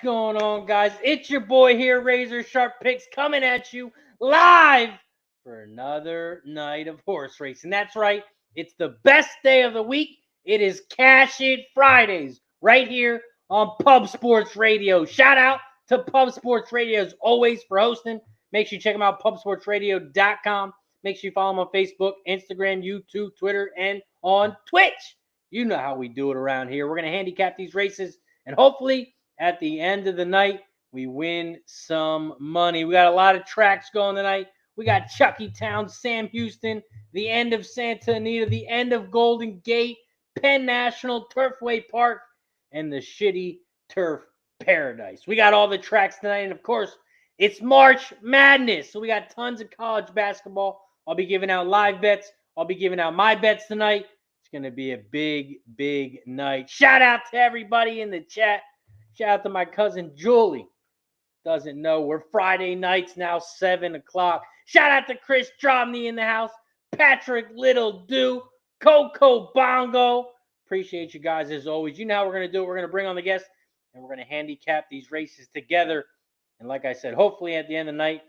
going on, guys? It's your boy here, RazorSharpPicks, coming at you live for another night of horse racing. That's right. It's the best day of the week. It is Cash It Fridays right here on Pub Sports Radio. Shout out to Pub Sports Radio as always for hosting. Make sure you check them out, pubsportsradio.com. Make sure you follow them on Facebook, Instagram, YouTube, Twitter, and on Twitch. You know how we do it around here. We're going to handicap these races, and hopefully at the end of the night, we win some money. We got a lot of tracks going tonight. We got Chucky Town, Sam Houston, the end of Santa Anita, the end of Golden Gate, Penn National, Turfway Park, and the shitty Turf Paradise. We got all the tracks tonight, and of course, it's March Madness. So we got tons of college basketball. I'll be giving out live bets. I'll be giving out my bets tonight. It's going to be a big, big night. Shout out to everybody in the chat. Shout out to my cousin Julie. Doesn't know we're Friday nights now, 7 o'clock. Shout out to Chris Dromney in the house. Patrick Little Do. Coco Bongo. Appreciate you guys as always. You know how we're going to do it. We're going to bring on the guests, and we're going to handicap these races together. And like I said, hopefully at the end of the night,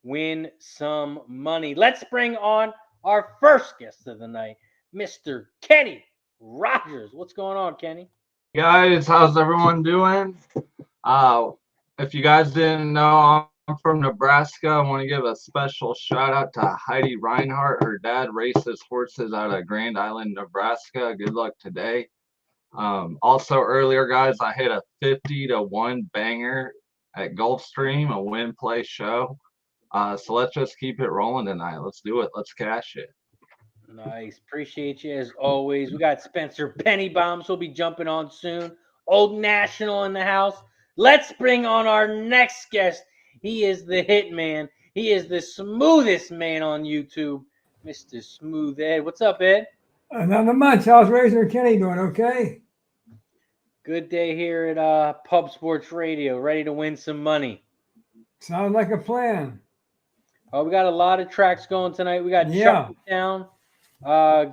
win some money. Let's bring on our first guest of the night, Mr. Kenny Rogers. What's going on, Kenny? Guys, how's everyone doing? If you guys didn't know, I'm from Nebraska. I want to give a special shout out to Heidi Reinhardt. Her dad races horses out of Grand Island, Nebraska. Good luck today. Also earlier, guys, I hit a 50-1 banger at Gulfstream, a win play show. So let's just keep it rolling tonight. Let's do it. Let's cash it. Nice. Appreciate you as always. We got Spencer Pennybombs. He'll be jumping on soon. Old National in the house. Let's bring on our next guest. He is the hit man. He is the smoothest man on YouTube, Mr. Smooth Ed. What's up, Ed? Not much. How's Razor Kenny doing? Okay. Good day here at Pub Sports Radio. Ready to win some money. Sounds like a plan. We got a lot of tracks going tonight. We got Chucky Town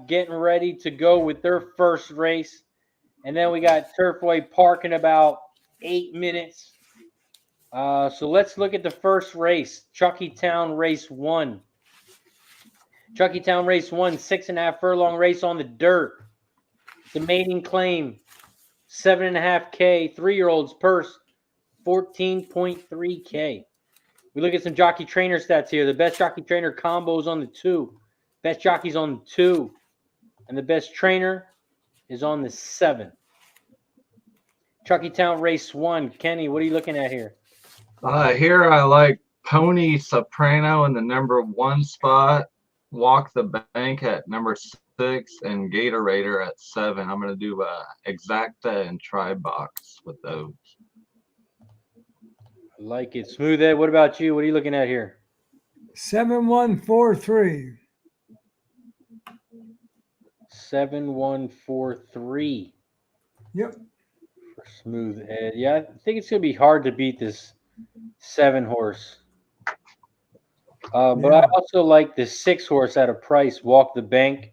getting ready to go with their first race. And then we got Turfway Park in about 8 minutes. So let's look at the first race, Chucky Town Race 1. Chucky Town Race 1, 6.5 furlong race on the dirt. The maiden claim, 7.5K, 3-year-old's purse, 14.3K. We look at some jockey trainer stats here. The best jockey trainer combo is on the 2. Best jockey's on the 2. And the best trainer is on the 7. Chucky Town Race 1. Kenny, what are you looking at here? Here I like Pony Soprano in the number 1 spot. Walk the Bank at number 6 and Gatorator at 7. I'm going to do Exacta and Try Box with those. I like it. Smooth Ed, what about you? What are you looking at here? 7143. 7143. Yep. For Smooth Ed. Yeah, I think it's going to be hard to beat this 7 horse. But I also like the 6 horse at a price, Walk the Bank.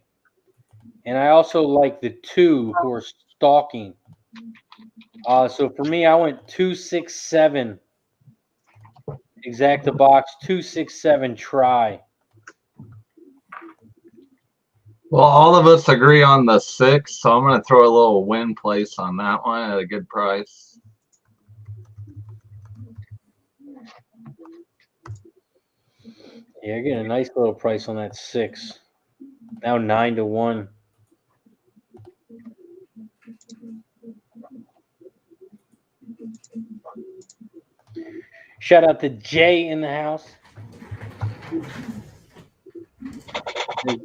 And I also like the 2 horse Stalking. So for me, I went 267. Exacta Box, 267 Try. Well, all of us agree on the 6, so I'm going to throw a little win place on that one at a good price. Yeah, you're getting a nice little price on that 6. Now 9-1. Shout out to Jay in the house. The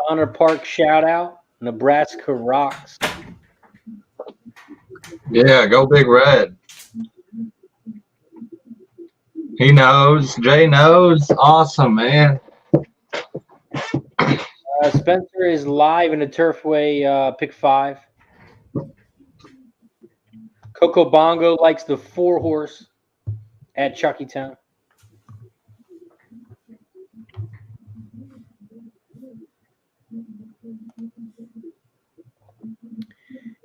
Connor Park shout out. Nebraska rocks. Yeah, go Big Red. He knows. Jay knows. Awesome, man. Spencer is live in the Turfway pick 5. Coco Bongo likes the 4 horse at Chucky Town.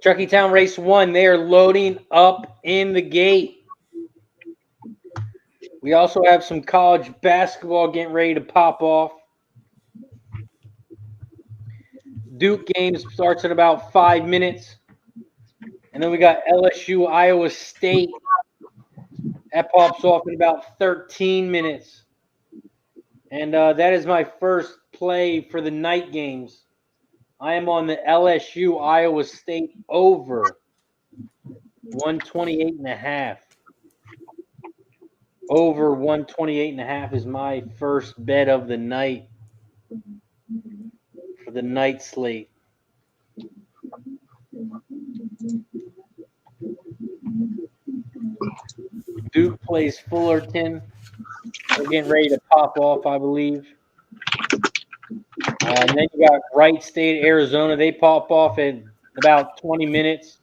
Chucky Town Race 1, they are loading up in the gate. We also have some college basketball getting ready to pop off. Duke game starts in about 5 minutes. And then we got LSU, Iowa State. That pops off in about 13 minutes. And that is my first play for the night games. I am on the LSU, Iowa State over 128.5. Over 128.5 is my first bet of the night for the night slate. Duke plays Fullerton. We're getting ready to pop off, I believe. And then you got Wright State, Arizona. They pop off in about 20 minutes.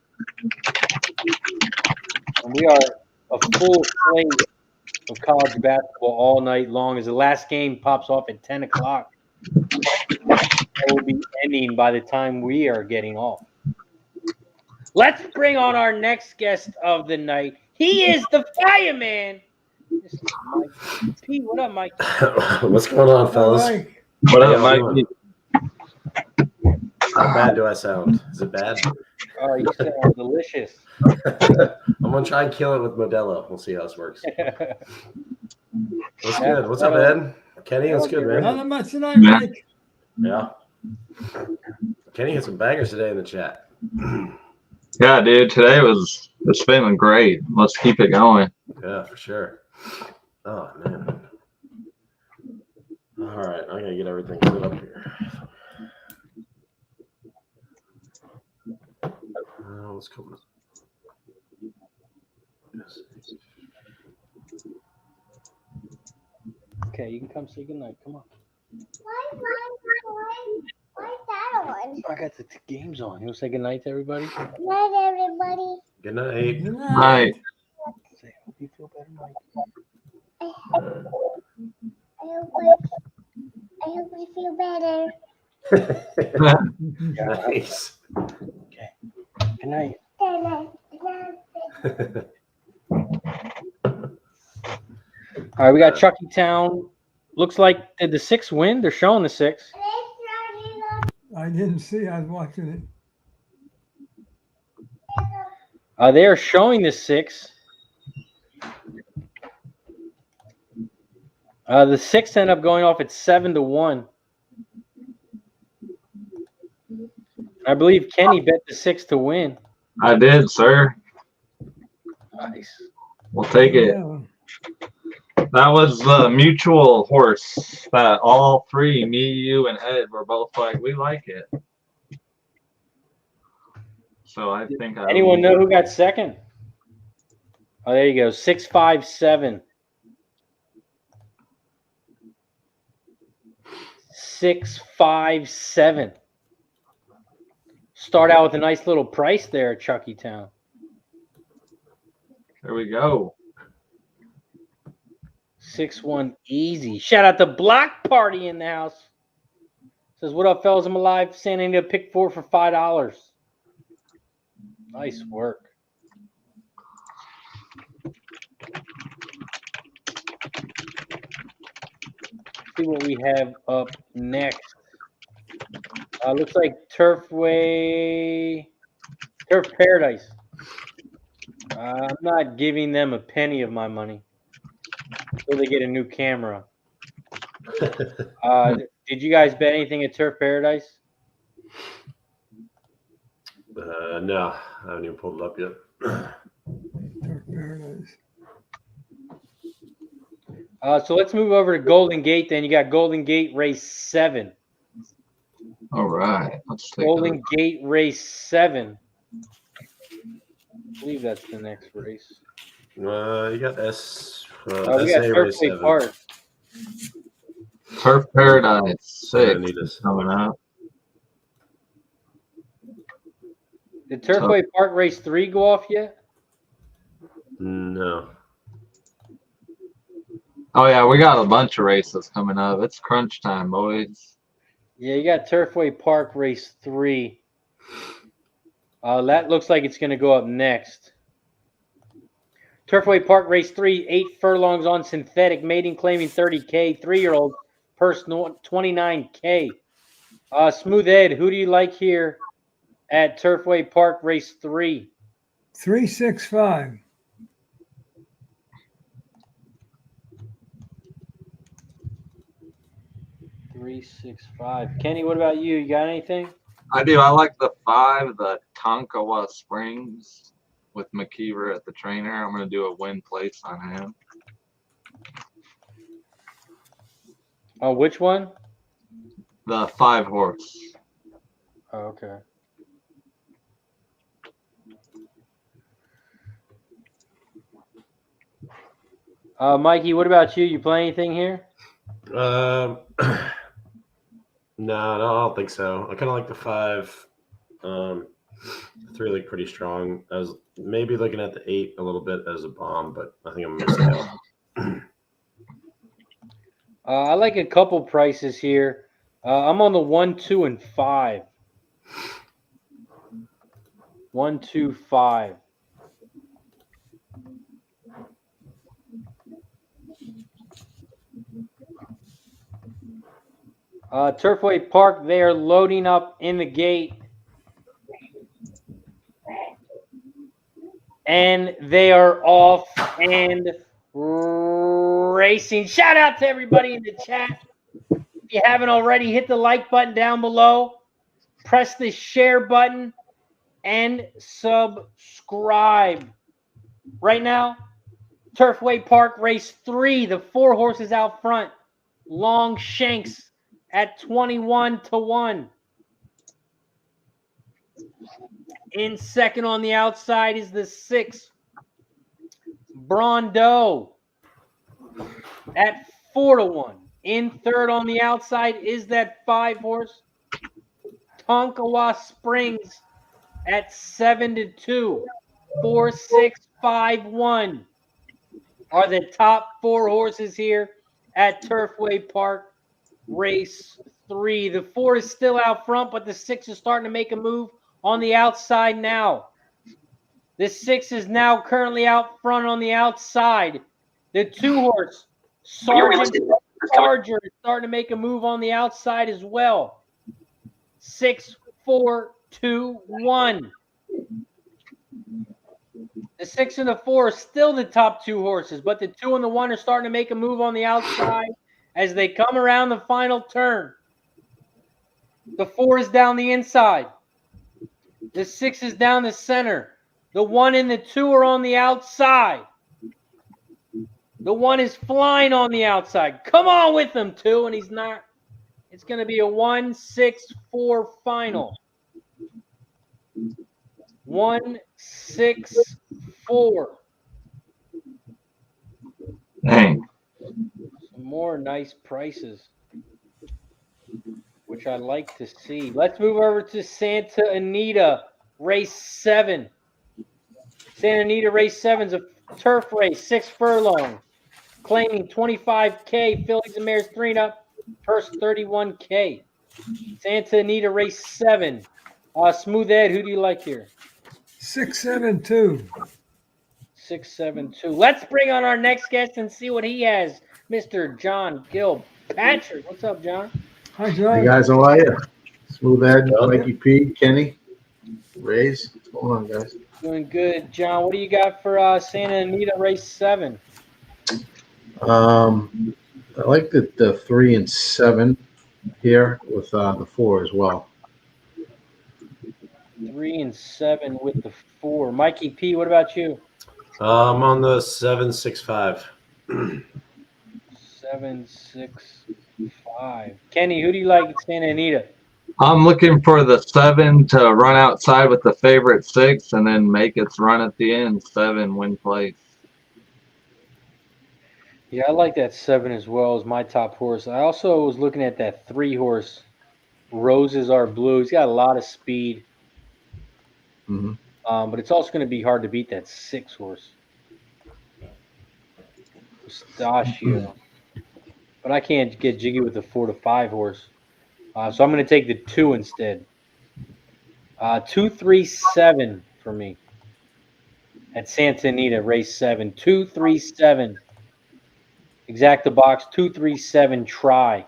And we are a full slate of college basketball all night long as the last game pops off at 10 o'clock. It will be ending by the time we are getting off. Let's bring on our next guest of the night. He is the fireman. This is Mike P. What up, Mike? What's going on, fellas? Mike. What How up, y'all Mike? doing? How bad do I sound? Is it bad? Oh, you sound delicious. I'm gonna try and kill it with Modelo. We'll see how this works. What's good? What's up, Ed? Kenny, what's good, man? Nothing much tonight, Mike. Yeah. Kenny had some bangers today in the chat. Yeah, dude. Today it's feeling great. Let's keep it going. Yeah, for sure. Oh man. All right, I gotta get everything set up here. What's coming up? Yes. Okay, you can come say goodnight. Come on. Why that on? I got the games on. You want to say goodnight to everybody? Night, everybody. Good night. Good Right. night. Say, hope you feel better, Mike. I hope I feel better. Nice. Okay. Good night. Good night. All right, we got Chucky Town. Looks like did the 6 win? They're showing the 6. I didn't see. I was watching it. They are showing the 6. The 6 ended up going off at 7-1. I believe Kenny bet the 6 to win. I did, sir. Nice. We'll take it. Yeah. That was the mutual horse that all three, me, you, and Ed, were both like, we like it. So I think Anyone know who got second? Oh, there you go. 657. 657. Start out with a nice little price there at Chucky Town. There we go. 6-1 easy. Shout out to Block Party in the house. Says, what up, fellas? I'm alive. Santa Anita pick 4 for $5. Nice work. See what we have up next. Looks like Turf Paradise. I'm not giving them a penny of my money until they get a new camera. Did you guys bet anything at Turf Paradise? No, I haven't even pulled it up yet. Turf Paradise. So let's move over to Golden Gate then. You got Golden Gate race 7. All right. Let's take Golden Gate race 7. I believe that's the next race. You got We got SA race Turfway 7. Park. Turf Paradise 6 Anita's. coming up. Did Turfway Park race 3 go off yet? No. Oh, yeah, we got a bunch of races coming up. It's crunch time, boys. Yeah, you got Turfway Park race 3. That looks like it's going to go up next. Turfway Park Race 3, 8 furlongs on synthetic, maiden claiming 30K, 3-year-old purse 29K. Smooth Ed, who do you like here at Turfway Park Race 3? 365. 365. Kenny, what about you? You got anything? I do. I like the 5, the Tonkawa Springs with McKeever at the trainer. I'm going to do a win place on him. Oh, which one? The 5 horse. Oh, okay. Mikey, what about you? You play anything here? No, I don't think so. I kind of like the 5. 3 look pretty strong. I was maybe looking at the 8 a little bit as a bomb, but I think I'm going to stay out. I like a couple prices here. I'm on the 1, 2, and 5. 1, 2, 5. Turfway Park, they are loading up in the gate. And they are off and racing. Shout out to everybody in the chat. If you haven't already, hit the like button down below. Press the share button and subscribe. Right now, Turfway Park Race 3, the 4 horses out front. Long Shanks at 21-1. In second on the outside is the 6, Brondo at 4-1. In third on the outside is that 5 horse, Tonkawa Springs at 7-2. 4, 6, 5, 1 are the top 4 horses here at Turfway Park Race 3. The 4 is still out front, but the 6 is starting to make a move on the outside now. The 6 is now currently out front on the outside. The 2 horse, Sergeant Charger, is starting to make a move on the outside as well. 6, 4, 2, 1. The 6 and the 4 are still the top 2 horses, but the 2 and the 1 are starting to make a move on the outside as they come around the final turn. The 4 is down the inside. The 6 is down the center. The 1 and the 2 are on the outside. The 1 is flying on the outside. Come on with him, 2, and he's not. It's going to be a 1, 6, 4 final. 1, 6, 4. Dang. Some more nice prices, which I like to see. Let's move over to Santa Anita, race 7. Santa Anita, race 7 is a turf race, 6 furlongs, claiming 25K, fillies and mares 3 and up, purse 31K. Santa Anita, race 7. Smooth Ed, who do you like here? 672. 672. Let's bring on our next guest and see what he has. Mr. John Gilpatrick. What's up, John? Hi, John. Hey guys, how are you? Smooth Ed, Mikey P, Kenny, Rays. What's going on, guys? Doing good, John. What do you got for Santa Anita race 7? I like the 3 and 7 here with the 4 as well. 3 and 7 with the 4. Mikey P, what about you? I'm on the 765. 7, 6, 5. Kenny, who do you like at Santa Anita? I'm looking for the 7 to run outside with the favorite 6 and then make its run at the end. 7 win place. Yeah, I like that 7 as well as my top horse. I also was looking at that 3 horse, Roses Are Blue. He's got a lot of speed. Mm-hmm. But it's also going to be hard to beat that 6 horse, Pistachio. But I can't get jiggy with the 4 to 5 horse. So I'm going to take the 2 instead. 2, 3, 7 for me at Santa Anita, race 7. 237. Exacta box, 237 try.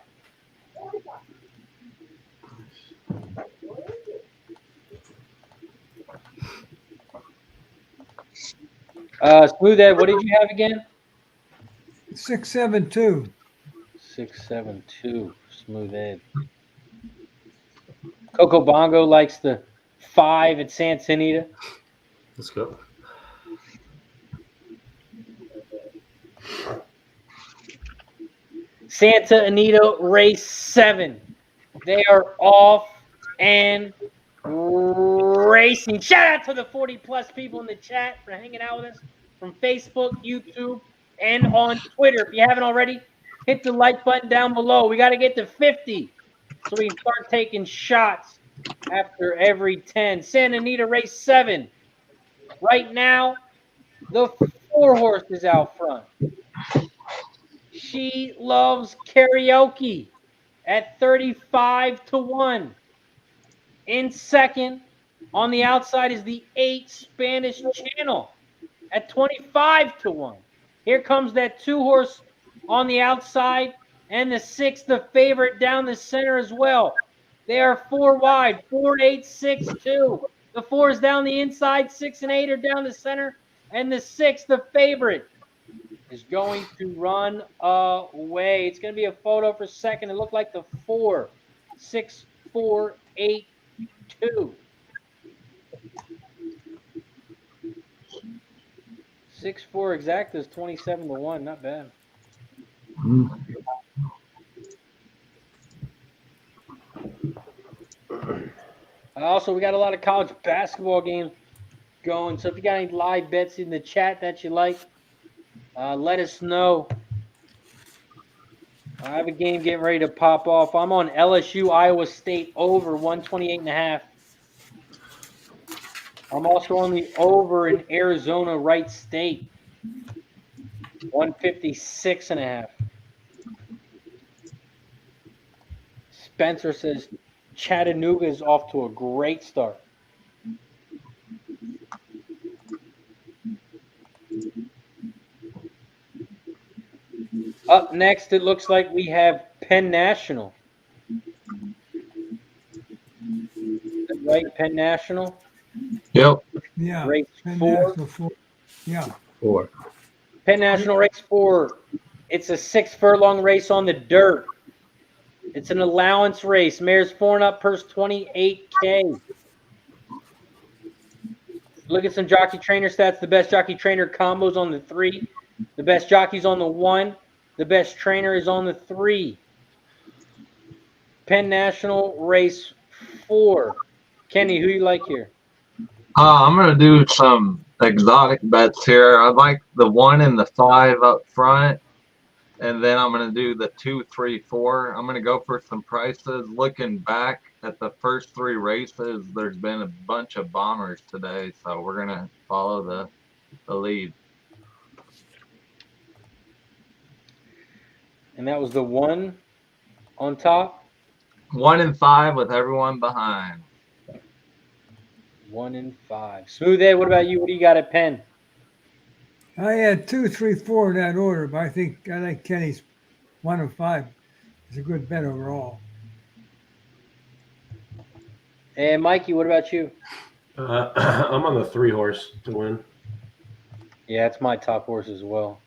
Smooth Ed, what did you have again? 672. 672. Smooth Ed. Coco Bongo likes the 5 at Santa Anita. Let's go. Santa Anita, race 7. They are off and racing. Shout out to the 40-plus people in the chat for hanging out with us from Facebook, YouTube, and on Twitter. If you haven't already, hit the like button down below. We got to get to 50 so we can start taking shots after every 10. Santa Anita, race 7. Right now, the 4 horse is out front. She Loves Karaoke at 35-1. In second, on the outside, is the 8 Spanish Channel at 25-1. Here comes that 2 horse on the outside, and the 6, the favorite, down the center as well. They are 4 wide, 4, 8, 6, 2. The 4 is down the inside, 6 and 8 are down the center, and the 6, the favorite, is going to run away. It's going to be a photo for second. It looked like the 4, 6, 4, 8, 2. 6-4 exact is 27-1. Not bad. Also, we got a lot of college basketball games going. So if you got any live bets in the chat that you like, let us know. I have a game getting ready to pop off. I'm on LSU, Iowa State over 128.5. I'm also on the over in Arizona, Wright State, 156.5. Spencer says Chattanooga is off to a great start. Up next, it looks like we have Penn National. Right, Penn National? Yep. Yeah. Race Penn 4. National 4. Yeah. 4. Penn National race 4. It's a 6 furlong race on the dirt. It's an allowance race. Mares 4 and up, purse $28K. Look at some jockey trainer stats. The best jockey trainer combos on the 3. The best jockey's on the 1. The best trainer is on the 3. Penn National race 4. Kenny, who you like here? I'm gonna do some exotic bets here. I like the 1 and the 5 up front, and then I'm gonna do the 2, 3, 4. I'm gonna go for some prices. Looking back at the first 3 races, there's been a bunch of bombers today, so we're gonna follow the lead. And that was the 1 on top. 1 and 5 with everyone behind. 1 and 5. Smooth Ed, what about you? What do you got at Penn? I had 2, 3, 4 in that order, but I like Kenny's 1 and 5. It's a good bet overall. And Mikey, what about you? I'm on the 3 horse to win. Yeah, it's my top horse as well.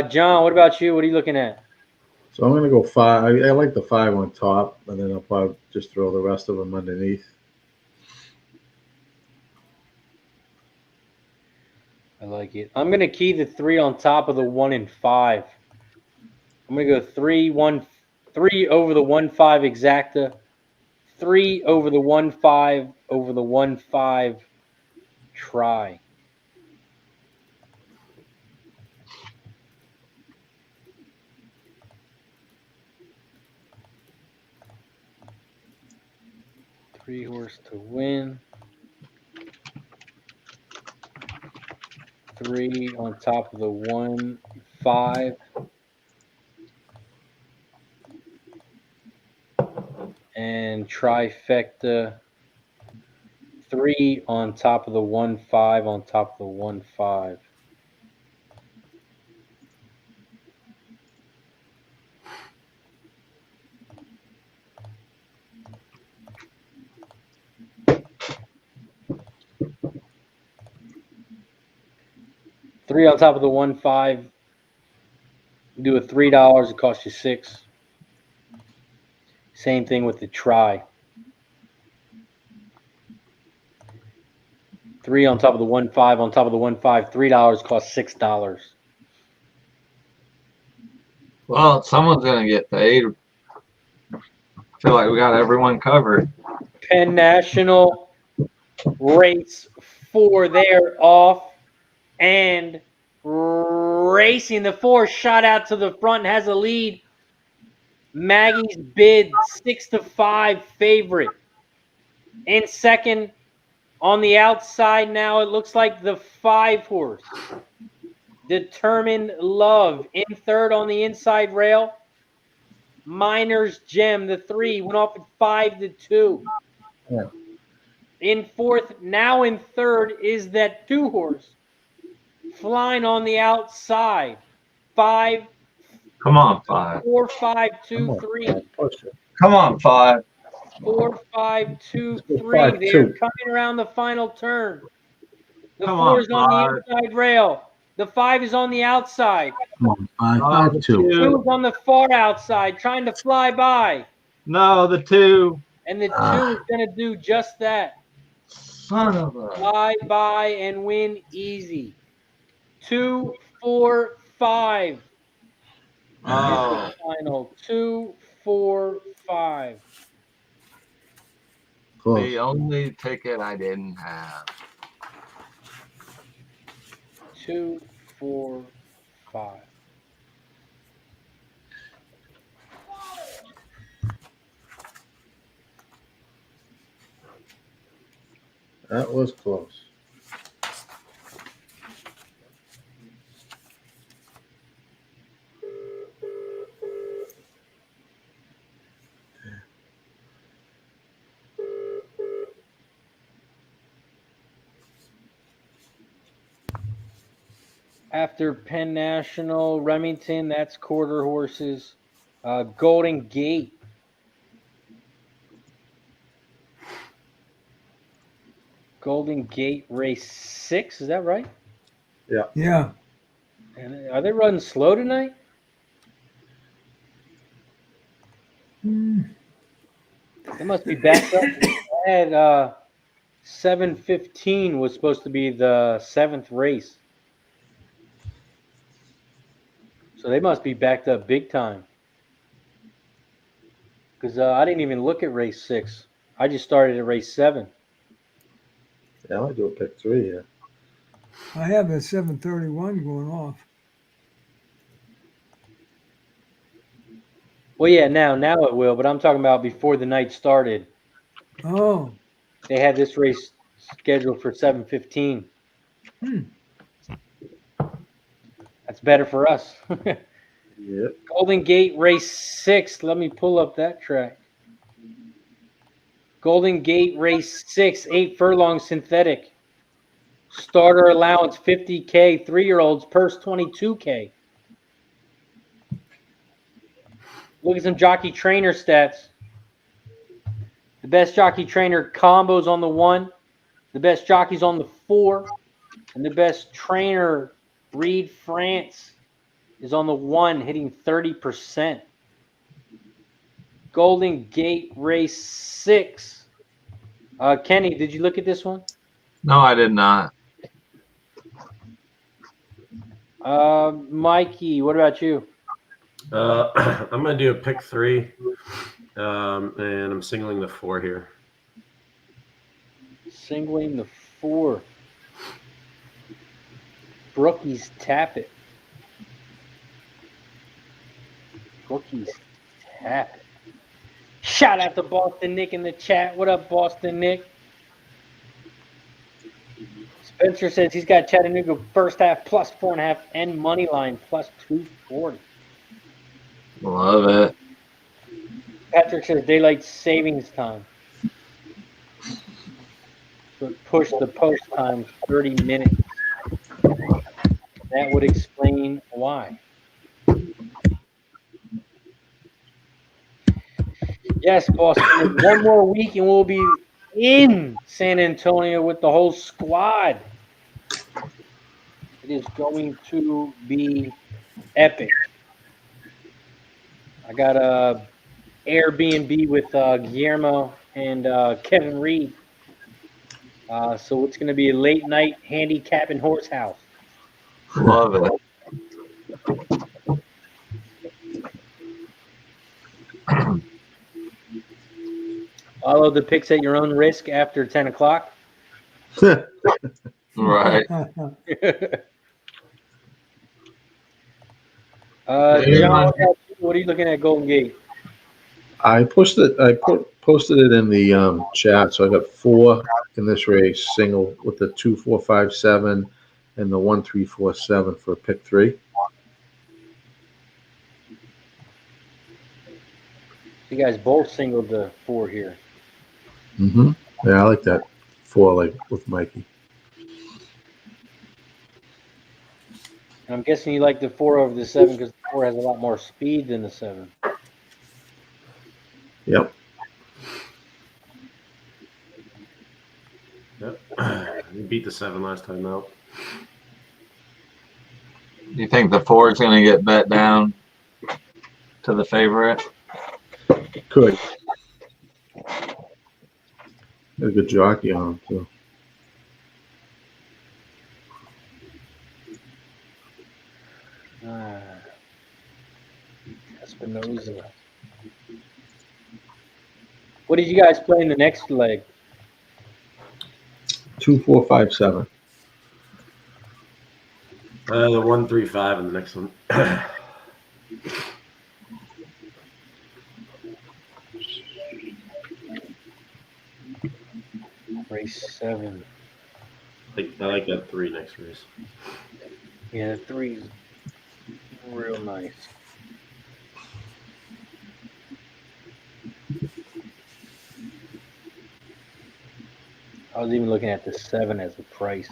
John, what about you? What are you looking at? So I'm going to go 5. I like the 5 on top, and then I'll probably just throw the rest of them underneath. I like it. I'm going to key the 3 on top of the 1 and 5. I'm going to go 3 over the 1-5 exacta, 3 over the 1-5 over the 1-5 try. Three horse to win. 3 on top of the 1-5. And trifecta 3 on top of the 1-5 on top of the 1-5. Three on top of the 1-5. Do a $3. It costs you $6. Same thing with the try. 3 on top of the 1-5 on top of the 1-5. $3 costs $6. Well, someone's gonna get paid. I feel like we got everyone covered. Penn National race 4 there off, and racing the 4 shot out to the front, has a lead. Maggie's bid 6-5 favorite. In second, on the outside now, it looks like the 5 horse, Determined Love. In third on the inside rail, Miner's Gem. The 3 went off at 5-2. Yeah. In fourth, now in third, is that 2 horse, Flying on the outside. 5, Come on, 5. 4, 5, 2, Come on, 3. push it. Come on, 5. 4, 5, 2, Let's go 3. 5, They're 2. coming around the final turn. The Come 4 on, is on 5. the inside rail. The 5 is on the outside. Come on, 5, Oh, 5, 2. 2 is on the far outside, trying to fly by. No, the 2. And the 2 is going to do just that. Son of a. Fly by and win easy. 2, 4, 5. Oh, Final 2, 4, 5. Close. the only ticket I didn't have. 2, 4, 5. That was close. After Penn National, Remington, that's quarter horses. Golden Gate. Golden Gate race 6, is that right? Yeah. And are they running slow tonight? They must be backed up. I had 7:15 was supposed to be the 7th race. So they must be backed up big time. Because I didn't even look at race 6. I just started at race 7. Yeah, I do a pick 3 here. I have a 731 going off. Well, yeah, now it will, but I'm talking about before the night started. Oh, They had this race scheduled for 7:15. That's better for us. Yep. Golden Gate race 6. Let me pull up that track. Golden Gate race 6, 8 furlong synthetic. Starter allowance 50K. 3-year-olds purse 22K. Look at some jockey trainer stats. The best jockey trainer combos on the 1. The best jockeys on the 4. And the best trainer, Reed France, is on the 1, hitting 30%. Golden Gate race 6. Kenny, did you look at this one? No, I did not. Mikey, what about you? I'm going to do a pick 3, and I'm singling the 4 here. Singling the 4. Brookies Tap It. Brookies Tap It. Shout out to Boston Nick in the chat. What up, Boston Nick? Spencer says he's got Chattanooga first half plus 4.5 and money line plus 240. Love it. Patrick says daylight savings time. So but push the post times 30 minutes. That would explain why. Yes, Boston. One more week and we'll be in San Antonio with the whole squad. It is going to be epic. I got a Airbnb with Guillermo and Kevin Reed. So it's going to be a late night handicap and horse house. Love it. Follow the picks at your own risk after 10 o'clock. Right. John, what are you looking at Golden Gate? I posted it in the chat. So I got 4 in this race, single with the 2, 4, 5, 7, and the 1, 3, 4, 7 for pick 3. You guys both singled the 4 here. Mm-hmm. Yeah, I like that 4, like with Mikey. And I'm guessing you like the 4 over the 7 because the 4 has a lot more speed than the 7. Yep. Yep. You beat the 7 last time out. You think the 4 is going to get bet down to the favorite? Could. Got a good jockey on him too. Espinoza. What did you guys play in the next leg? 2, 4, 5, 7. The 1, 3, 5 in the next one. Race 7. I like that 3 next race. Yeah, the 3 is real nice. I was even looking at the 7 as a price.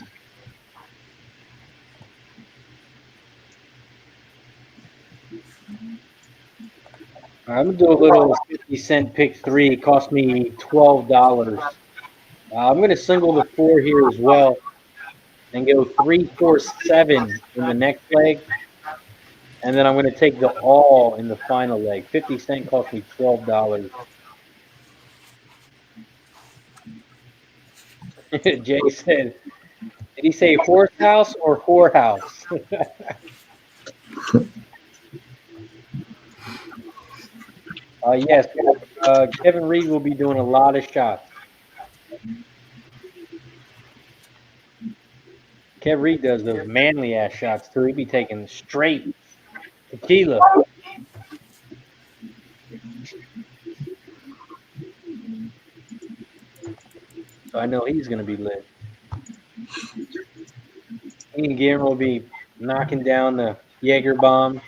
I'm going to do a little 50-cent pick 3. It cost me $12. I'm going to single the 4 here as well and go 3, 4, 7 in the next leg. And then I'm going to take the all in the final leg. 50 cent cost me $12. Jay said, did he say horse house or whorehouse? Yes, Kevin Reed will be doing a lot of shots. Kev Reed does those manly ass shots too. He'd be taking straight tequila. So I know he's gonna be lit. He and Guillermo will be knocking down the Jaeger bomb.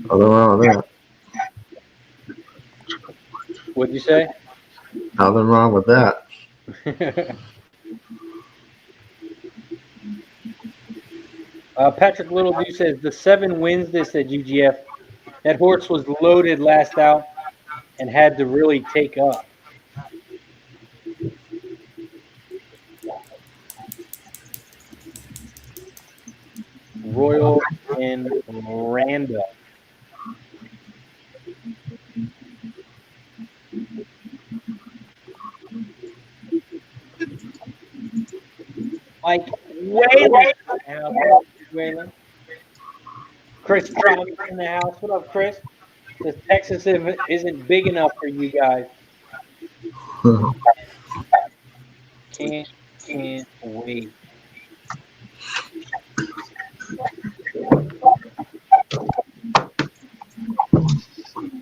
Nothing wrong with that. What'd you say? Nothing wrong with that. Patrick Littledew says the 7 wins this at UGF. That horse was loaded last out and had to really take up. Royal and Miranda. Mike Whalen. Chris Trump in the house. What up, Chris? Says Texas isn't big enough for you guys. Can't wait.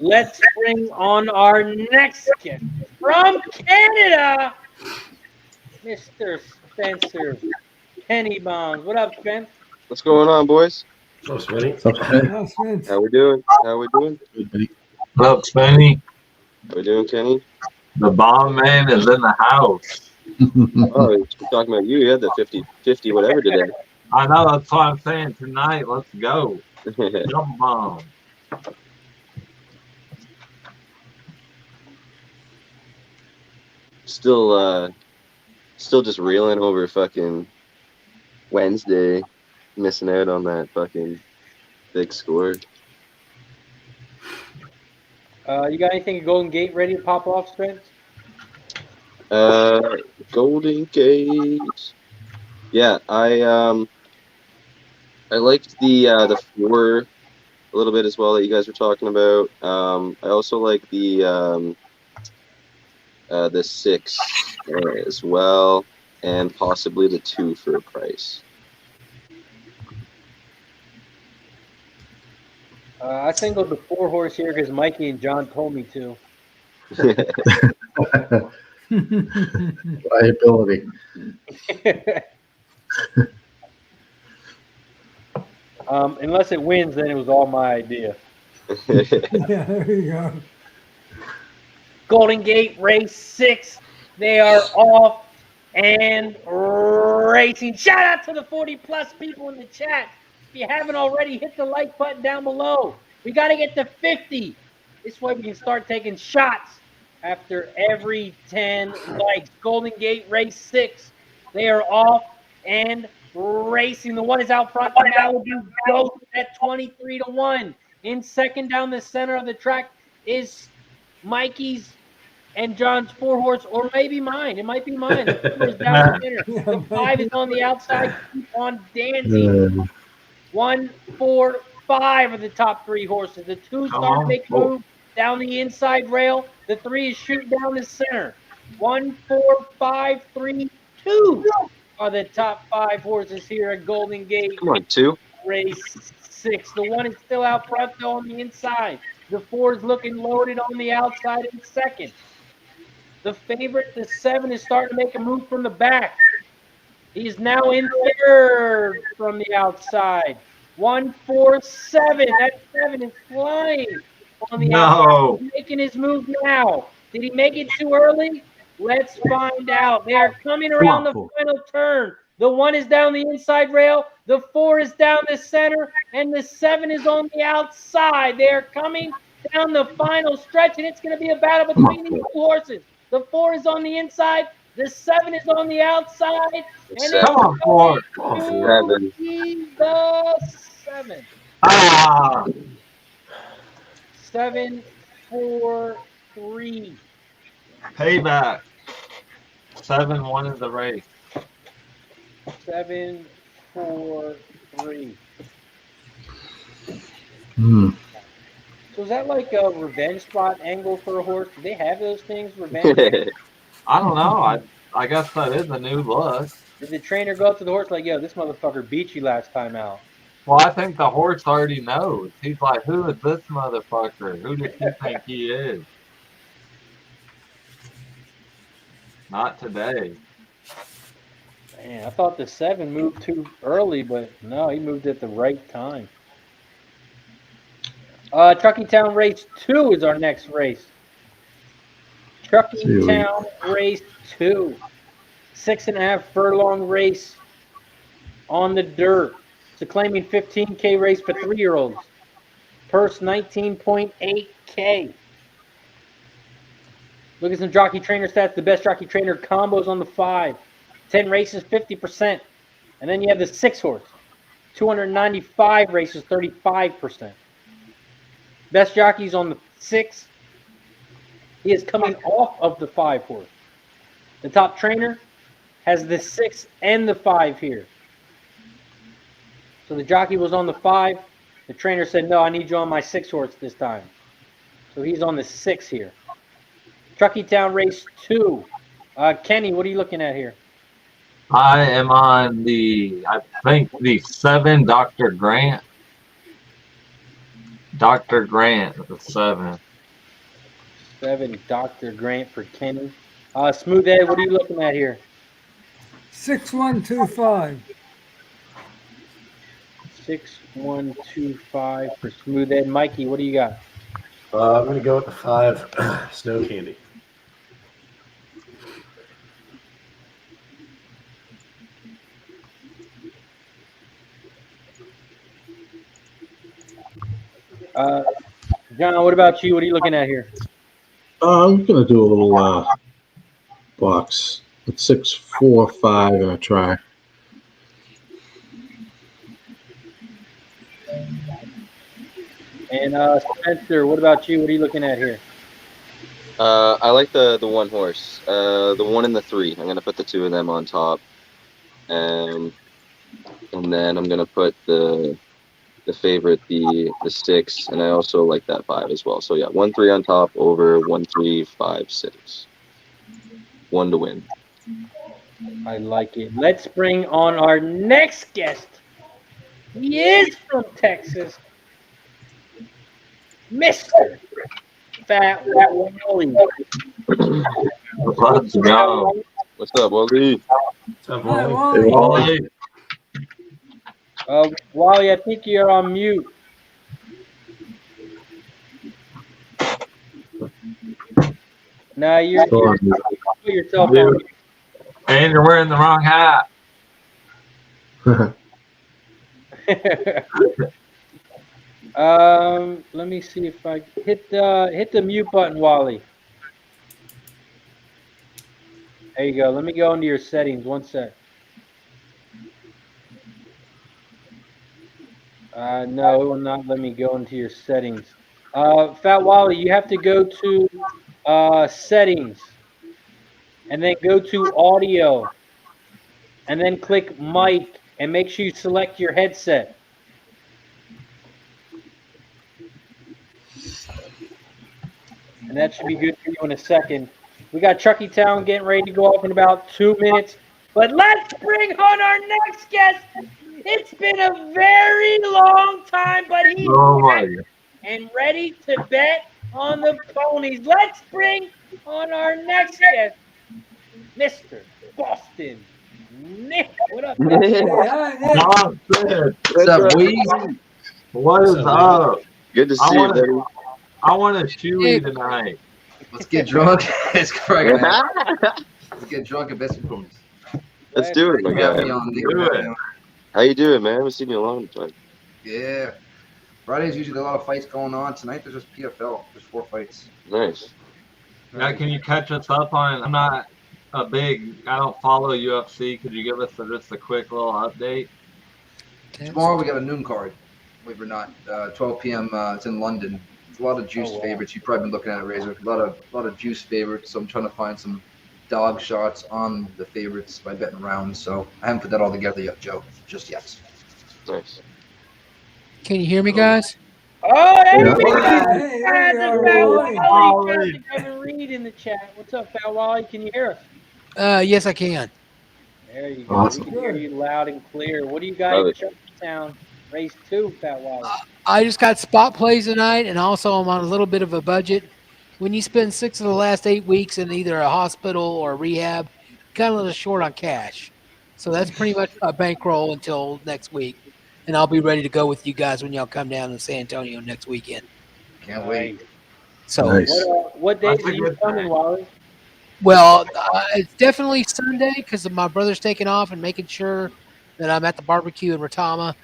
Let's bring on our next guest from Canada, Mr. Spencer Penny Bonds. What up, Spence? What's going on, boys? Oh, Smitty. What's up, man? Now, Spence, How we doing? How we doing? Good, buddy. What's up, Spenny? How we doing, Kenny? The bomb man is in the house. Oh, you're talking about you. You had the 50 whatever today. I know, that's what I'm saying tonight. Let's go. Jump bomb. Still just reeling over fucking Wednesday, missing out on that fucking big score. You got anything at Golden Gate ready to pop off, Spence? Golden Gate. Yeah, I liked the 4 a little bit as well that you guys were talking about. I also like the 6 as well, and possibly the 2 for a price. I singled the 4 horse here because Mikey and John told me to. Liability. Unless it wins, then it was all my idea. Yeah, there you go. Golden Gate race 6. They are off and racing. Shout out to the 40+ people in the chat. If you haven't already, hit the like button down below. We got to get to 50. This way we can start taking shots after every 10 likes. Golden Gate race 6. They are off and racing. The one is out front. Malibu Ghost at 23-1. In second down the center of the track is Mikey's and John's 4 horse, or maybe mine. It might be mine. The 4 is down the center. The 5 is on the outside. Keep on dancing. 1, 4, 5 are the top 3 horses. The 2 start to make a move down the inside rail. The 3 is shooting down the center. 1, 4, 5, 3, 2 are the top 5 horses here at Golden Gate. Come on, 2. Race 6. The 1 is still out front, though, on the inside. The 4 is looking loaded on the outside in second. The favorite, the 7, is starting to make a move from the back. He's now in third from the outside. 1, 4, 7. That 7 is flying on the outside. He's making his move now. Did he make it too early? Let's find out. They are coming around the final turn. The 1 is down the inside rail. The 4 is down the center. And the 7 is on the outside. They are coming down the final stretch. And it's going to be a battle between these 2 horses. The 4 is on the inside. The 7 is on the outside. And Come on, 4. The 7. 7, 4, 3. Payback. 7 won in the race. 7, 4, 3. So is that like a revenge spot angle for a horse? Do they have those things? Revenge? I don't know. I guess that is a new look. Did the trainer go up to the horse like, yo, this motherfucker beat you last time out? Well, I think the horse already knows. He's like, who is this motherfucker? Who does he think he is? Not today. Man, I thought the 7 moved too early, but no, he moved at the right time. Chucky Town race 2 is our next race. Chucky Town race 2. 6.5 furlong race on the dirt. It's a claiming 15K race for 3-year-olds. Purse 19.8K. Look at some jockey trainer stats. The best jockey trainer combos on the 5. 10 races, 50%. And then you have the 6 horse. 295 races, 35%. Best jockeys on the 6. He is coming off of the 5 horse. The top trainer has the 6 and the 5 here. So the jockey was on the 5. The trainer said, no, I need you on my 6 horse this time. So he's on the 6 here. Chucky Town race 2. Kenny, what are you looking at here? I am on I think the 7, Dr. Grant. Dr. Grant, the 7. 7, Dr. Grant for Kenny. Smooth Ed, what are you looking at here? 6125. 6125 for Smooth Ed. Mikey, what do you got? I'm going to go with the 5, Snow Candy. John, what about you? What are you looking at here? I'm gonna do a little box. It's 6, 4, 5, and a try. And Spencer, what about you? What are you looking at here? I like the one horse, the 1 and the 3. I'm gonna put the 2 of them on top, and then I'm gonna put the favorite, the 6, and I also like that 5 as well. So yeah, 1, 3 on top over 1, 3, 5, 6. 1 to win. I like it. Let's bring on our next guest. He is from Texas, Mr. Fat Wally. Let's go. What's up, Wally? Hi, Hey, Wally. Wally. Wally, I think you're on mute. No, you're put yourself on mute. And you're wearing the wrong hat. Let me see if I hit the mute button, Wally. There you go. Let me go into your settings. One sec. No, it will not let me go into your settings. Fat Wally, you have to go to settings, and then go to audio, and then click mic, and make sure you select your headset. And that should be good for you in a second. We got Chucky Town getting ready to go off in about 2 minutes. But let's bring on our next guest. It's been a very long time, but he's back and ready to bet on the ponies. Let's bring on our next guest, Mr. Boston Nick. What up, man? Hey, hi, Nick. What's up, boys? What is up? Good to see you, buddy. I want a chewy tonight. Let's get drunk. It's correct, man. Let's get drunk and best ponies. Let's do it, my guy. Do it. How you doing, man? I haven't seen you in a long time. Yeah. Friday's usually a lot of fights going on. Tonight there's just PFL. There's 4 fights. Nice. Now, can you catch us up on? I'm not I don't follow UFC. Could you give us just a quick little update? Tomorrow we got a noon card. Believe it or not, 12 p.m. It's in London. It's a lot of juice favorites. You've probably been looking at it, Razor. A lot of juice favorites. So I'm trying to find some dog shots on the favorites by betting rounds. So I haven't put that all together yet, Joe. Just yet. Nice. Can you hear me, guys? Oh, hey, Hey, Fat there you are, Wally. Kevin Reed in the chat. What's up, Fat Wally? Can you hear us? Yes, I can. There you go. Awesome. We can hear you loud and clear. What do you got Love in it. Chucky Town? Race 2, Fat Wally. I just got spot plays tonight, and also I'm on a little bit of a budget. When you spend 6 of the last 8 weeks in either a hospital or a rehab, you're kind of a little short on cash. So that's pretty much a bankroll until next week. And I'll be ready to go with you guys when y'all come down to San Antonio next weekend. Can't wait. So, Nice. What days That's a are you good coming, thing. Wally? well, it's definitely Sunday because my brother's taking off and making sure that I'm at the barbecue in Retama.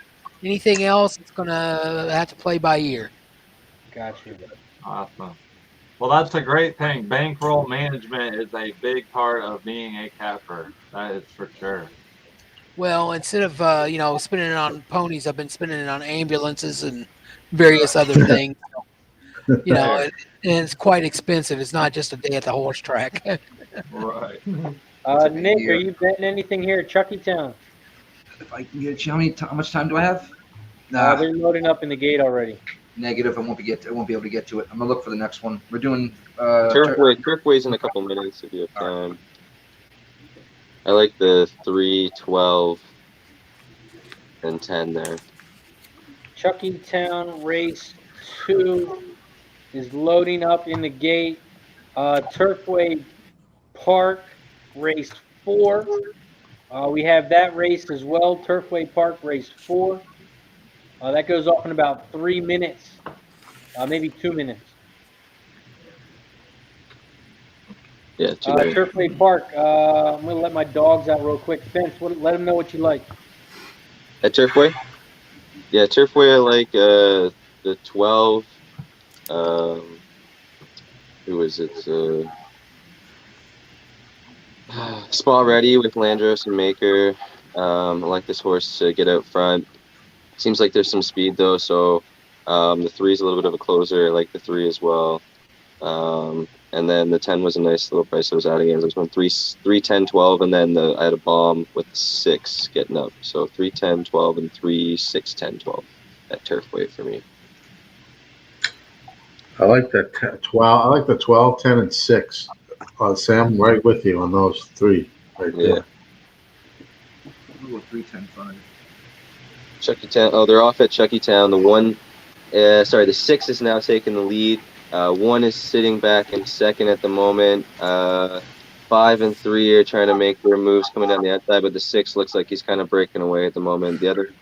Anything else, it's going to have to play by ear. Gotcha. Awesome. Well, that's a great thing. Bankroll management is a big part of being a capper. That is for sure. Well, instead of spending it on ponies, I've been spending it on ambulances and various other things. And it's quite expensive. It's not just a day at the horse track. Right. Nick, are you betting anything here at Chucky Town? If I can get you, how much time do I have? Nah, They're loading up in the gate already. negative. I won't be able to get to it. I'm gonna look for the next one. We're doing Turfway's in a couple minutes if you have time. I like the 3, 12, and 10 there. Chucky Town race 2 is loading up in the gate. Turfway Park race 4. We have that race as well. Turfway Park race 4. That goes off in about 3 minutes, maybe 2 minutes. Yeah, 2 minutes. Turfway Park. I'm gonna let my dogs out real quick. Spence, let them know what you like. At Turfway? Yeah, Turfway I like the 12. Who is it? Spa Ready with Landros and Maker. I like this horse to get out front. Seems like there's some speed though, so the 3 is a little bit of a closer. I like the 3 as well. And then the 10 was a nice little price I was adding in. There's one 3, 10, 12, and then I had a bomb with 6 getting up. So 3, 10, 12, and 3, 6, 10, 12 at Turfway for me. I like that 12. I like the 12, 10, and 6. Sam, right with you on those 3 right there. Yeah. I'll go 3, 10, 5. Chucky Town. Oh, they're off at Chucky Town. The 6 is now taking the lead. 1 is sitting back in second at the moment. 5 and 3 are trying to make their moves coming down the outside, but the 6 looks like he's kind of breaking away at the moment. The other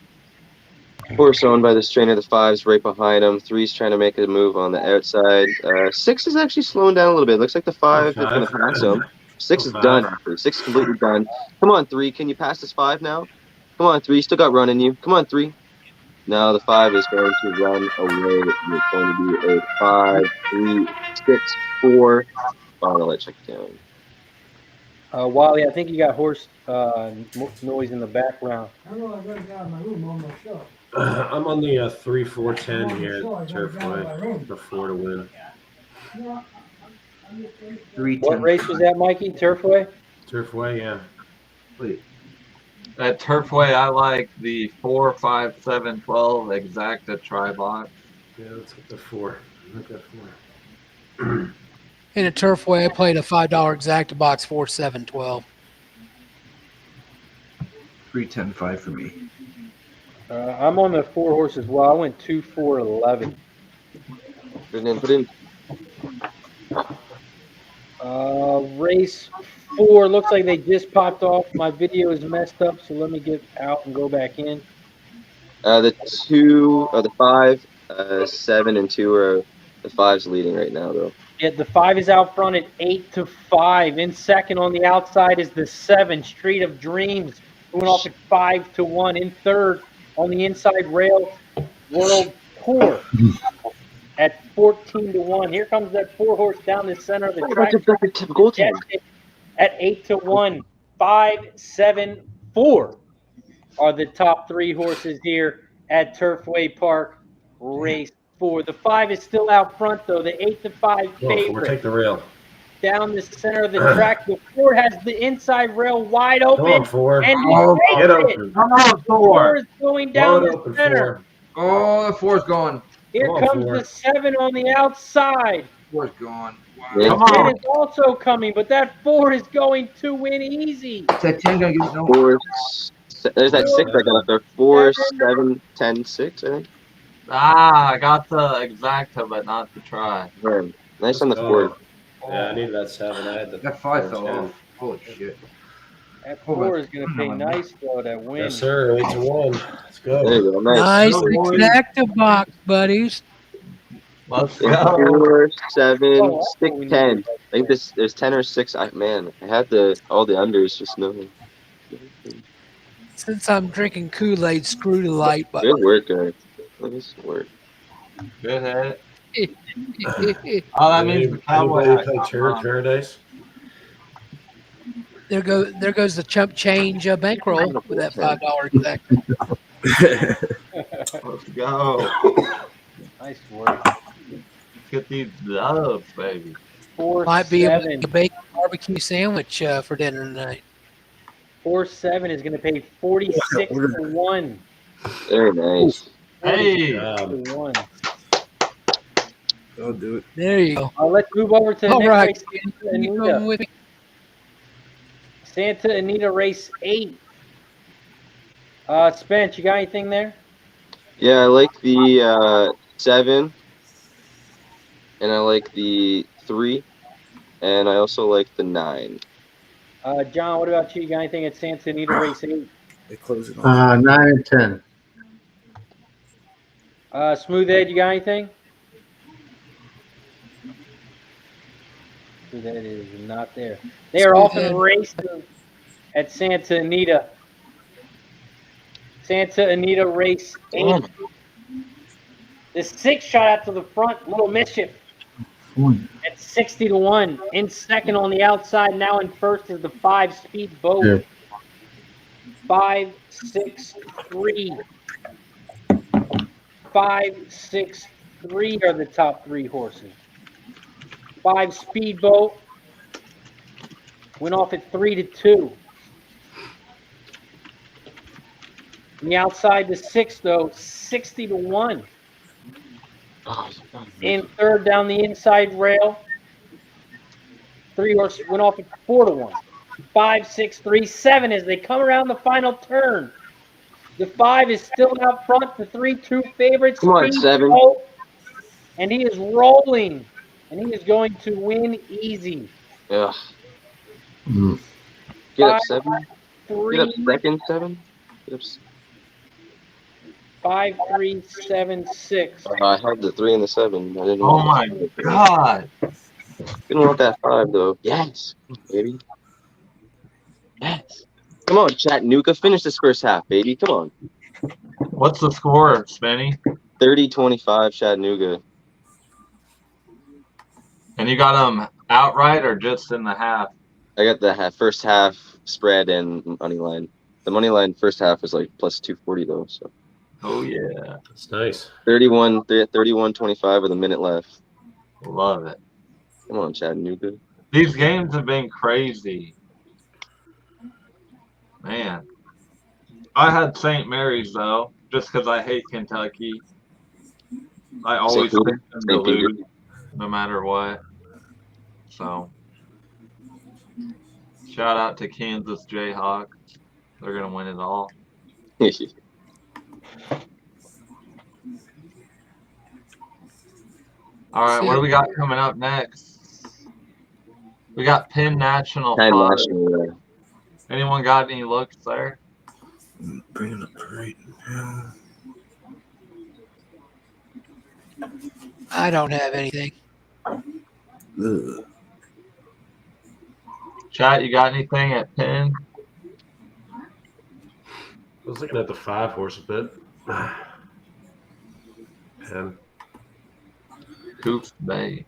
horse owned by this trainer, the 5's right behind him. 3's trying to make a move on the outside. 6 is actually slowing down a little bit. Looks like the 5 is going to pass him. 6 is done. 6 is completely done. Come on, 3. Can you pass this 5 now? Come on, 3. You still got run in you. Come on, 3. Now the 5 is going to run away. It's going to be a 5, 3, 6, 4. Oh, I'm going to let Chucky down. Wally, I think you got horse noise in the background. I don't know, I got it down in my room on my shelf. I'm on the 3, 4, 10 here at Turfway. The 4 to win. 3, 10. What race was that, Mikey? Turfway? Turfway, yeah. Wait. At Turfway, I like the 4, 5, 7, 12 exacta tri-box. Yeah, let's get the 4. Look at 4. In a Turfway, I played a $5 exacta box 4, 7, 12. 3, 10, 5 for me. I'm on the 4 horse as well. I went 2, 4, 11. Put it in. Race 4 looks like they just popped off. My video is messed up, so let me get out and go back in. The 2 or the 5, 7 and 2 are the 5's leading right now though. Yeah, the 5 is out front at 8 to 5. In second on the outside is the 7, Street of Dreams, who went off at 5 to 1. In third on the inside rail, World Tour at 14 to 1. Here comes that 4 horse down the center of the track. At 8 to 1. 5, 7, 4 are the top 3 horses here at Turfway Park. Race 4. The 5 is still out front though. The 8 to 5 favorite. Take the rail. Down the center of the track. The 4 has the inside rail wide open. Come on, 4. And Get open. Come on, 4 is going down the Open, center. 4. Oh, the 4's gone. Here Come on, comes 4. the 7 on the outside. 4's gone. Wow. Yeah. Come The 10 on. is also coming, but that 4 is going to win easy. Is that 10 gonna get no? 4, there's that 6 I got up there. 4, 7, 10, 6, I think. I got the exacta, but not the try. Man, nice on the Let's 4. go. Yeah, I needed that 7. I had the That 5 fell 10. off. Holy shit. That 4 is going to pay nice though to win. Yes, sir. 8 to 1. Let's There go. you go. Nice. Nice Oh, boy. exacta box, buddies. Let's Yeah, go. 4, 7, Oh, 6, we 10. need I think there's 10 or 6. I had all the unders, just no. Since I'm drinking Kool-Aid, screw the light Good work, guys. Nice work. Good hit. button. Oh, that means the cowboy Anybody hat. play Paradise? There goes the chump change bankroll with that $5 exacta. Let's go. Nice work. Get these loves, baby. 4, Might be able to 7. make a bacon barbecue sandwich for dinner tonight. 4, 7 is going to pay 46 to 1. Very nice. Hey. To 1. I'll do it. There you go. Let's move over to the All next right. race. Santa You come Anita. with me. Santa Anita race 8. Spence, you got anything there? Yeah, I like the 7, and I like the 3, and I also like the 9. John, what about you? You got anything at Santa Anita race 8? They close it on. 9 and 10. Smooth Ed, you got anything? Smooth Ed is not there. They are off in race at Santa Anita. Santa Anita race 8. The 6 shot out to the front, little mischief. At 60-1. In second on the outside, now in first is the 5 Speed Boat. Yeah. 5, 6, 3. 5, 6, 3 are the top 3 horses. 5 Speedboat went off at 3-2. On the outside, the 6 though, 60-1. In third down the inside rail, 3 horse went off at 4-1. 5, 6, 3, 7 as they come around the final turn. The 5 is still out front. The 3 true favorites. Come on, 7. And he is rolling. And he is going to win easy. Ugh. Mm. Get 5, up 7. 3, Get up second 7. Get up 5, 3, 7, 6. I had the 3 and the 7. I didn't Oh want my God. Didn't want that 5 though. Yes, baby. Yes. Come on, Chattanooga. Finish this first half, baby. Come on. What's the score, Spenny? 30-25 Chattanooga. And you got them outright or just in the half? I got the first half spread and money line. The money line first half was like plus 240 though. So. Oh yeah, That's nice. 31-25 with a minute left. Love it. Come on, Chattanooga. These games have been crazy. Man. I had St. Mary's, though, just because I hate Kentucky. I always pick them to lose, no matter what. So, shout out to Kansas Jayhawks. They're going to win it all. All right, what do we got coming up next? We got Penn National. Penn National, yeah. Anyone got any looks there? Bring it up right now. I don't have anything. Ugh. Chat, you got anything at Penn? I was looking at the 5 horse a bit. And Coops Bay.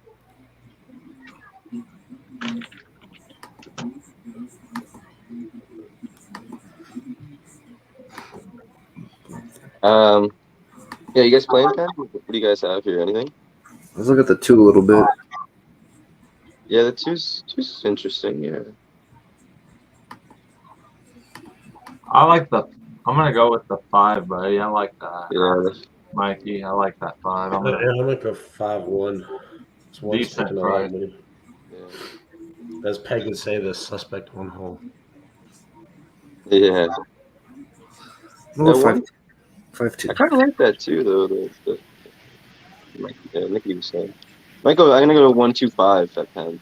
Yeah, you guys playing, Ken? What do you guys have here? Anything? Let's look at the 2 a little bit. Yeah, the two's interesting, yeah. I'm gonna go with the 5, buddy. I like that. Yeah. Mikey, I like that 5. I'm I'm gonna like a 5-1. It's one Decent sticking price. around me. Yeah. As Peg would say, the suspect 1 hole. Yeah. Oh, That 5-2. I kind of like that too, though. Mickey was saying. I'm gonna go 1-2-5 at Penn.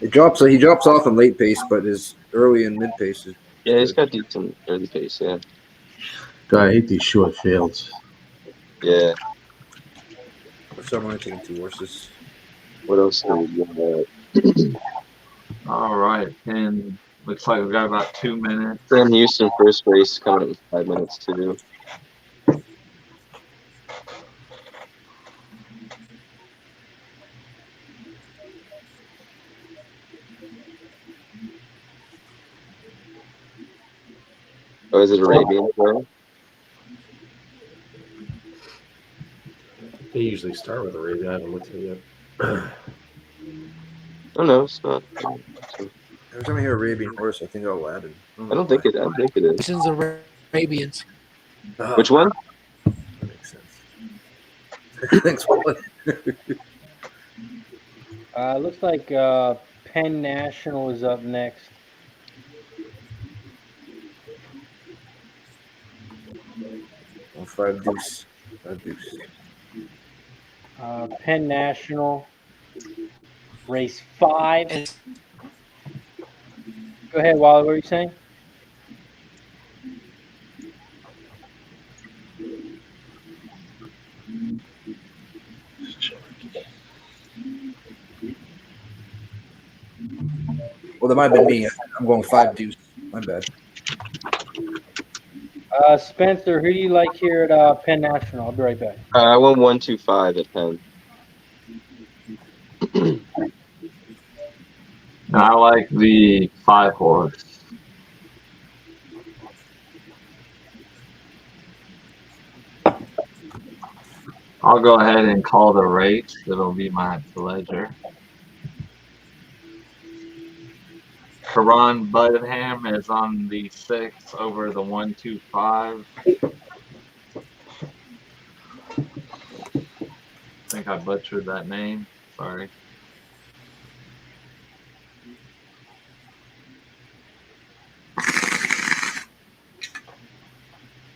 He drops off in late pace, but his early and mid pace is. Yeah, he's got decent early pace. Yeah. God, I hate these short fields. Yeah. What's up? I'm taking 2 horses. What else? All right, and looks like we've got about 2 minutes. Sam Houston first race coming up in 5 minutes too. Oh, is it Arabian? They usually start with Arabia. I haven't looked at it yet. Oh no, it's not. Every time I hear Arabian horse, I think of Aladdin. I don't think it is. Nations of Arabians. Which one? That makes sense. Thanks, Wally. Looks like Penn National is up next. Oh, 5 deuce. 5 deuce. Penn National, race 5. Go ahead, Wally. What were you saying? Well, there might have been me. I'm going 5 deuce. My bad. Spencer, who do you like here at Penn National? I'll be right back. I went 125 at Penn. I like the 5 horse. I'll go ahead and call the race. It'll be my pleasure. Karan Budham is on the 6 over the 125. I think I butchered that name. Sorry.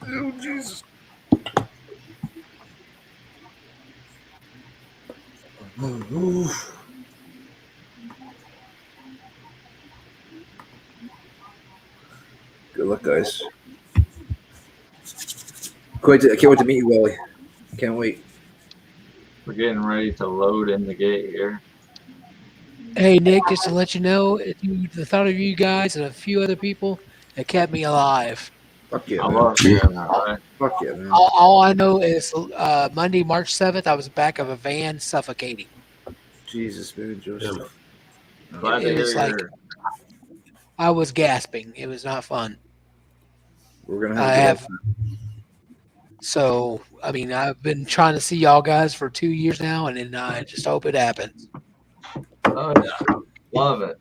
Oh, Jesus. Good luck, guys. I can't wait to meet you, Wally. Can't wait. We're getting ready to load in the gate here. Hey, Nick, just to let you know, the thought of you guys and a few other people that kept me alive. Fuck yeah, I man. love hearing that, right? Fuck yeah, man. All I know is Monday, March 7th, I was back of a van suffocating. Jesus, man, Joseph. Glad to It was hear like I was gasping. It was not fun. We're gonna I have. have. So, I mean, I've been trying to see y'all guys for 2 years now, and then I just hope it happens. Oh, yeah. Love it.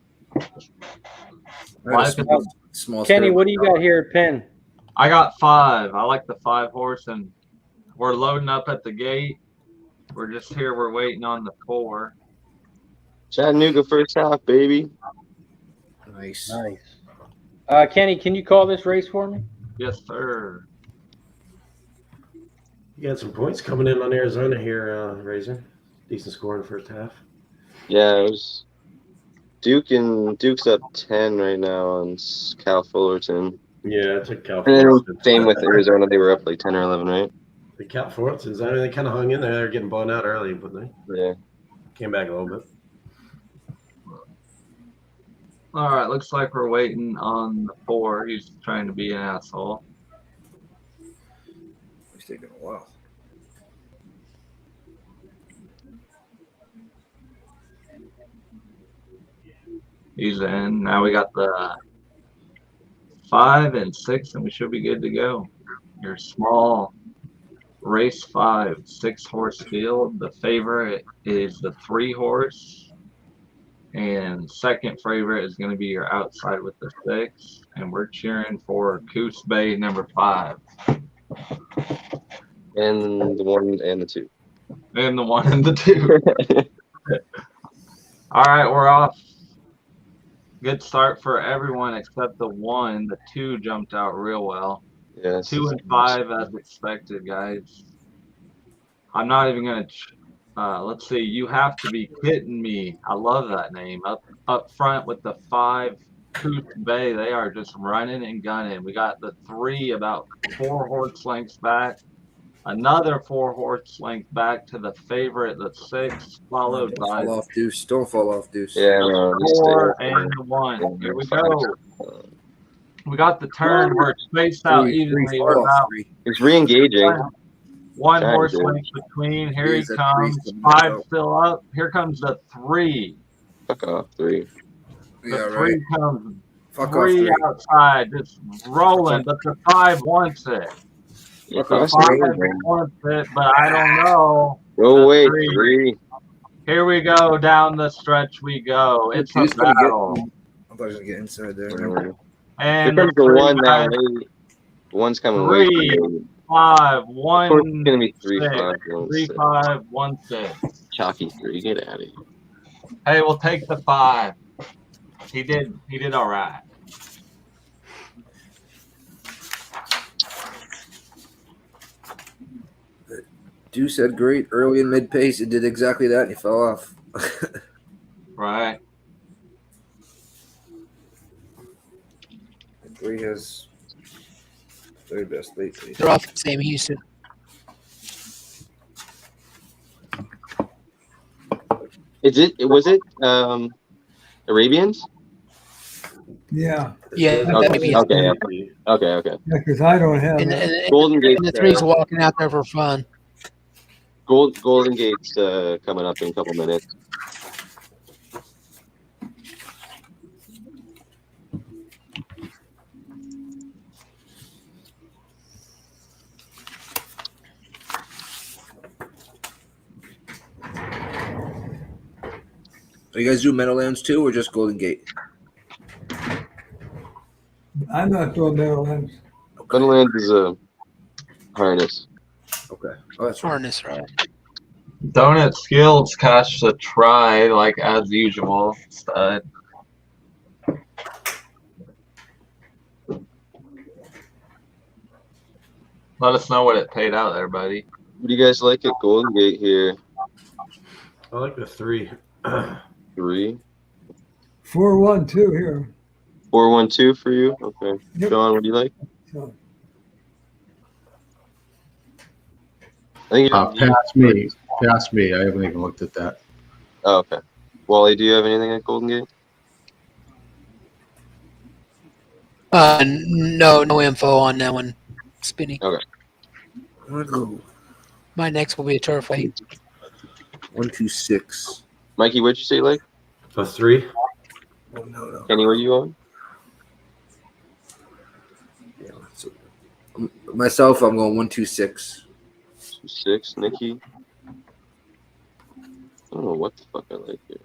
Small Kenny, skirt. what do you got here at Penn? I got 5. I like the 5 horse, and we're loading up at the gate. We're just here. We're waiting on the 4. Chattanooga first half, baby. Nice. Nice. Kenny, can you call this race for me? Yes, sir. You got some points coming in on Arizona here, Razor. Decent score in the first half. Yeah, it was Duke's up 10 right now on Cal Fullerton. Yeah, I took Cal And then Fullerton. same with Arizona, they were up like 10 or 11, right? The Cal Fullertons, I mean, they kind of hung in there. They were getting blown out early, but they came back a little bit. All right, looks like we're waiting on the 4. He's trying to be an asshole. It's taking a while. He's in. Now we got the 5 and 6, and we should be good to go. Your small race 5, 6 horse field. The favorite is the 3 horse, and second favorite is going to be your outside with the 6. And we're cheering for Coos Bay number 5. And the 1 and the 2. And the 1 and the 2. All right, we're off. Good start for everyone except the 1. The 2 jumped out real well. Yes. 2 and 5 as expected, guys. I'm not even gonna. Let's see. You have to be kidding me. I love that name. Up front with the 5, Coos Bay. They are just running and gunning. We got the 3 about 4 horse lengths back. Another 4 horse length back to the favorite, the 6, followed Don't by fall off, Deuce. Don't fall off, Deuce. Yeah, no, the 4 and the 1. Here we go. We got the turn where it's spaced out evenly. We're about it's re-engaging. 1 horse length between. Here he comes. 5 still up. Here comes the 3. Fuck off, 3. The 3 comes. Fuck 3 off, 3. outside, just rolling, but the 5 wants it. The 5 wants it, but I don't know. Oh, wait, 3. Here we go. Down the stretch we go. It's a battle. I thought I was going to get inside there. And here comes the 1 now. 1's coming 3, 5, 1. It's going to be 3, 6, 5, 3, 5, 1, 6. Chucky 3. Get out of here. Hey, we'll take the 5. He did all right. Deuce said great early and mid pace. It did exactly that, and he fell off. Right. 3 has third best late pace. They're off the same Houston. Was it Arabians? Yeah, Yeah, Okay, maybe okay, yeah, okay. because I don't have and, that. and, Golden Gate. and the three's walking out there for fun. Golden Gate's coming up in a couple minutes. So you guys do Meadowlands too, or just Golden Gate? I'm not doing Meadowlands. Meadowlands is a harness. Okay. Oh, that's right. Harness, right? Donut Skills cash a try, like as usual. Stud. Let us know what it paid out there, buddy. What do you guys like at Golden Gate here? I like the 3. 3. 4-1-2 here. 4-1-2 for you? Okay. Yep. John, what do you like? So, I think Pass me. Pass me. I haven't even looked at that. Oh, okay. Wally, do you have anything at Golden Gate? No info on that one, Spinny. Okay. I'm gonna go My next will be a Turfway. 126. Mikey, what'd you say you like? A 3. Oh no. Kenny, what are you on? Yeah, so, myself, I'm going 126. 6. Nikki? I don't know what the fuck I like here.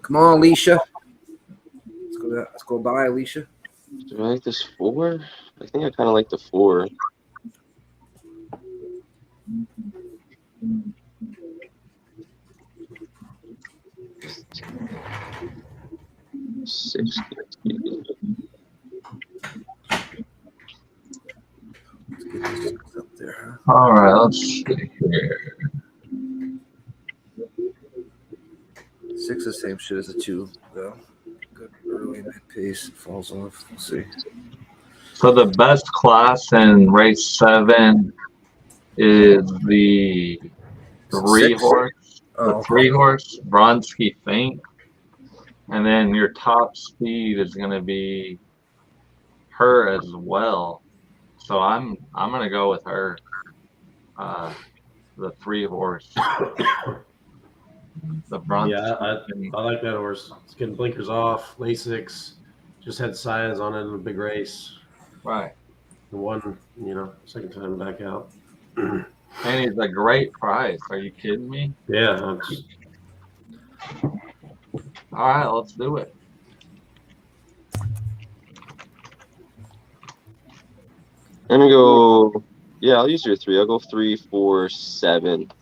Come on, Alicia. Let's go by, Alicia. Do I like this 4? I think I kind of like the 4. Six. Up there. All right, let's see here. 6 the same shit as a 2, though. Good early mid pace. Falls off. We'll see. So the best class in race 7 is the 3-horse. Oh, The 3-horse Vronsky Fink. And then your top speed is going to be her as well. So I'm going to go with her. The 3-horse. The Vronsky. Yeah, I like that horse. It's getting blinkers off, Lasix. Just had signs on it in a big race. Right. The one, second time back out. And he's a great price. Are you kidding me? Yeah. All right, let's do it. I'm gonna go. Yeah, I'll use your 3. I'll go 3, 4, 7.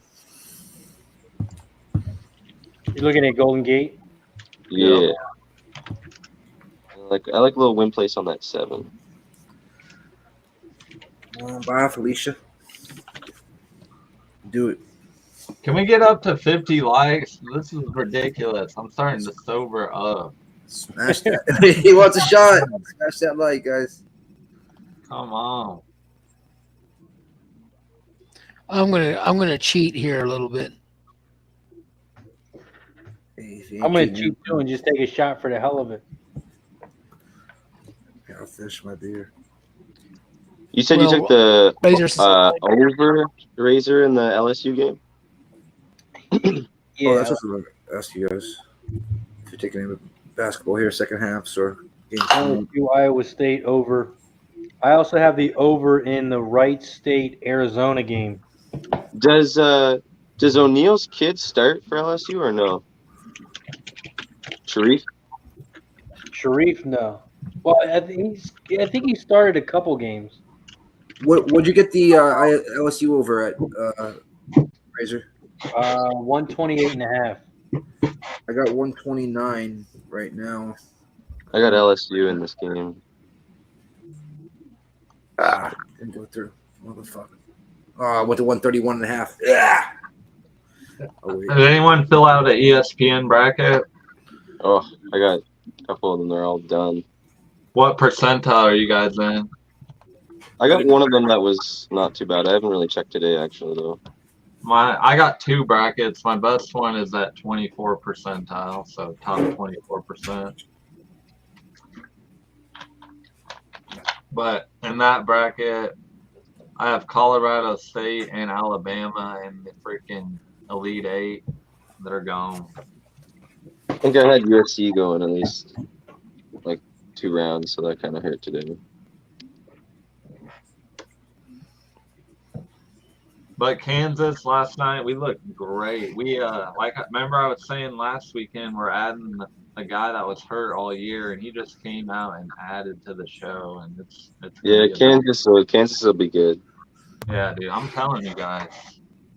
You're looking at Golden Gate? Yeah. I like a little win place on that 7. Bye, Felicia. Do it. Can we get up to 50 likes? This is ridiculous. I'm starting to sober up. Smash that. He wants a shot. Smash that like, guys. Come on. I'm gonna cheat here a little bit. I'm going to cheat too and just take a shot for the hell of it. I'll finish my beer. You said you took the Razor. over Razor in the LSU game? Yeah. Oh, that's what I'm going to ask you guys. If you're taking any basketball here, second halves or games. LSU, Iowa State over. I also have the over in the Wright State Arizona game. Does O'Neal's kid start for LSU or no? Sharif, no. Well, I think he started a couple games. What'd you get the LSU over at Razor? 128.5. I got 129 right now. I got LSU in this game. Didn't go through. Motherfucker. I went to 131.5. Yeah. Did anyone fill out an ESPN bracket? Oh, I got a couple of them. They're all done. What percentile are you guys in? I got one of them that was not too bad. I haven't really checked today, actually, though. I got 2 brackets. My best one is at 24 percentile, so top 24%. But in that bracket, I have Colorado State and Alabama in the freaking Elite 8. They're gone. I think I had USC going at least like 2 rounds, so that kind of hurt today. But Kansas last night, we looked great. We remember I was saying last weekend we're adding a guy that was hurt all year, and he just came out and added to the show, and it's Yeah, Kansas will be good. Yeah, dude, I'm telling you guys,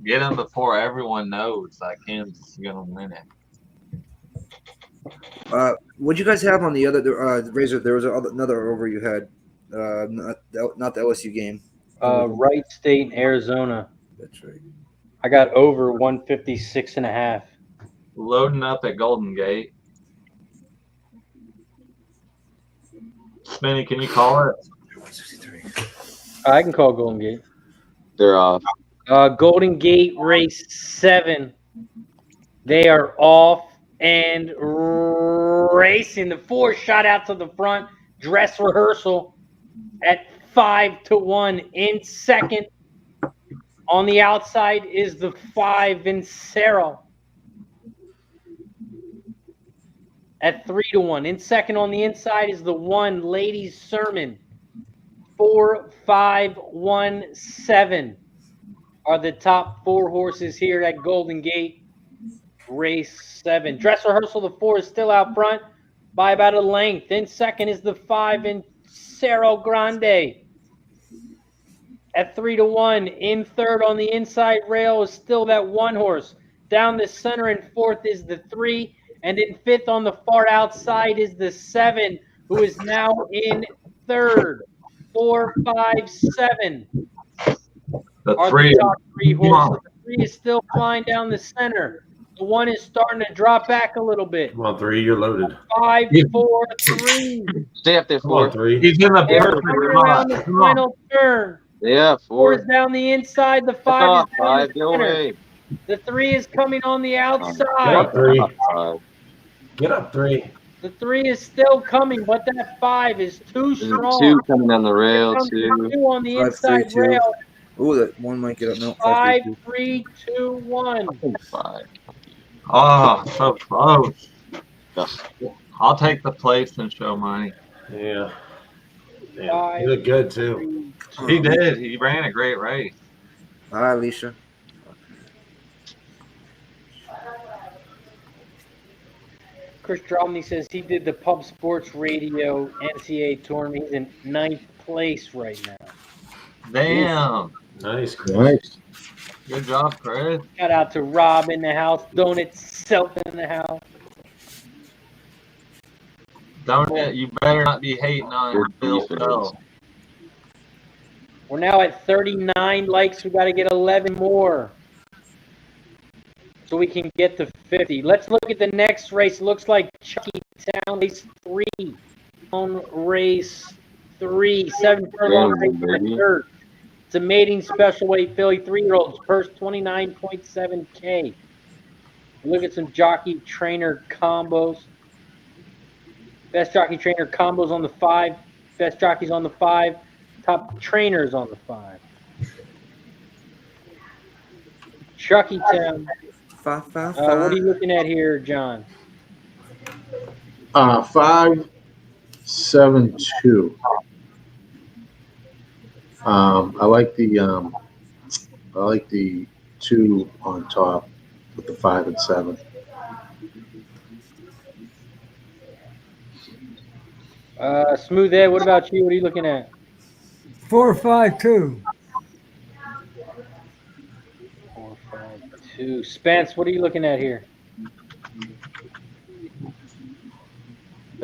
get him before everyone knows that Kansas is gonna win it. What'd you guys have on the other Razor? There was another over you had, not the LSU game. Wright State, Arizona. That's right. I got over 156.5. Loading up at Golden Gate. Smitty, can you call it? 163. I can call Golden Gate. They're off. Golden Gate race 7. They are off and racing. The 4 shot out to the front. Dress rehearsal at 5-1 in second. On the outside is the 5 in Vincero at 3-1. In second on the inside is the 1 Ladies Sermon. 4, 5, 1, 7 are the top 4 horses here at Golden Gate race 7. Dress rehearsal, the 4 is still out front by about a length. In second is the 5 in Cerro Grande at 3-1. In third on the inside rail is still that 1 horse. Down the center in fourth is the 3. And in fifth on the far outside is the 7, who is now in third. 4, 5, 7 The are 3. the top 3 horses. The 3 is still flying down the center. The 1 is starting to drop back a little bit. Come on, 3, you're loaded. 5, 4, 3. Stay up there, Come on, 4. 3. He's in the They're perfect coming around the spot. Come on. final turn. Yeah, 4 is 4. down the inside. The 5 Off, is down 5, the go center. away. The 3 is coming on the Get outside. up, 3. 5. Get up, 3. The 3 is still coming, but that 5 is too There's strong. 2 coming down the rail, Here comes 2. 2 on the 5, inside 3, 2. rail. Oh, that one might get up. No, 5, 5, 3, 2, 1. 5. Oh, so close. Yes. I'll take the place and show money. Yeah. Damn. You look good, too. He did. He ran a great race. Hi, Alicia. Chris Dromney says he did the Pub Sports Radio NCAA tournament. He's in 9th place right now. Damn. Nice, Chris. Nice. Good job, Chris. Shout out to Rob in the house. Donut Self in the house. Don't you better not be hating on Good Bill defense. Fell. We're now at 39 likes. We got to get 11 more so we can get to 50. Let's look at the next race. Looks like Chucky Town race 3 on race 3. 7 furlong race for the third. It's a mating special weight filly, 3-year-olds. Purse 29.7K. Look at some jockey trainer combos. Best jockey trainer combos on the 5. Best jockeys on the 5. Top trainers on the 5. Chucky Town. What are you looking at here, John? 5, 7, 2. I like the 2 on top with the 5 and 7. Smooth Ed, what about you? What are you looking at? 4, 5, 2. 4, 5, 2. Spence, what are you looking at here?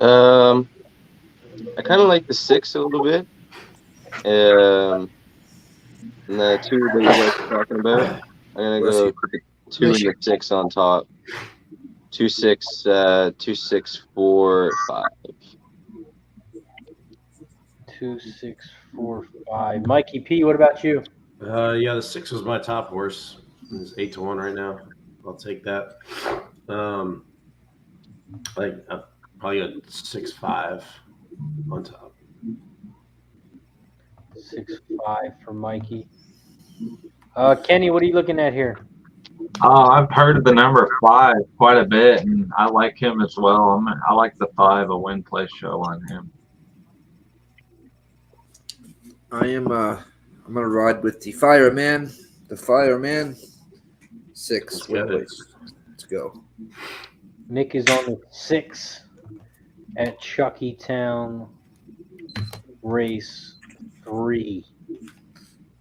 I kind of like the 6 a little bit. And the 2 that you guys were talking about, I'm gonna go put the 2 and the 6 on top. 2, 6, 2, 6, 4, 5. 2, 6, 4, 5. Mikey P, what about you? Yeah, the 6 was my top horse. It's 8-1 right now. I'll take that. Like probably a 6-5 on top. 6-5 for Mikey. Kenny, what are you looking at here? I've heard of the number 5 quite a bit, and I like him as well. I like the 5, a win play show on him. I'm gonna ride with the fireman. The fireman. 6. Let's go. Nick is on the 6 at Chucky Town, race 3.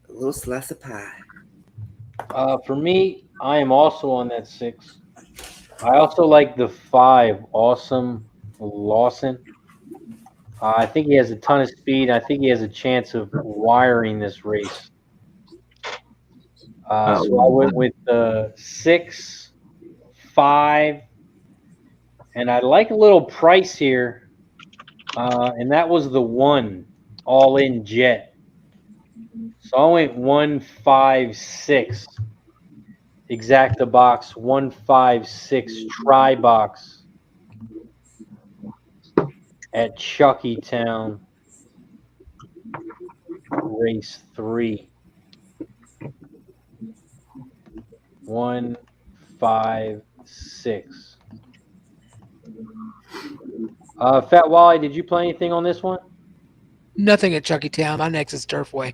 A little slice of pie. For me, I am also on that 6. I also like the 5, Awesome Lawson. I think he has a ton of speed. I think he has a chance of wiring this race. So I went with the 6, 5, and I like a little price here, and that was the 1, All In Jet. So I went 156, Exacta box, 156 try box at Chucky Town, race 3. 156. Fat Wally, did you play anything on this one? Nothing at Chucky Town. My next is Turfway.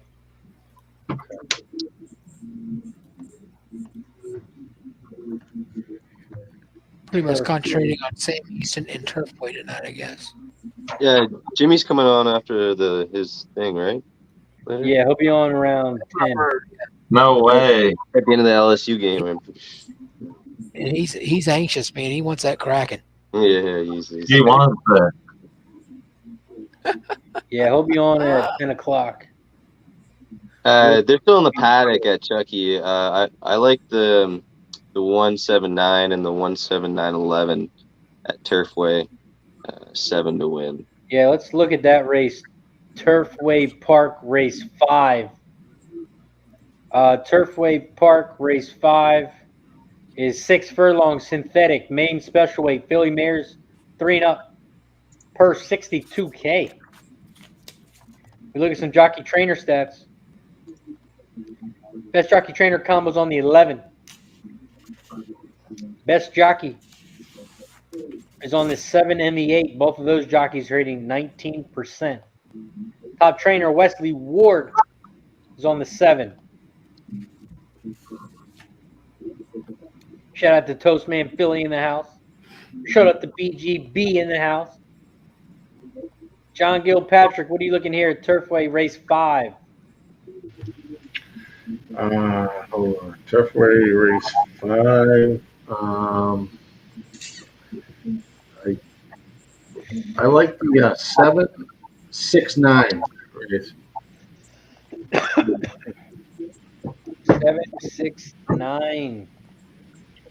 Pretty much concentrating on Sam Houston and Turfway tonight, I guess. Yeah, Jimmy's coming on after his thing, right? Later? Yeah, he'll be on around 10. No way. At the end of the LSU game. And he's anxious, man. He wants that Kraken. Yeah, he's He wants that. Yeah, he'll be on at 10 o'clock. They're still in the paddock at Chucky. I like the 179 and the 17911 at Turfway, 7 to win. Yeah, let's look at that race. Turfway Park, race 5. Turfway Park, race 5 is 6 furlong synthetic, main special weight, Philly mares, 3 and up, per 62K. We look at some jockey trainer stats. Best jockey trainer combos on the 11. Best jockey is on the 7 and the 8. Both of those jockeys rating 19%. Top trainer Wesley Ward is on the 7. Shout out to Toastman Philly in the house. Shout out to BGB in the house. John Gilpatrick, what are you looking here at Turfway race 5? Hold on. Turfway race 5. I like the 7-6-9 race. 7-6-9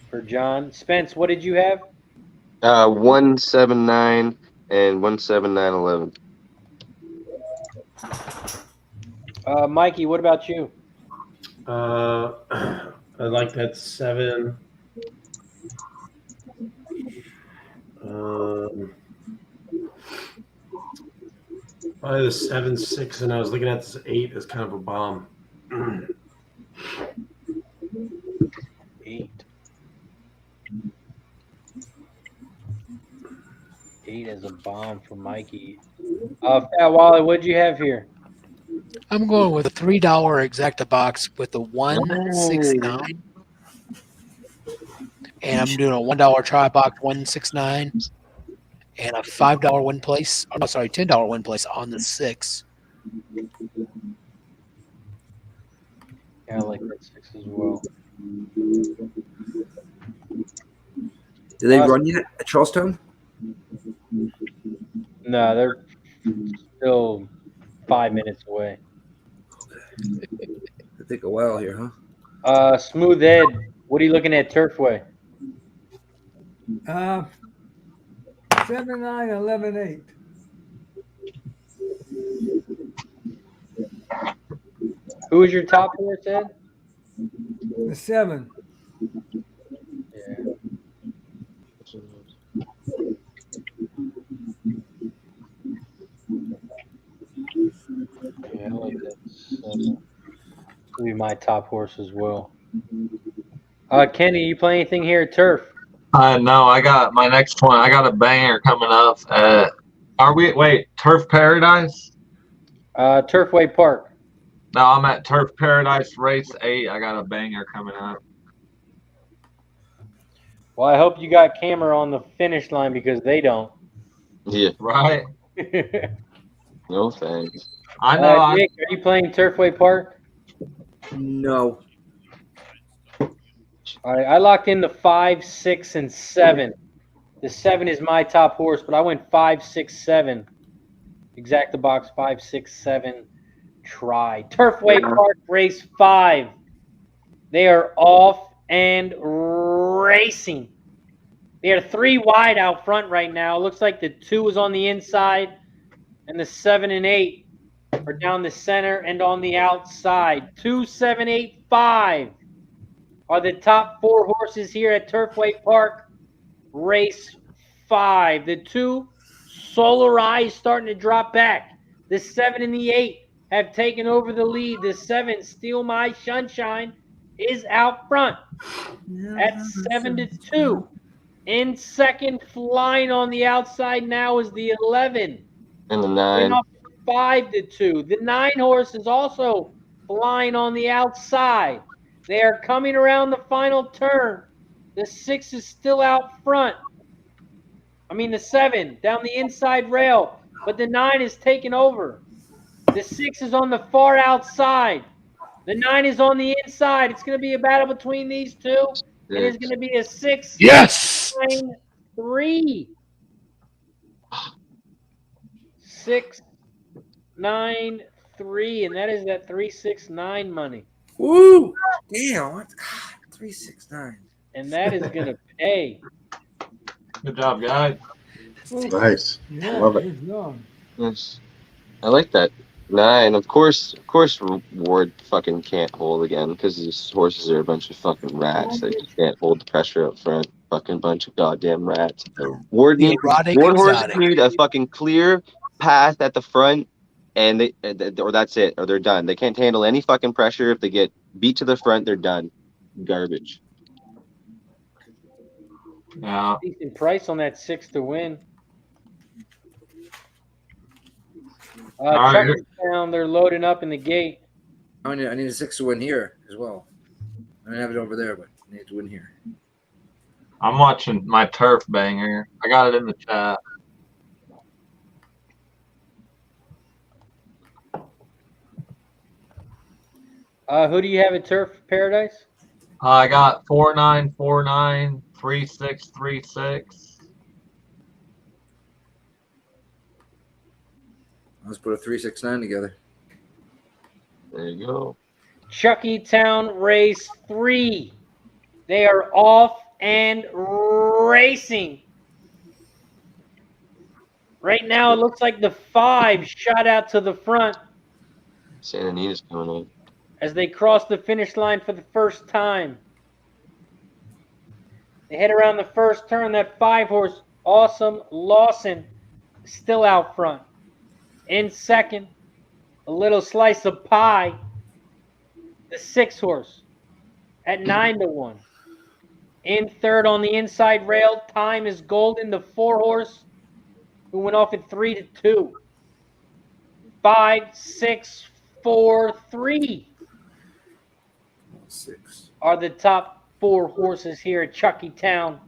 for John. Spence, what did you have? 179 and 17911. Mikey, what about you? I like that 7. Probably the 7-6, and I was looking at this 8 as kind of a bomb. 8. 8 as a bomb for Mikey. Fat Wally, what did you have here? I'm going with a $3 Exacta box with the 169. And I'm doing a $1 try box 169 and a $5 win place. Oh, no, sorry, $10 win place on the 6. Yeah, I like that 6 as well. Do they run yet at Charlestown? No, they're still 5 minutes away. They take a while here, huh? Smooth Ed, what are you looking at Turfway? 7-9-11-8. Who is your top horse, Ed? The 7. Yeah, I like that. Will be my top horse as well. Kenny, you play anything here at Turf? No, I got my next one. I got a banger coming up. Turf Paradise? Turfway Park. No, I'm at Turf Paradise Race 8. I got a banger coming up. Well, I hope you got camera on the finish line because they don't. Yeah. Right? No thanks. I know. Nick, are you playing Turfway Park? No. All right, I locked in the 5, 6, and 7. The 7 is my top horse, but I went 5, 6, 7. Exact the box 5, 6, 7. Try. Turfway Park Race 5. They are off and racing. They are 3 wide out front right now. It looks like the 2 is on the inside, and the 7 and 8 are down the center and on the outside. 2, 7, 8, 5 are the top 4 horses here at Turfway Park Race 5. The 2 Solar Eyes starting to drop back. The 7 and the 8 have taken over the lead. The 7 Steal My Sunshine is out front at 7-2. In second, flying on the outside now is the 11. And the 9. 5-2. The 9 horse is also flying on the outside. They are coming around the final turn. The 6 is still out front. The 7 down the inside rail, but the 9 is taking over. The 6 is on the far outside. The 9 is on the inside. It's going to be a battle between these two. It is going to be a 6, Yes! 9, 3. 6, 9, 3, and that is that 369 money. Woo! Damn. What? 369. And that is going to pay. Good job, guys. Nice. Yeah, Love it. good job. Yes. I like that. 9. Of course, Ward fucking can't hold again because these horses are a bunch of fucking rats. They just can't hold the pressure up front. Fucking bunch of goddamn rats. Ward horses need a fucking clear path at the front, and or that's it, or they're done. They can't handle any fucking pressure. If they get beat to the front, they're done. Garbage. Yeah. Decent price on that 6 to win. Chucky Town, they're loading up in the gate. I need a 6 to win here as well. I didn't have it over there, but I need to win here. I'm watching my turf banger. I got it in the chat. Who do you have at Turf Paradise? I got 4949 3636. Let's put a 369 together. There you go. Chucky Town Race 3. They are off and racing. Right now, it looks like the 5 shot out to the front Anita's coming on. as they cross the finish line for the first time. They head around the first turn. That 5 horse, Awesome Lawson, still out front. In second, a little slice of pie. The 6 horse at 9-1. In third on the inside rail, Time is Golden, the 4 horse who went off at 3-2. 5, 6, 4, 3 6 are the top 4 horses here at Chucky Town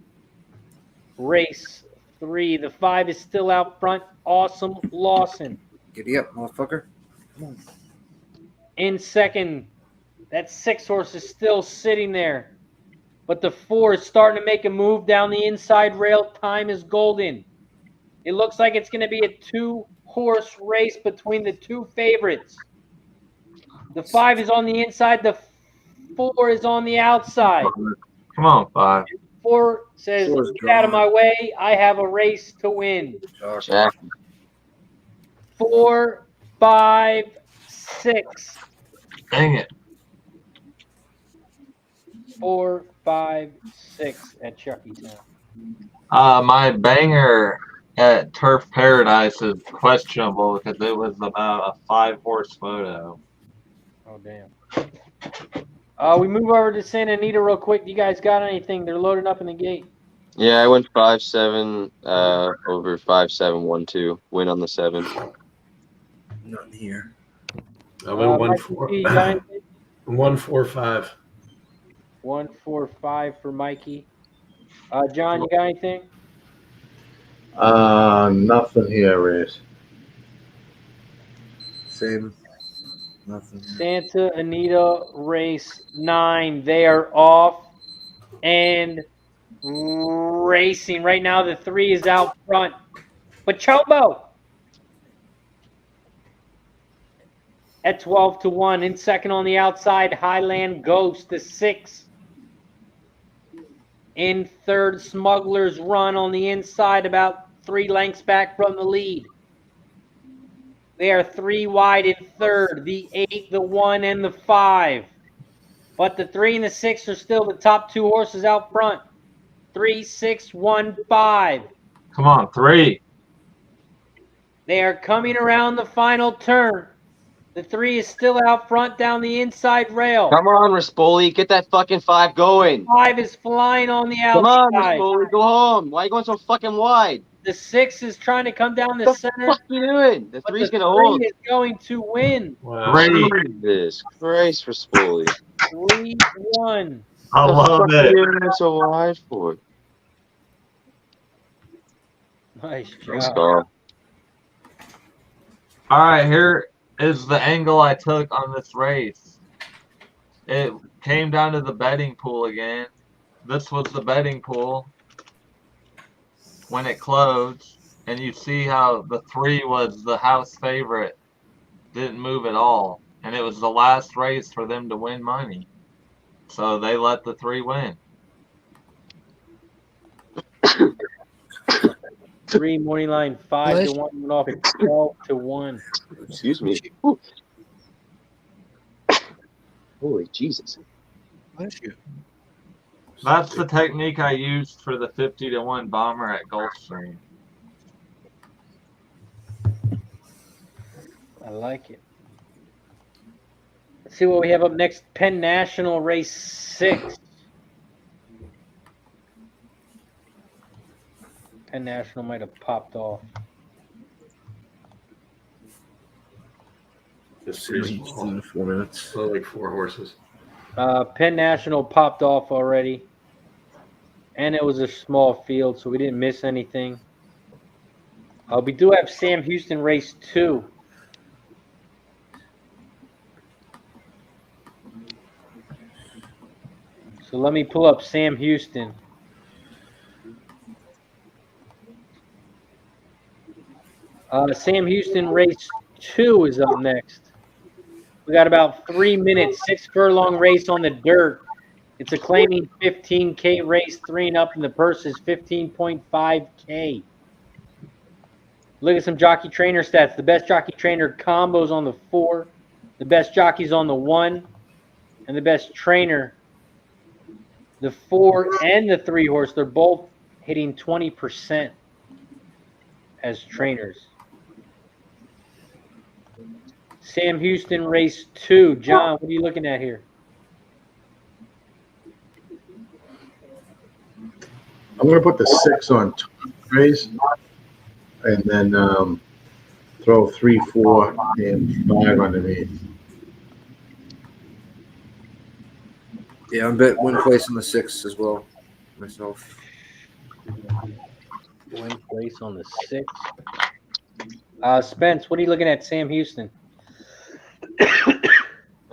Race 3. The 5 is still out front. Awesome Lawson. Giddy up, motherfucker. Come on. In second, that 6 horse is still sitting there. But the 4 is starting to make a move down the inside rail. Time is Golden. It looks like it's going to be a 2-horse race between the 2 favorites. The 5 is on the inside. The 4 is on the outside. Come on, 5. 4 says, get out of my way. I have a race to win. Jack. 4, 5, 6. Dang it. 4, 5, 6 at Chucky Town. My banger at Turf Paradise is questionable because it was about a 5-horse photo. Oh, damn. We move over to Santa Anita real quick. You guys got anything? They're loading up in the gate. Yeah, I went 5-7 over 5-7-1-2. Win on the 7. Nothing here. I went Mikey 1-4. P, you got anything? 1-4-5. 1, 4, 5 for Mikey. John, you got anything? Nothing here, Race. Same. Nothing. Santa Anita race 9. They are off and racing. Right now, the 3 is out front. But Chobo at 12-1. In second on the outside, Highland Ghost, the 6. In third, Smuggler's Run on the inside, about 3 lengths back from the lead. They are 3 wide in third, the 8, the 1, and the 5. But the 3 and the 6 are still the top 2 horses out front. 3, 6, 1, 5. Come on, 3. They are coming around the final turn. The 3 is still out front down the inside rail. Come on, Rispoli. Get that fucking 5 going. 5 is flying on the Come on, outside. Rispoli. Go home. Why are you going so fucking wide? The 6 is trying to come down the What the center. fuck are you doing? The But 3's the going to 3 hold. is going to win. Wow. 3. Jesus Christ, Rispoli. 3, 1. I love What the fuck are it. you doing so wide for? Nice Nice job. call. All right, here is the angle I took on this race. It came down to the betting pool again. This was the betting pool when it closed, and you see how the 3 was the house favorite. Didn't move at all, and it was the last race for them to win money. So they let the 3 win. 3 morning line 5-1 went off at 12-1. Excuse me. Ooh. Holy Jesus. Bless you. That's the technique I used for the 50-1 bomber at Gulfstream. I like it. Let's see what we have up next. Penn National race 6. Penn National might have popped off. Just too He's small. in 4 minutes. So like 4 horses. Penn National popped off already. And it was a small field, so we didn't miss anything. We do have Sam Houston race 2. So let me pull up Sam Houston. Sam Houston race 2 is up next. We got about 3 minutes, 6 furlong race on the dirt. It's a claiming 15K race, 3 and up, and the purse is 15.5K. Look at some jockey trainer stats. The best jockey trainer combos on the 4, the best jockeys on the 1, and the best trainer, the 4 and the 3 horse. They're both hitting 20% as trainers. Sam Houston race 2. John, what are you looking at here? I'm going to put the 6 on top, Race, and then throw 3, 4, and 5 underneath. Yeah, I'm bet win place on the 6 as well. Myself. Win place on the 6. Spence, what are you looking at, Sam Houston?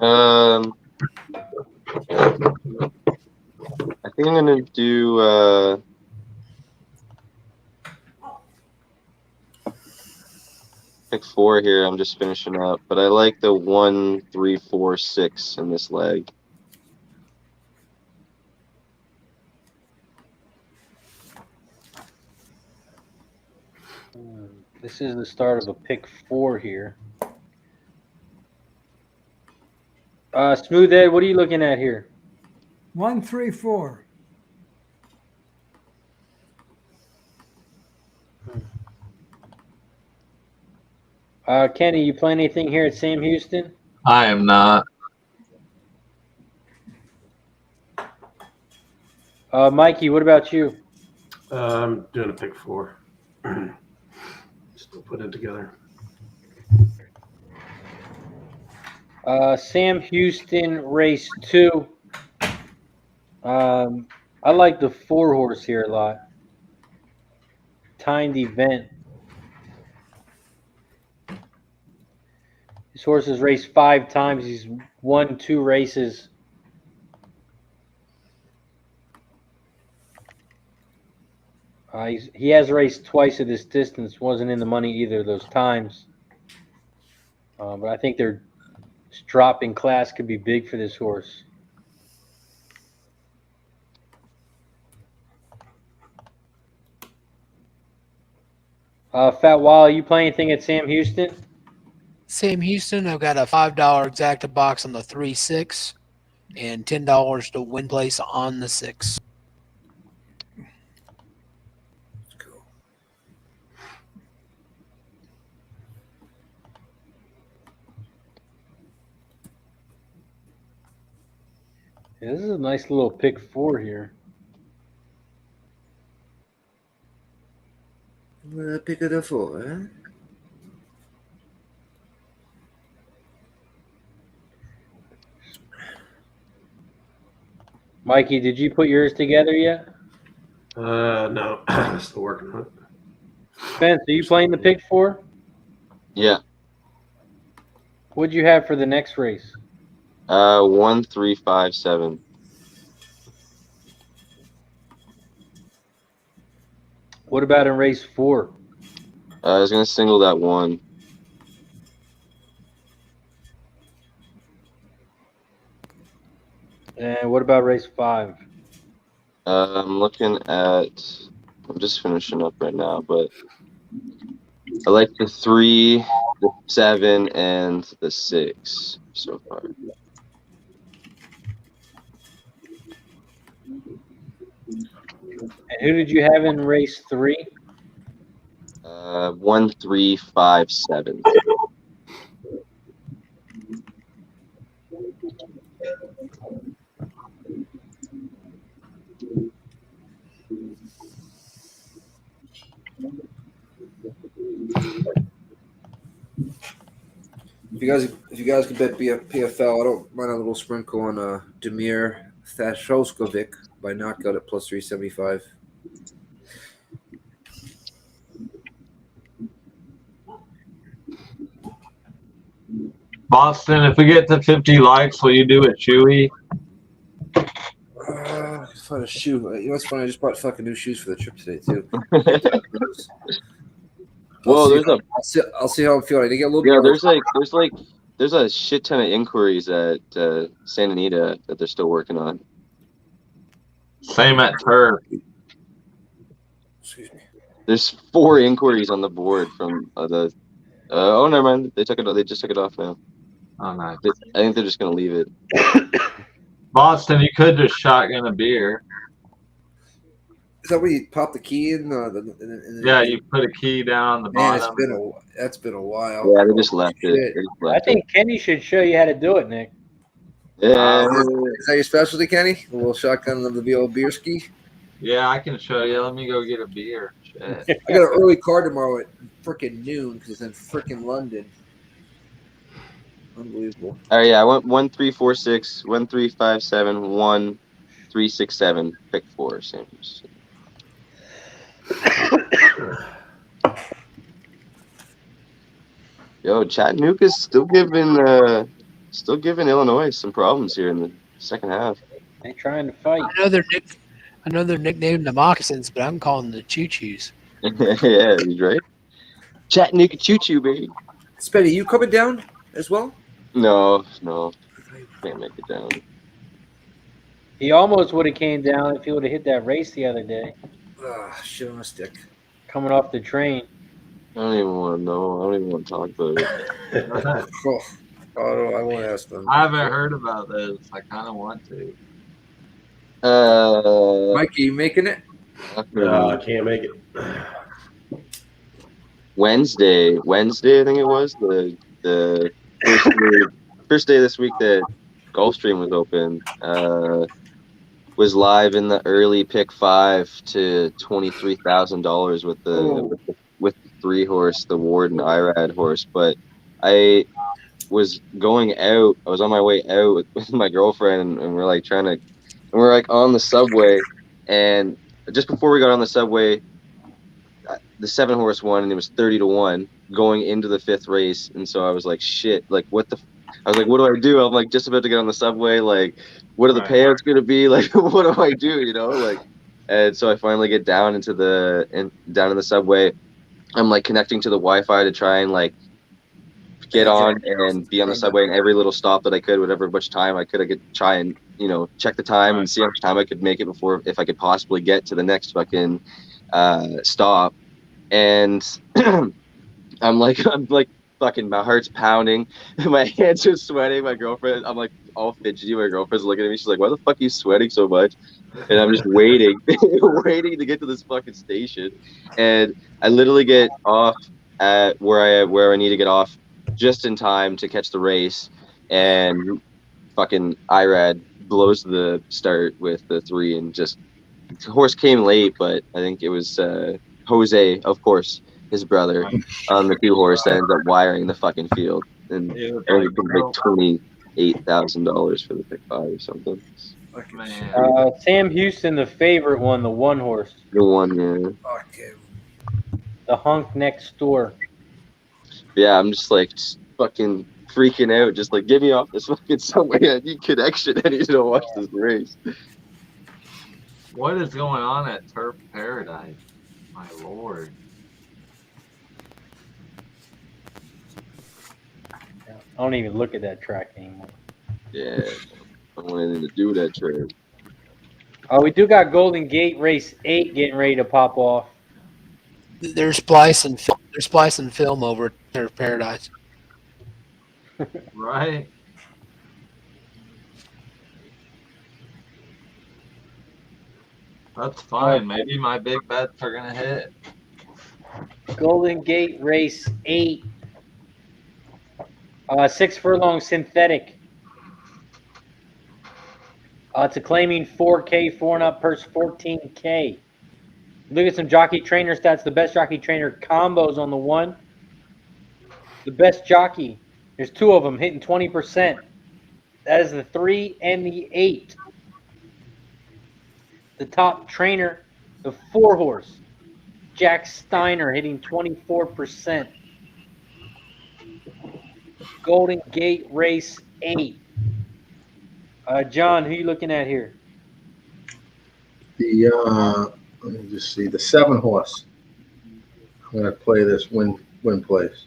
I think I'm gonna do pick 4 here. I'm just finishing up, but I like the 1, 3, 4, 6 in this leg. This is the start of a pick 4 here. Smooth Ed, what are you looking at here? 134. Kenny, you playing anything here at Sam Houston? I am not. Mikey, what about you? I'm doing a pick 4. Still putting it together. Sam Houston race 2. I like the 4 horse here a lot. Timed event. This horse has raced 5 times. He's won 2 races. He has raced twice at this distance. Wasn't in the money either of those times. But I think their drop in class could be big for this horse. Fat Wally, you play anything at Sam Houston? Sam Houston, I've got a $5 exacta box on the 3-6 and $10 to win place on the 6. Yeah, this is a nice little pick 4 here. Pick it up for, huh? Mikey, did you put yours together yet? No, still working on it. Spence, are you playing the pick 4? Yeah. What'd you have for the next race? 1, 3, 5, 7. What about in race 4? I was gonna single that 1. And what about race 5? I'm looking at. I'm just finishing up right now, but I like the 3, the 7, and the 6 so far. And who did you have in race 3? 1, 3, 5, 7. If you guys can bet PFL, I don't mind a little sprinkle on Demir Thashoskovic by knockout at plus 375. Boston, if we get to 50 likes, will you do a Chewy? Find a shoe. You know what's funny? I just bought fucking new shoes for the trip today too. Well, I'll see how I'm feeling. I get a little yeah. bit. There's a shit ton of inquiries at Santa Anita that they're still working on. Same at Turf. Excuse me. There's 4 inquiries on the board from the. Oh, never mind. They took it. They just took it off now. Oh, nice. I think they're just gonna leave it. Boston, you could just shotgun a beer. Is that where you pop the key in? Yeah, you put a key down on the Man, bottom. that's been a while. Yeah, they just left it. Shit. They just I left think Kenny should show you how to do it, Nick. it. Yeah. Is that your specialty, Kenny? A little shotgun of the old beer ski? Yeah, I can show you. Let me go get a beer. Shit. I got an early card tomorrow at freaking noon because it's in freaking London. Unbelievable. Oh yeah, I went 1, 3, 4, 6, 1, 3, 5, 7, 1, 3, 6, 7. Pick 4. Same. Yo, Chattanooga's still giving Illinois some problems here in the second half. They trying to fight. I know they're nicknamed the Moccasins, but I'm calling them the Choo-Choos. Yeah, he's right. Chattanooga choo-choo, baby. Spenny, you coming down as well? No, can't make it down. He almost would have came down if he would have hit that race the other day, Shit on a stick. coming off the train. I don't even want to know. I don't even want to talk about it. Oh, I won't ask them. I haven't heard about this. I kind of want to. Mikey, you making it? No, I can't make it. Wednesday, I think it was the first day this week that Gulfstream was open. Was live in the early pick 5 to $23,000 with the 3-horse, the Warden Irad horse. But I was going out. I was on my way out with my girlfriend, and we're like we're like on the subway, and just before we got on the subway, the 7-horse won, and it was 30-1 going into the 5th race. And so I was like, shit, like what the. I was like, what do I do? I'm like just about to get on the subway. Like, what are the payouts going to be? Like, what do I do? You know, like, and so I finally get down into down in the subway. I'm like connecting to the Wi-Fi to try and like get on and be on the subway, and every little stop that I could, whatever much time I could, I could try and check the time and see how much time I could make it before, if I could possibly get to the next fucking stop. And I'm like fucking, my heart's pounding, my hands are sweating. My girlfriend, I'm like all fidgety. My girlfriend's looking at me. She's like, "Why the fuck are you sweating so much?" And I'm just waiting, waiting to get to this fucking station. And I literally get off at where I need to get off just in time to catch the race. And fucking Irad blows the start with the 3, and just the horse came late, but I think it was Jose, of course, his brother, on the 2-horse that ends up wiring the fucking field, and like $28,000 for the pick 5 or something. Sam Houston, the favorite, won the 1-horse. The one, yeah. The hunk next door. Yeah, I'm just like fucking freaking out. Just like, get me off this fucking subway. I need connection. I need to watch this race. What is going on at Turf Paradise? My lord. I don't even look at that track anymore. Yeah, I don't want anything to do with that track. We do got Golden Gate Race 8 getting ready to pop off. They're splicing film over at Turf Paradise. Right. That's fine. Maybe my big bets are gonna hit. Golden Gate Race 8. 6 furlong synthetic. It's a claiming 4K, 4 and up purse 14K. Look at some jockey trainer stats. The best jockey trainer combos on the 1. The best jockey, there's 2 of them hitting 20%. That is the 3 and the 8. The top trainer, the 4-horse, Jack Steiner, hitting 24%. Golden Gate Race 8. John, who are you looking at here? Let me just see, the 7-horse. I'm gonna play this win place.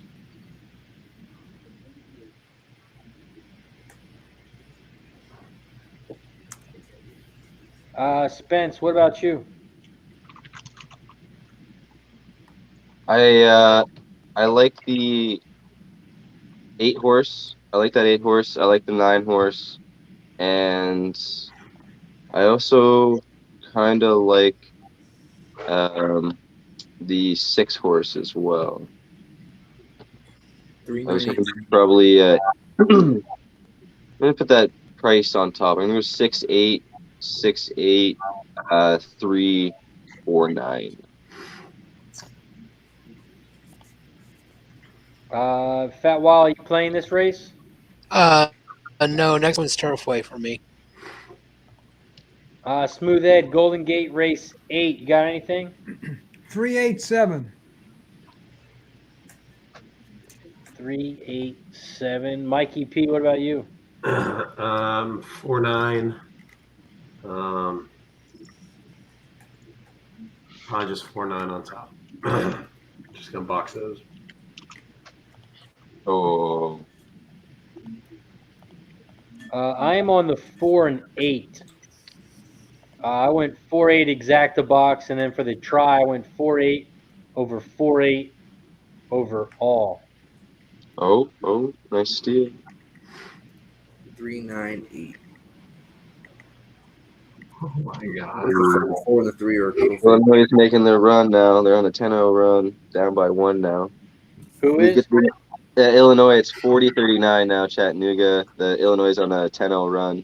Spence, what about you? I like the 8-horse. I like that 8-horse. I like the 9-horse, and I also kind of like the 6-horse as well. I was probably I'm gonna put that price on top. I think it was 6-8, 6-8, 3-4-9. Fat Wall, are you playing this race? No, next one's Turfway for me. Smooth Ed, Golden Gate Race 8. You got anything? 387. 387. Mikey P, what about you? 4-9. Probably just 4-9 on top. Just gonna box those. Oh. I am on the 4 and 8. I went 4-8 exacta box, and then for the try, I went 4-8 over 4-8 over all. Oh, nice steal. 3-9-8. Oh my god. 4 and the 3 are Illinois is making their run now. They're on a 10-0 run, down by 1 now. Who We is? get Illinois, it's 40-39 now, Chattanooga. The Illinois is on a 10-0 run.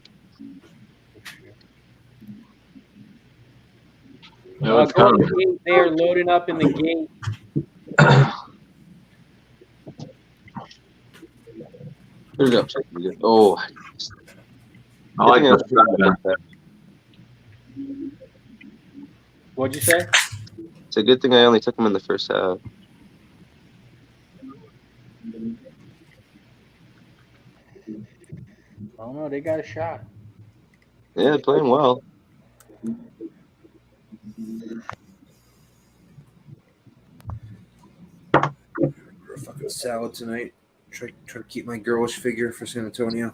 No, it's Go to coming. the gate. They are loading up in the gate. Put it up, Chattanooga. Oh, I like this shotgun. What'd you say? It's a good thing I only took them in the first half. Oh no, they got a shot. Yeah, they're playing well. a fucking salad tonight. Try to keep my girlish figure for San Antonio.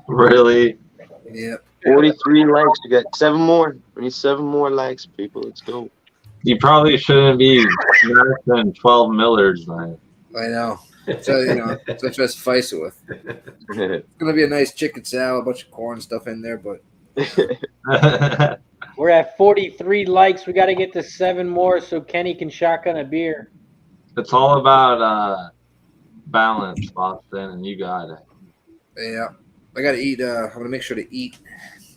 Really? Yep. 43 likes. We got 7 more. We need 7 more likes, people. Let's go. You probably shouldn't be less than 12 millers, man. I know. So that's what I spice it with. It's gonna be a nice chicken salad, a bunch of corn stuff in there, but We're at 43 likes. We got to get to 7 more so Kenny can shotgun a beer. It's all about balance, Boston, and you got it. yeah. I gotta eat. I'm gonna make sure to eat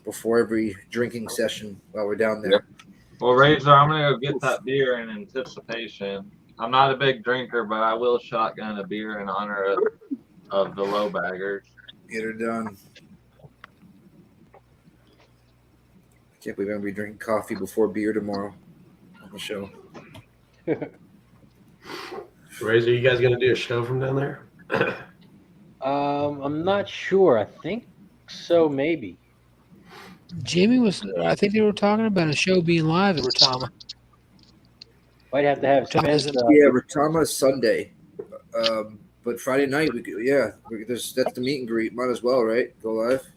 before every drinking session while we're down there. Well, Razor, I'm going to go get that beer in anticipation. I'm not a big drinker, but I will shotgun a beer in honor of the low baggers. Get her done. I can't believe I'm gonna be drinking coffee before beer tomorrow on the show. Razor, you guys gonna do a show from down there? I'm not sure. I think so, maybe. Jimmy I think they were talking about a show being live at Rotama. Might have to have Thomas- Spence, Yeah, Rotama is Sunday, but Friday night that's the meet and greet. Might as well, right? Go live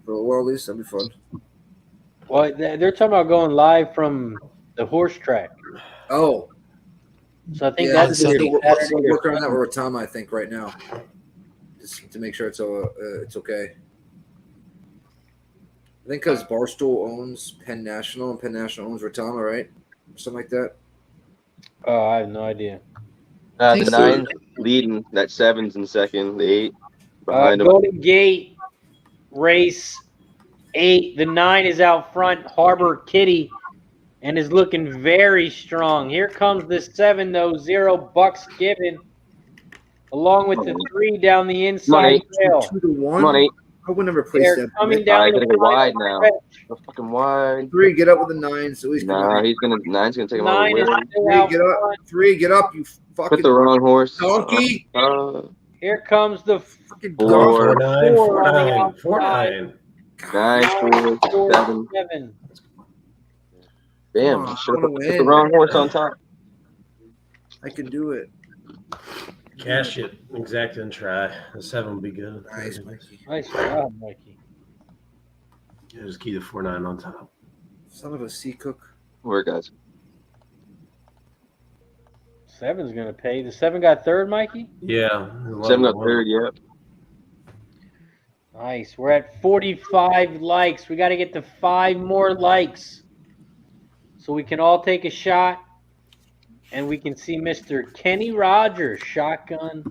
for a while at least. That'd be fun. Well, they're talking about going live from the horse track. Oh, So I think yeah, that's we're gonna be Saturday or working on that with Rotama, I think, right now, just to make sure it's okay. I think because Barstool owns Penn National and Penn National owns Rotama, right? Or something like that. Oh, I have no idea. The Think so. 9's leading. That 7's in second. The 8 behind him. Golden Gate race 8. The 9 is out front, Harbor Kitty, and is looking very strong. Here comes the 7, though, 0 bucks given, along with the 3 down the inside rail. 2-1. Come on, 8. I would never place They're that. coming down Gotta the go wide final now. stretch. Go fucking wide. 3, get up with the 9. So he's Nah, gonna. 9's gonna take him all the 9 way. is still 3, out get up. front. 3, get up. You Put fucking the wrong horse. donkey. Here comes the Fucking 4, donkey. 4-9, on the 4-9, outside. 4-9. 9, 4, 7. 7. Damn, Come on, should I have wanna put the win. wrong horse on top. I can do it. Cash it. Exact and try. The 7 will be good. Nice, Mikey. Nice job, Mikey. Yeah, just keep the 4-9 on top. Son of a sea cook. Where, guys? 7's going to pay. The 7 got 3rd, Mikey? Yeah. 7 got 3rd, yeah. Nice. We're at 45 likes. We got to get to 5 more likes so we can all take a shot and we can see Mr. Kenny Rogers shotgun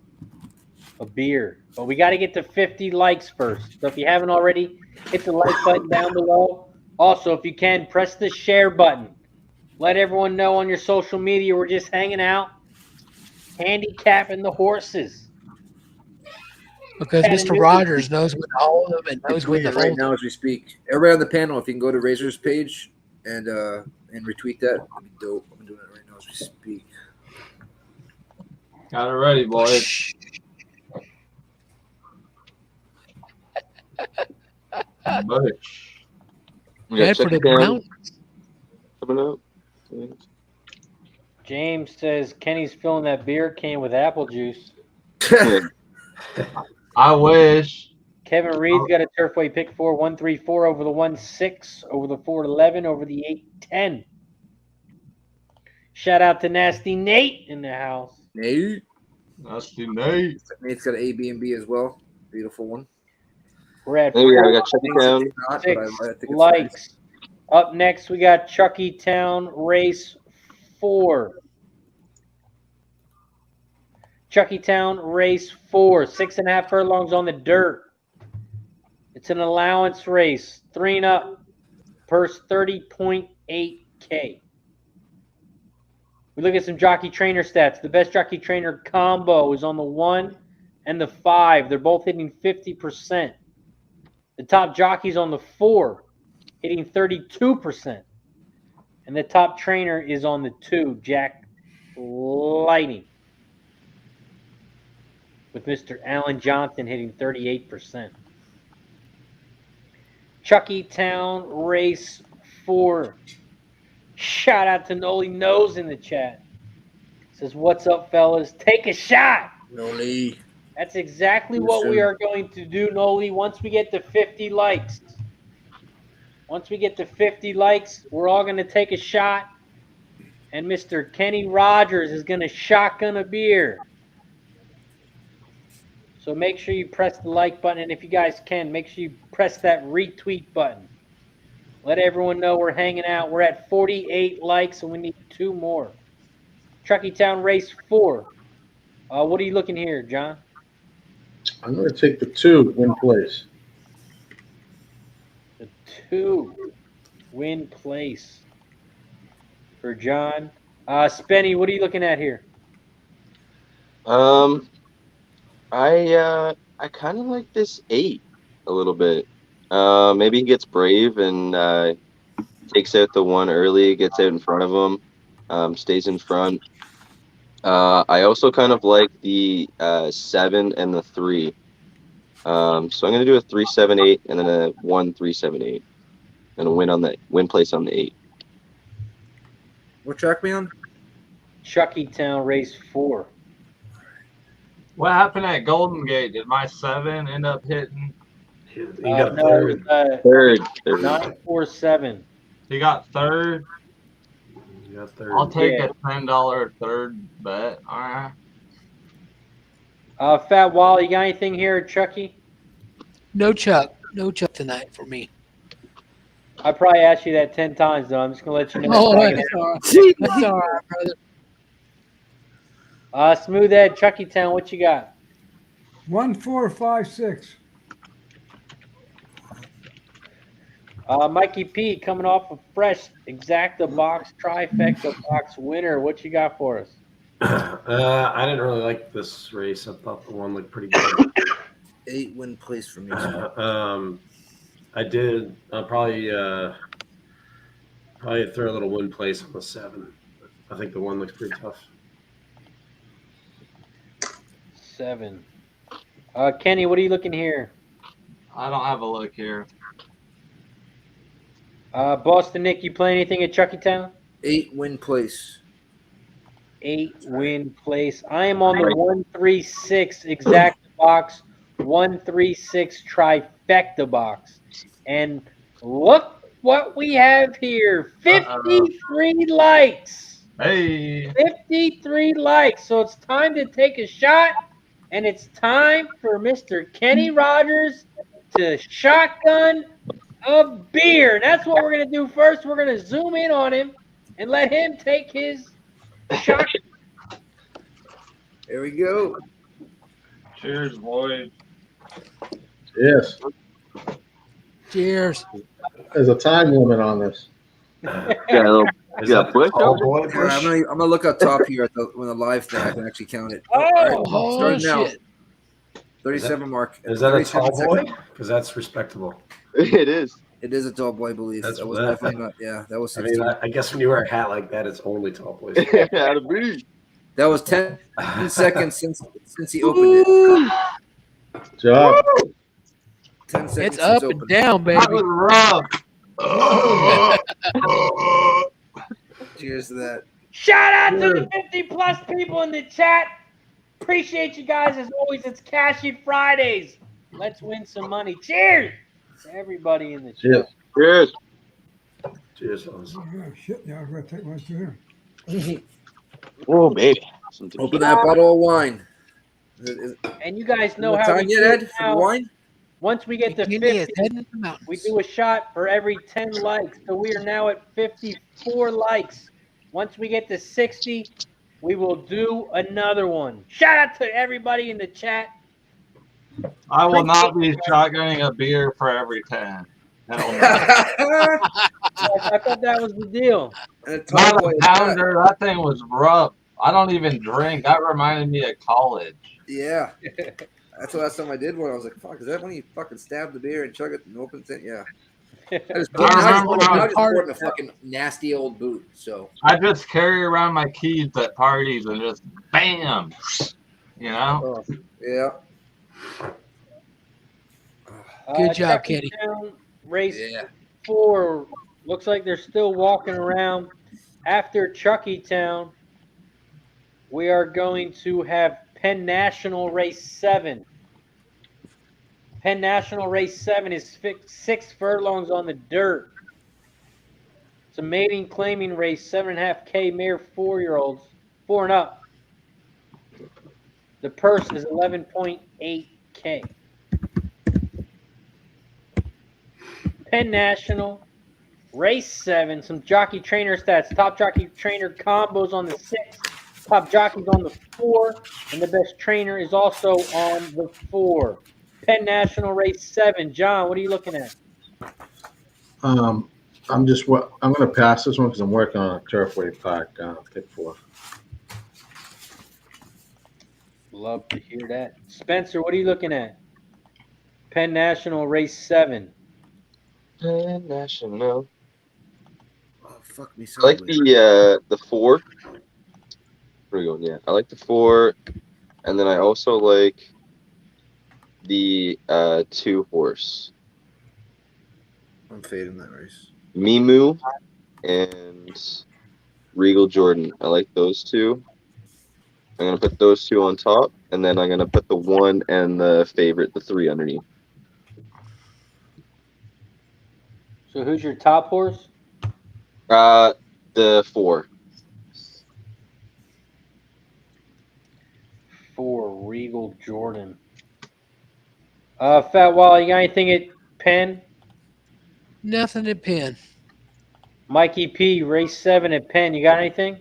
a beer. But we got to get to 50 likes first. So if you haven't already, hit the like button down below. Also, if you can, press the share button. Let everyone know on your social media we're just hanging out, handicapping the horses. Because Mr. Rogers knows when to hold them and knows when Tweet to it right hold them. now as we speak. Everybody on the panel, if you can go to Razor's page and retweet that, that'd be dope. I'm doing it right now as we speak. Got it ready, boys. Butch. We got Head for Chucky the Town mountains. coming up. James says Kenny's filling that beer can with apple juice. I wish. Kevin Reed's got a Turfway pick 4, 134 over the 1-6, over the 4-11, over the 8-10. Shout out to Nasty Nate in the house. Nate. Nasty Nate. Nate's got an A, B, and B as well. Beautiful one. We're at Oh yeah, we got Chucky Town. It's not, but I 6 think it's likes. Up next, we got Chucky Town Race 4. Chucky Town Race 4. 6.5 furlongs on the dirt. It's an allowance race. 3 and up. Purse 30.8K. We look at some jockey trainer stats. The best jockey trainer combo is on the 1 and the 5. They're both hitting 50%. The top jockey's on the 4, hitting 32%. And the top trainer is on the 2, Jack Lighting, with Mr. Alan Johnson hitting 38%. Chucky Town Race 4. Shout out to Noli Knows in the chat. Says, what's up, fellas? Take a shot. Noli. That's exactly what we are going to do, Noli, once we get to 50 likes. Once we get to 50 likes, we're all going to take a shot. And Mr. Kenny Rogers is going to shotgun a beer. So make sure you press the like button. And if you guys can, make sure you press that retweet button. Let everyone know we're hanging out. We're at 48 likes, and we need 2 more. Chucky Town Race 4. What are you looking here, John? I'm going to take the 2 win place. The 2 win place for John. Spenny, what are you looking at here? I kind of like this 8 a little bit. Maybe he gets brave and takes out the 1 early, gets out in front of him, stays in front. I also kind of like the 7 and the 3. So I'm going to do a 3-7-8 and then a 1-3-7-8 and a win place on the 8. What track we on? Chucky Town Race 4. What happened at Golden Gate? Did my 7 end up hitting? He got No, it was, Third. 947. He got third. He got third. I'll take Yeah. a $10 third bet. All right. Fat Wally, you got anything here, Chucky? No Chuck. No Chuck tonight for me. I probably asked you that 10 times, though. I'm just going to let you know. Oh, that's all right. That's all right, brother. Smooth Ed, Chucky Town, what you got? 1, 4, 5, 6. Mikey P coming off a fresh exacta box, trifecta box winner. What you got for us? I didn't really like this race. I thought the one looked pretty good. 8 win place for me. I did. I'll probably throw a little win place on the 7. I think the 1 looks pretty tough. 7. Kenny, what are you looking here? I don't have a look here. Boston Nick, you play anything at Chucky Town? 8 win place. 8 win place. I am on the 136 exacta box, 136 trifecta box. And look what we have here. 53 likes. Hey. 53 likes. So it's time to take a shot. And it's time for Mr. Kenny Rogers to shotgun a beer. That's what we're going to do first. We're going to zoom in on him and let him take his shot. There we go. Cheers, boys. Yes. Cheers. There's a time limit on this. Is that push? tall boy Yeah, I'm gonna look up top here at when the live thing I can actually count it. Oh, Starting now. shit. 37 mark. Is that a 37 tall boy? seconds. Because that's respectable. It is. It is a tall boy, I believe. That's That was what- definitely not. Yeah, that was I 16. mean, I guess when you wear a hat like that, it's only tall boys. Out of beat. That was 10 seconds since he opened it. Job. 10 seconds It's since up and opened. down, That baby. was rough. Cheers to that. shout out to the 50 plus people in the chat. Appreciate you guys as always. It's Cash It Fridays. Let's win some money. Cheers to everybody in the chat. Cheers. Cheers. Cheers, fellas. Oh, shit. Yeah, I was going to take one too here. Oh, baby. Some Open that bottle of wine. And you guys know What how time we yet, do Ed? it For the now. wine? Once we get to Kenny 50, is heading to the mountains. we do a shot for every 10 likes. So we are now at 54 likes. Once we get to 60, we will do another one. Shout out to everybody in the chat. I will not be shotgunning a beer for every 10. Hell no. I thought that was the deal. Not a pounder. That thing was rough. I don't even drink. That reminded me of college. Yeah. That's the last time I did one. I was like, fuck, is that when you fucking stab the beer and chug it and opens it? Yeah. I just poured in a fucking nasty old boot. So I just carry around my keys at parties and just bam. You know? Yeah. Good job, Chucky Kenny. Town, race 4. Looks like they're still walking around. After Chucky Town, we are going to have Penn National race 7. Penn National race 7 is 6 furlongs on the dirt. It's a maiden claiming race, 7.5K mare 4-year-olds, 4 and up. The purse is 11.8K. Penn National, race 7, some jockey trainer stats. Top jockey trainer combos on the 6, top jockeys on the 4, and the best trainer is also on the 4. Penn National race 7. John, what are you looking at? I'm going to pass this one because I'm working on a Turfway Park pick 4. Love to hear that. Spencer, what are you looking at? Penn National race 7. Penn National. Oh, fuck me. I like the 4. Where are we going? Yeah, I like the 4, and then I also like the 2 horse. I'm fading that race. Mimu and Regal Jordan. I like those 2. I'm gonna put those 2 on top, and then I'm gonna put the 1 and the favorite, the 3, underneath. So who's your top horse? The 4. 4, Regal Jordan. Fat Wally, you got anything at Penn? Nothing at Penn. Mikey P, race 7 at Penn. You got anything?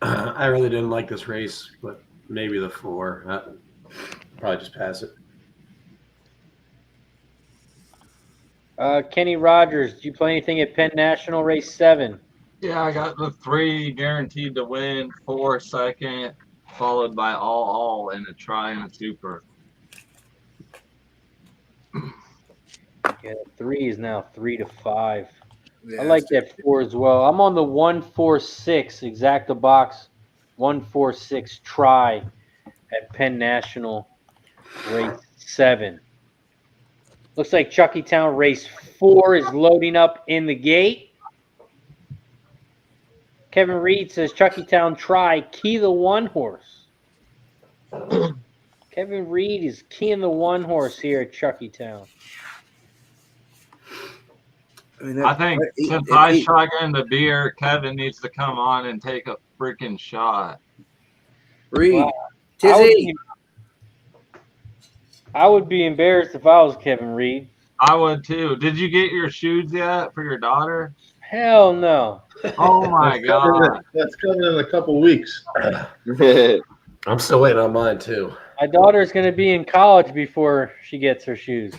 I really didn't like this race, but maybe the 4. Probably just pass it. Kenny Rogers, did you play anything at Penn National race 7? Yeah, I got the 3 guaranteed to win, 4 second, followed by all and a try and a super. Yeah, 3 is now 3 to 5. Yeah, I like that 4 as well. I'm on the 146 exacta box 146 try at Penn National race 7. Looks like Chucky Town race 4 is loading up in the gate. Kevin Reed says Chucky Town try, key the 1 horse. Kevin Reed is keying the 1 horse here at Chucky Town. I think since I shotgunned the beer, Kevin needs to come on and take a freaking shot. Reed, Wow. I would be embarrassed if I was Kevin Reed. I would too. Did you get your shoes yet for your daughter? Hell no. Oh my God. That's coming in a couple weeks. I'm still waiting on mine too. My daughter's going to be in college before she gets her shoes.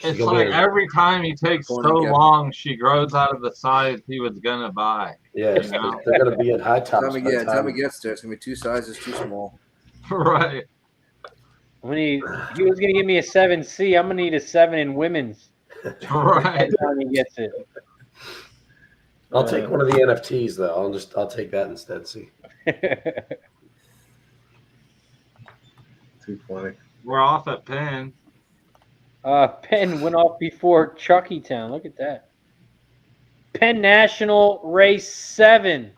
It's like every time he takes so long, she grows out of the size he was gonna buy. Yeah, you know? they're gonna be at high tops. Time he gets there, it's gonna be 2 sizes too small. Right. When he was going to give me a 7C, I'm going to need a 7 in women's. Right. When he gets it. I'll take one of the NFTs though. I'll take that instead. See. 220. We're off at Penn. Penn went off before Chucky Town. Look at that. Penn National race 7.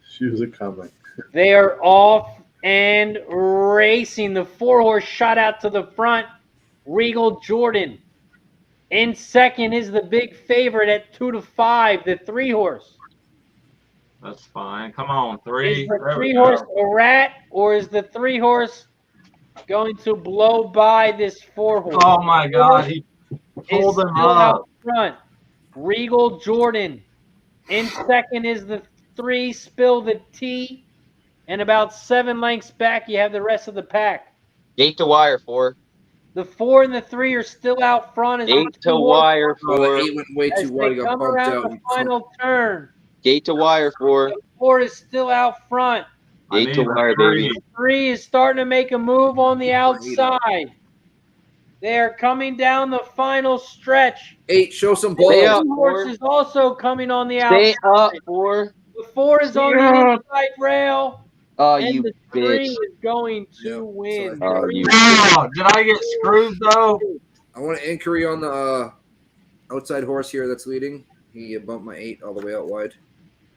Shoes are coming. They are off and racing. The 4 horse shot out to the front. Regal Jordan. In second is the big favorite at 2 to 5, the 3 horse. That's fine. Come on, 3. Is the 3 horse a rat, or is the 3 horse going to blow by this 4-horse. Oh my God, he pulled is him still up. out front. Regal Jordan. In second is the 3, Spill the Tea. And about 7 lengths back, you have the rest of the pack. Gate to wire 4. The 4 and the 3 are still out front as the Gate to 2 wire Oh, the 4. 8 went way as too wide. they He got come bumped around out. the final turn. Gate to wire 4. The 4 is still out front. I Gate to need wire, three. baby. 3 is starting to make a move on the outside. They are coming down the final stretch. 8, show some Stay balls. up, 2 horse 4. is also coming on the Stay outside. up, 4. The 4 is on the inside rail. Oh, And you the 3 bitch. is going to Yeah, win. sorry. Oh, you. Wow, did I get screwed though? I want an inquiry on the outside horse here that's leading. He bumped my 8 all the way out wide.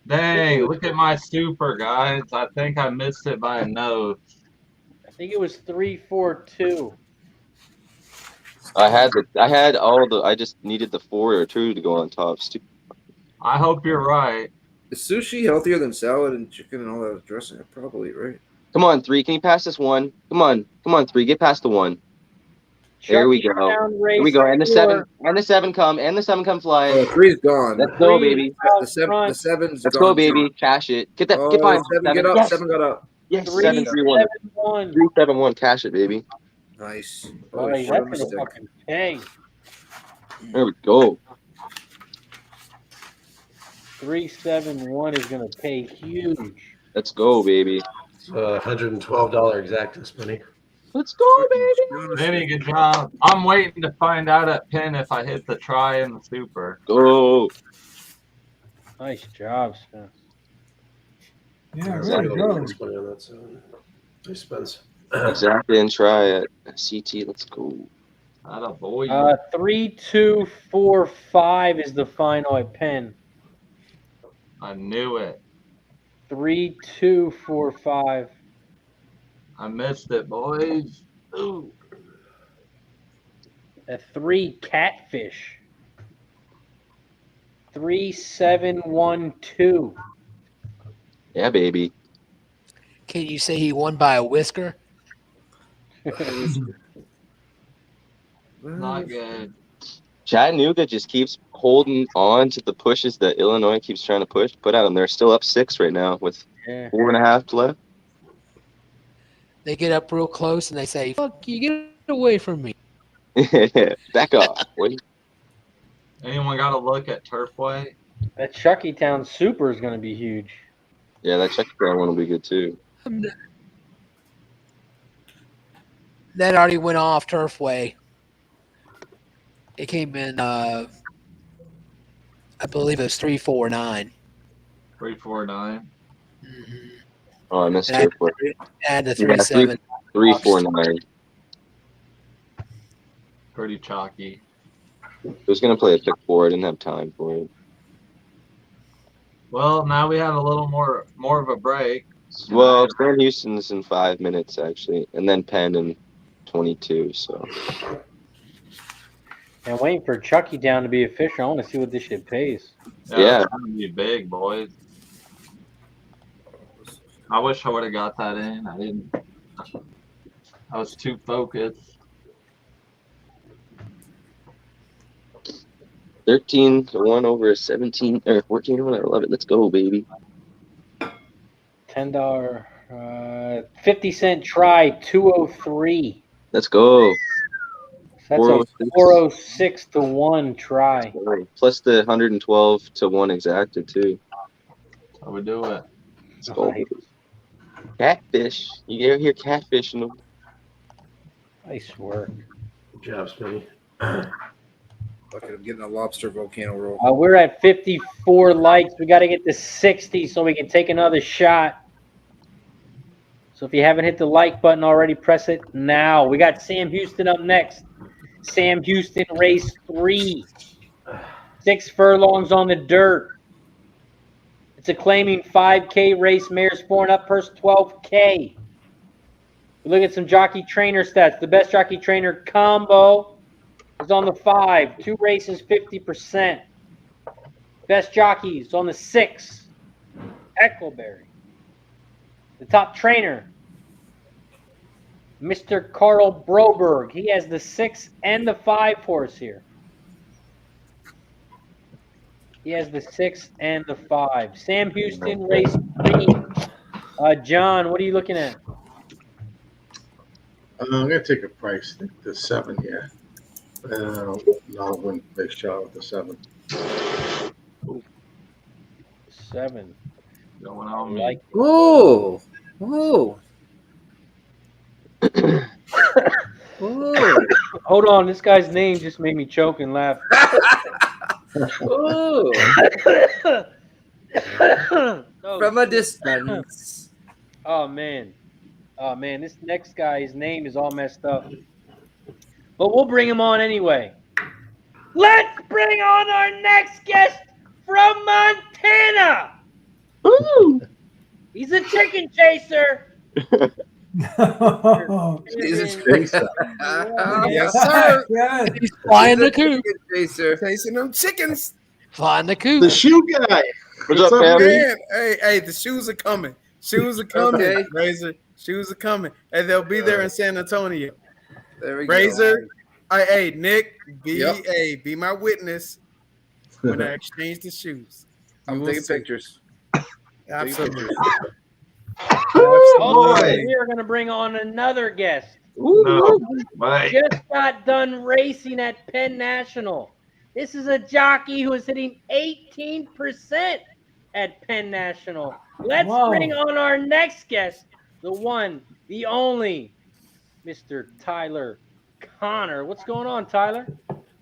Dang, look at my super, guys. I think I missed it by a nose. I think it was 3-4-2. I just needed the 4 or 2 to go on top. I hope you're right. Is sushi healthier than salad and chicken and all that dressing? Probably, right? Come on, 3. Can you pass this 1? Come on, 3. Get past the 1. There we Chucky go. Town Here we go. And the 4. 7 come flying. Oh, 3's gone. Let's go, Three baby. The 7's Let's gone. go, baby. Cash it. Get that. Oh, Get behind. 7, get up. Yes. 7 got up. Yes. 3, 7-3-1. 7-1. 3-7-1. Cash it, baby. Nice. Oh, Holy shit, that's I'm a gonna stick. fucking pay. There we go. 3-7-1 is gonna pay huge. Let's go, baby. $112 exactus money. Let's go, baby. Benny, good job. I'm waiting to find out at Penn if I hit the try and the super. Go. Nice job, Spence. Yeah, Exactly. way to go. Nice money on that 7. Nice, Spence. Exactly. And try at CT. Let's go. Atta boy. 3-2-4-5 is the final at Penn. I knew it. 3-2-4-5. I missed it, boys. Ooh. A 3 Catfish. 3-7-1-2. Yeah, baby. Can you say he won by a whisker? Not good. Chattanooga just keeps holding on to the pushes that Illinois keeps trying to put at them. They're still up 6 right now with 4.5 left. They get up real close and they say, "Fuck you, get away from me." Back off. Boy. Anyone got a look at Turfway? That Chucky Town Super is gonna be huge. Yeah, that Chucky Town one will be good too. That already went off Turfway. It came in, I believe it was 349. 349. Oh, I missed And it. add the Yeah, 37. 349. Pretty chalky. I was gonna play a pick 4. I didn't have time for it. Well, now we have a little more of a break. Well, Sam Houston's in 5 minutes actually, and then Penn in 22. So And waiting for Chucky Town to be official. I want to see what this shit pays. Yeah. It's gonna be big, boys. I wish I would have got that in. I didn't. I was too focused. 13-1 over 17 or 14-1. I love it. Let's go, baby. $10, 50-cent try, 203. Let's go. That's a 406 to 1 try. Plus the 112 to 1 exacted too. I would do it. Let's go. Catfish. You ever hear catfish in them? Nice work. Good job, Smitty. Look at him getting a lobster volcano roll. We're at 54 likes. We got to get to 60 so we can take another shot. So if you haven't hit the like button already, press it now. We got Sam Houston up next. Sam Houston, race 3. 6 furlongs on the dirt. It's a claiming 5K race. Mare's 4 and up, purse 12K. We look at some jockey trainer stats. The best jockey trainer combo is on the 5. 2 races, 50%. Best jockeys on the 6. Eckleberry. The top trainer Mr. Carl Broberg. He has the 6 and the 5 horse here. He has the 6 and the 5. Sam Houston, race 3. John, what are you looking at? I'm gonna take a price. I think the 7 here. I'll win big shot with the 7. 7. Going I on me. like it. Oh, oh, oh, Hold on, this guy's name just made me choke and laugh. oh. Oh, From a distance. oh man, this next guy, his name is all messed up. But we'll bring him on anyway. Let's bring on our next guest from Montana. Woo! He's a chicken chaser. Jesus Christ. Yes, sir. Yeah. He's flying the coop. Chaser. Chasing them chickens. Flying the coop. The shoe guy. What's up, up, Pam? Man, hey, the shoes are coming. Shoes are coming, Okay. Razor. Shoes are coming, and they'll be there in San Antonio. There we go. Razor, hey, Nick, Yep. be my witness when I exchange the shoes. I'm will taking see. pictures. Absolutely. Also, Boy. we are going to bring on another guest. No. Bye. Just got done racing at Penn National. This is a jockey who is hitting 18% at Penn National. Let's Wow. bring on our next guest, the one, the only, Mr. Tyler Connor. What's going on, Tyler?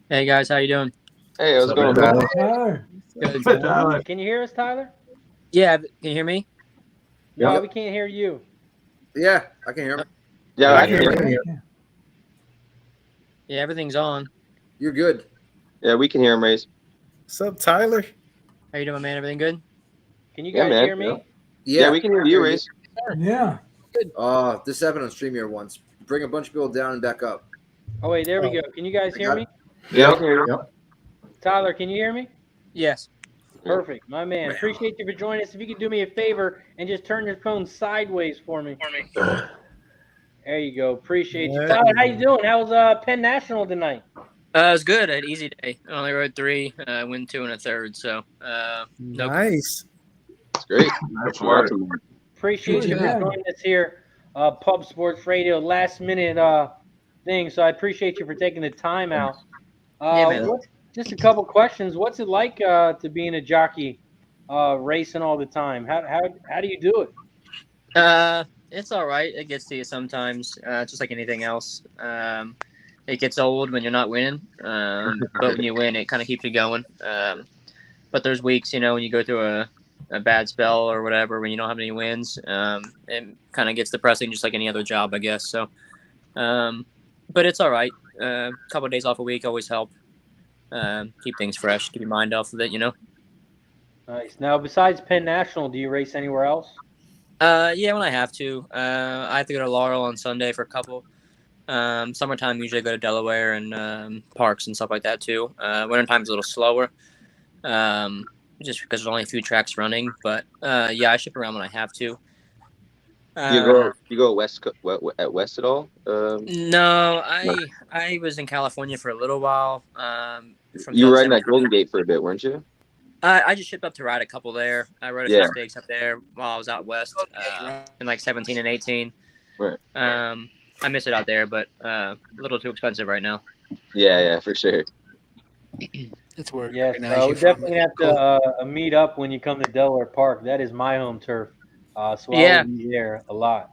Hey guys, how you doing? Hey, how's it going? Tyler? Tyler. Good. Tyler. Can you hear us, Tyler? Yeah, can you hear me? No, Yep. we can't hear you. Yeah, I can hear him. Yeah, I can hear you. Yeah, everything's on. You're good. Yeah, we can hear him, Race. What's up, Tyler? How you doing, man? Everything good? Can you Yeah, guys man. hear me? Yeah, we can hear you, Race. Yeah. This happened on StreamYard once. Bring a bunch of people down and back up. Oh, wait, there we go. Can you guys hear me? Yeah, I can hear you. Yep. Tyler, can you hear me? Yes. Perfect, my man. Appreciate you for joining us. If you could do me a favor and just turn your phone sideways for me. There you go. Appreciate you. Yeah. Tyler, how you doing? How was Penn National tonight? It was good. I had an easy day. I only rode 3, win 2 and a third. So, no. Nice. That's great. That's work. Awesome. Appreciate you Yeah. for joining us here, Pub Sports Radio, last minute thing. So I appreciate you for taking the time out. Yeah, man. Just a couple questions. What's it like to be in a jockey racing all the time? How do you do it? It's all right. It gets to you sometimes, just like anything else. It gets old when you're not winning, but when you win, it kind of keeps you going. But there's weeks, when you go through a bad spell or whatever, when you don't have any wins, it kind of gets depressing, just like any other job, I guess. So, but it's all right. A couple of days off a week always help. Keep things fresh, keep your mind off of it, Nice. Now, besides Penn National, do you race anywhere else? Yeah, when I have to. I have to go to Laurel on Sunday for a couple. Summertime, usually I go to Delaware and parks and stuff like that too. Wintertime's a little slower, just because there's only a few tracks running. But yeah, I ship around when I have to. You go west at West at all? No, I was in California for a little while. You were riding at Golden Gate for a bit, weren't you? I just shipped up to ride a couple there. I rode a few stakes up there while I was out west in like 17 and 18. Right. I miss it out there, but a little too expensive right now. Yeah, for sure. It's work. Yes, Recognize we you from definitely it. have to meet up when you come to Delaware Park. That is my home turf. So Yeah. I'll be there a lot.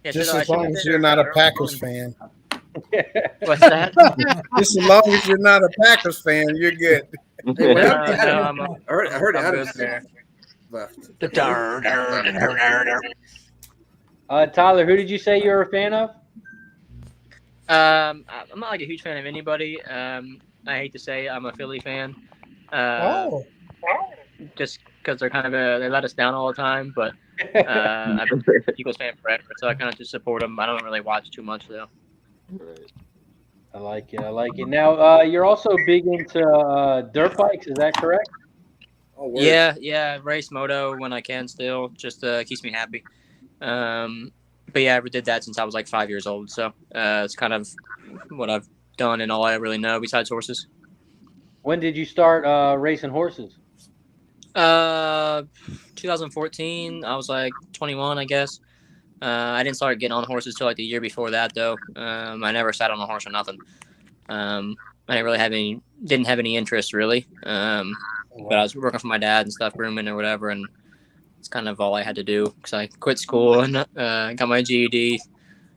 Yeah, Just so I as shipped long up as there you're not a early Packers on. fan. What's that? Just as long as you're not a Packers fan, you're good. Hey, what No, happened to no, Adam? I'm I heard I'm Adam good there. left. Tyler, who did you say you were a fan of? I'm not like a huge fan of anybody. I hate to say I'm a Philly fan. Oh, Just because they're kind of they let us down all the time. But I've been an Eagles fan forever, so I kind of just support them. I don't really watch too much though. I like it. Now, you're also big into dirt bikes. Is that correct? Oh, word. Yeah, race moto when I can still. Just keeps me happy. but yeah, I did that since I was like 5 years old. So it's kind of what I've done and all I really know besides horses. When did you start racing horses? 2014. I was like 21, I guess. I didn't start getting on horses till like the year before that, though. I never sat on a horse or nothing. I didn't have any interest really. But I was working for my dad and stuff, grooming or whatever, and it's kind of all I had to do because I quit school and got my GED.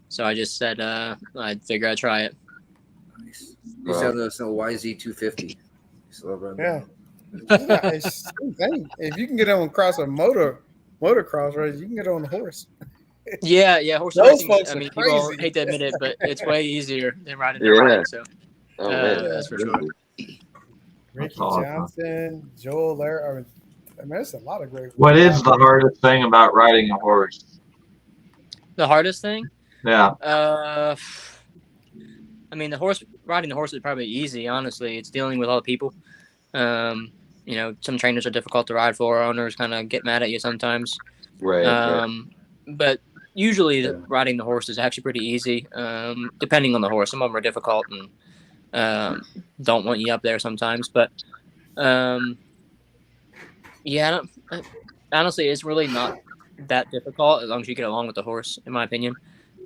So I just said I'd figure I'd try it. Nice. You sound like a YZ250. Yeah. It's same thing. If you can get on across a motocross race, you can get on a horse. Yeah, horse Those racing. folks I are mean, people crazy. hate to admit it, but it's way easier than riding their bike. So that's for sure. Ricky Johnson, Joel Lair. I mean, there's a lot of great. What is the hardest thing about riding a horse? The hardest thing? Yeah. I mean, riding the horse is probably easy. Honestly, it's dealing with all the people. Some trainers are difficult to ride for. Owners kind of get mad at you sometimes. Right. But usually, riding the horse is actually pretty easy. Depending on the horse, some of them are difficult and don't want you up there sometimes. But honestly, it's really not that difficult as long as you get along with the horse, in my opinion.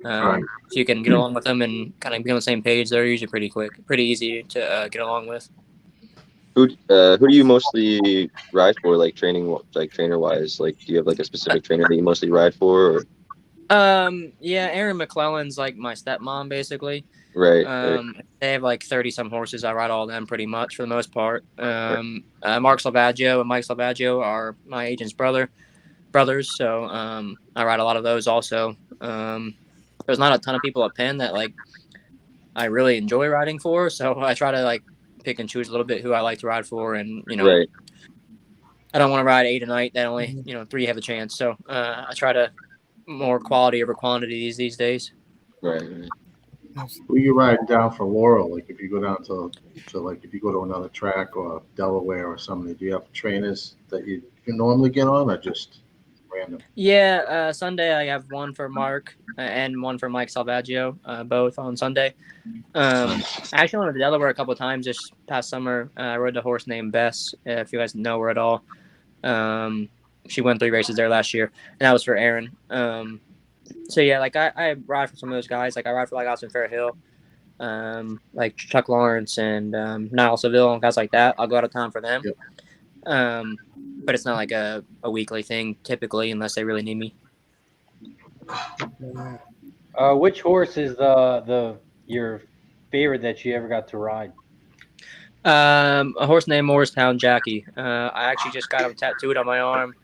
If you can get along with them and kind of be on the same page, they're usually pretty easy to get along with. Who do you mostly ride for, like trainer wise? Like, do you have like a specific trainer that you mostly ride for? Or? Erin McClellan's like my stepmom, basically. Right. They have like 30 some horses. I ride all of them pretty much for the most part. Mark Salvaggio and Mike Salvaggio are my agent's brothers, so I ride a lot of those also. There's not a ton of people at Penn that like I really enjoy riding for, so I try to like pick and choose a little bit who I like to ride for, and I don't want to ride 8 a night that only 3 have a chance. So I try to more quality over quantity these days. Right. Who you riding down for Laurel? Like if you go down to like if you go to another track or Delaware or something, do you have trainers that you normally get on, or just random? Yeah, Sunday I have one for Mark and one for Mike Salvaggio, both on Sunday. I actually went to Delaware a couple of times this past summer. I rode a horse named Bess, if you guys know her at all. She won 3 races there last year, and that was for Aaron. So yeah, like I ride for some of those guys. Like I ride for like Austin Fairhill, like Chuck Lawrence and Niall Seville and guys like that. I'll go out of town for them. Yep. But it's not like a weekly thing typically, unless they really need me. Which horse is your favorite that you ever got to ride? A horse named Morristown Jackie. I actually just got him tattooed on my arm.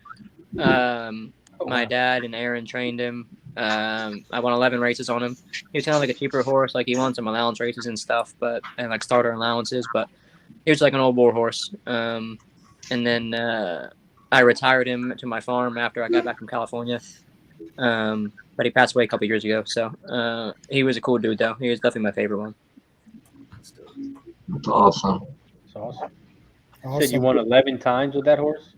My dad and Aaron trained him. I won 11 races on him. He was kind of like a cheaper horse. Like he won some allowance races and stuff, and like starter allowances. But he was like an old bull horse. And then I retired him to my farm after I got back from California. But he passed away a couple years ago. So he was a cool dude, though. He was definitely my favorite one. That's awesome. That's awesome. You said you won 11 times with that horse?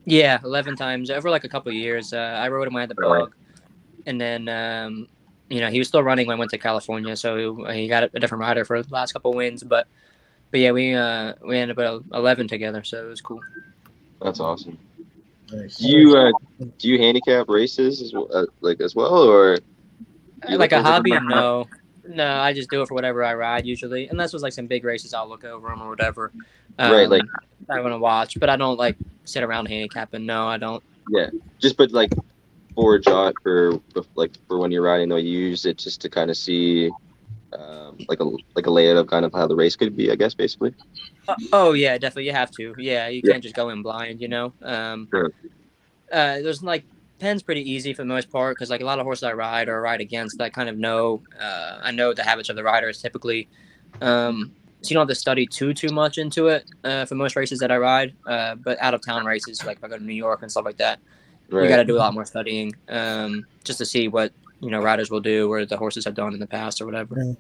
Yeah, 11 times over like a couple of years. I rode him when I had the dog. And then, he was still running when I went to California. So he got a different rider for the last couple of wins. But yeah, we ended up at 11 together. So it was cool. That's awesome. Nice. Do you handicap races as well, or like a hobby? No, I just do it for whatever I ride usually, unless it was like some big races. I'll look over them or whatever. Right, like I want to watch, but I don't like sit around handicapping. No, I don't. Yeah, but like for jot for when you're riding, though, you use it just to kind of see like a layout of kind of how the race could be, I guess, basically. Oh yeah, definitely. You have to. Yeah, you can't just go in blind. Sure. There's like Penn's pretty easy for the most part because like a lot of horses I ride or ride against, I kind of know. I know the habits of the riders typically. So you don't have to study too much into it for most races that I ride. But out of town races, like if I go to New York and stuff like that, you got to do a lot more studying just to see what riders will do or the horses have done in the past or whatever. Yeah.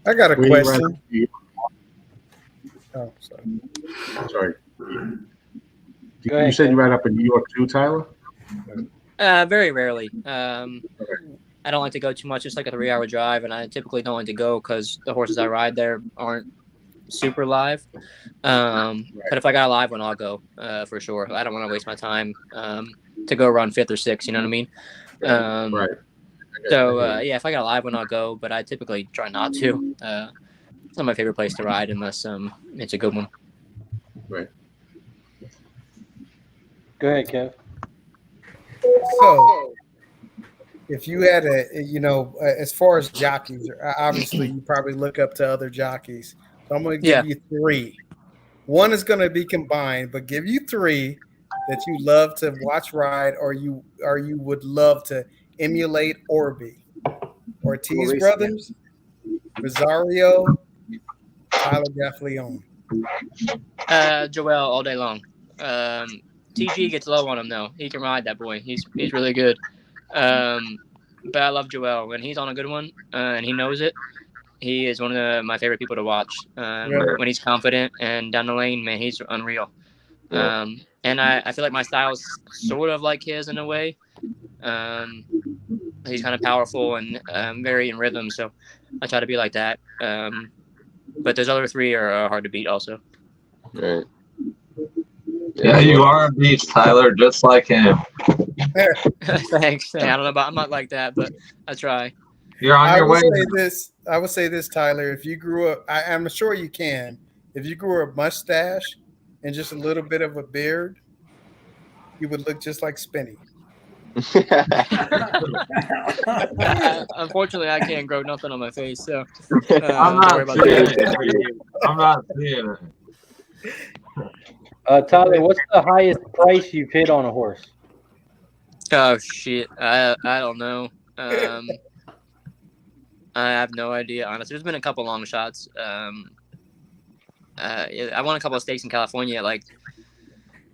I got a question. Oh, sorry. You said you ride up in New York too, Tyler? Very rarely. I don't like to go too much. It's like a 3-hour drive, and I typically don't like to go because the horses I ride there aren't super live. But if I got a live one, I'll go for sure. I don't want to waste my time to go around 5th or 6th. You know what I mean? Right. So yeah, if I got a live one, I'll go. But I typically try not to. It's not my favorite place to ride unless it's a good one. Right. Go ahead, Kev. So, if you had as far as jockeys, obviously you probably look up to other jockeys. So I'm going to give you 3. One is going to be combined, but give you 3 that you love to watch ride, or you would love to emulate or be. Ortiz Brothers, Rosario, Tyler Gaffleone. Joel all day long. TG gets low on him though. He can ride that boy. He's really good. But I love Joel when he's on a good one, and he knows it. He is one of my favorite people to watch. When he's confident and down the lane, man, he's unreal. And I feel like my style is sort of like his in a way. He's kind of powerful and very in rhythm, so I try to be like that. But those other 3 are hard to beat also. Right. Yeah, you are a beast, Tyler, just like him. Thanks. I don't know I'm not like that, but I try. You're on your way. I would say this, Tyler. If you grew up, I'm sure you can. If you grew a mustache and just a little bit of a beard, you would look just like Spinny. Unfortunately, I can't grow nothing on my face, so I'm not seeing it. I'm not seeing it. Tyler, what's the highest price you've hit on a horse? Oh shit, I don't know. I have no idea, honestly. There's been a couple long shots. I won a couple of stakes in California at like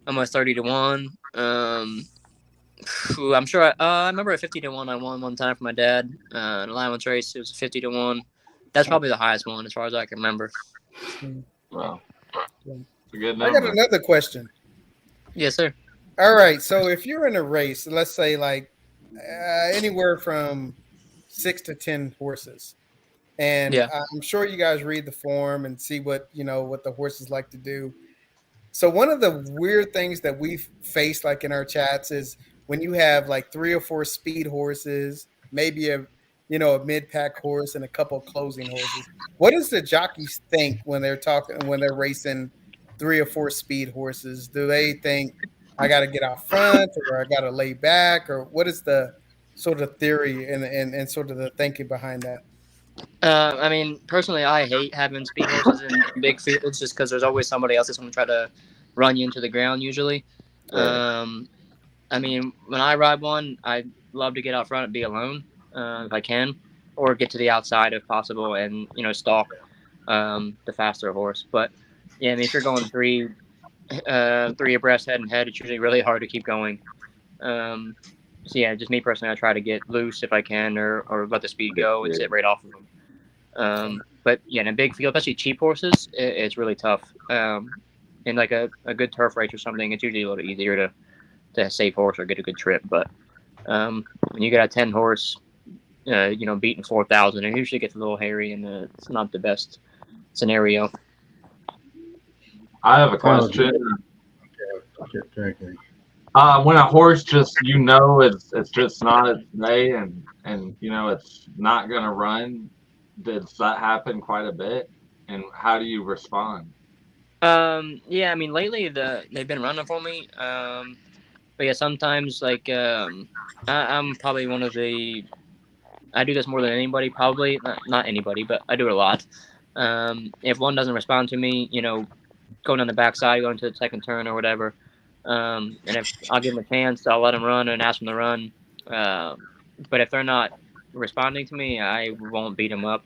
almost 30 to 1. I'm sure I remember a 50 to 1 I won one time for my dad in an allowance race. It was a 50 to 1. That's probably the highest one as far as I can remember. Wow. It's a good I number. got another question. Yes, sir. All right. So if you're in a race, let's say like anywhere from 6 to 10 horses, and I'm sure you guys read the form and see what the horses like to do. So one of the weird things that we've faced like in our chats is when you have like 3 or 4 speed horses, maybe a mid-pack horse and a couple of closing horses. What does the jockeys think when they're racing 3 or 4 speed horses? Do they think I got to get out front, or I got to lay back, or what is the sort of theory and sort of the thinking behind that? I mean, personally, I hate having speed horses in big fields just because there's always somebody else that's going to try to run you into the ground usually. I mean, when I ride one, I love to get out front and be alone if I can, or get to the outside if possible and, stalk the faster horse. But, yeah, I mean, if you're going 3 abreast head and head, it's usually really hard to keep going. So, yeah, just me personally, I try to get loose if I can or let the speed go and sit right off of them. But, yeah, in a big field, especially cheap horses, it's really tough. In like a good turf race or something, it's usually a little easier to save horse or get a good trip. But when you got a 10 horse, beating 4,000, it usually gets a little hairy and it's not the best scenario. I have a question. Okay. When a horse just it's just not its day and it's not gonna run, does that happen quite a bit? And how do you respond? Yeah, I mean lately they've been running for me. But yeah, sometimes like I'm probably one of I do this more than anybody, probably not anybody, but I do it a lot. If one doesn't respond to me, going down the backside, going to the second turn or whatever. And if I'll give them a chance, I'll let them run and ask them to run. But if they're not responding to me, I won't beat them up.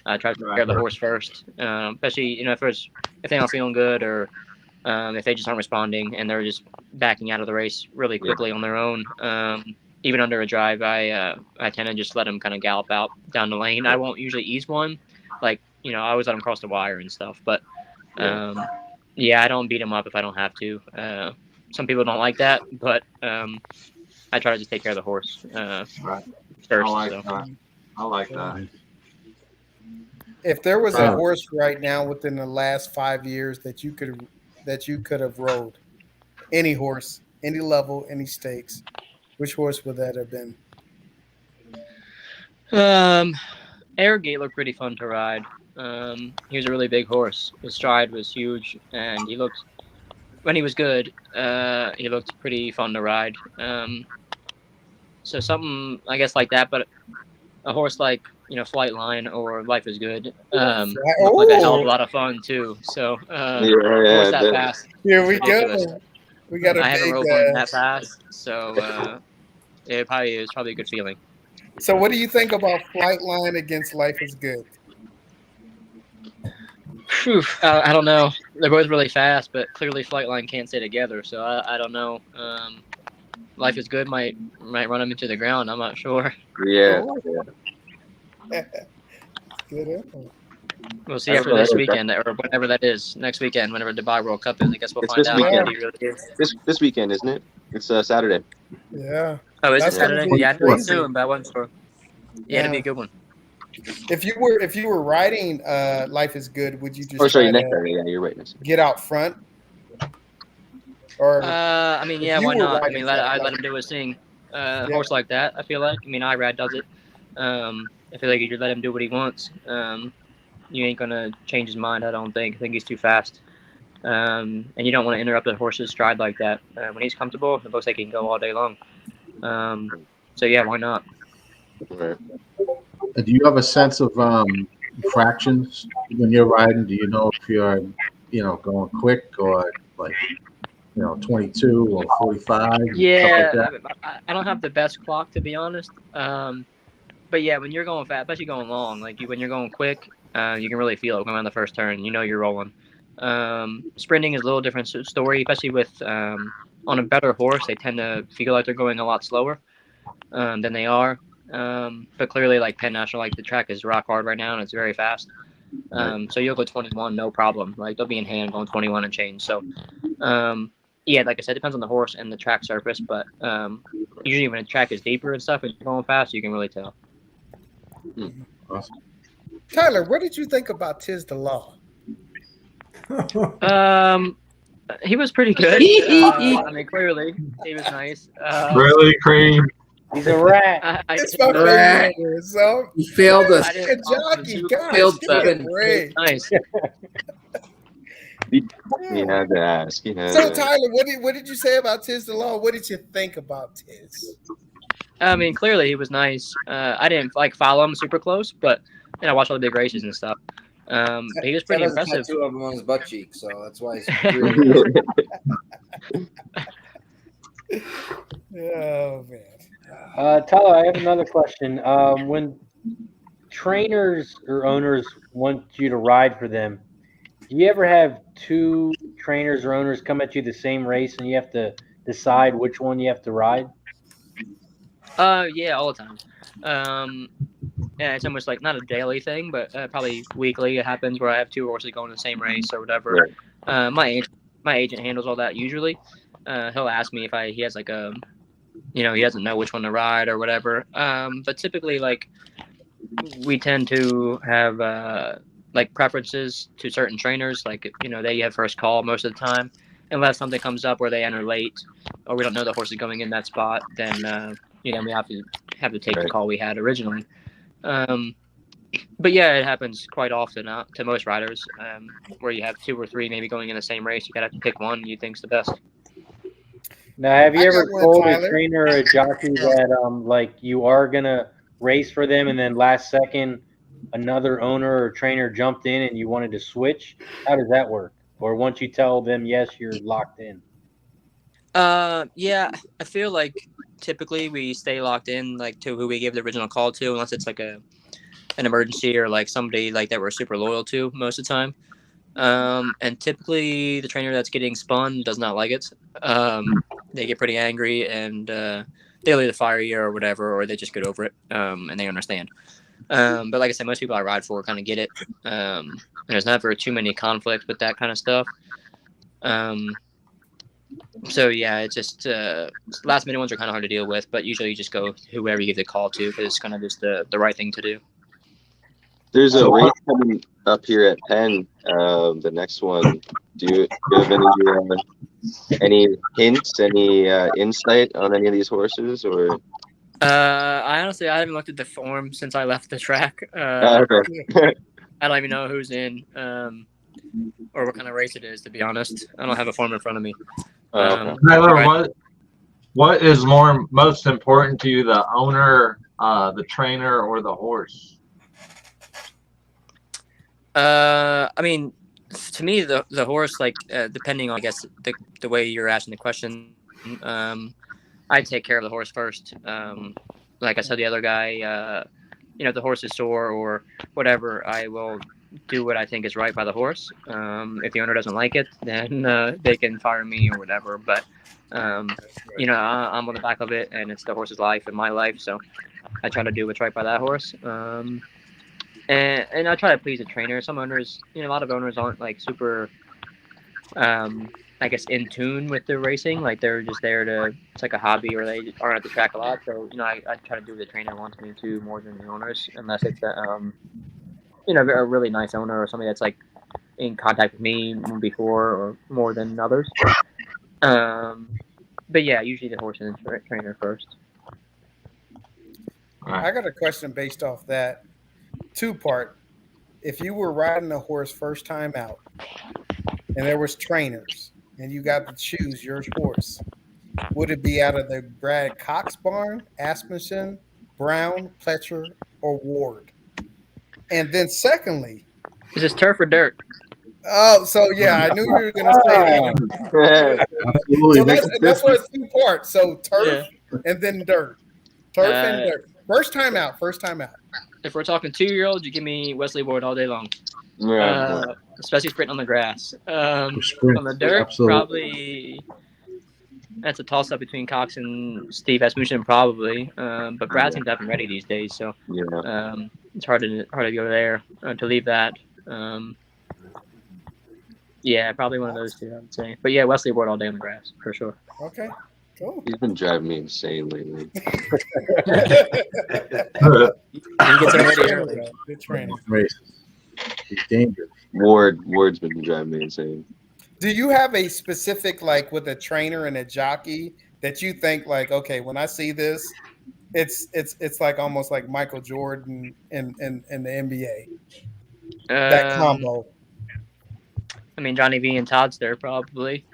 I try to take care of the horse first, especially if they're not feeling good or if they just aren't responding and they're just backing out of the race really quickly on their own. Even under a drive, I tend to just let them kind of gallop out down the lane. I won't usually ease one, I always let them cross the wire and stuff. But I don't beat them up if I don't have to. Some people don't like that, but I try to just take care of the horse. first. I like So. that. I like that. If there was a horse right now within the last 5 years that you could have rode, any horse, any level, any stakes, which horse would that have been? Arrogate looked pretty fun to ride. He was a really big horse. His stride was huge, and he looked, when he was good, he looked pretty fun to ride. So something, I guess, like that, but a horse like, Flightline or Life is Good looked like a hell of a lot of fun, too. So, horse that fast. Here we ridiculous. go. We got a I haven't big, rode one that fast, so it was probably a good feeling. So what do you think about Flightline against Life is Good? Whew, I don't know. They're both really fast, but clearly Flightline can't stay together, so I don't know. Life is Good might run him into the ground. I'm not sure. Yeah. Good info. We'll see after this weekend, or whenever that is. Next weekend, whenever Dubai World Cup is, I guess we'll It's find this out. weekend. What he really is. This weekend, isn't it? It's Saturday. Yeah. Oh, is it That's gonna Saturday? be Yeah, I didn't crazy. assume, but I wasn't sure. Yeah, it'd be a good one. If you were riding Life is Good, would you just Or sorry, try next to Saturday. Yeah, you're right. Next Saturday. get out front? Or I mean, if yeah, you why were not? I riding mean, for I that, let him do his thing. Horse like that, I feel like. I mean, IRAD does it. I feel like if you let him do what he wants, you ain't gonna change his mind. I don't think. I think he's too fast. And you don't want to interrupt a horse's stride like that. When he's comfortable, it looks like he can go all day long. So yeah, why not? Right. Do you have a sense of fractions when you're riding? Do you know if you're, going quick or like, 22 or 45? Yeah, Stuff like that? I don't have the best clock, to be honest. But yeah, when you're going fast, especially going long, when you're going quick, you can really feel it going around the first turn. You know you're rolling. Sprinting is a little different story, especially with on a better horse. They tend to feel like they're going a lot slower than they are. But clearly, like Penn National, the track is rock hard right now, and it's very fast. So you'll go 21, no problem. They'll be in hand going 21 and change. So, yeah, like I said, it depends on the horse and the track surface. But usually when a track is deeper and stuff, and you're going fast, you can really tell. Awesome. Tyler, what did you think about Tiz the Law? He was pretty good. I mean, clearly, he was nice. Really, Cream? He's a rat. It's my favorite word, so He failed us. I didn't- jockey, gosh, failed give me a seven. break. Nice. He had to ask. He had So to. Tyler, what did you say about Tiz the Law? What did you think about Tiz? I mean, clearly he was nice. I didn't follow him super close, but I watched all the big races and stuff. He was pretty Ted has a impressive. tattoo of him on his butt cheek, so that's why he's really Oh man. Tyler, I have another question. When trainers or owners want you to ride for them, do you ever have two trainers or owners come at you the same race and you have to decide which one you have to ride? Yeah, all the time. Yeah, it's almost not a daily thing, but probably weekly. It happens where I have two horses going to the same race or whatever. Right. My agent handles all that usually. He'll ask me if he has he doesn't know which one to ride or whatever. But typically, we tend to have preferences to certain trainers. They have first call most of the time, unless something comes up where they enter late or we don't know the horse is going in that spot. Then we have to take the call we had originally. But yeah, it happens quite often to most riders where you have two or three maybe going in the same race. You gotta have to pick one you think's the best. Now, have you I ever got one, told a Tyler. trainer or a jockey that you are gonna race for them, and then last second another owner or trainer jumped in and you wanted to switch? How does that work? Or once you tell them yes, you're locked in? Yeah, I feel like typically we stay locked in to who we gave the original call to, unless it's an emergency or somebody that we're super loyal to most of the time. And typically the trainer that's getting spun does not like it. They get pretty angry and they'll either fire you or whatever, or they just get over it and they understand. But like I said, most people I ride for kind of get it. And there's never too many conflicts with that kind of stuff. So yeah, it's just last minute ones are kind of hard to deal with, but usually you just go whoever you give the call to because it's kind of just the right thing to do. There's a race coming up here at Penn. The next one. Do you have any hints, any insight on any of these horses, or? I haven't looked at the form since I left the track. Okay. I don't even know who's in, or what kind of race it is. To be honest, I don't have a form in front of me. Tyler, what is most important to you, the owner, the trainer, or the horse? I mean, to me, the horse, like depending on, I guess, the way you're asking the question, I take care of the horse first. Like I said, the other guy, if the horse is sore or whatever, I will do what I think is right by the horse. If the owner doesn't like it, then they can fire me or whatever. But I'm on the back of it, and it's the horse's life and my life, so I try to do what's right by that horse. And I try to please the trainer. Some owners, a lot of owners aren't like super, I guess, in tune with the racing. Like they're just there it's like a hobby, or they aren't at the track a lot. So, I try to do what the trainer wants me to more than the owners, unless it's a really nice owner or somebody that's like in contact with me before or more than others. But yeah, usually the horse and the trainer first. I got a question based off that. Two-part. If you were riding a horse first time out and there was trainers and you got to choose your horse, would it be out of the Brad Cox barn, Asmussen, Brown, Pletcher, or Ward? And then secondly, is this turf or dirt? Oh, so yeah, I knew you were going to say that. Absolutely. So that's why it's two parts. So turf and then dirt. Turf and dirt. First time out. If we're talking 2-year-olds, you give me Wesley Ward all day long. Especially sprinting on the grass. On the dirt, absolutely. Probably that's a toss-up between Cox and Steve Asmussen, probably. But Brad seems to have him ready these days, so it's hard to go there to leave that. Yeah, probably one of those two, I would say. But yeah, Wesley Ward all day on the grass for sure. Okay. Cool. He's been driving me insane lately. Good training. He's dangerous. Ward's been driving me insane. Do you have a specific, like, with a trainer and a jockey that you think, like, okay, when I see this, it's like almost like Michael Jordan in the NBA? That combo. I mean, Johnny V and Todd's there probably.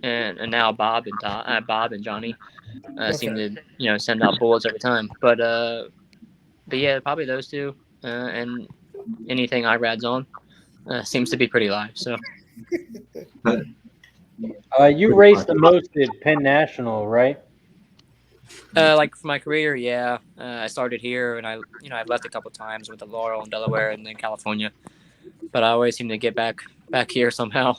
And now Bob and Johnny seem to send out bullets every time. But yeah, probably those two. And anything IRAD's on seems to be pretty live. So you raced the most at Penn National, right? Like for my career, yeah. I started here, and I've left a couple times with the Laurel in Delaware and then California. But I always seem to get back here somehow.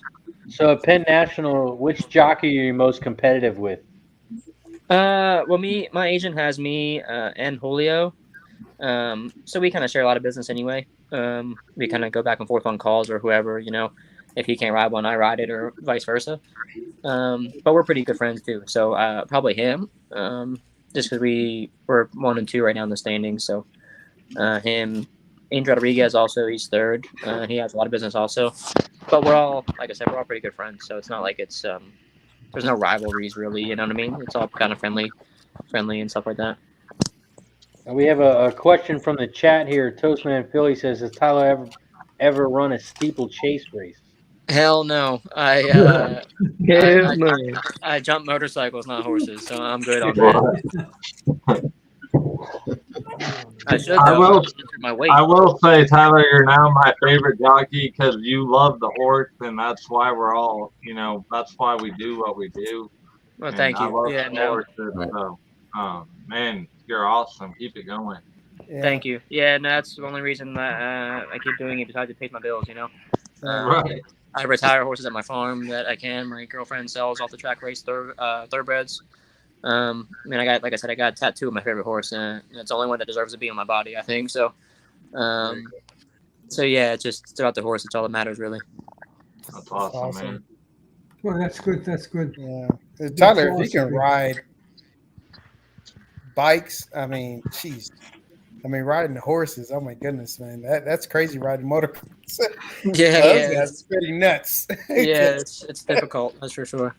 So at Penn National, which jockey are you most competitive with? Well, my agent has me and Julio. So we kind of share a lot of business anyway. We kind of go back and forth on calls or whoever, if he can't ride one, I ride it, or vice versa. But we're pretty good friends too. So probably him, just because we're 1 and 2 right now in the standings. So him. Angel Rodriguez also, he's third. He has a lot of business also. But we're all, like I said, we're all pretty good friends. So it's not like it's there's no rivalries really, you know what I mean? It's all kind of friendly and stuff like that. We have a question from the chat here. Toastman Philly says, has Tyler ever run a steeplechase race? Hell no. I jump motorcycles, not horses, so I'm good on that. I will say, Tyler, you're now my favorite jockey because you love the horse, and that's why we're all, that's why we do what we do. Well, thank you. Yeah, no. So, man, you're awesome. Keep it going. Yeah. Thank you. Yeah, no, that's the only reason that I keep doing it besides it pays my bills, Right. I retire horses at my farm that I can. My girlfriend sells off the track race thoroughbreds. I mean, I got a tattoo of my favorite horse, and it's the only one that deserves to be on my body, I think. So, so yeah, it's just about the horse. It's all that matters, really. That's awesome, man. Well, that's good. That's good. Yeah, Tyler, if you can philosophy. ride bikes, I mean, jeez. I mean, riding the horses. Oh my goodness, man, that's crazy. Riding motocross. Those guys It's, are pretty nuts. yeah, it's difficult. That's for sure.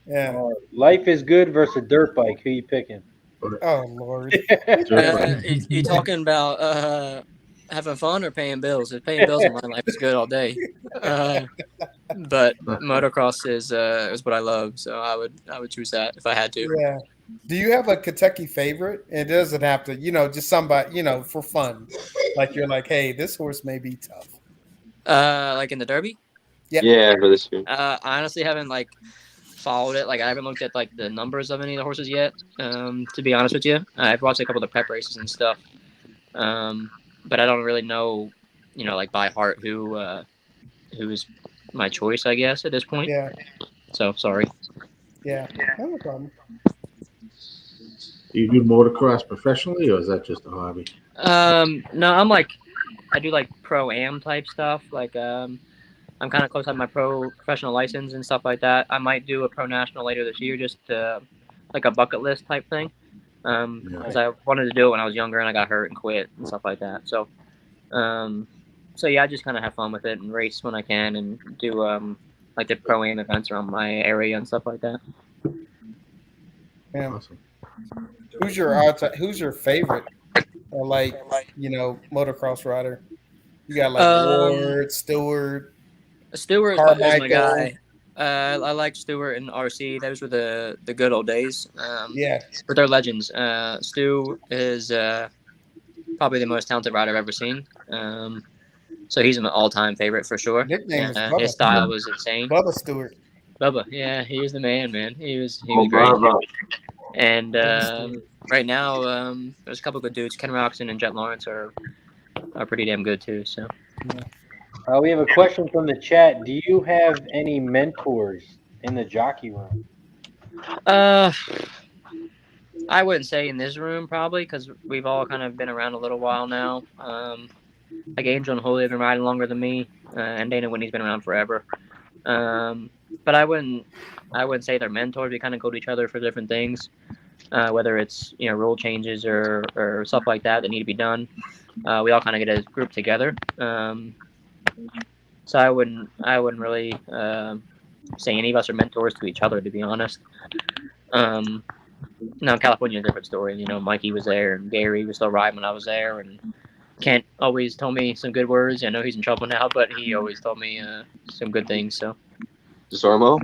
Yeah. Life is good versus a dirt bike. Who you picking? Oh Lord. You talking about having fun or paying bills? If paying bills in my life is good all day. But motocross is what I love, so I would choose that if I had to. Yeah. Do you have a Kentucky favorite? It doesn't have to, just somebody, for fun. Like you're like, hey, this horse may be tough. Like in the Derby? Yeah, for this year. I honestly haven't followed it. I haven't looked at the numbers of any of the horses yet. To be honest with you, I've watched a couple of the prep races and stuff. But I don't really know, by heart who is my choice, I guess, at this point. Yeah. So sorry. Yeah. No problem. Do you do motocross professionally, or is that just a hobby? No, I do pro-am type stuff. I'm kind of close on my professional license and stuff like that. I might do a pro national later this year, just like a bucket list type thing. Because I wanted to do it when I was younger and I got hurt and quit and stuff like that. So yeah, I just kind of have fun with it and race when I can and do the pro-am events around my area and stuff like that. Yeah. Awesome. Who's your favorite motocross rider? You got Ward, Stewart. Stewart Carmichael. is my guy. I like Stewart and RC. Those were the good old days. Yeah. But they're legends. Stu is probably the most talented rider I've ever seen. So he's an all-time favorite for sure. Nickname is Bubba. His style was insane. Bubba Stewart. Bubba, yeah, he was the man. He was great. Bubba. And right now, there's a couple of good dudes. Ken Roxon and Jet Lawrence are pretty damn good too. So. We have a question from the chat. Do you have any mentors in the jockey room? I wouldn't say in this room probably because we've all kind of been around a little while now. Like Angel and Julio have been riding longer than me, and Dana Whitney's been around forever. But I wouldn't say they're mentors. We kind of go to each other for different things, whether it's rule changes or stuff like that need to be done. We all kind of get a group together. So I wouldn't really say any of us are mentors to each other, to be honest. Now California is a different story. Mikey was there and Gary was still riding when I was there, and Kent always told me some good words. I know he's in trouble now, but he always told me some good things. So. DeSormo?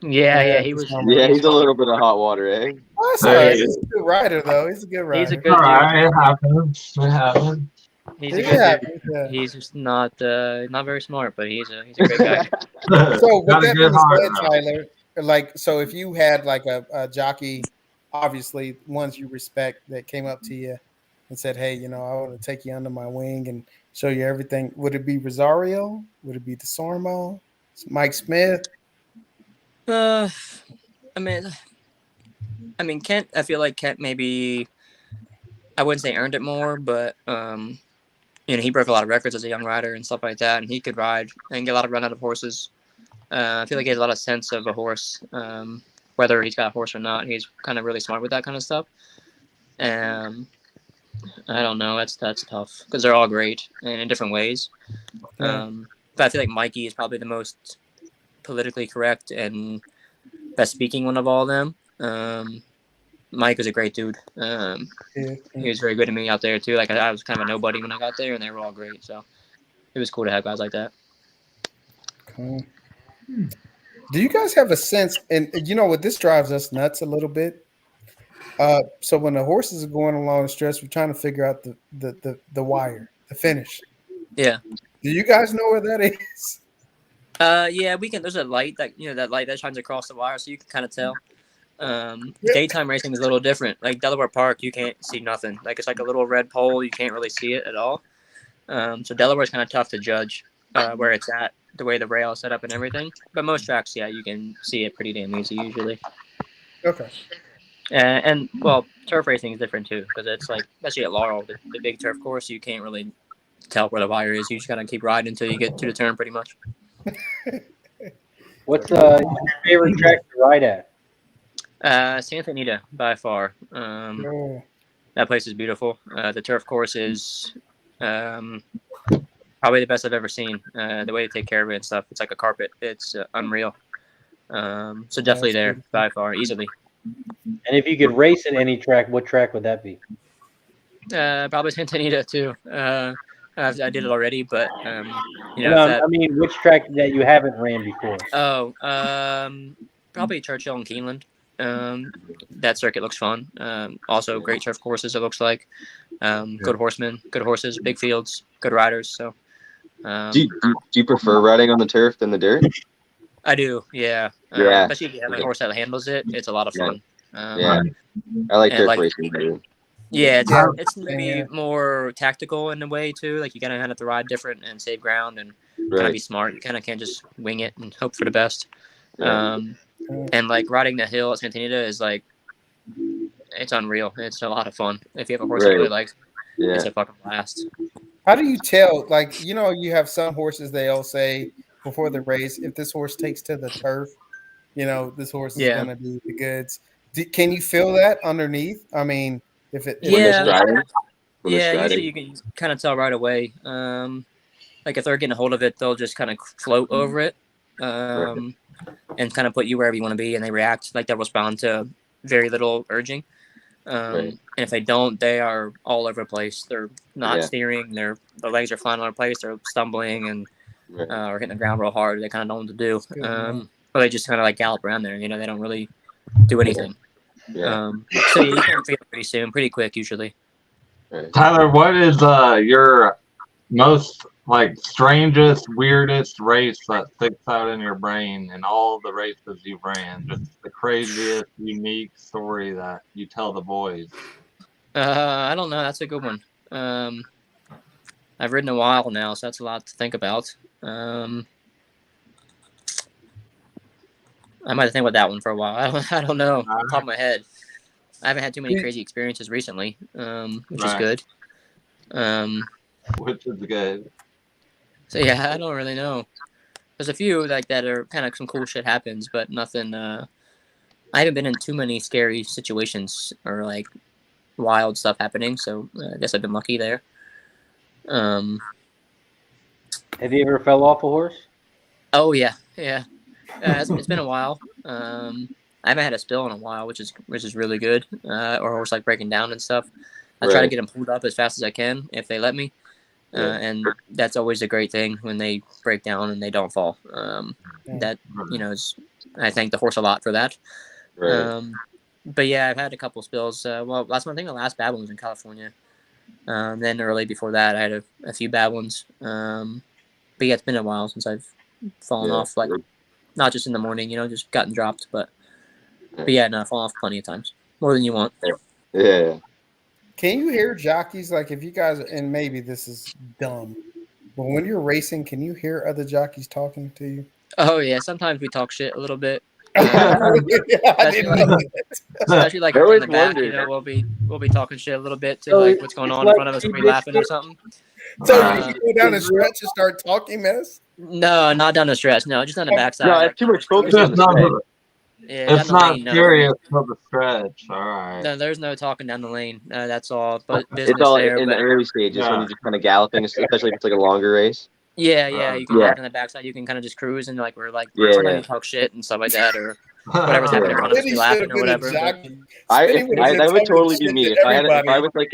Yeah, he was. Yeah, he's a little bit of hot water, eh? Oh, that's all right. He's a good rider, though. He's a good rider. He's a good dude. It happens. It happens. He's a good dude. Yeah. He's just not very smart, but he's a great guy. So with that being said, Tyler, so if you had a jockey, obviously ones you respect that came up to you and said, "Hey, I want to take you under my wing and show you everything," would it be Rosario? Would it be DeSormo? Mike Smith? I mean, Kent. I feel like Kent maybe. I wouldn't say earned it more, but he broke a lot of records as a young rider and stuff like that, and he could ride and get a lot of run out of horses. I feel like he has a lot of sense of a horse, whether he's got a horse or not. He's kind of really smart with that kind of stuff. I don't know. That's tough because they're all great and in different ways. But I feel like Mikey is probably the most politically correct and best speaking one of all of them. Mike was a great dude. He was very good to me out there too. I was kind of a nobody when I got there, and they were all great. So it was cool to have guys like that. Cool. Do you guys have a sense? And what this drives us nuts a little bit. So when the horses are going along the stretch, we're trying to figure out the wire, the finish. Yeah. Do you guys know where that is? Yeah, we can. There's a light that shines across the wire, so you can kind of tell. Daytime racing is a little different. Like Delaware Park, you can't see nothing. It's like a little red pole. You can't really see it at all. So Delaware's kind of tough to judge where it's at, the way the rail is set up and everything. But most tracks, yeah, you can see it pretty damn easy usually. Okay. And turf racing is different too because it's especially at Laurel, the big turf course, you can't really tell where the wire is. You just gotta keep riding until you get to the turn, pretty much. What's your favorite track to ride at? Santa Anita by far. That place is beautiful. The turf course is probably the best I've ever seen. The way they take care of it and stuff, it's like a carpet. It's unreal. So definitely there by far, easily. And if you could race at any track, what track would that be? Probably Santa Anita too. I did it already, but I mean, which track that you haven't ran before? Oh, probably Churchill and Keeneland. That circuit looks fun. Also, great turf courses. It looks like good horsemen, good horses, big fields, good riders. So, do you prefer riding on the turf than the dirt? I do. Yeah. Yeah. Especially if you have a horse that handles it, it's a lot of fun. Yeah. I like turf racing too. Yeah, it's maybe more tactical in a way too. Like you kind of have to ride different and save ground and kind of be smart. You kind of can't just wing it and hope for the best. And like riding the hill at Santa Anita is like, it's unreal. It's a lot of fun. If you have a horse you really like, it's a fucking blast. How do you tell? Like, you have some horses, they'll say before the race, if this horse takes to the turf, this horse is going to be the goods. Can you feel that underneath? I mean, usually you can kind of tell right away. Like if they're getting a hold of it, they'll just kind of float over it, and kind of put you wherever you want to be, and they react. Like they'll respond to very little urging. And if they don't, they are all over the place. They're not steering. Their legs are flying all over the place. They're stumbling and or hitting the ground real hard. They kind of know what to do. Or they just kind of like gallop around there. They don't really do anything. So you can feel it pretty soon, pretty quick usually. Tyler, what is your most strangest, weirdest race that sticks out in your brain in all the races you've ran? Just the craziest, unique story that you tell the boys. I don't know. That's a good one. I've ridden a while now, so that's a lot to think about. I might have to think about that one for a while. I don't know off the top of my head. I haven't had too many crazy experiences recently, which is good. Which is good. So yeah, I don't really know. There's a few like that are kind of some cool shit happens, but nothing. I haven't been in too many scary situations or like wild stuff happening, so I guess I've been lucky there. Have you ever fell off a horse? Oh yeah. It's been a while. I haven't had a spill in a while, which is really good. Or horse like breaking down and stuff. I try to get them pulled up as fast as I can if they let me. And that's always a great thing when they break down and they don't fall. That I thank the horse a lot for that. But yeah, I've had a couple spills. I think the last bad one was in California. Then early before that, I had a few bad ones. But yeah, it's been a while since I've fallen off, like not just in the morning, just gotten dropped, but yeah, no, I've fallen off plenty of times, more than you want. Yeah. Can you hear jockeys, like if you guys, and maybe this is dumb, but when you're racing, can you hear other jockeys talking to you? Oh yeah, sometimes we talk shit a little bit. Especially like in the back, we'll be talking shit a little bit to like what's going on in front of us, we'll be laughing or something. So you go down the stretch and start talking mess? No, not down the stretch. No, just on the backside. No, I have too much focus on the stretch. Yeah, it's not serious for the stretch. All right. No, there's no talking down the lane. That's all. But business it's all there, in the early stages when you're just kind of galloping, especially if it's like a longer race. Yeah, you can walk on the backside. You can kind of just cruise and we're like sometimes you talk shit and stuff like that, or whatever's happening in front of us, be laughing or whatever. That would totally be me. If I was like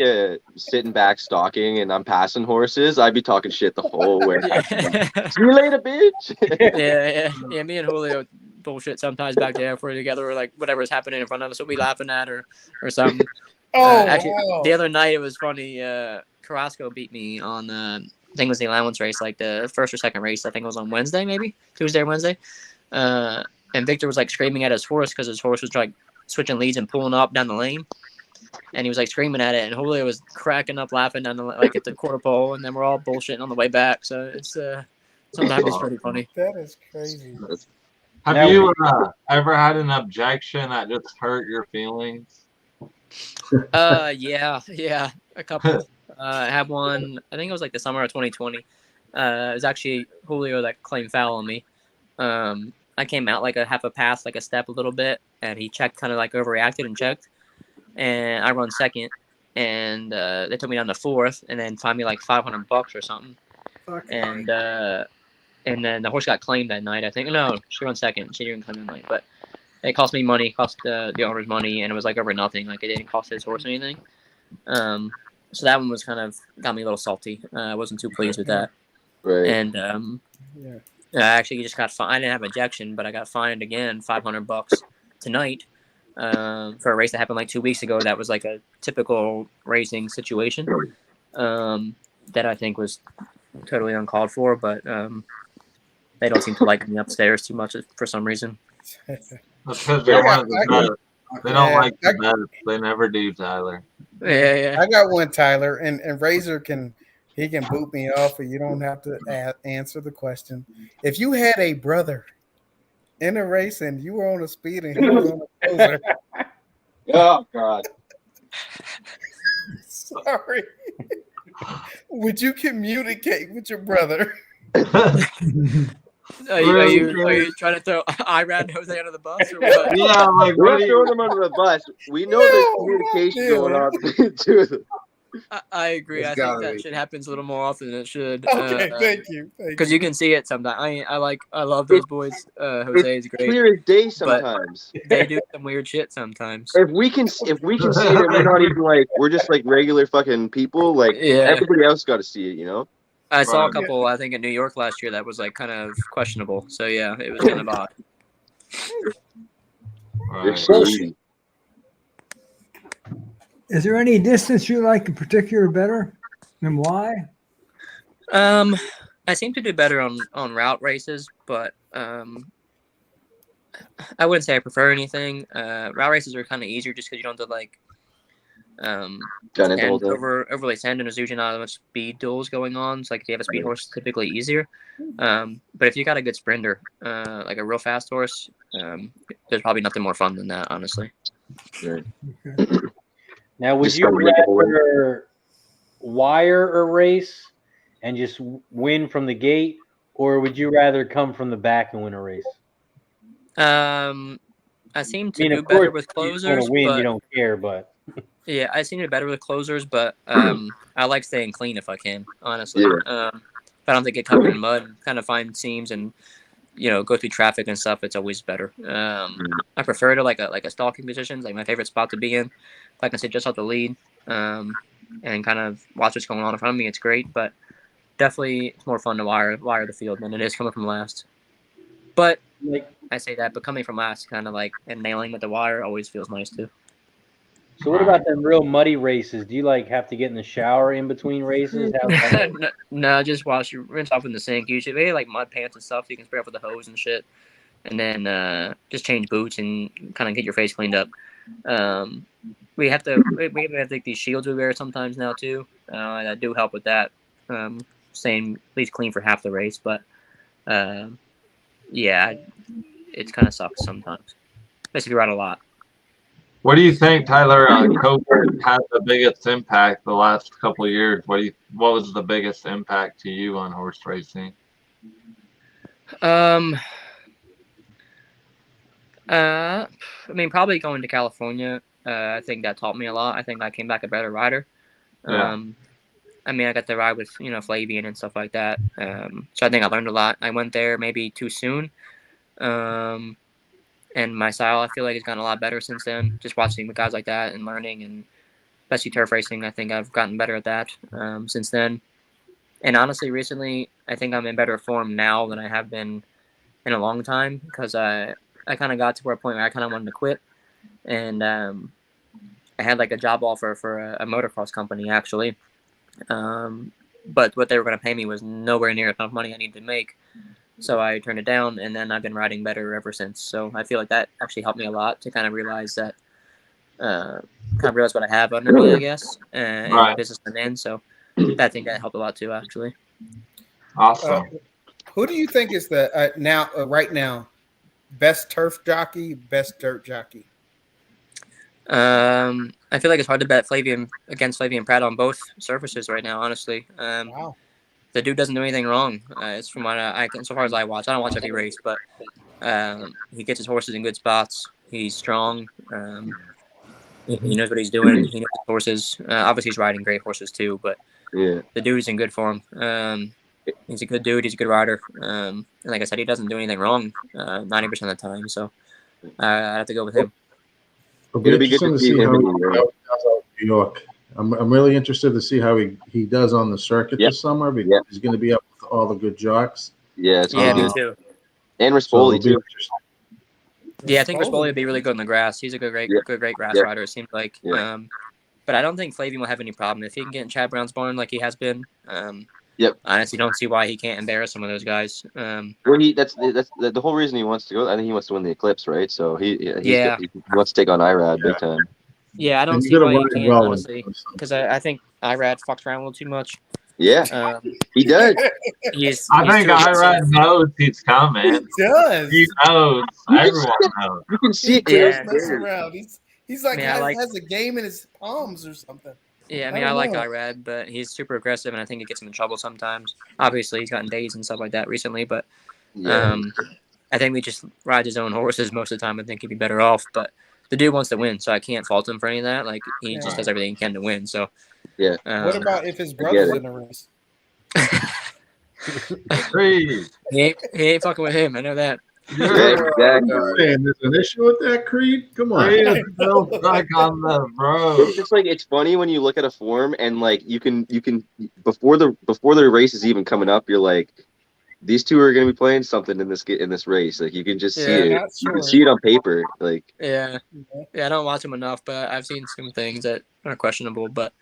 sitting back stalking and I'm passing horses, I'd be talking shit the whole way. See you later, bitch. Yeah. Me and Julio bullshit sometimes back there if we're together, or like whatever's happening in front of us, we'll be laughing at or something. Actually, the other night it was funny. Carrasco beat me on I think it was the allowance race, like the first or second race. I think it was on Wednesday, maybe Tuesday or Wednesday. And Victor was like screaming at his horse because his horse was like switching leads and pulling up down the lane, and he was like screaming at it. And Julio was cracking up laughing down the at the quarter pole, and then we're all bullshitting on the way back. So it's sometimes it's pretty funny. That is crazy. Have you ever had an objection that just hurt your feelings? Yeah, a couple. I had one, I think it was like the summer of 2020. It was actually Julio that claimed foul on me. I I came out like a half a pass, like a step a little bit, and he checked, kind of like overreacted and checked, and I run second, and they took me down to fourth, and then fined me like $500 or something, and then the horse got claimed that night. I think no, she ran second. She didn't claim that night, but it cost me money, cost the owners money, and it was like over nothing. Like it didn't cost his horse anything. So that one was kind of got me a little salty. I wasn't too pleased with that. Right. And I actually just got fined. I didn't have ejection, but I got fined again, $500 tonight for a race that happened like 2 weeks ago. That was like a typical racing situation that I think was totally uncalled for. But they don't seem to like me upstairs too much for some reason. Because they want the better. They don't like the better. They never do, Tyler. Yeah. I got one, Tyler, and Razor can boot me off, or you don't have to answer the question. If you had a brother in a race and you were on a speed and he was on a closer, oh God, sorry, would you communicate with your brother? Are you trying to throw Irad Jose under the bus or what? Yeah, like we're not throwing him under the bus. We know there's communication going on between the two of them. I agree. I think that shit happens a little more often than it should. Okay, thank you. Because you can see it sometimes. I love those boys. Jose is great. Clear as day sometimes. They do some weird shit sometimes. If we can see it, we're not even like we're just like regular fucking people. Like everybody else got to see it, you know. I saw a couple, I think, in New York last year that was like kind of questionable. So yeah, it was kind of odd. Right. Is there any distance you like in particular better, and why? I seem to do better on route races, but I wouldn't say I prefer anything. Route races are kind of easier just because you don't have to like overly stand, and there's usually not as much speed duels going on. So like if you have a speed horse, it's typically easier. But if you got a good sprinter, like a real fast horse, there's probably nothing more fun than that, honestly. Right. Okay. Now, would you rather wire a race and just win from the gate, or would you rather come from the back and win a race? I seem to do better with closers. You want to win, you don't care, but yeah, I seem to do better with closers, but I like staying clean if I can, honestly. Yeah. If I don't have to get covered in mud, kind of find seams and go through traffic and stuff, it's always better. I prefer to like a stalking position, like my favorite spot to be in. If I can sit just off the lead and kind of watch what's going on in front of me, it's great. But definitely, it's more fun to wire the field than it is coming from last. But I say that, but coming from last, kind of like and nailing with the wire, always feels nice too. So what about them real muddy races? Do you like have to get in the shower in between races? No, just wash your rinse off in the sink. Usually, they like mud pants and stuff. So you can spray off with the hose and shit, and then just change boots and kind of get your face cleaned up. We have to take these shields we wear sometimes now too. That do help with that. Staying at least clean for half the race, but yeah, it kind of sucks sometimes, especially if you ride a lot. What do you think, Tyler? COVID had the biggest impact the last couple of years. What was the biggest impact to you on horse racing? I mean, probably going to California. I think that taught me a lot. I think I came back a better rider. Yeah. I mean, I got to ride with Flavian and stuff like that. So I think I learned a lot. I went there maybe too soon. And my style, I feel like, has gotten a lot better since then. Just watching the guys like that and learning, and especially turf racing, I think I've gotten better at that since then. And honestly, recently, I think I'm in better form now than I have been in a long time, because I kind of got to a point where I kind of wanted to quit. And I had like a job offer for a motocross company, actually. But what they were going to pay me was nowhere near enough money I needed to make. So I turned it down, and then I've been riding better ever since. So I feel like that actually helped me a lot to kind of realize that, what I have under me, I guess, and the business I'm in. So I think that helped a lot too, actually. Awesome. Who do you think is the right now best turf jockey, best dirt jockey? I feel like it's hard to bet against Flavian Pratt on both surfaces right now, honestly. Wow. The dude doesn't do anything wrong. It's from what I can, so far as I watch. I don't watch every race, but He gets his horses in good spots. He's strong. He knows what he's doing. He knows his horses. Obviously, he's riding great horses too, but Yeah. the dude is in good form. He's a good dude. He's a good rider. And like I said, he doesn't do anything wrong 90% of the time. So I have to go with him. It'll be It'll be good interesting to to see see him how in he New York. does out in New York. I'm really interested to see how he does on the circuit this summer because he's going to be up with all the good jocks. Yeah, it's Yeah, me too. And So Rispoli it'll be too. interesting. Yeah, I think Rispoli would be really good on the grass. He's a great grass rider. It seems like. Yeah. But I don't think Flavian will have any problem if he can get in Chad Brown's barn like he has been. Yep. Honestly, don't see why he can't embarrass some of those guys. Well, that's the whole reason he wants to go. I think he wants to win the Eclipse, right? So he wants to take on Irad big time. Yeah, I don't And see he's why gonna he ride can't, well in honestly, because I think Irad fucks around a little too much. Yeah, he does. I think Irad knows he's coming. He does. He knows. Everyone knows. You can see it. He clear does as mess day. around. He's like I mean, has a game in his palms or something. Yeah, I mean, I like Irad, but he's super aggressive, and I think it gets him in trouble sometimes. Obviously, he's gotten days and stuff like that recently, but I think we just ride his own horses most of the time. I think he'd be better off, but the dude wants to win, so I can't fault him for any of that. Like, he just does everything he can to win, so. Yeah. What about if his brother's in the race? He ain't fucking with him. I know that. Yeah, exactly. Man, there's an issue with that, Creed? Come on. It's just like it's funny when you look at a form and like you can before the race is even coming up, you're like, these two are going to be playing something in this race. Like you can just see it. You can see it on paper. Like yeah, I don't watch them enough, but I've seen some things that are questionable. But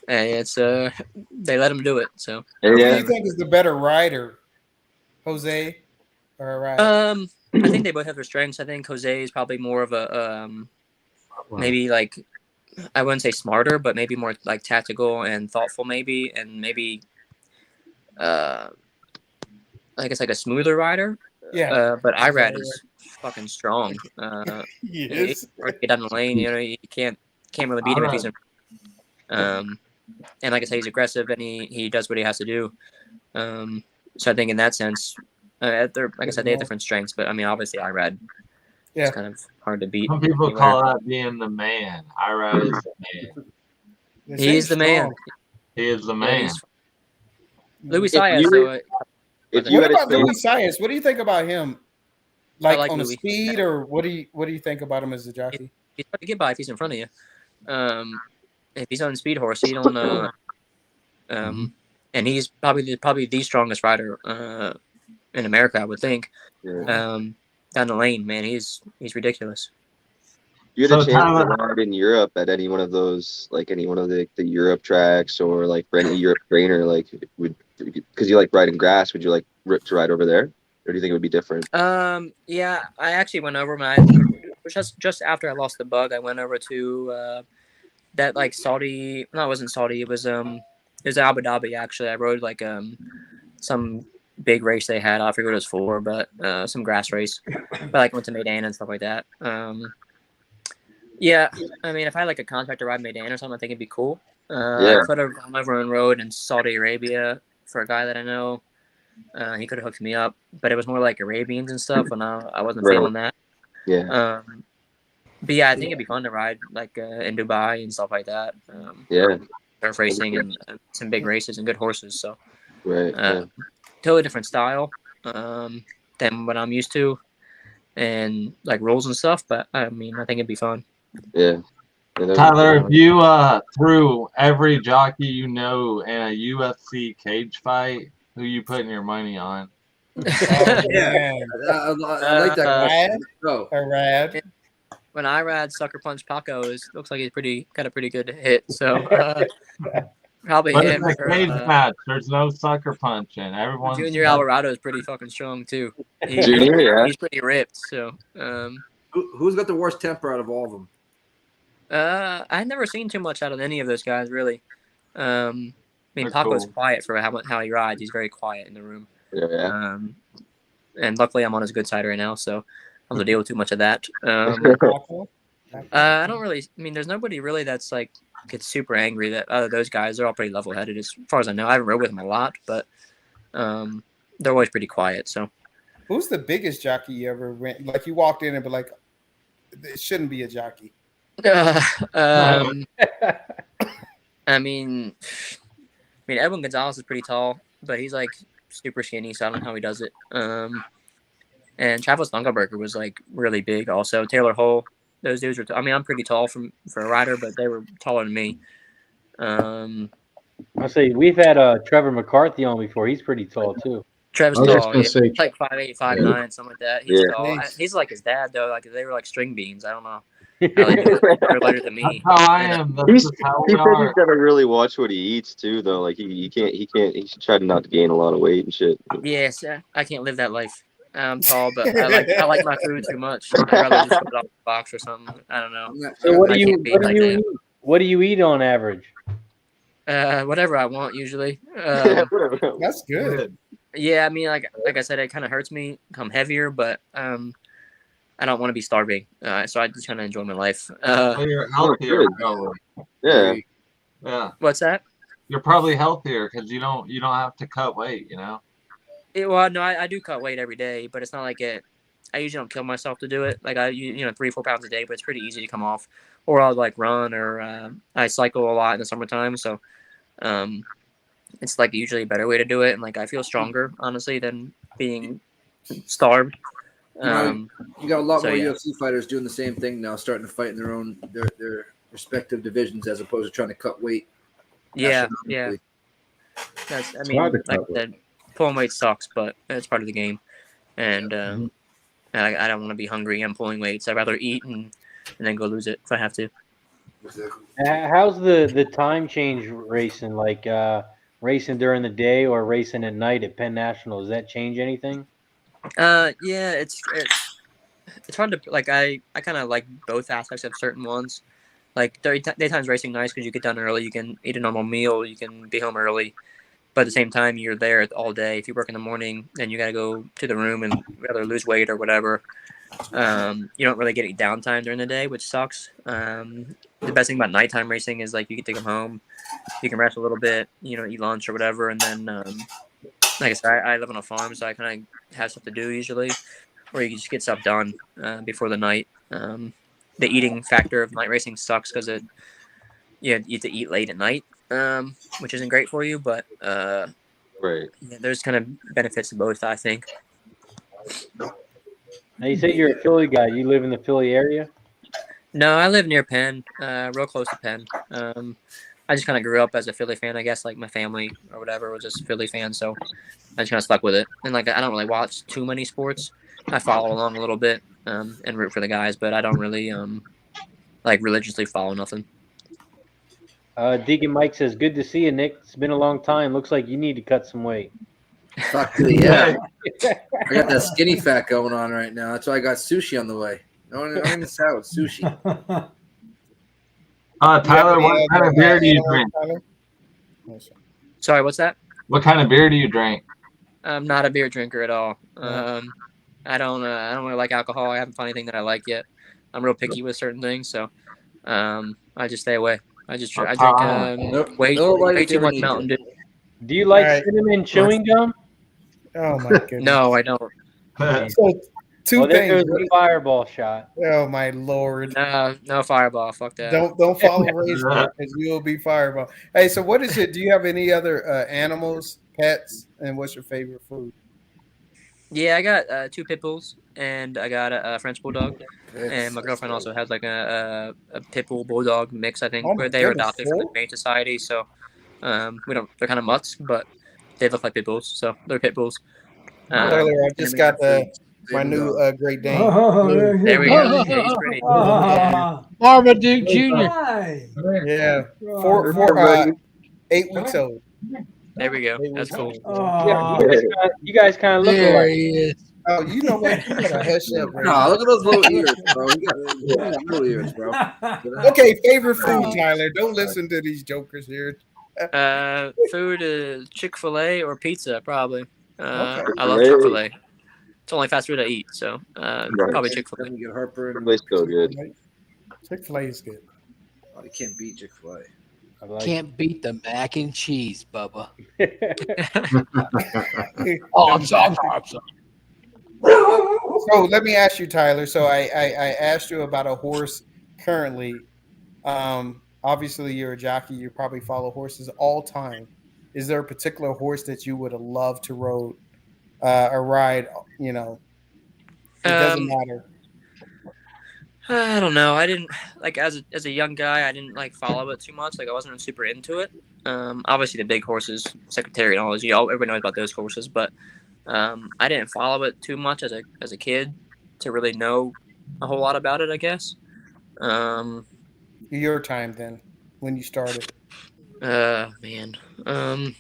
it's they let him do it. So who do you think is the better rider, Jose or Irad? I think they both have their strengths. I think Jose is probably more of a maybe like I wouldn't say smarter, but maybe more like tactical and thoughtful, maybe, and maybe I guess like a smoother rider. Yeah. But Irad is fucking strong. He is. Get down the lane, you know, you can't really beat him if he's in. And like I say, he's aggressive and he does what he has to do. So I think in that sense, they're like I said, they have different strengths. But I mean, obviously, Irad is kind of hard to beat. Some people call that being the man. Irad is the man. He's the man. He is the man. Louis Saez, though. What about Louis Saez? What do you think about him? Like on the Louis. speed, or what do you think about him as a jockey? He's hard to get by if he's in front of you. If he's on a speed horse, you don't. And he's probably the strongest rider in America, I would think. Yeah. Down the lane, man, he's ridiculous. You had a chance to ride in Europe at any one of those, like any one of the Europe tracks, or like for any Europe trainer, like because you like riding grass, would you like to ride over there, or do you think it would be different? Yeah, I actually went over just after I lost the bug. I went over to that like Saudi. No, it wasn't Saudi. It was Abu Dhabi actually. I rode like some big race they had. I forget what it was for, but some grass race. But like went to Meydan and stuff like that. Yeah, I mean, if I had like a contract to ride Meydan or something, I think it'd be cool. I could have gone over and rode in Saudi Arabia for a guy that I know. He could have hooked me up, but it was more like Arabians and stuff, and I wasn't feeling that. Yeah. But yeah, I think it'd be fun to ride like in Dubai and stuff like that. Turf racing and some big races and good horses. So totally different style than what I'm used to, and like rules and stuff. But I mean, I think it'd be fun. Yeah. Tyler, if you threw every jockey you know in a UFC cage fight, who you putting your money on? I like that. Irad. When Irad sucker punch Paco, looks like he's got a pretty good hit. So probably but him. It's a cage match. There's no sucker punching. Everyone's Junior Alvarado is pretty fucking strong too. He's pretty ripped. So who's got the worst temper out of all of them? I've never seen too much out of any of those guys really. I mean, Paco's quiet for how he rides. He's very quiet in the room. Yeah. And luckily I'm on his good side right now, so I don't have to deal with too much of that. I don't really. I mean, there's nobody really that's like gets super angry. That those guys are all pretty level-headed as far as I know. I haven't rode with them a lot, but they're always pretty quiet. So Who's the biggest jockey you ever went? Like you walked in and be like, it shouldn't be a jockey. I mean, Edwin Gonzalez is pretty tall, but he's like super skinny, so I don't know how he does it. And Travis Dunkelberger was like really big, also. Taylor Hull, those dudes were. I'm pretty tall for a rider, but they were taller than me. I'll say we've had Trevor McCarthy on before. He's pretty tall too. Trevor's tall. Yeah. He's like 5'8", 5'9", something like that. He's tall. Nice. He's like his dad though. Like they were like string beans. I don't know. How they do it. They're lighter than me. That's how I am. He said he's got to really watch what he eats too, though. Like he can't. He should try not to gain a lot of weight and shit. Yes, I can't live that life. I'm tall, but I like my food too much. I'd rather just put it off the box or something. I don't know. So what do you eat on average? Whatever I want usually. That's good. Yeah, I mean, like I said, it kind of hurts me. I'm heavier, but I don't want to be starving. So I just kind of enjoy my life. Well, you're healthier, probably. Yeah. Yeah. What's that? You're probably healthier because you don't have to cut weight. You know. Well, no, I do cut weight every day, but it's not like it. I usually don't kill myself to do it. Like 3-4 pounds a day, but it's pretty easy to come off. Or I'll like run, or I cycle a lot in the summertime, so it's like usually a better way to do it. And like I feel stronger, honestly, than being starved. You got a lot more UFC fighters doing the same thing now, starting to fight in their respective divisions as opposed to trying to cut weight. Yeah. That's. I mean, like I said, pulling weight sucks, but it's part of the game. And I don't want to be hungry and pulling weights. I'd rather eat and then go lose it if I have to. How's the time change racing? Like racing during the day or racing at night at Penn National? Does that change anything? Yeah, it's hard to like. I kind of like both aspects of certain ones. Like daytime's racing nice because you get done early, you can eat a normal meal, you can be home early. But at the same time, you're there all day. If you work in the morning, then you got to go to the room and rather lose weight or whatever. You don't really get any downtime during the day, which sucks. The best thing about nighttime racing is like you get to come home, you can rest a little bit, eat lunch or whatever, and then like I said, I live on a farm, so I kind of have stuff to do usually, or you can just get stuff done before the night. The eating factor of night racing sucks because you have to eat late at night, which isn't great for you, but right. Yeah, there's kind of benefits to both, I think. Now you say you're a Philly guy. You live in the Philly area? No, I live near Penn, real close to Penn. I just kind of grew up as a Philly fan, I guess. Like my family or whatever was just Philly fans, so I just kind of stuck with it. And like I don't really watch too many sports. I follow along a little bit and root for the guys, but I don't really like religiously follow nothing. Deacon Mike says, "Good to see you, Nick. It's been a long time. Looks like you need to cut some weight." Fuck yeah. I got that skinny fat going on right now. That's why I got sushi on the way. No, I don't even salad, sushi. Tyler, what kind of beer do you drink? Sorry, what's that? What kind of beer do you drink? I'm not a beer drinker at all. I don't really like alcohol. I haven't found anything that I like yet. I'm real picky with certain things, so I just stay away. I drink way too much Mountain Dew. Do you like cinnamon chewing gum? Oh my goodness. No, I don't. So, two things. There's a fireball shot. Oh my lord. No fireball. Fuck that. Don't follow Razor because you'll be fireball. Hey, so what is it? Do you have any other animals, pets, and what's your favorite food? Yeah, I got 2 pit bulls and I got a French bulldog, and my girlfriend also has like a pit bull bulldog mix. I think where they were adopted from the Humane Society, so we don't. They're kind of mutts, but they look like pit bulls, so they're pit bulls. Earlier, I just got my new Great Dane. There we go. Yeah, he's pretty. Marmaduke Jr. Yeah, 8 weeks old. There we go. That's cool. Yeah, you guys kind of look alike. Oh, you know what? You gotta hush up, bro. No, look at those little ears, bro. We got little ears, bro. Okay, favorite food, Tyler. Don't listen to these jokers here. Food is Chick-fil-A or pizza, probably. Okay. I love Chick-fil-A. It's the only fast food I eat, so probably Chick-fil-A. You get heartburn. Chick-fil-A's so good. Chick-fil-A is good. Oh, you can't beat Chick-fil-A. Can't beat the mac and cheese, Bubba. Oh, I'm sorry. So let me ask you, Tyler. So I asked you about a horse currently. Obviously, you're a jockey. You probably follow horses all time. Is there a particular horse that you would have loved to ride? You know, it doesn't matter. I don't know. I didn't like as a young guy. I didn't like follow it too much. Like I wasn't super into it. Obviously the big horses, Secretary and all those. Everybody knows about those horses, but I didn't follow it too much as a kid to really know a whole lot about it. I guess. Your time then, when you started. Man. Trying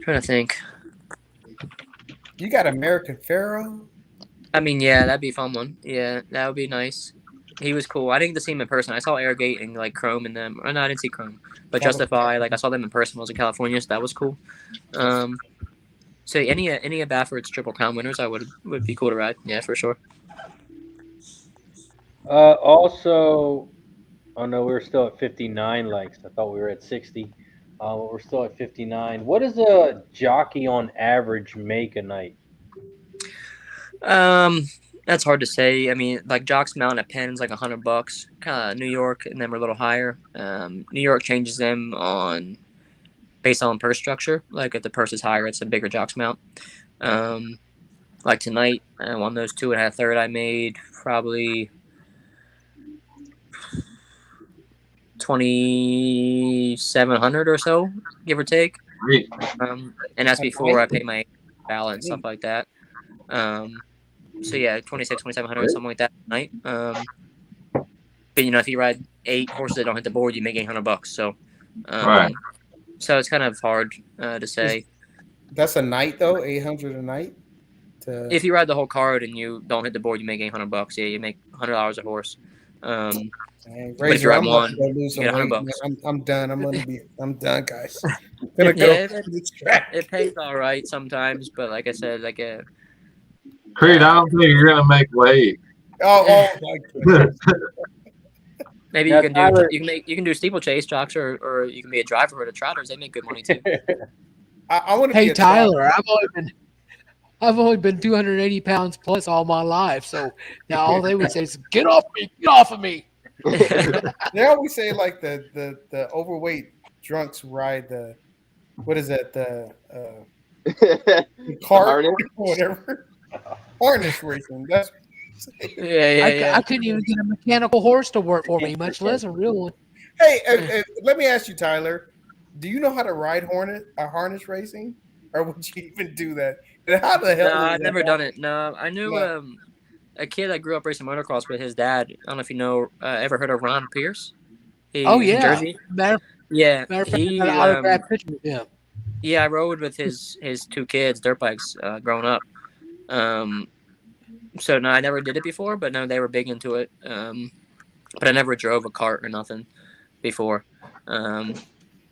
to think. You got American Pharaoh. I mean, yeah, that'd be a fun one. Yeah, that would be nice. He was cool. I didn't get to see him in person. I saw Airgate and like Chrome and them. Or no, I didn't see Chrome, but Justify. Like I saw them in person when I was in California, so that was cool. So any of Baffert's Triple Crown winners, I would be cool to ride. Yeah, for sure. Also, oh no, we're still at 59 likes. I thought we were at 60. But we're still at 59. What does a jockey on average make a night? That's hard to say. I mean, like Jock's Mountain at Penn's like $100. Kind of New York, and then we're a little higher. New York changes them based on purse structure. Like if the purse is higher, it's a bigger Jock's Mount. Like tonight, on those 2 1/2 I made probably 2,700 or so, give or take. And that's before I pay my balance, stuff like that. So yeah, 2,700, something like that tonight. But if you ride 8 horses that don't hit the board, you make $800. So, Right. So it's kind of hard to say. That's a night though, 800 a night. If you ride the whole card and you don't hit the board, you make $800. Yeah, you make $100 a horse. But if you ride one, you get $100. I'm done. I'm done, guys. Gonna go it pays all right sometimes, but like I said, Creed, I don't think you're gonna make weight. Oh my goodness. Maybe you can do steeplechase jocks, or you can be a driver for the trotters. They make good money too. I want to. Hey Tyler, I've only been 280 pounds plus all my life, so now all they would say is "Get off me! Get off of me!" They always say like the overweight drunks ride the what is that the cart or whatever harness racing. That's yeah. I couldn't even get a mechanical horse to work for me, much less a real one. Hey, let me ask you, Tyler. Do you know how to ride harness racing, or would you even do that? And how the hell? No, I've never done it. No, I knew a kid that grew up racing motocross with his dad. I don't know if you know. Ever heard of Ron Pierce? Oh yeah, Jersey. Matter of fact, he autographed picture with him. Yeah, I rode with his 2 kids, dirt bikes, growing up. So no, I never did it before, but no, they were big into it. But I never drove a cart or nothing before.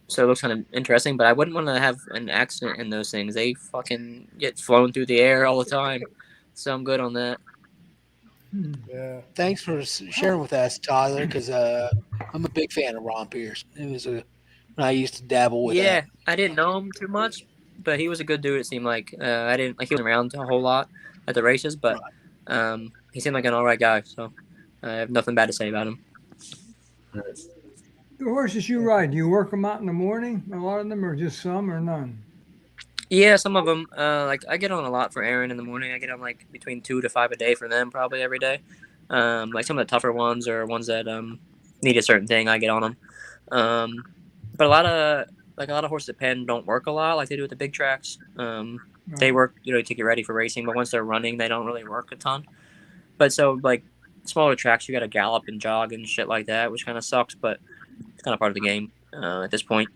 So it looks kind of interesting, but I wouldn't want to have an accident in those things. They fucking get flown through the air all the time. So I'm good on that. Yeah. Thanks for sharing with us, Tyler, because I'm a big fan of Ron Pierce. It was when I used to dabble with Yeah, I didn't know him too much, but he was a good dude, it seemed like. I didn't like he wasn't around a whole lot at the races, but he seemed like an all right guy, so I have nothing bad to say about him. The horses you ride, do you work them out in the morning? A lot of them, or just some, or none? Yeah, some of them. Like I get on a lot for Aaron in the morning. I get on like between 2 to 5 a day for them, probably every day. Like some of the tougher ones or ones that need a certain thing, I get on them. But a lot of horses at Penn don't work a lot like they do at the big tracks. They work, to get ready for racing, but once they're running, they don't really work a ton. But so like smaller tracks, you got to gallop and jog and shit like that, which kind of sucks, but it's kind of part of the game at this point.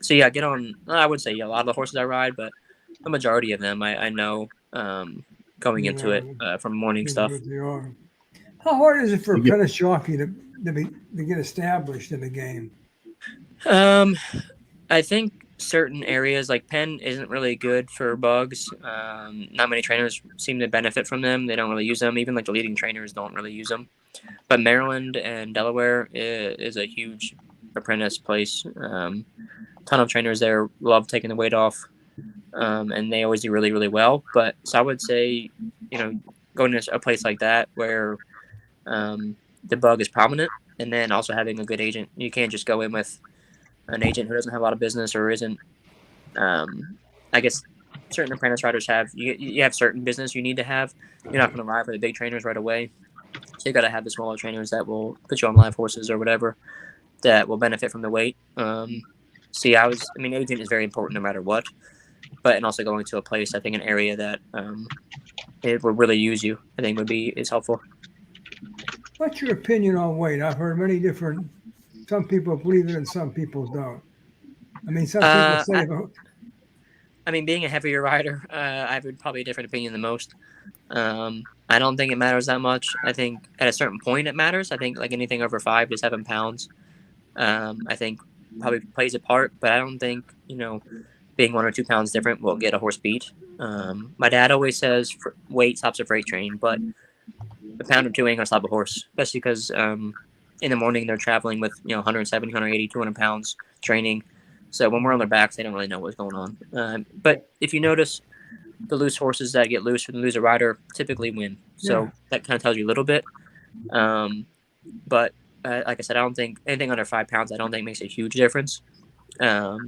So yeah, get on. I would say a lot of the horses I ride, but the majority of them I know going into it from morning stuff. How hard is it for a apprentice jockey to get established in the game? I think certain areas like Penn isn't really good for bugs. Not many trainers seem to benefit from them. They don't really use them. Even like the leading trainers don't really use them. But Maryland and Delaware is a huge apprentice place. Ton of trainers there love taking the weight off. and they always do really, really well. But so I would say, going to a place like that where the bug is prominent, and then also having a good agent. You can't just go in with an agent who doesn't have a lot of business or isn't. I guess certain apprentice riders have you have certain business you need to have. You're not going to ride for the big trainers right away, so you got to have the smaller trainers that will put you on live horses or whatever that will benefit from the weight. Agent is very important no matter what, and also going to a place, I think an area that it will really use you, I think is helpful. What's your opinion on weight? I've heard many different. Some people believe it and some people don't. I mean, some people say. Being a heavier rider, I have probably a different opinion than most. I don't think it matters that much. I think at a certain point it matters. I think like anything over 5 to 7 pounds, I think probably plays a part. But I don't think being 1 or 2 pounds different will get a horse beat. My dad always says weight stops a freight train, but a pound or 2 ain't gonna stop a horse, especially because in the morning they're traveling with 170, 180, 200 pounds training. So when we're on their backs, they don't really know what's going on. But if you notice, the loose horses that get loose and lose a rider typically win. So that kind of tells you a little bit. But like I said, I don't think anything under 5 pounds, I don't think makes a huge difference. But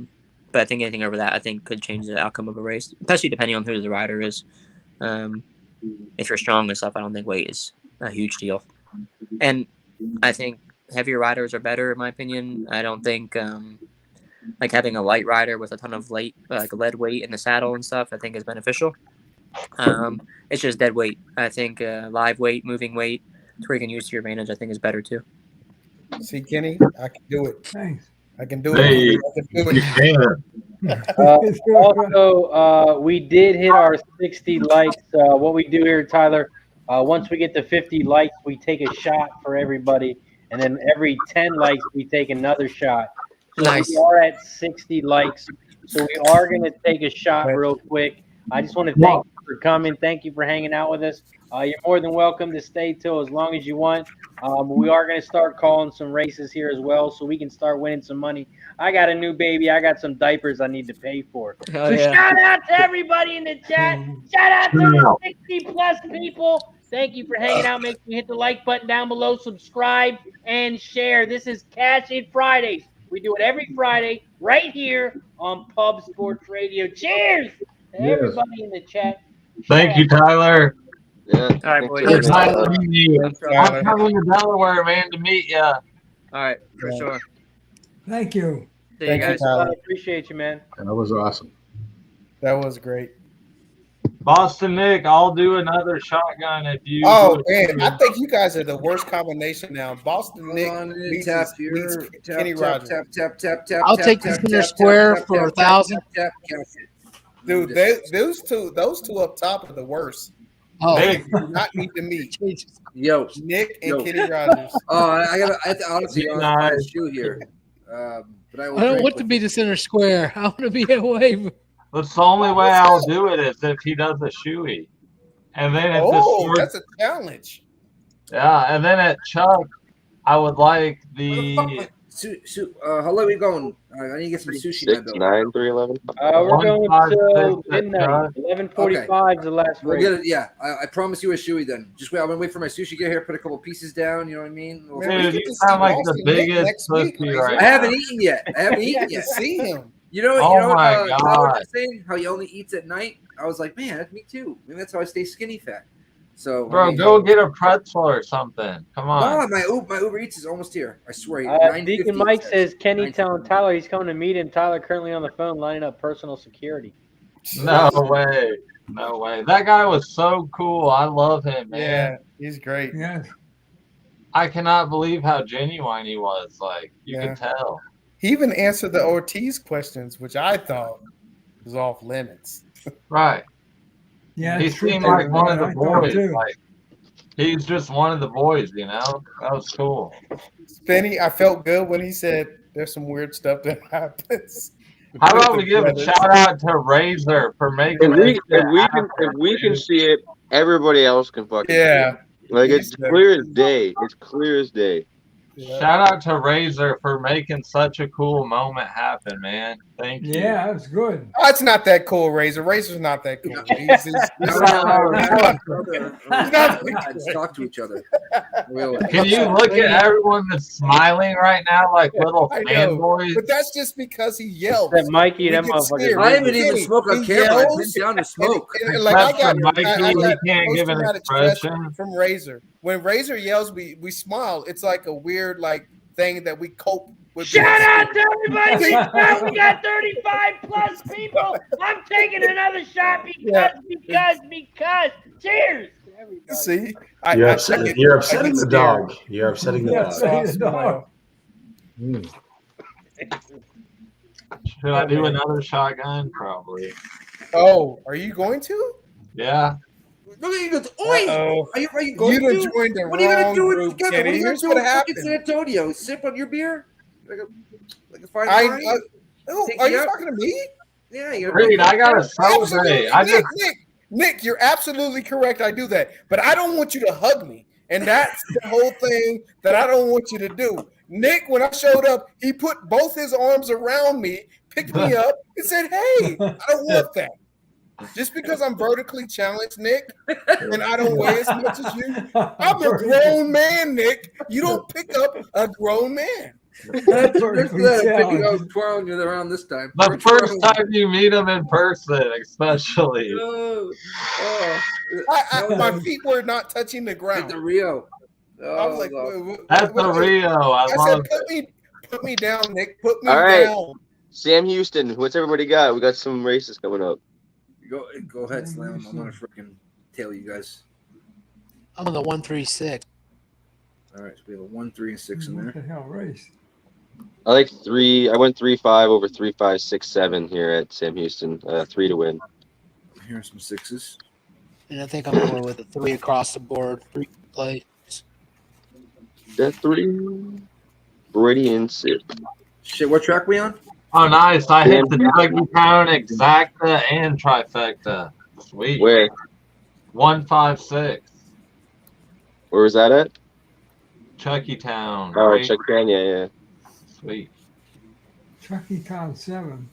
I think anything over that, I think could change the outcome of a race, especially depending on who the rider is. If you're strong and stuff, I don't think weight is a huge deal. And I think heavier riders are better, in my opinion. I don't think like having a light rider with a ton of lead weight in the saddle and stuff, I think is beneficial. It's just dead weight. I think live weight, moving weight, to where you can use to your advantage, I think is better too. See, Kenny, I can do it. Thanks. I can do it. I can do it. Also, we did hit our 60 likes. What we do here, Tyler, once we get to 50 likes, we take a shot for everybody. And then every 10 likes, we take another shot. So nice. We are at 60 likes. So we are going to take a shot real quick. I just want to thank you for coming. Thank you for hanging out with us. You're more than welcome to stay till as long as you want. We are going to start calling some races here as well so we can start winning some money. I got a new baby. I got some diapers I need to pay for. Shout out to everybody in the chat. Shout out to the 60-plus people. Thank you for hanging out. Make sure you hit the like button down below, subscribe, and share. This is Cash In Fridays. We do it every Friday right here on Pub Sports Radio. Cheers to everybody in the chat. Thank you, Tyler. Yeah. All right, boys. I'm coming to Delaware, man, to meet you. All right, for sure. Thank you. See you guys. I appreciate you, man. That was awesome. That was great. Boston Nick, I'll do another shotgun if you. Oh man, I think you guys are the worst combination now. Boston Nick meets Kenny Rogers. Tap. I'll take the center square for 1,000. Dude, those two up top are the worst. Oh, they do not need to meet. Yo, Nick and Kenny Rogers. I honestly on a shoe here. But I don't want to be the center square. I want to be away. That's the only way I'll do it is if he does a shoey. And then if that's a challenge. Yeah, and then at Chuck, I would like the how late are we going? I need to get some sushi. 6, 9, 3, 11. We're going to midnight. 11:45 is the last race. Get it. Yeah, I promise you a shoey then. Just wait. I'm gonna wait for my sushi to get here. Put a couple pieces down. You know what I mean? Dude, you sound like the biggest pussy right now. I haven't eaten yet. I haven't eaten yet. See him. You know, my God. what I'm saying? How he only eats at night? I was like, man, that's me too. Maybe that's how I stay skinny fat. So, bro, go get a pretzel or something. Come on. No, my Uber Eats is almost here. I swear. Deacon Mike says Kenny telling Tyler he's coming to meet him. Tyler currently on the phone lining up personal security. No way. No way. That guy was so cool. I love him, man. Yeah, he's great. Yeah. I cannot believe how genuine he was. Like, you could tell. He even answered the Ortiz questions, which I thought was off limits. Right. Yeah. He seemed like one of the boys. Like, he's just one of the boys, you know? That was cool. Spenny, I felt good when he said there's some weird stuff that happens. How about we give a shout out to Razor for making if we can see it, everybody else can fucking see it. Like, it's clear as day. It's clear as day. Shout out to Razor for making such a cool moment happen, man. Thank you. Yeah, that was good. Oh, it's not that cool, Razor. Razor's not that cool. Let's talk to each other. Can you look at everyone that's smiling right now like little fanboys? But that's just because he yells. That Mikey, that motherfucker. I didn't even smoke on camera. I bent down to smoke. Like I got Mikey, he can't give an expression from Razor. When Razor yells, we smile. It's like a weird thing that we cope with. Shout out to everybody! We got 35 plus people. I'm taking another shot because. Cheers! Everybody. See, you're upsetting the dog. You're upsetting the dog. Should I do another shotgun? Probably. Oh, are you going to? Yeah. Look at you go. Oi! Are you going you to? joined the What are you going to do group, together? What are you going to do in San Antonio? Sip on your beer? Like a fine wine? Are you talking to me? Yeah. You're Reed, I got to celebrate. Nick, you're absolutely correct. I do that. But I don't want you to hug me. And that's the whole thing that I don't want you to do. Nick, when I showed up, he put both his arms around me, picked me up, and said, hey, I don't want that. Just because I'm vertically challenged, Nick, and I don't weigh as much as you, I'm a grown man, Nick. You don't pick up a grown man. Picking up twirling around this time. The first time you meet him in person, especially. My feet were not touching the ground. At the Rio. I was like, at the Rio. I love said, put me down, Nick. Put me All right. down. Sam Houston, what's everybody got? We got some races coming up. Go ahead, Slam. I'm gonna freaking tail you guys. I'm on the 136. All right, so we have a 1, 3, and 6 in there. What the hell race? I like 3. I went 3-5 over 3-5, 6-7 here at Sam Houston. 3 to win. Here's some 6s. And I think I'm going with a 3 across the board. 3 plays. That 3. Brady 6. Shit, what track we on? Oh, nice. I hit the Chucky Town exacta and trifecta. Sweet. Where? 156. Where was that at? Chucky Town. Oh, right? Chucky Town, yeah. Sweet. Chucky Town 7.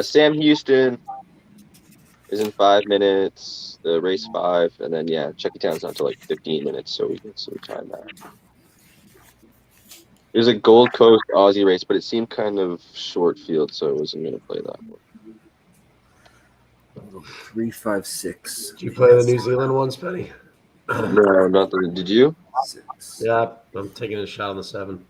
Sam Houston is in 5 minutes. The race 5, and then Chucky Town's not to like 15 minutes, so we can time that. There's a Gold Coast Aussie race, but it seemed kind of short field, so I wasn't going to play that one. 3, 5, 6. Did you play the New Zealand ones, Penny? No, nothing. Did you? 6. Yeah, I'm taking a shot on the 7.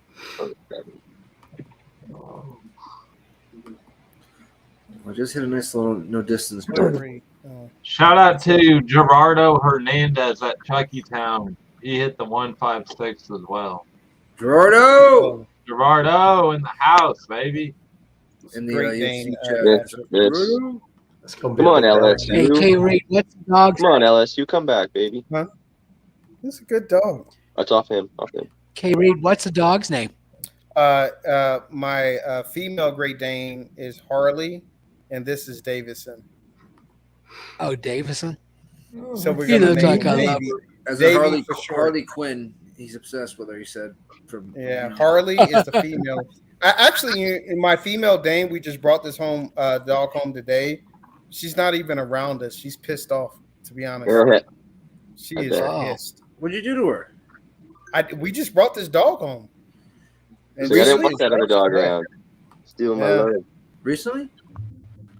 I just hit a nice little no distance. Shout out to Gerardo Hernandez at Chucky Town. He hit the 156 as well. Gerardo in the house, baby. In the Great Dane, Come on, LSU. Hey, K-Rate, what's the dog's Come on, LSU. Come back, baby. Huh? This is a good dog. That's off him. K-Reed, what's the dog's name? My female Great Dane is Harley, and this is Davison. Oh, Davison. So we're He gonna looks name like a Davy. lover. As Davy a Harley, for short. Harley Quinn, he's obsessed with her. He said, Harley is the female. In my female Dane, we just brought this dog home today. She's not even around us. She's pissed off, to be honest. She is pissed. What'd you do to her? We just brought this dog home. And I didn't want that other dog around. Stealing my love. Recently?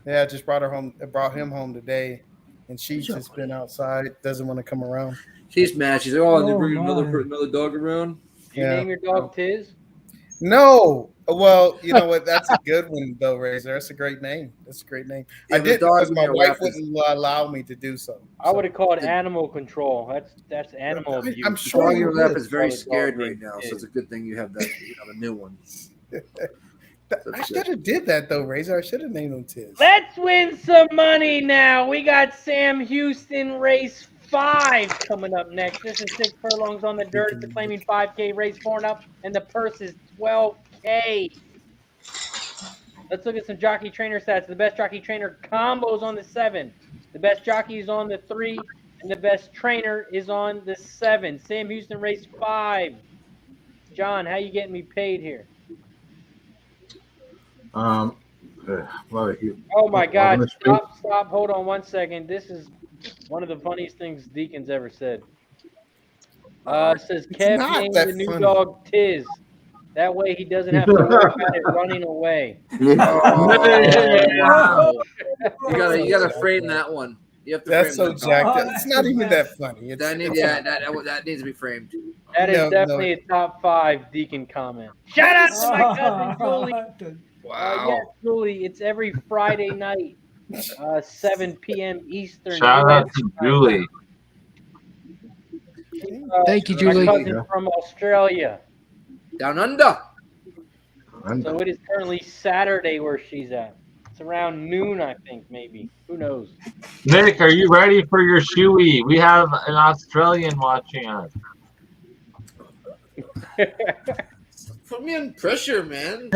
Yeah, I just brought him home today, and she's just been outside. Doesn't want to come around. She's mad. She's like, "Oh, they bring another dog around." You name your dog Tiz? No. Well, you know what? That's a good one, though, Razor. That's a great name. Yeah, I did because my wife is... wouldn't allow me to do so. I would have called animal control. That's animal abuse. I'm sure your lap is very Dog scared name right now, Tiz. so it's a good thing you have that. You have a new one. I should have did that though, Razor. I should have named him Tiz. Let's win some money now. We got Sam Houston race 5 coming up next. This is 6 furlongs on the dirt. It's a claiming 5K race 4 and up, and the purse is $12K. Let's look at some jockey trainer stats. The best jockey trainer combos on the 7. The best jockey is on the 3, and the best trainer is on the 7. Sam Houston race 5. John, how you getting me paid here? Well, Oh my God! gonna speak. Stop! Hold on 1 second. This is one of the funniest things Deacon's ever said. It says Kev not named that the new funny. dog Tiz. That way he doesn't have to worry about it running away. Wow. You gotta frame that one. You have to That's frame so that. jacked up. It's not even that funny. It's, That needs, that needs to be framed. That is No, definitely a top 5 Deacon comment. Shout out to my cousin Julie. Wow. Yes, Julie. It's every Friday night, 7 p.m. Eastern. Shout out to Julie. Thank you, My Julie. cousin from Australia. Down under. So it is currently Saturday where she's at. It's around noon, I think, maybe. Who knows? Nick, are you ready for your shoey? We have an Australian watching us. Put me under pressure, man.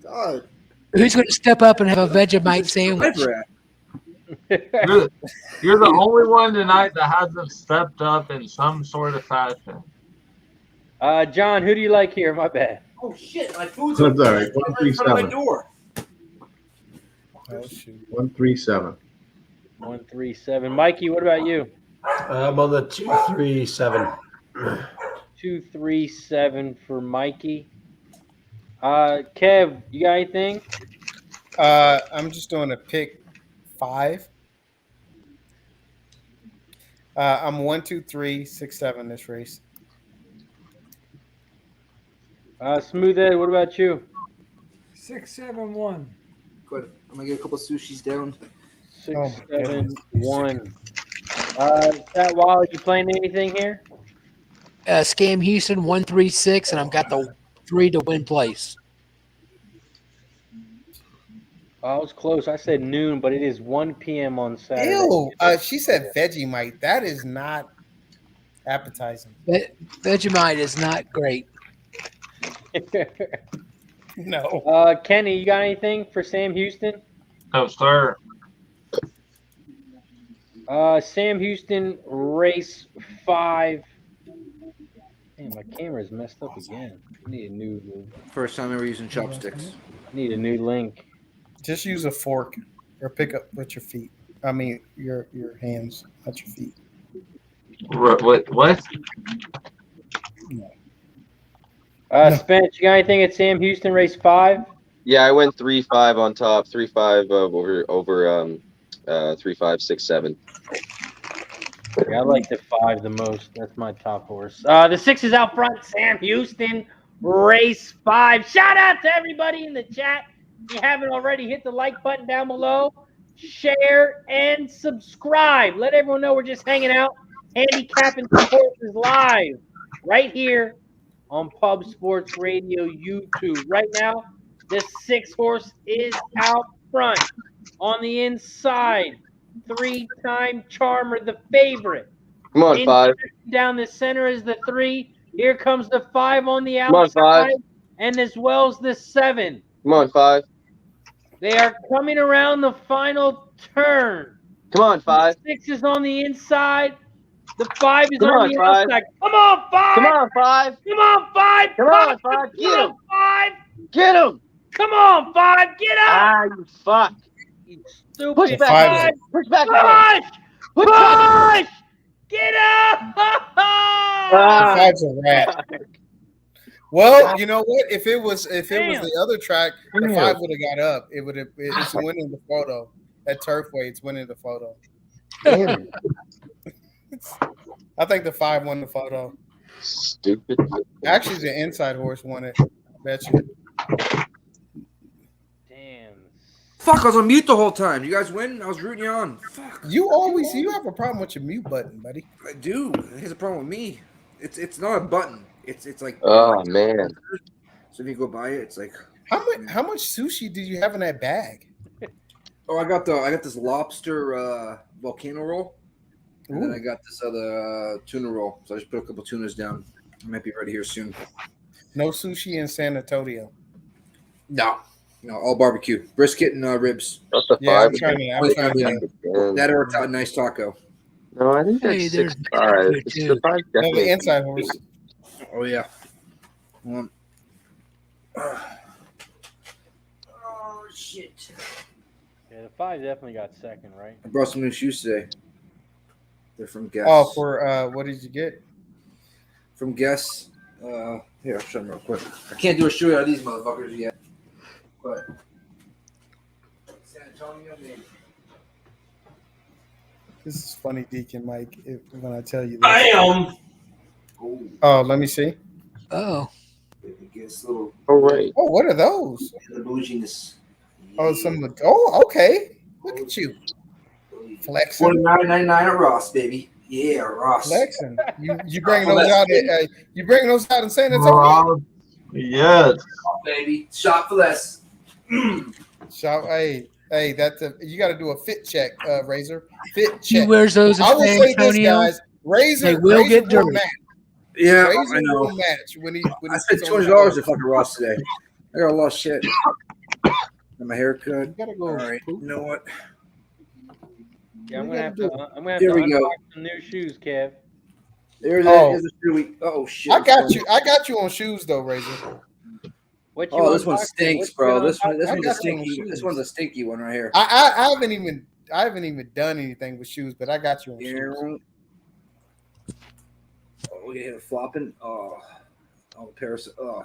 God. Who's going to step up and have a Vegemite sandwich? You're the only one tonight that hasn't stepped up in some sort of fashion. John, who do you like here? My bad. Oh shit! My food's That's all right. right in front of my 137. door. Oh, shoot. 137. 137. Mikey, what about you? I'm on the 237. 237 for Mikey. Kev, you got anything? I'm just doing a pick 5. I'm 1, 2, 3, 6, 7 this race. Smooth Ed, what about you? 671. Good. I'm gonna get a couple sushis down. 671. That while you playing anything here? Scam Houston 136, and I've got the 3 to win place. I was close. I said noon, but it is 1 p.m. on Saturday. Ew. She said Vegemite. That is not appetizing. Vegemite is not great. No. Kenny, you got anything for Sam Houston? No, sir. Sam Houston, race 5. Man, my camera's messed up again. I need a new. First time ever using chopsticks. I need a new link. Just use a fork or pick up with your feet. I mean, your hands, not your feet. What? Spence, you got anything at Sam Houston, race 5? Yeah, I went 3-5 on top, 3-5 over 3-5, 6, 7. Yeah, I like the 5 the most. That's my top horse. The 6 is out front. Sam Houston, race 5. Shout out to everybody in the chat. If you haven't already, hit the like button down below, share, and subscribe. Let everyone know we're just hanging out, handicapping some horses live right here on Pub Sports Radio YouTube. Right now, this 6 horse is out front. On the inside, 3-time Charmer, the favorite. Come on, 5. Down the center is the 3. Here comes the 5 on the Come on, outside, 5. and as well as the 7. Come on, 5. They are coming around the final turn. Come on, 5. The 6 is on the inside. The 5 is Come on on, the 5. outside. Come on, 5. Come on, 5. Come on, 5. Come on, 5. Get him. 5. Get him. Come on, 5. Get up. Ah, you fuck. You stupid. Push back. Push back. Push. Push. Get up. Ah. 5's a rat. Well, you know what? If it was the other track, the 5 would have got up. It's winning the photo at Turfway. It's winning the photo. I think the 5 won the photo. Stupid. Actually, the inside horse won it. I bet you. Damn. Fuck! I was on mute the whole time. You guys win. I was rooting you on. Fuck. You have a problem with your mute button, buddy. I do. Here's a problem with me. It's not a button. It's like. Oh man. So if you go buy it, it's like. How much sushi did you have in that bag? Oh, I got this lobster volcano roll, and then I got this other tuna roll. So I just put a couple tunas down. I might be ready here soon. No sushi in San Antonio. No, all barbecue, brisket and ribs. That's the 5. Yeah, I'm trying to. That or a nice taco. No, I think that's 6-5. No, the inside horse. Oh yeah. Oh shit! Yeah, the 5 definitely got second, right? I brought some new shoes today. They're from Guess. Oh, for what did you get? From Guess. Here, I'll show them real quick. I can't do a shoe out of these motherfuckers yet. But San Antonio, maybe. This is funny, Deacon Mike. When I tell you this. Bam! Oh, let me see. Oh. All right. Oh, what are those? The bouginess. Oh, okay. Look at you. Flexing. $49.99 at Ross, baby. Yeah, Ross. Flexing. You bringing those out? You bringing those out and saying it's okay? Yes. Oh, baby. Shop for less. Shop. Hey, that's you got to do a fit check, Razor. Fit check. He wears those in I will San say this, Antonio. guys. Razor. They will get will dirty. match. Yeah, Razor I know. will match when he I spent sits on $200 at fucking Ross today. I got a lot of shit. And my haircut. You gotta go. All right. You know what? Yeah, I'm gonna have to There we go. unbox some new shoes, Kev. There's Oh. a shoe week. Oh shit! I got you on shoes though, Razor. What you Oh, this one unboxing? stinks, What you bro. This unboxing? one's a got you on stinky. shoes. This one's a stinky one right here. I haven't even done anything with shoes, but I got you on Yeah. shoes. Oh, look at him flopping. Oh, Paris. Oh,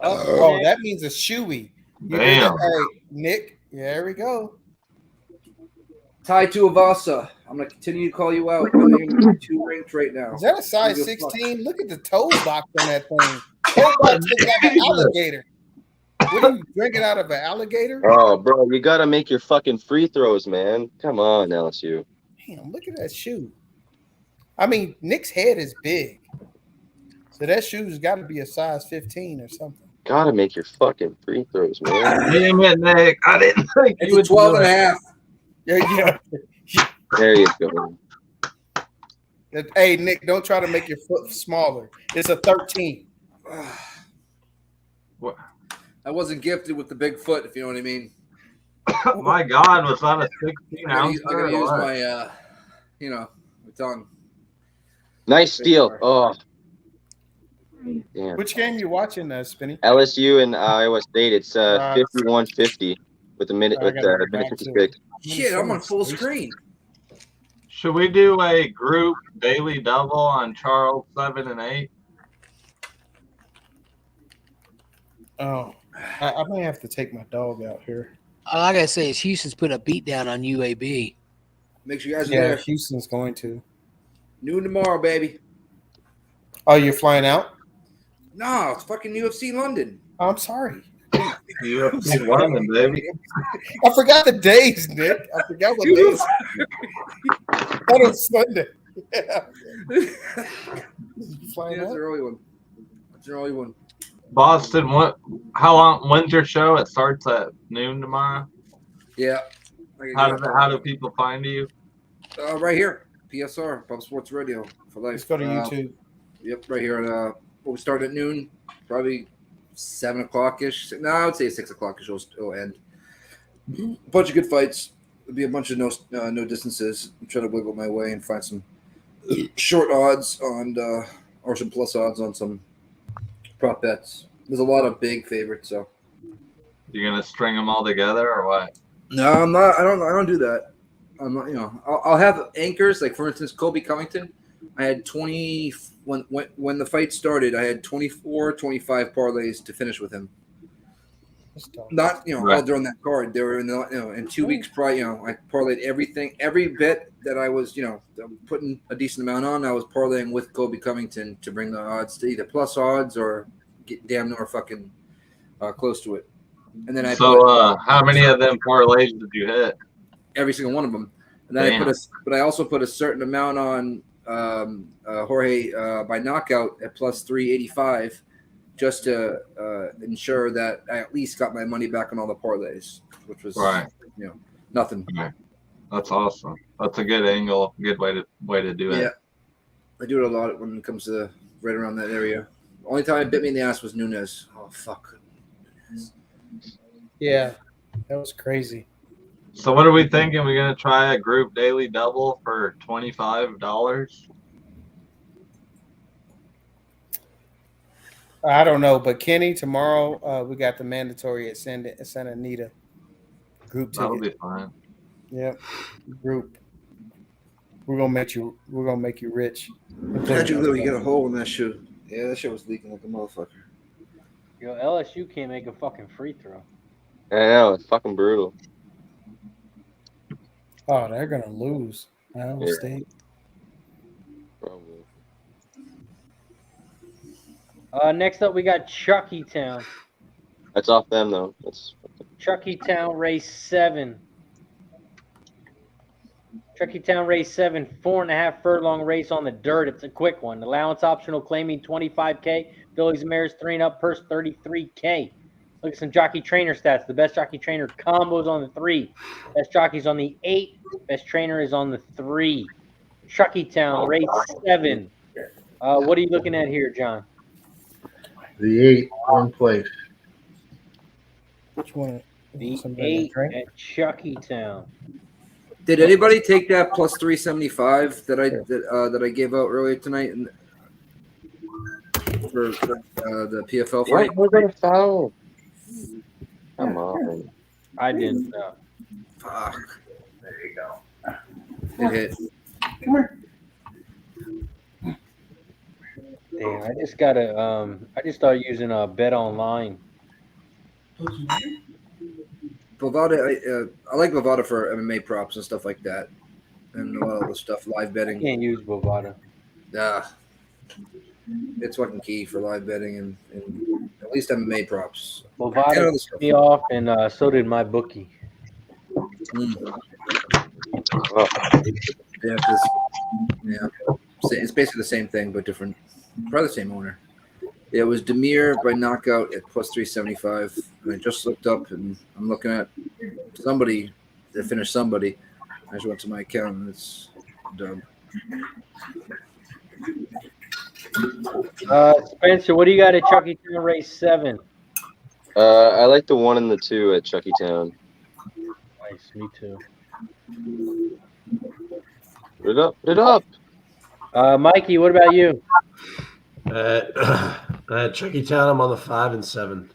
Oh, that means a shoey. You hear Damn. that? Hey, Nick. There we go. Ty Tuivasa. I'm gonna continue to call you out. I'm gonna give you 2 ranked right now. Is that a size 16? Look at the toe box on that thing. Toe box looks like an alligator. What are you drinking out of an alligator? Oh, bro, you gotta make your fucking free throws, man. Come on, LSU. Damn, look at that shoe. I mean, Nick's head is big. So that shoe's got to be a size 15 or something. Gotta make your fucking free throws, man. Damn it, Nick. I didn't think It's you a would 12 do and a it. half. Yeah. There you go. Hey, Nick, don't try to make your foot smaller. It's a 13. What? I wasn't gifted with the big foot, if you know what I mean. My God, was that a 16 I ounce? gotta use my, my tongue. Nice steal. Oh. Damn. Which game you watching, Spinny? LSU and Iowa State. It's 51-50 with a minute I with gotta go minute back to 56. Shit, I'm on full screen. Should we do a group daily double on Charles 7 and 8? Oh, I may have to take my dog out here. All I gotta say is Houston's putting a beat down on UAB. Make sure you guys are Yeah, there. Houston's going to. Noon tomorrow, baby. Oh, you're flying out? No, it's fucking UFC London. Oh, I'm sorry. UFC London, baby. I forgot the days, Nick. I forgot what days. That was Sunday. Yeah. Flying Yeah, it's out? an early one. It's an early one. Boston, how long? When's your show? It starts at noon tomorrow. Yeah. How do people find you? Right here. PSR, Pub Sports Radio for life. Let's go to YouTube. Yep, right here. We start at noon, probably 7 o'clock-ish. No, I would say 6 o'clock-ish it'll end. A bunch of good fights. There'll be a bunch of no distances. I'm trying to wiggle my way and find some short odds on or some plus odds on some prop bets. There's a lot of big favorites, so. You gonna string them all together or what? No, I'm not. I don't do that. I'm not. I'll have anchors. Like for instance, Kobe Covington. I had 20 when the fight started. I had 24, 25 parlays to finish with him. Not Right. all during that card. They were in 2 weeks prior. I parlayed everything, every bet that I was putting a decent amount on. I was parlaying with Kobe Covington to bring the odds to either plus odds or get damn near fucking close to it. And then how many of them parlays did you hit? Every single one of them. And then I also put a certain amount on Jorge by knockout at plus 385, just to ensure that I at least got my money back on all the parlays, which was nothing. Okay. That's awesome. That's a good angle, good way to do it. Yeah, I do it a lot when it comes to right around that area. Only time it bit me in the ass was Nunes. Oh fuck. Yeah, that was crazy. So what are we thinking? We're gonna try a group daily double for $25. I don't know, but Kenny, tomorrow we got the mandatory at Santa Anita group That'll ticket. be fine. Yep, group. We're gonna make you rich. How'd you know you got a hole in that shoe? Yeah, that shit was leaking like a motherfucker. Yo, LSU can't make a fucking free throw. I know, it's fucking brutal. Oh, they're gonna lose. Iowa Yeah. State. Probably. Next up, we got Chucky Town. That's off them though. That's Chucky Town race 7. Chucky Town race 7, 4.5 furlong race on the dirt. It's a quick one. Allowance optional claiming 25K. Fillies and mares 3 and up, purse 33K. Look at some jockey trainer stats. The best jockey trainer combos on the 3. Best jockey's on the 8. Best trainer is on the 3. Chucky Town race 7. What are you looking at here, John? The 8, one place. Which one? The Somebody 8 at Chucky Town. Did anybody take that plus 375 that I gave out earlier tonight for the PFL fight? we're gonna foul. Come on. I didn't know. Fuck. There you go. It hit. Damn, I just gotta I just started using Bet Online. Bovada, I like Bovada for MMA props and stuff like that, and a lot of the stuff live betting. Can't use Bovada. It's fucking key for live betting and at least MMA props. Bovada And other pissed stuff. me off, and so did my bookie. Yeah, it's basically the same thing but different. Probably the same owner. It was Demir by knockout at plus 375, and I just looked up and I'm looking at somebody that finished somebody. I just went to my account and it's done. Spencer, what do you got at Chucky Town race 7? I like the 1 and the 2 at Chucky Town. Nice, me too. Put it up, put it up. Mikey, what about you? Chucky Town, I'm on the 5 and 7.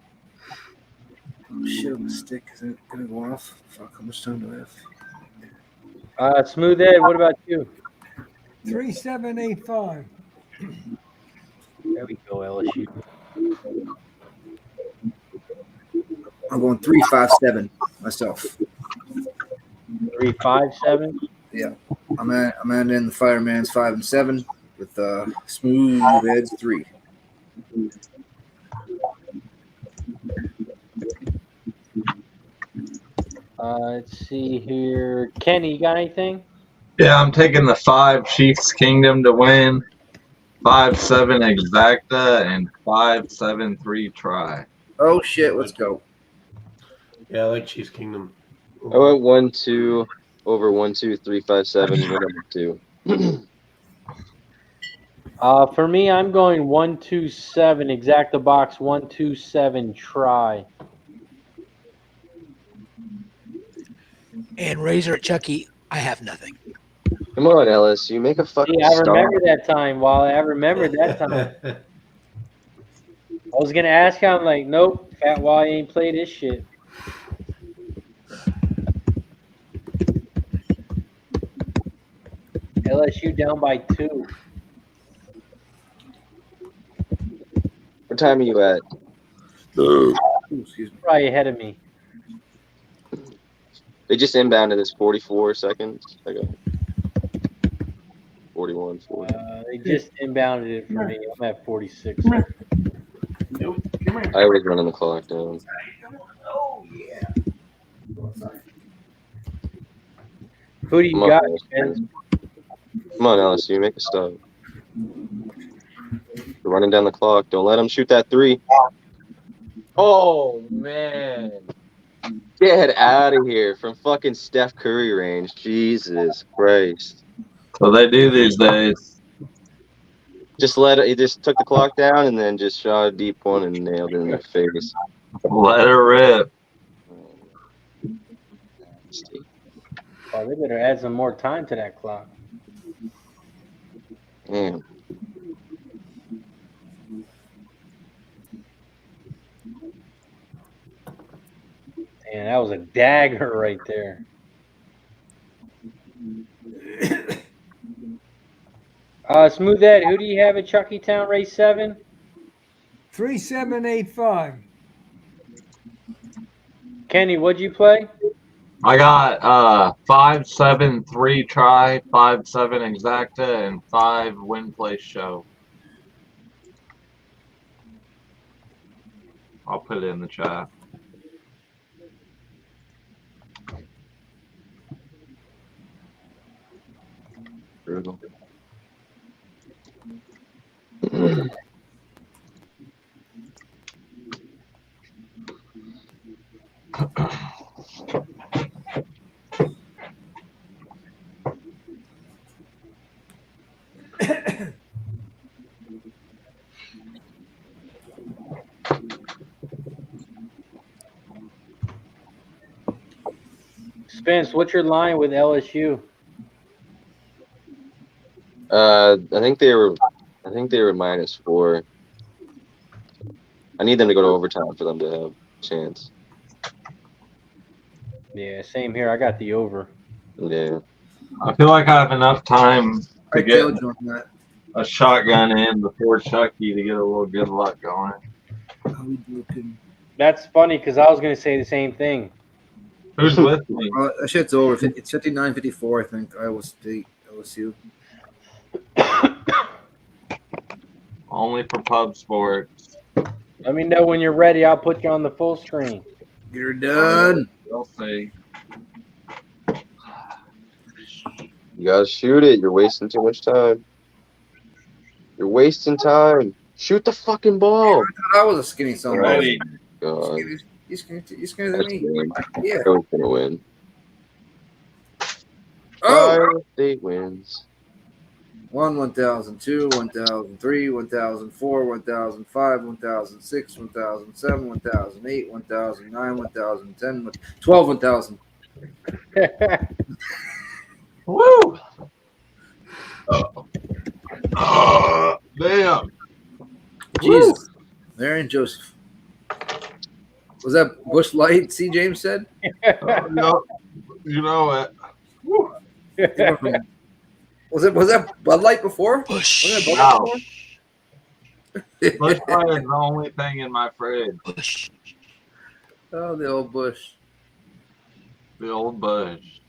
Oh shit, on the stick. Is it gonna go off? Fuck, how much time do I have? Smooth Ed, what about you? 3785. There we go, LSU. I'm going 357 myself. 357. Yeah, I'm in the Fireman's 5 and 7 with Smooth Ed's 3. Let's see here. Kenny, you got anything? Yeah, I'm taking the 5 Chiefs Kingdom to win, 5-7 Exacta, and 5-7-3 Try. Oh shit, let's go. Yeah, I like Chiefs Kingdom. I went 1-2 over 1-2 3-5-7 number 2. For me, I'm going 1-2-7 Exacta box 1-2-7 Try. And Razor at Chucky, I have nothing. Come on, Ellis, you make a fucking See, I stop. remember that time. Wally, I remember that time. I was gonna ask him, I'm like, nope, Fat Wally ain't play this shit. LSU down by 2. What time are you at? Excuse me. Probably ahead of me. They just inbounded this 44 seconds. I got 41, 40. They just inbounded it for me. I'm at 46. I was running the clock down. Who do you Come got, on, man? Come on, Ellis, you make a stop. You're running down the clock. Don't let him shoot that 3. Oh, man. Get out of here from fucking Steph Curry range. Jesus Christ. So they do these days. He just took the clock down and then just shot a deep one and nailed it in their face. Let her rip. Oh, they better add some more time to that clock. Damn. Man, that was a dagger right there. Smooth Ed, who do you have at Chucky Town race 7? 3785. Kenny, what'd you play? I got 5-7 3 try, 5-7 exacta, and 5 win place show. I'll put it in the chat. Brutal. Spence, what's your line with LSU? I think they were -4. I need them to go to overtime for them to have a chance. Yeah, same here. I got the over. Yeah. I feel like I have enough time to get Joe joined that. a shotgun in before Chucky to get a little good luck going. How we looking? That's funny because I was going to say the same thing. Who's with me? That shit's over. It's 59-54, I think. Iowa State, LSU. Only for pub sports. Let me know when you're ready. I'll put you on the full screen. You're done. We'll see. You gotta shoot it. You're wasting too much time. You're wasting time. Shoot the fucking ball. I thought I was a skinny son. Ready. God. You skinny than me. Yeah. Who's gonna win? Oh! Iowa State wins. 1, 1,000, 2, 1,000, 3, 1,000, 4, 1,000, 5, 1,000, 6, 1,000, 7, 1,000, 8, 1,000, 9, 1,000, 10, 12, 1,000. Woo! Damn. Jesus. There and Joseph. Was that Bush Light, C. James said? No, you know it. Was that Bud Light before? Was that Bud Light Bush before? Light is the only thing in my fridge. Oh, the old Bush. The old Bush.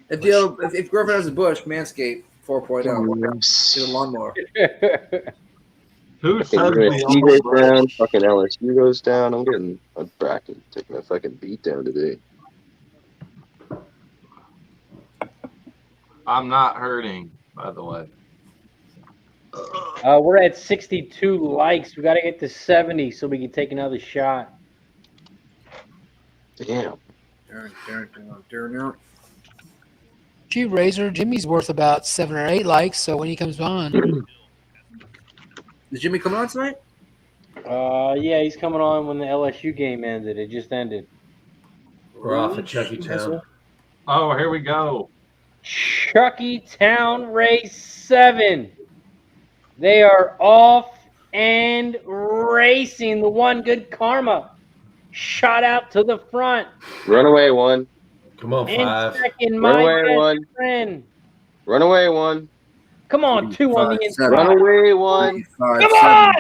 If girlfriend has a Bush, Manscaped 4.0. Get a lawnmower. Who said USC goes down, fucking LSU goes down. I'm getting a bracket taking a fucking beat down today. I'm not hurting, by the way. We're at 62 likes. We got to get to 70 so we can take another shot. Damn. Gee, Razor, Jimmy's worth about 7 or 8 likes, so when he comes on. Is Jimmy coming on tonight? Yeah, he's coming on when the LSU game ended. It just ended. We're off at Chucky Town. Oh, here we go. Chucky Town race 7. They are off and racing. The one good karma shot out to the front. Runaway one. Come on, In 5. second, my Runaway best one. friend. Runaway one. Come on, 2 on the inside. Runaway one. 5, Come 7. on!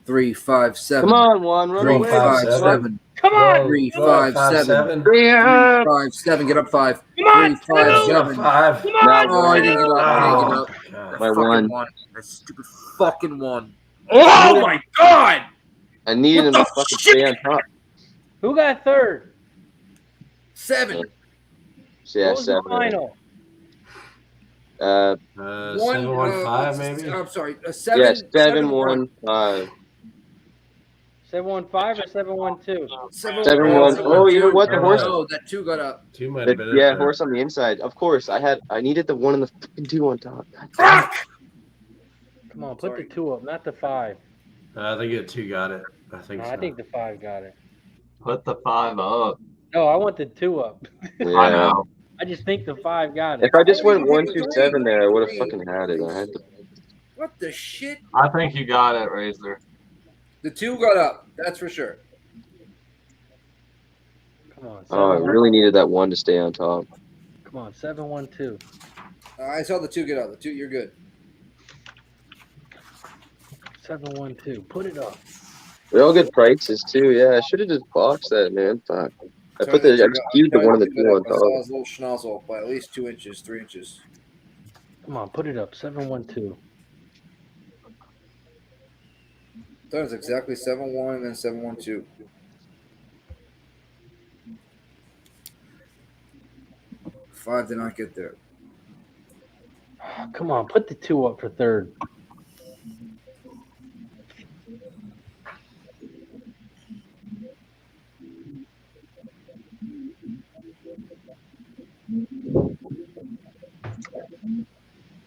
3, 5, 7. Come on, one. 3, Runaway 5, 7. 7. Come on! 3, 5, 7. 3, 5, 7. Get up 5. Come on, 3, 5, 2. 7. 5. Come on! Oh, I didn't get up. I didn't get God. up. My Fucking one. That stupid fucking one. Oh my God! I needed him to fucking stay on top. Who got third? 7. Yeah, What was the 7. final? 7-1-5 maybe. I'm sorry. 7. Yeah, 7-1-5. 715 or 712? 7-1. Oh, you know what? The horse. Oh, that 2 got up. 2 might have been it Yeah, there. horse on the inside. Of course, I needed the 1 and the fucking 2 on top. Fuck! Come on, put the 2 up, not the 5. I think the 2 got it. I think No, so. I think the 5 got it. Put the 5 up. No, I want the 2 up. Yeah. I know. I just think the 5 got it. If I just went 1-2-7 there, I would have fucking had it. I had to. What the shit? I think you got it, Razor. The 2 got up. That's for sure. Come Come on. Oh, I really needed that 1 to stay on top. Come on, 7-1-2. I saw the 2 get out. The 2, you're good. 7-1-2. Put it up. They're all good prices too. Yeah, I should have just boxed that, man. Fuck. I just skewed the 1 and the 2 on I saw top. his little schnozzle by at least 2 inches, 3 inches. Come on, put it up. 7-1-2. That was exactly 7-1 and then 7-1-2. Five did not get there. Come on, put the 2 up for third.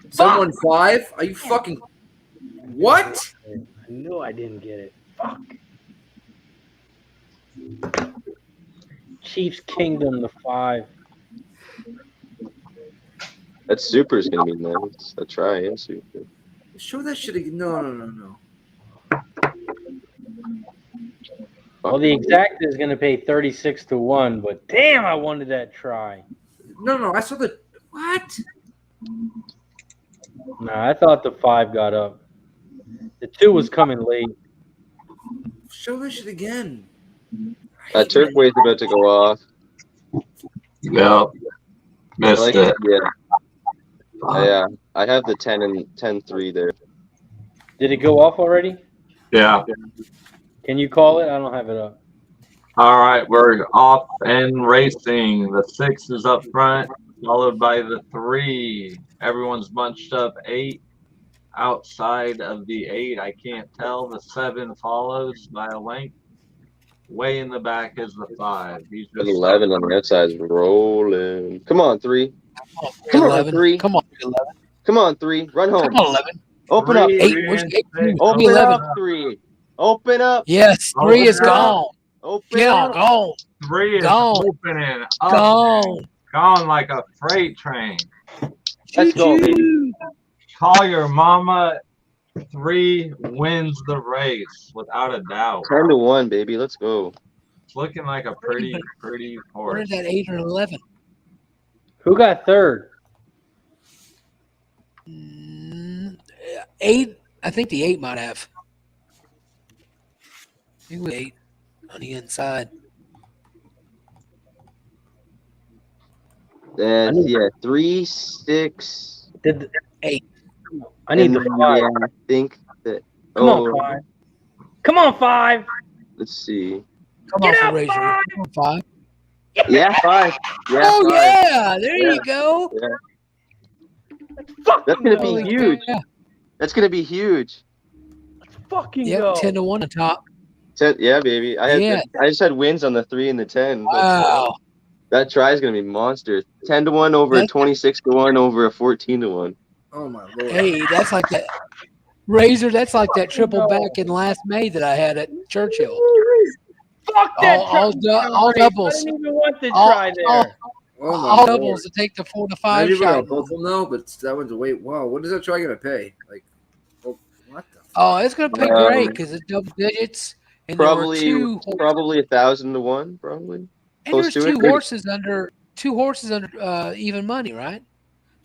Someone 5? Are you fucking what? I knew I didn't get it. Fuck. Chiefs Kingdom, the 5. That super is gonna be nice. A try and super. Show that shit again. No. Well, the exact is going to pay 36-1, but damn, I wanted that try. No. I saw the what? Nah, I thought the 5 got up. The 2 was coming late. Show that shit again. That Turfway's about to go off. Yeah. Missed it. Yeah, I have the 10 and 10-3 there. Did it go off already? Yeah. Can you call it? I don't have it up. All right, we're off and racing. The 6 is up front, followed by the 3. Everyone's bunched up. 8 outside of the 8. I can't tell. The 7 follows by a length. Way in the back is the 5. He's just 11 on the outside is rolling. Come on, 3. Come on, 3. Come on, 11. Come on, 3. Run home. Come on, 11. Open up. 8. Where's 8? Open 11. up, 3. Open up. Yes, 3 is gone. Open Gone, up. gone. 3 is Gone. opening up. Gone. Gone like a freight train. Let's go, baby. Call your mama. 3 wins the race without a doubt. 10-1, baby. Let's go. It's looking like a pretty horse. Where's that 8 or 11? Who got third? 8. I think the 8 might have. It was 8 on the inside. That's 3, 6. Did the 8? I need the 5. Yeah, I think that. Come on, 5. Come on, 5. Let's see. Come Get on, up, Razor. 5. Come on, 5. Yeah, 5. Yeah, Oh, 5. yeah. There you go. Yeah. Fucking That's gonna go. be huge. Yeah. That's gonna be huge. Fucking Yep, go. 10-1 on top. Yeah, baby. I just had wins on the 3 and the 10. But Wow. that try is gonna be monster. 10-1 over a 26-1 over a 14-1. Oh my lord. Hey, that's like that. Razor, that's like that triple back in last May that I had at Churchill. Fuck that. All doubles. I didn't even want the All- try there. Oh my All lord. doubles to take the 4 to 5 Maybe we're shot. both of them though, but that one's a wait. Wow, what is that try gonna pay? Like, oh, what the? Oh, it's going to pay great because it's double digits. And Probably there were 2 1,000-1, probably. And Close there's to 2 it. horses under even money, right?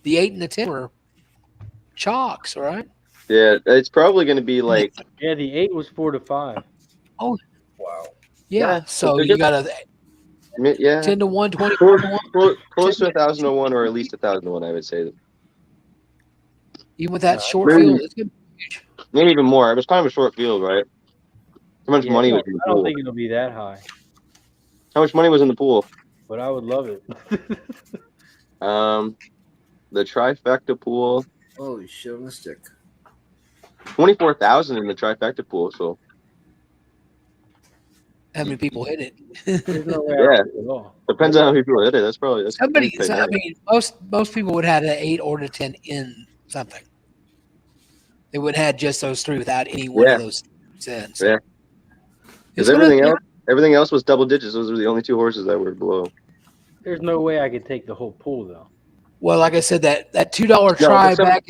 The 8 and the 10 were chalks, right? Yeah, it's probably gonna be like Yeah, the 8 was 4 to 5. Oh, wow. Yeah, so they're you just- got a 10-1, 20-1. close to 1,000-1 or at least 1,000-1, I would say. Even with that short maybe- field, it's good. Maybe even more. It was kind of a short field, right? How much Yeah, money I was don't, in the I don't pool? think it'll be that high, How much money was in the pool? but I would love it. The trifecta pool, Holy shit on the stick. 24,000 in the trifecta pool. So How many people hit it? There's no way Yeah. I would at all. depends on how many people hit it. That's Somebody, pretty so, I nice. mean, most people would have had an 8 or a 10 in something. They would have had just those 3 without any one Yeah. of those cents. Yeah. It's Because gonna- everything else was double digits. Those were the only 2 horses that were below. There's no way I could take the whole pool though. Well, like I said, that $2 No, try but some back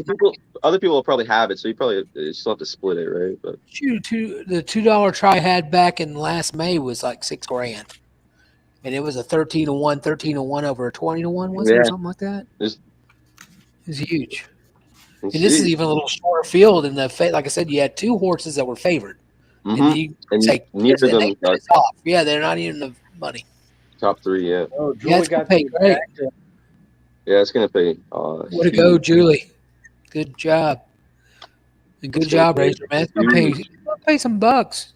other people will probably have it, so you still have to split it, right? But the $2 try I had back in last May was like $6,000. and it was a 13-1, 13-1 over a 20-1, was it, or something like that? It was huge. And this is even a little shorter field. And like I said, you had 2 horses that were favored. Mm-hmm. And you say, neither of them got off. Yeah, they're not even the money. Top 3, yeah. Oh, Julie got paid great. Yeah, it's gonna pay. Way to go, Julie. Good job. And good job, Razor, man. It's gonna pay some bucks.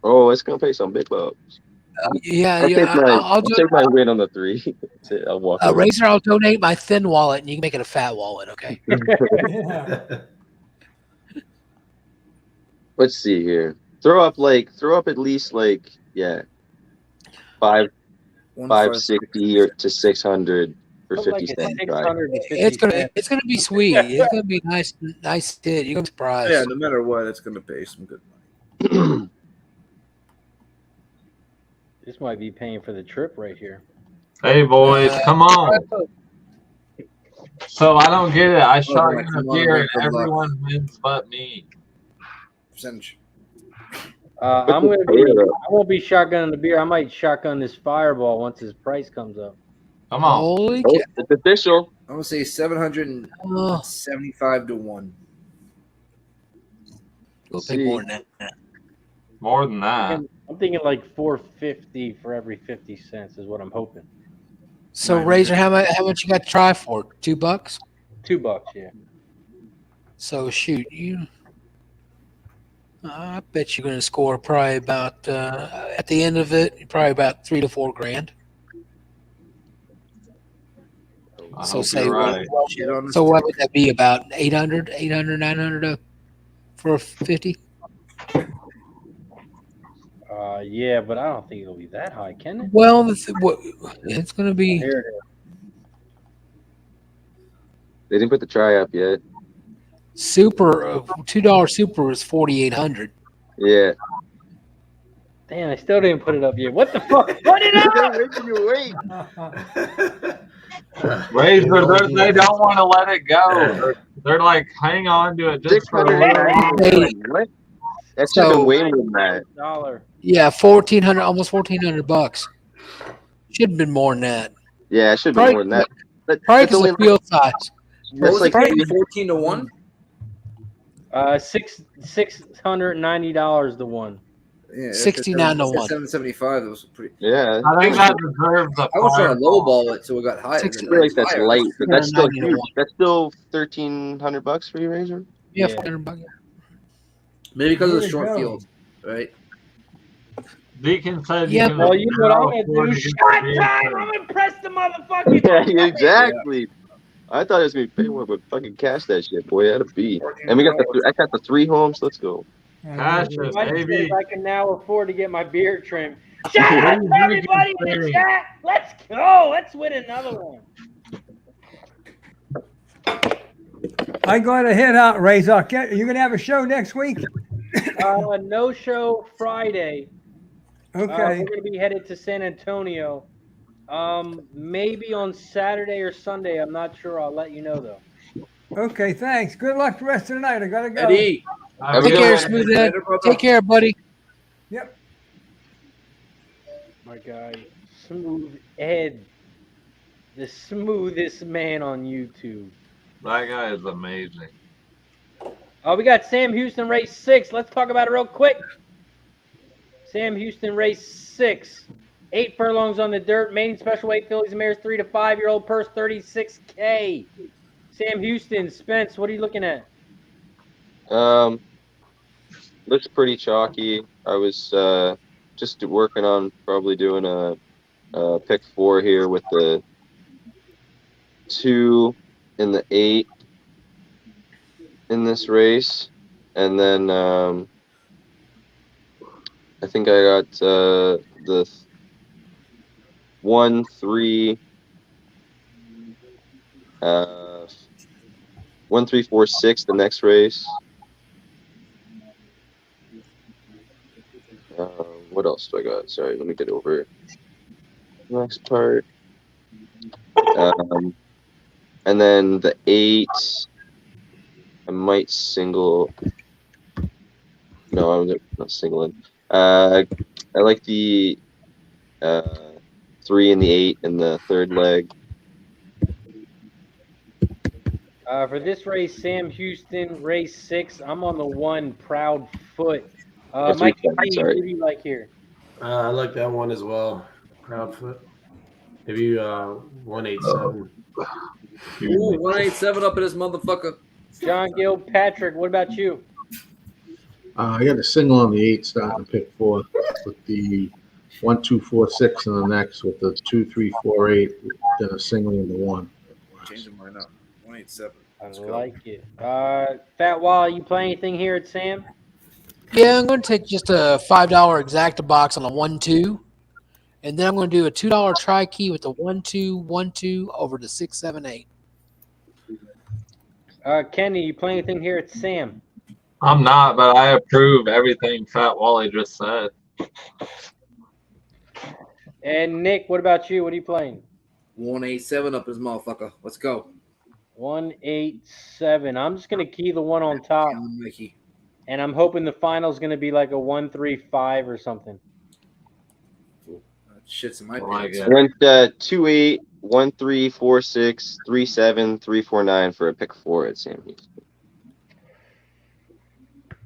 Oh, it's gonna pay some big bucks. I'll take my win on the 3. I'll walk away. Razor, I'll donate my thin wallet, and you can make it a fat wallet, okay? Let's see here. Throw up at least 560 or to 600 for 50 cents. It's gonna be sweet. It's gonna be nice hit. You're gonna be surprised. Yeah, no matter what, it's gonna pay some good money. This might be paying for the trip right here. Hey boys, come on. So I don't get it. I shotgun a beer and everyone wins but me. Percentage. I won't be shotgunning the beer. I might shotgun this Fireball once his price comes up. Come on. Holy cow. It's official. I'm gonna say 775 to 1. We'll pay more than that. More than that. I'm thinking like $4.50 for every 50 cents is what I'm hoping. So Razor, how much you got to try for? $2? $2, yeah. So shoot, I bet you're going to score probably about at the end of it, probably about $3 to $4 grand. So say right. So what would that be? About 800, 900 for 50? Yeah, but I don't think it'll be that high, can it? Well, it's going to be. Here it is. They didn't put the try up yet. Super $2 super was 4,800. Yeah. Damn, I still didn't put it up yet. What the fuck? Put it up! Making you wait. Razor, they don't want to let it go. They're like, hang on to it just for a little. What? That should have been way more than that. Yeah, $1,400, almost $1,400. Should have been more than that. Yeah, it should have been more than that. Probably because of field size. What was it? 14 to 1? $690 to 1. Yeah, 69 to 1. 775. That was pretty. Yeah, I think that deserves a. I was trying to lowball it so it got higher. I feel like that's light, but that's still huge. That's still $1,300 for you, Razor. Yeah, $400. Maybe because of the short field, right? Deacon said, "Yeah, well, you know what I'm gonna do? Shot time! I'm gonna press the motherfucking." Yeah, exactly. I thought it was gonna be paying more, but fucking cash that shit, boy. That'd be. And we got I got the 3 homes. Let's go. Cash it, baby. I can now afford to get my beard trimmed. Shout out to everybody in the chat. Let's go. Let's win another one. I got to head out, Razor. Are you going to have a show next week? No show Friday. Okay. We're going to be headed to San Antonio. Maybe on Saturday or Sunday. I'm not sure. I'll let you know, though. Okay, thanks. Good luck the rest of the night. I got to go. Eddie. Take care, Smoothhead. Take care, buddy. Yep. My guy, Smooth Ed. The smoothest man on YouTube. That guy is amazing. We got Sam Houston race 6. Let's talk about it real quick. Sam Houston race 6. 8 furlongs on the dirt. Main special weight fillies and mares 3 to 5-year-old purse $36K. Sam Houston, Spence, what are you looking at? Looks pretty chalky. I was just working on probably doing a pick 4 here with the 2 and the 8 in this race, and then I think I got the 1, 3, 1, 3, 4, 6 the next race. What else do I got? Sorry, let me get over next part. And then the 8, I might single. No, I'm not singling. I like the 3 and the 8 in the third leg. For this race, Sam Houston, race 6. I'm on the 1, Proud Foot. Mike, what do you like here? I like that one as well. Proudfoot. Maybe 187. Ooh, 187 up in this motherfucker. John Gilpatrick, what about you? I got a single on the 8 starting to pick 4 with the 1, 2, 4, 6 in the next with the 2, 3, 4, 8, then a single in the 1. Changing mine up. 187. I like it. Fat Wall, you play anything here at Sam? Yeah, I'm going to take just a $5 exacta box on a 1-2, and then I'm going to do a $2 try key with the 1-2, 1-2 over to 6, 7, 8. Kenny, you play anything here at Sam? I'm not, but I approve everything Fat Wally just said. And Nick, what about you? What are you playing? 187 up this motherfucker. Let's go. 187. I'm just going to key the one on top. Mickey. And I'm hoping the final is going to be like a 1-3-5 or something. Shit's in my pants. Went 2, 8, 1, 3, 4, 6, 3, 7, 3, 4, 9 for a pick 4 at Sam Houston.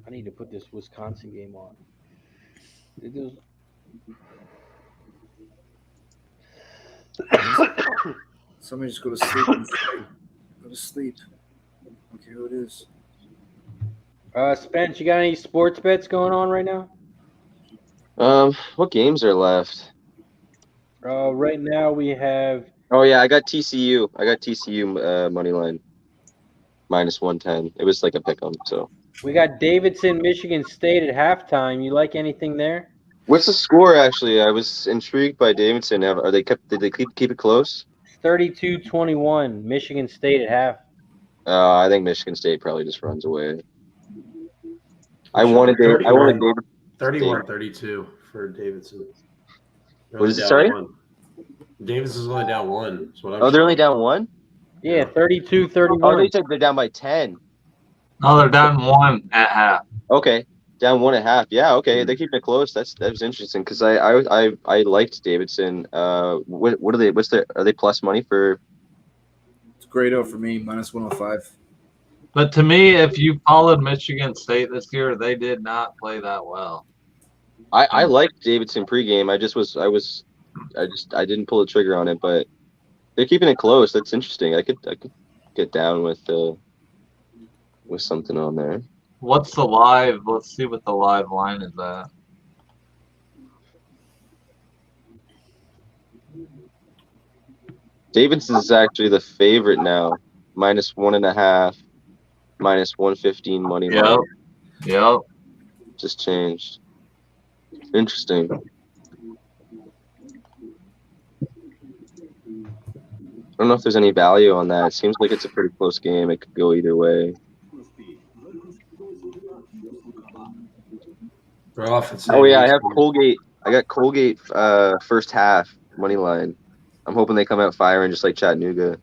I need to put this Wisconsin game on. Somebody just go to sleep. Go to sleep. Okay, who it is? Spence, you got any sports bets going on right now? What games are left? Right now we have. Oh yeah, I got TCU. Money line -110. It was like a pick 'em. So We got Davidson, Michigan State at halftime. You like anything there? what's the score? Actually, I was intrigued by Davidson. Did they keep it close? 32-21. Michigan State at half. I think Michigan State probably just runs away. I wanted Davidson. 31-32 for Davidson. What is it? Sorry? Davidson's only down 1. They're only down 1? Yeah, 32-31. Oh, they said they're down by 10. No, they're down 1 at half. Okay, down 1 at half. Yeah, okay, they're keeping it close. That was interesting because I liked Davidson. What are they? Are they plus money for? It's grade out for me, -105. But to me, if you followed Michigan State this year, they did not play that well. I liked Davidson pregame. I didn't pull the trigger on it, but they're keeping it close. That's interesting. I could get down with something on there. What's the live? Let's see what the live line is at. Davidson is actually the favorite now, -1.5, -115 money line. Yep. Just changed. Interesting. I don't know if there's any value on that. It seems like it's a pretty close game. It could go either way. Oh yeah, I have Colgate. I got Colgate first half money line. I'm hoping they come out firing just like Chattanooga.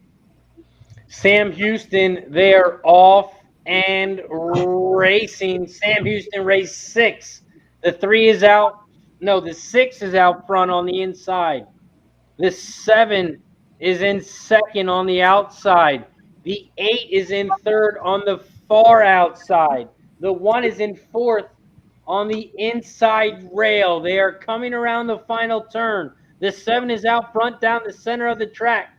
Sam Houston, they are off and racing. Sam Houston race 6. The 3 is out. No, the 6 is out front on the inside. The 7 is in second on the outside. The 8 is in third on the far outside. The 1 is in fourth on the inside rail. They are coming around the final turn. The 7 is out front down the center of the track.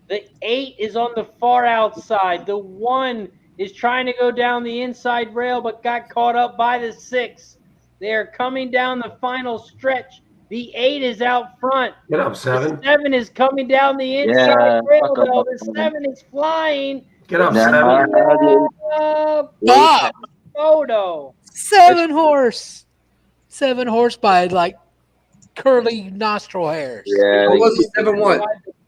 The 8 is on the far outside. The 1 is trying to go down the inside rail but got caught up by the 6. They are coming down the final stretch. The 8 is out front. Get up, 7. The 7 is coming down the inside rail, though. The 7 is flying. Get up, 7. Bob. Photo. 7 horse. 7 horse by like curly nostril hairs. Yeah. What was it? 7 what?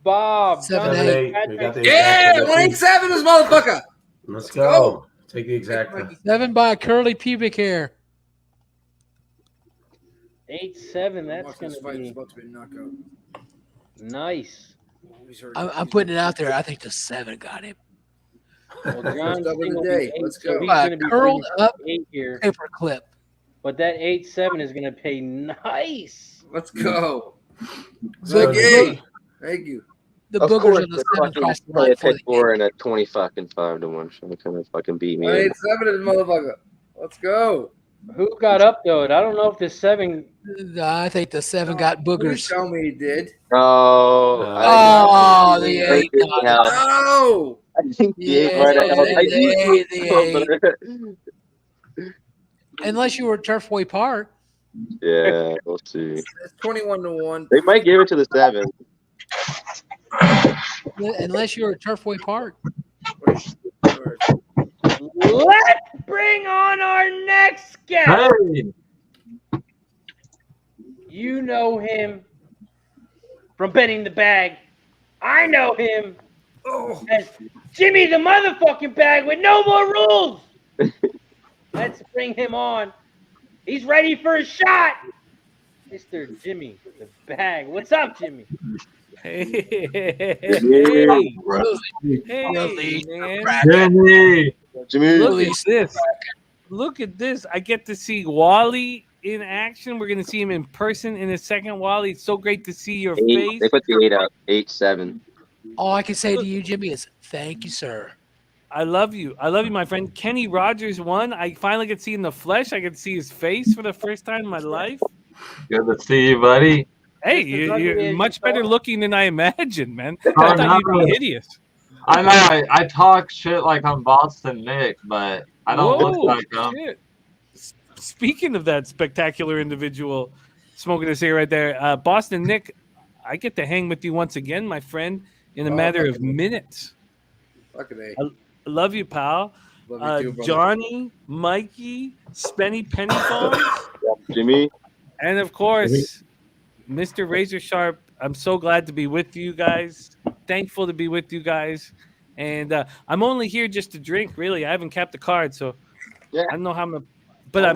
Bob. 7-8. Yeah, 187 this motherfucker. Let's go. Take the exact. 7 by curly pubic hair. 8-7. That's going to be about to be a knockout. nice. I'm putting it out there. I think the 7 got him. Well, John's First up of the single day. be 8, Let's so go. he's By going to be curled up 8 here. paper clip. But that 8-7 is going to pay nice. Let's go. Yay. Thank you. The Of boogers course, are the the 7 fucking across the play line a for pick the 4 and a 25-1, trying to kind of fucking beat me. I in. need 7 in the motherfucker. Let's go. Who got up though? I don't know if the 7. I think the 7 got Please boogers. tell me he did. Oh, Oh, the 8 got it. No. I think the 8 Yeah, might have helped. the 8. Unless you were at Turfway Park. Yeah, we'll see. It's 21-1. They might give it to the 7. Unless you were at Turfway Park. Let's bring on our next guest. Hey. You know him from betting the bag. I know him as Jimmy the motherfucking bag with no more rules. Let's bring him on. He's ready for a shot. Mr. Jimmy the bag. What's up, Jimmy? Hey, man. Jimmy. Look at this. Look at this. I get to see Wally in action. We're going to see him in person in a second. Wally, it's so great to see your 8. face. They put the 8 up. 8-7. All I can say to you, Jimmy, is thank you, sir. I love you. I love you, my friend. Kenny Rogers won. I finally get to see in the flesh. I get to see his face for the first time in my life. Good to see you, buddy. Hey, you're much better looking than I imagined, man. I Oh, thought you'd no. be hideous. I know I talk shit like I'm Boston Nick, but I don't look like him. Shit. Speaking of that spectacular individual smoking a cigarette there, Boston Nick, I get to hang with you once again, my friend, in a matter of minutes. Fucking A. I love you, pal. Love you too, brother. Johnny, Mikey, Spenny Pennyphones, Jimmy. and of course, Mr. Razor Sharp. I'm so glad to be with you guys. Thankful to be with you guys. And I'm only here just to drink, really. I haven't capped the card, so I don't know how I'm going to. But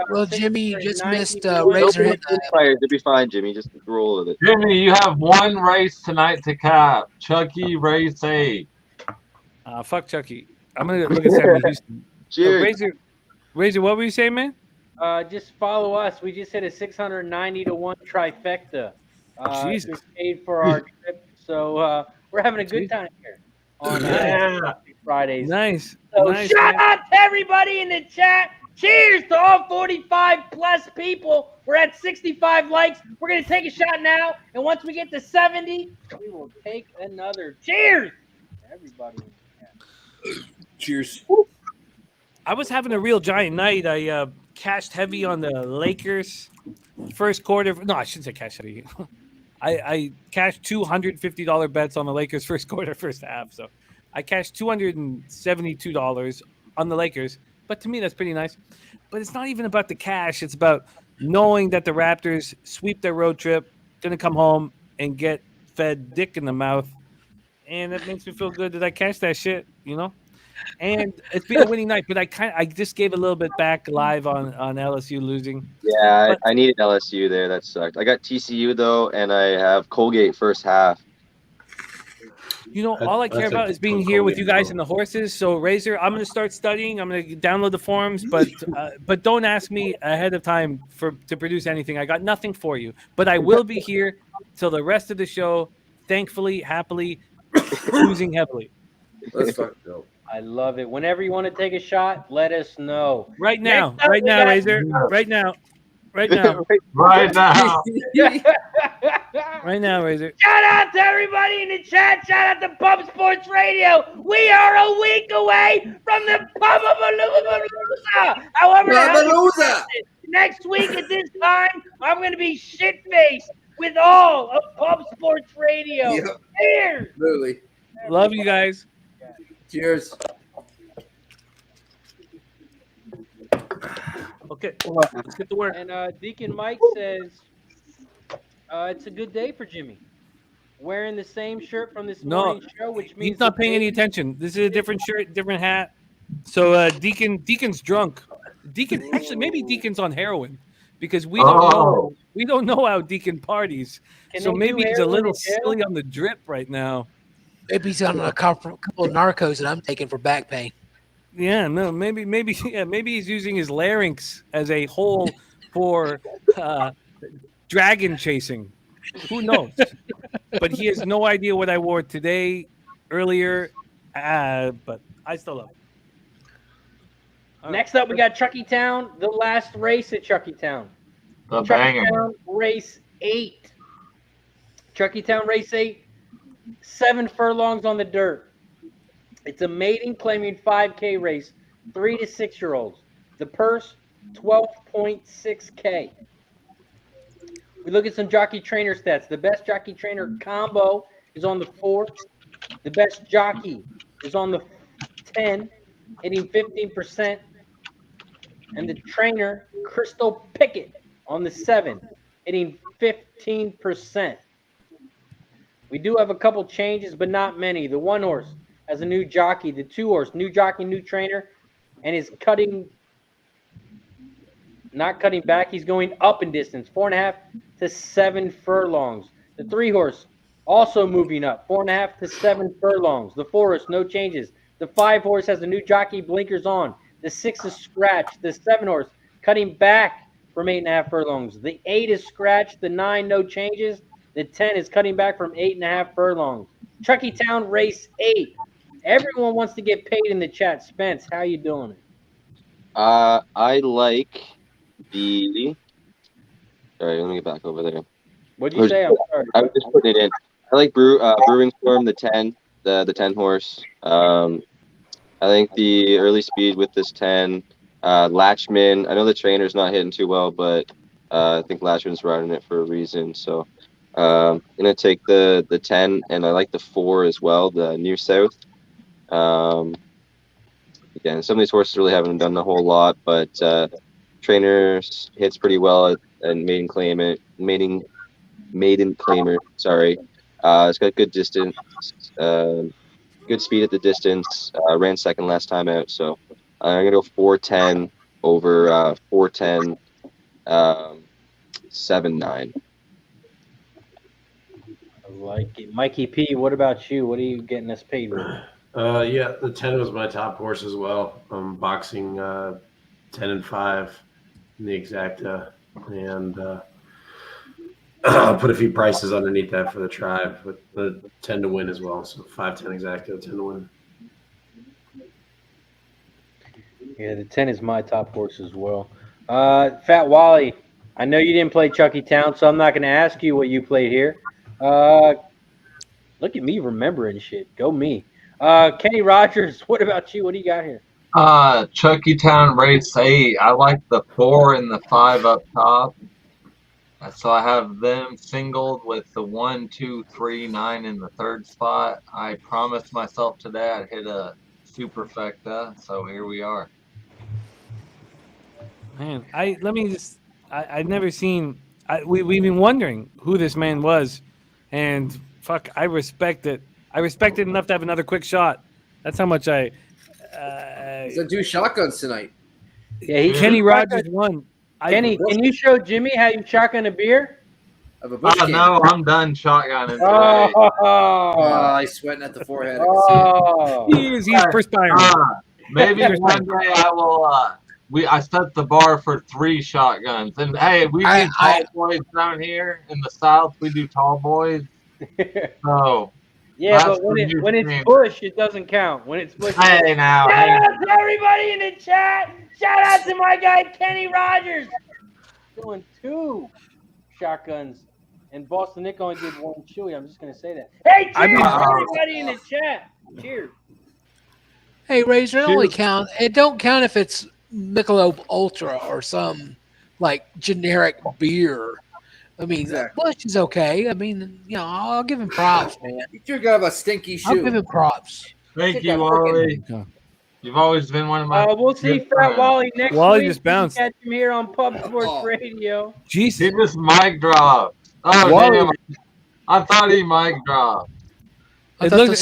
Well, Jimmy, you just missed Razor. Razor. You'll be fine, Jimmy. Just roll with it. Jimmy, you have one race tonight to cap. Chucky race 8. Fuck Chucky. I'm going to look at Sammy Houston. Cheers. Razor, what were you saying, man? Just follow us. We just hit a 690-1 trifecta. Jesus. We paid for our trip, so we're having a good time here on Fridays. Nice. So nice, shout man. out to everybody in the chat. Cheers to all 45 plus people. We're at 65 likes. We're gonna take a shot now, and once we get to 70, we will take another. Cheers, to everybody. Cheers. I was having a real giant night. I cashed heavy on the Lakers first quarter. No, I shouldn't say cash heavy. I cashed $250 bets on the Lakers first quarter, first half. So I cashed $272 on the Lakers. But to me, that's pretty nice. But it's not even about the cash. It's about knowing that the Raptors sweep their road trip, going to come home and get fed dick in the mouth. And it makes me feel good that I cashed that shit, you know? And it's been a winning night, but I just gave a little bit back live on LSU losing. Yeah, I needed LSU there. That sucked. I got TCU though, and I have Colgate first half. You know, all I care about is being here with you guys and the horses. So, Razor, I'm going to start studying. I'm going to download the forums, but don't ask me ahead of time to produce anything. I got nothing for you, but I will be here till the rest of the show. Thankfully, happily, choosing heavily. Let's fucking go. I love it. Whenever you want to take a shot, let us know. Right now, Next up, right we now, got- Razor. Right now. Right now. Right now. Right now, Razor. Shout out to everybody in the chat. Shout out to Pub Sports Radio. We are a week away from the Pub-a-palooza. However, the hell you Pub-a-palooza. next week at this time, I'm going to be shit-faced with all of Pub Sports Radio. Yep. Cheers. Literally. Love you guys. Cheers. Okay, let's get to work. And Deacon Mike says it's a good day for Jimmy. Wearing the same shirt from this No, morning's show, which means he's not the paying any baby- attention. This is a different shirt, different hat. So Deacon's drunk. Deacon, actually, maybe Deacon's on heroin because we don't know how Deacon parties. Can So they maybe do he's a heroin little in jail? silly on the drip right now. Maybe he's on a couple of narcos that I'm taking for back pain. Yeah, no, maybe he's using his larynx as a hole for dragon chasing. Who knows? But he has no idea what I wore today, earlier. But I still love it. Next up, we got Chucky Town, the last race at Chucky Town. The Chucky banger. Town race 8. Chucky Town race 8, 7 furlongs on the dirt. It's a maiden claiming 5K race, 3 to 6 year olds. The purse, 12.6K. We look at some jockey trainer stats. The best jockey trainer combo is on the 4. The best jockey is on the 10, hitting 15%. And the trainer, Crystal Pickett, on the 7, hitting 15%. We do have a couple changes, but not many. The 1 horse has a new jockey. The 2 horse, new jockey, new trainer, and is not cutting back. He's going up in distance, 4.5 to 7 furlongs. The 3 horse also moving up, 4.5 to 7 furlongs. The 4 horse, no changes. The 5 horse has a new jockey, blinkers on. The 6 is scratched. The 7 horse cutting back from 8.5 furlongs. The 8 is scratched. The 9, no changes. The 10 is cutting back from 8.5 furlongs. Chucky Town race 8. Everyone wants to get paid in the chat. Spence, how you doing it? I like the. Sorry, let me get back over there. What'd you say? I'm sorry. I was just putting it in. I like Brewing Storm, the 10, the 10 horse. I think the early speed with this 10. Latchman. I know the trainer's not hitting too well, but I think Latchman's running it for a reason. So I'm gonna take the 10, and I like the 4 as well, the New South. Again, some of these horses really haven't done a whole lot, but trainers hits pretty well at maiden claimer. Sorry, it's got good distance, good speed at the distance. Ran second last time out, so I'm gonna go 410 over 410, 7-9. I like it. Mikey P, what about you? What are you getting us paid with? Yeah, the 10 was my top horse as well. I'm boxing 10 and 5 in the exacta, and I'll put a few prices underneath that for the tribe, but the 10 to win as well. So 5-10 exacta, 10 to win. Yeah, the 10 is my top horse as well. Fat Wally, I know you didn't play Chucky Town, so I'm not going to ask you what you played here. Look at me remembering shit. Go me. Kenny Rogers, what about you? What do you got here? Chucky Town race 8. I like the 4 and the 5 up top. So I have them singled with the 1, 2, 3, 9 in the 3rd spot. I promised myself today I'd hit a superfecta, so here we are. Man, I've never seen. We've been wondering who this man was, and fuck, I respect it. I respect it enough to have another quick shot. That's how much I. So do shotguns tonight. Yeah, Kenny Rogers won. Kenny, can you show Jimmy how you shotgun a beer? Of a No, I'm done shotgunning today. He's sweating at the forehead. He's perspiring. Maybe one day I will. I set the bar for 3 shotguns, and hey, we do tall boys down here in the South. We do tall boys. So yeah, but when it's push, it doesn't count. When it's push, hey now, shout out to everybody in the chat. Shout out to my guy Kenny Rogers doing 2 shotguns, and Boston Nick only did 1 chewy. I'm just gonna say that. Hey, cheers to everybody in the chat. Cheers. Hey, Razor, it don't count if it's Michelob Ultra or some like generic beer. I mean, Bush is okay. I mean, I'll give him props, man. You're gonna have a stinky shoe. I'll give him props. Thank you, Wally. You've always been one of my. We'll see Fat Wally next Wally week. Just bounced. Catch him here on Pub Sports Radio. Jesus. He just mic dropped. Oh, Wally. damn. I thought he mic dropped. The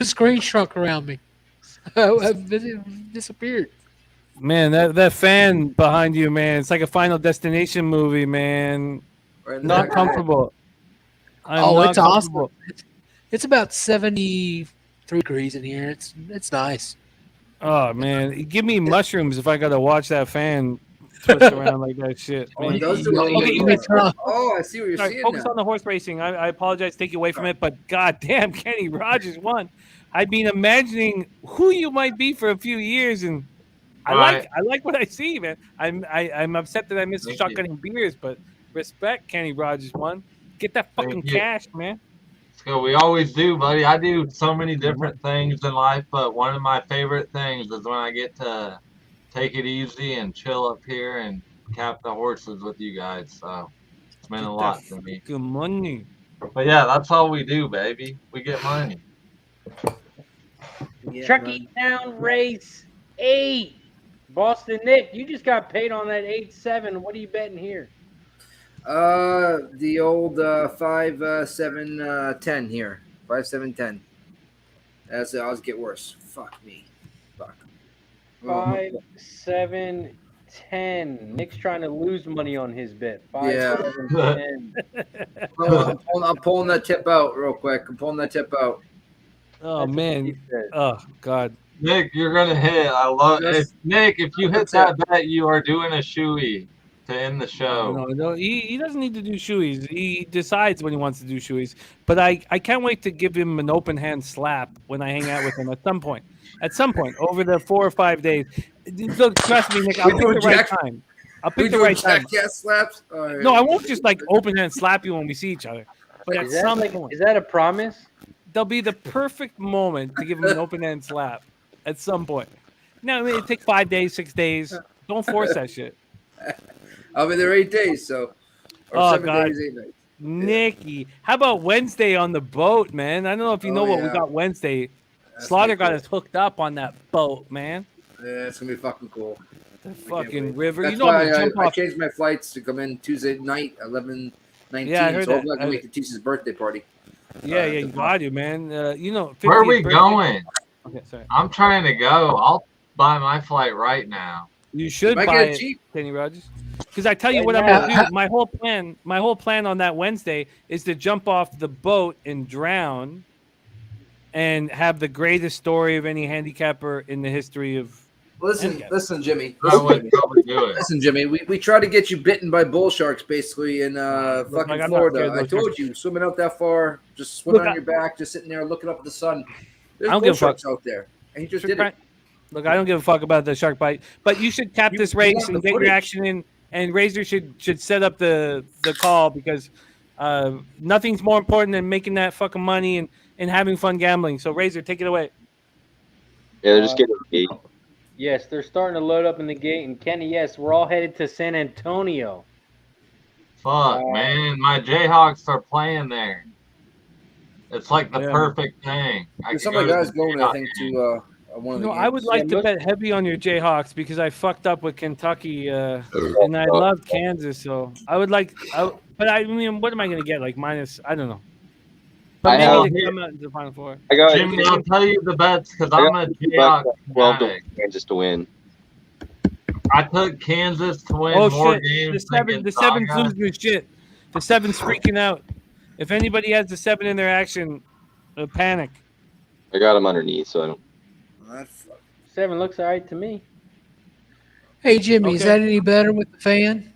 screen shrunk around me. It disappeared. Man, that fan behind you, man. It's like a Final Destination movie, man. Not comfortable. It's awesome. It's about 73 degrees in here. It's nice. Oh man, give me mushrooms if I gotta watch that fan twist around like that shit. Oh, man. it does do a little Okay, bit. Oh, I see what you're sorry, seeing focus now. on the horse racing. I apologize, take you away from it, but goddamn, Kenny Rogers won. I've been imagining who you might be for a few years, and I like what I see, man. I'm upset that I missed shotgunning beers, but respect, Kenny Rogers won. Get that fucking cash, man. So we always do, buddy. I do so many different things in life, but one of my favorite things is when I get to take it easy and chill up here and cap the horses with you guys. So it's meant a lot to me. Good money. But yeah, that's all we do, baby. We get money. Chucky Town race 8. Boston Nick, you just got paid on that 8-7. What are you betting here? The old 5, 7, 10 here. 5, 7, 10. As the odds get worse. Fuck me. Fuck. 5, 7, 10. Nick's trying to lose money on his bet. 5, Yeah. 7, 10. I'm pulling that tip out real quick. I'm pulling that tip out. Oh man. Oh God. Nick, you're gonna hit. I love it. Nick, if you hit that bet, you are doing a shoey to end the show. No, he doesn't need to do shoeies. He decides when he wants to do shoeies. But I can't wait to give him an open hand slap when I hang out with him at some point. At some point over the 4 or 5 days. Look, trust me, Nick. I'll pick the right time. I'll pick the right time. Jackass slaps? Right. No, I won't just like open hand slap you when we see each other. But at some point, is that a promise? There'll be the perfect moment to give him an open hand slap. At some point. Now, I mean, it take 5 days, 6 days. Don't force that shit. I'll be there 8 days, so. Or 7 days, 8 nights. Nikki, how about Wednesday on the boat, man? I don't know if you know what we got Wednesday. Slaughter got us hooked up on that boat, man. Yeah, it's gonna be fucking cool. The fucking river. That's You know why I'm gonna jump I off. changed my flights to come in Tuesday night, 11/19. Yeah, I heard so that. hopefully I can make the Teese's birthday party. Yeah, you got you, man. You know, Where are we 50th birthday. going? Okay, sorry. I'm trying to go. I'll buy my flight right now. You should Might buy get it it, cheap. Kenny Rogers. Because I tell you what I'm gonna do. My whole plan on that Wednesday is to jump off the boat and drown, and have the greatest story of any handicapper in the history of. Listen, Jimmy. Listen, Jimmy. We tried to get you bitten by bull sharks, basically in fucking I'm not Florida. scared of I those told sharks. you, swimming out that far, just swimming on your back, just sitting there looking up at the sun. There's I don't bull give a fuck. sharks out there, and he just did it. Look, I don't give a fuck about the shark bite, but you should cap this race want and the get your footage. action in. And Razor should set up the call because nothing's more important than making that fucking money and having fun gambling. So Razor, take it away. Yeah, they're just getting paid. Yes, they're starting to load up in the gate. And Kenny, yes, we're all headed to San Antonio. Fuck, man. My Jayhawks are playing there. It's like the perfect thing. Some of the guys going, I think, to one of the games. I would like to bet heavy on your Jayhawks because I fucked up with Kentucky and I love Kansas. So I would like, but I mean, what am I going to get? Like minus, I don't know. But maybe they come out into the Final Four. Jimmy, I'll tell you the bets because I'm a Jayhawk guy. Kansas to win. I took Kansas to win Oh more shit! games. The seven's losing their shit. The seven's freaking out. If anybody has the 7 in their action, panic. I got him underneath, so I don't. 7 looks all right to me. Hey, Jimmy, is that any better with the fan?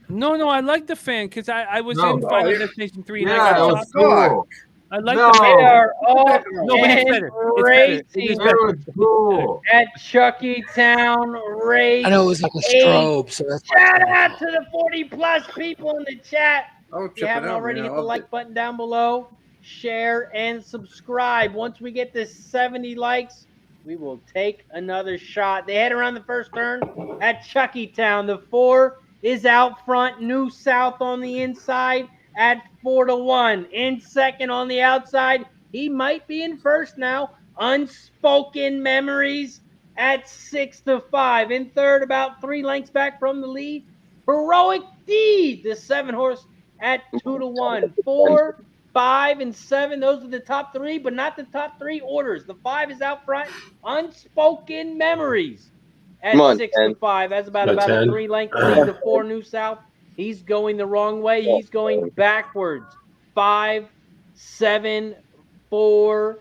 No, I like the fan because I was No. in Final Destination 3 and Yeah, I it got was shocked. cool. I like No. the fan. They are all No, but it's better. It is better. It was cool. at Chucky Town race. I know it was like a 8. strobe, so that's Shout out to the 40+ people in the chat. Oh, If you haven't already, hit the like button down below, share, and subscribe. Once we get to 70 likes, we will take another shot. They head around the first turn at Chucky Town. The 4 is out front. New South on the inside at 4-1. In second on the outside, he might be in first now. Unspoken Memories at 6-5. In third, about 3 lengths back from the lead, Heroic Deed, the 7 horse at 2-1. 4, 5, and 7. Those are the top 3, but not the top 3 orders. The 5 is out front. Unspoken Memories at 6-5. That's about a 3-length lead to 4 New South. He's going the wrong way. He's going backwards. 5, 7, 4,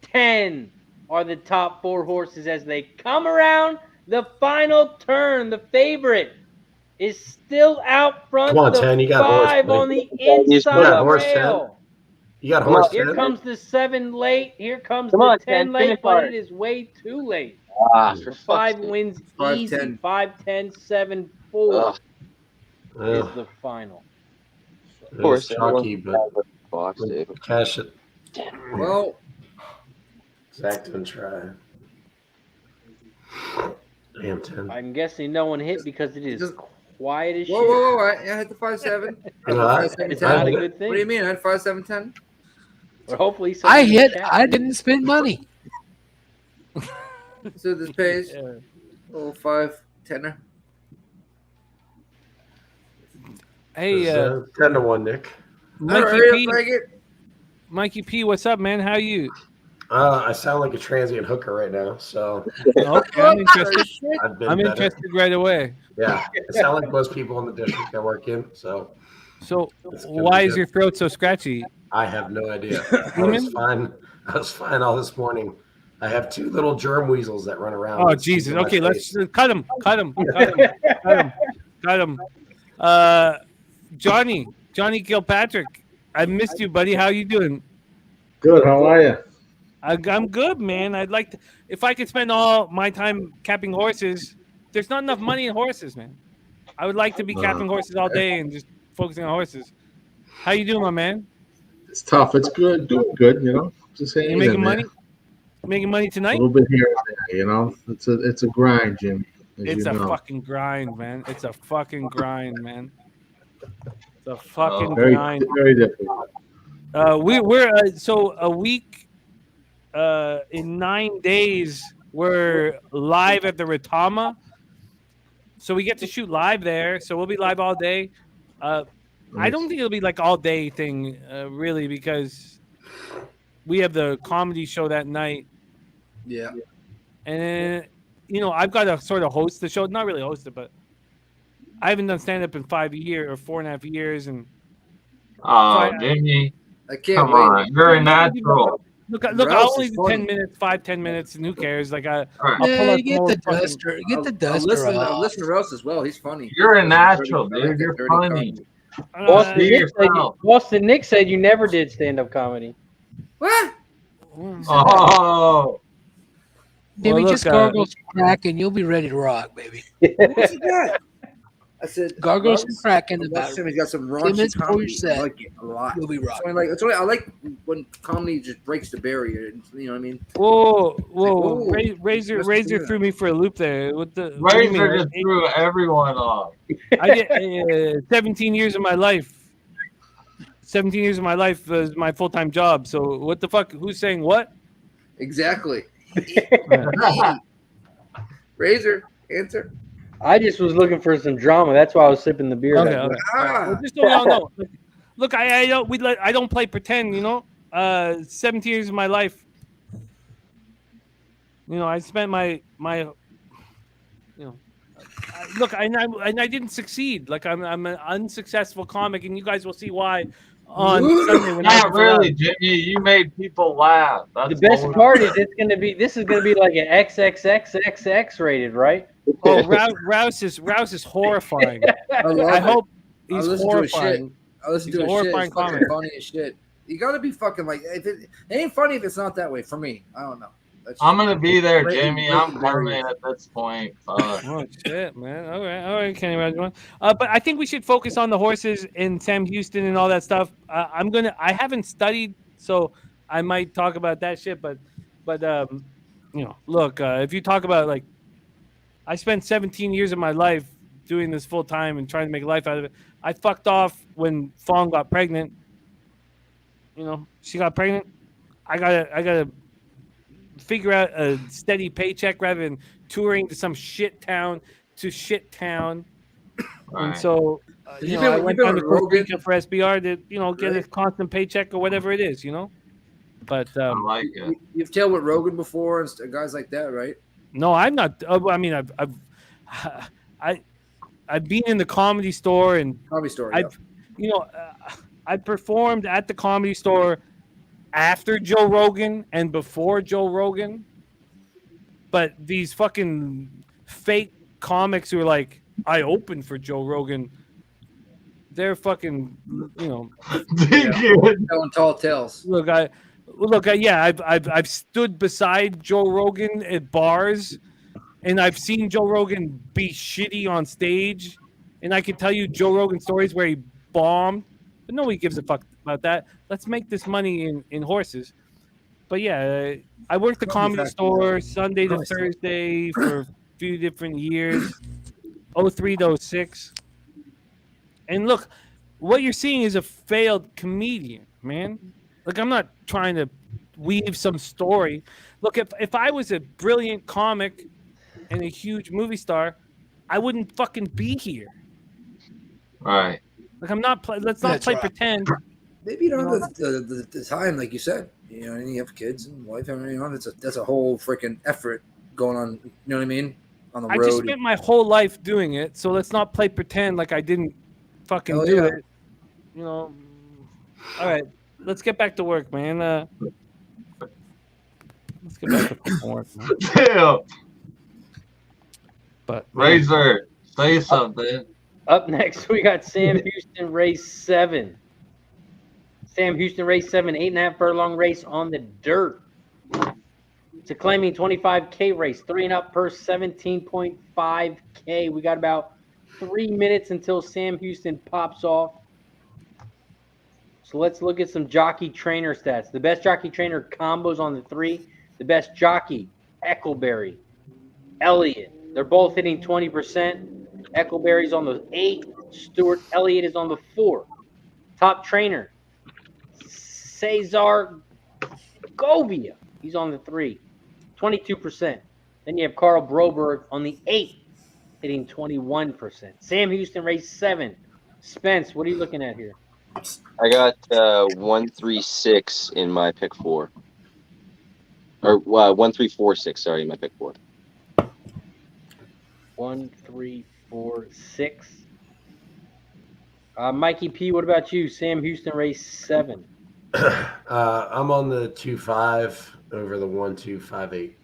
10 are the top 4 horses as they come around The final turn, the favorite, is still out front. Come on, the 10, you got horse, 5 buddy. on the You inside got of the horse, 10. rail. You got Come on. horse, Here 10. comes the 7 late. Here comes Come the on, 10 10, late, finish but hard. it is way too late. For The fuck's 5 sake. wins 5, easy. 10. 5, 10, 7, 4 Ugh. is Ugh, the final. Of course, it's chalky, but box, David. cash it. Well, Zach didn't try. Damn, 10. I'm guessing no one hit because it is quiet as shit. whoa. I hit the 5-7. It's not a good thing. What do you mean? I had 5-7-10. But hopefully, I somebody in the hit. chat- I didn't spend money. So this pays. Oh, 5-10er. Hey, It's, 10 to 1, Nick. Mikey Alright, P. I'll take it. Mikey P, what's up, man? How you? I sound like a transient hooker right now, so Okay, I'm interested. I've been I'm better. interested right away. Yeah, I sound like most people in the district I work in, so So, it's gonna why be is good. your throat so scratchy? I have no idea. I was fine. I was fine all this morning. I have 2 little germ weasels that run around. Oh and stick Jesus! in my Okay, face. let's cut him. Johnny Kilpatrick, I missed you, buddy. How you doing? Good. How are you? I'm good, man. I'd like to, if I could spend all my time capping horses. There's not enough money in horses, man. I would like to be capping horses all day and just focusing on horses. How you doing, my man? It's tough. It's good. Doing good. Just hanging You making in money? there. Making money A tonight? little bit here and there. It's a grind, Jimmy. It's a fucking grind, man. It's a fucking grind, man. It's a fucking very, grind. very difficult. We're so a week in 9 days we're live at the Retama. So we get to shoot live there. So we'll be live all day. I don't think it'll be like all day thing, really, because we have the comedy show that night. Yeah. And I've got to sort of host the show. Not really host it, but I haven't done stand up in 5 years or 4.5 years, and Oh, Jimmy. I can't Come wait. on. You're a natural. Look, Rouse I'll is only do funny. 10 minutes, 5-10 minutes, and who cares? Like, I'll Right. pull Yeah, out get more the fucking- duster. Get the I'll duster listen off. to Rouse as well. He's funny. You're a Dirty- natural, I like dude. that You're dirty funny. comedy. Boston, Be Nick said yourself. Boston Nick said you never did stand-up comedy. What? Oh. Jimmy, Well, just look, gargle some crack and you'll be ready to rock, baby. What's he got? I said Gargle some crack in the Watch back. him. He's got some 10 raunchy minutes before comedy. your set. I like it a lot. You'll be That's rocking. why I like when comedy just breaks the barrier. You know what I mean? Whoa, Whoa. Razor Let's do that. threw me for a loop there. What do you mean? Razor just threw everyone off. I did 17 years of my life. 17 years of my life was my full-time job. So what the fuck? Who's saying what? Exactly. Razor, answer. I just was looking for some drama. That's why I was sipping the beer. Okay, that okay. day. Well, just so y'all know. Look, I don't play pretend. 17 years of my life. I spent my look, and I didn't succeed. Like I'm an unsuccessful comic, and you guys will see why on Sunday. When Not really, Jimmy. You made people laugh. That's The best what part is this is gonna be like an XXXXX rated, right? Oh, Rouse is horrifying. I hope he's horrifying. I listen He's to a his shit. horrifying It's fucking comment. funny as shit. You gotta be fucking like it ain't funny if it's not that way for me. I don't know. That's I'm gonna be there, Break- Jimmy. break I'm the coming barrier. at this point. Fuck. Oh shit, man! All right, Kenny Rajwan. But I think we should focus on the horses in Sam Houston and all that stuff. I haven't studied, so I might talk about that shit. But look, if you talk about like, I spent 17 years of my life doing this full time and trying to make a life out of it. I fucked off when Fong got pregnant. She got pregnant. I gotta figure out a steady paycheck rather than touring to some shit town to shit town. And Right. so, You've I been- went you've down been to with Costa Rogan? Rica for SBR to, get a constant paycheck or whatever it is, But I like it. You've tailed with Rogan before and guys like that, right? no, I'm not. I mean, I've been in the comedy store and Comedy Store. I performed at the Comedy Store after Joe Rogan and before Joe Rogan. But these fucking fake comics who are like, I opened for Joe Rogan. They're fucking, telling tall tales. Look, I've stood beside Joe Rogan at bars, and I've seen Joe Rogan be shitty on stage, and I can tell you Joe Rogan stories where he bombed, but nobody gives a fuck about that. Let's make this money in horses. But yeah, I worked the comedy store Sunday to Thursday for a few different years, 03 to 06. And look, what you're seeing is a failed comedian, man. Like, I'm not trying to weave some story. Look, if I was a brilliant comic and a huge movie star, I wouldn't fucking be here. Right. Like, let's not play pretend. Maybe you don't have the time, like you said. And you have kids and wife. I mean, that's a whole freaking effort going on. You know what I mean? On the road. I just spent my whole life doing it, so let's not play pretend like I didn't fucking do it. All right, let's get back to work, man. Let's get back to work, man. Damn. But Razor, say something. Up next, we got Sam Houston, race 7. Sam Houston, race 7, 8.5 furlong race on the dirt. It's a claiming 25K race, 3 and up per 17.5K. We got about 3 minutes until Sam Houston pops off. So let's look at some jockey trainer stats. The best jockey trainer combos on the 3. The best jockey, Eccleberry, Elliott. They're both hitting 20%. Eccleberry's on the 8. Stuart Elliott is on the 4. Top trainer, Cesar Govia. He's on the 3, 22%. Then you have Carl Broberg on the 8, hitting 21%. Sam Houston, race 7. Spence, what are you looking at here? I got 136 in my pick 4. Or 1346, sorry, in my pick 4. 1, 3, 4, 6. Mikey P, what about you? Sam Houston, race 7. I'm on the 2-5 over the 1-2-5-8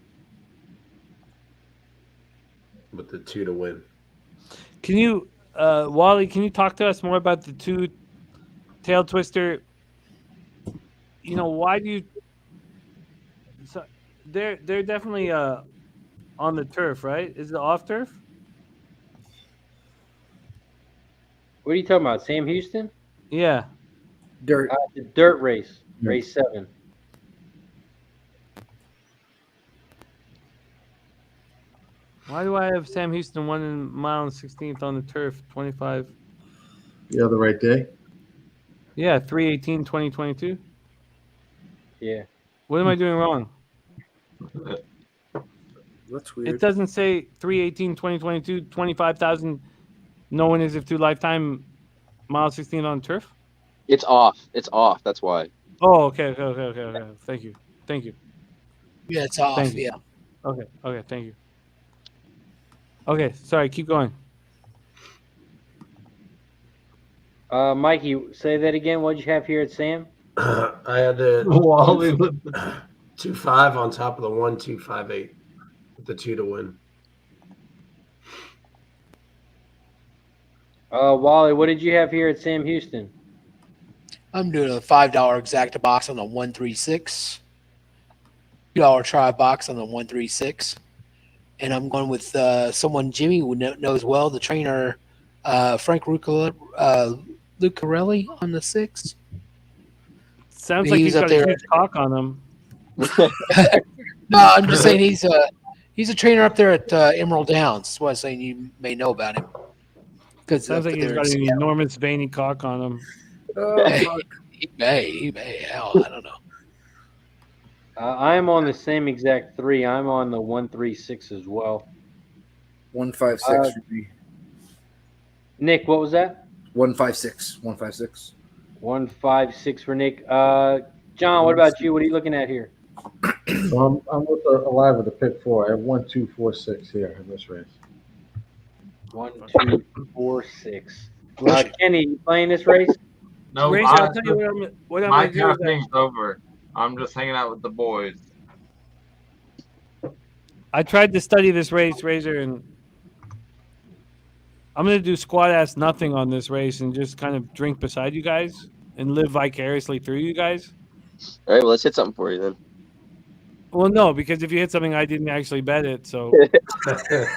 with the 2 to win. Can you, Wally? Can you talk to us more about the 2 tail twister? Why do you? So they're definitely on the turf, right? Is it off turf? What are you talking about? Sam Houston? Yeah. Dirt. The dirt race, race 7. Why do I have Sam Houston 1 mile and 16th on the turf, 25? The other right day? Yeah, 3/18/2022. Yeah. What am I doing wrong? That's weird. It doesn't say 3/18/2022, 25,000. No one is if 2 lifetime mile 16 on turf. It's off. It's off. That's why. Oh, okay. Thank you. Yeah, it's off. Thank you. Yeah. Okay. Thank you. Okay, sorry. Keep going. Mikey, say that again. What'd you have here at Sam? I had the 2-5 on top of the 1-2-5-8 with the 2 to win. Wally, what did you have here at Sam Houston? I'm doing a $5 exacta box on the 136, $2 try box on the 136, and I'm going with someone Jimmy knows well, the trainer Frank Lucarelli on the 6. Sounds like he's got a huge cock on him. No, I'm just saying he's a trainer up there at Emerald Downs. That's why I'm saying you may know about him. Sounds like he's got an enormous veiny cock on him. He may. Hell, I don't know. I'm on the same exact 3. I'm on the 136 as well. 156 for me. Nick, what was that? 156. 156. 156 for Nick. John, what about you? What are you looking at here? So I'm alive with the pick 4. I have 1, 2, 4, 6 here in this race. 1, 2, 4, 6. Kenny, you playing this race? No, Race, I'll tell you what I'm my going to do. campaign's over. I'm just hanging out with the boys. I tried to study this race, Razor, and I'm gonna do squat ass nothing on this race and just kind of drink beside you guys and live vicariously through you guys. All right, well, let's hit something for you then. Well, no, because if you hit something, I didn't actually bet it, so. So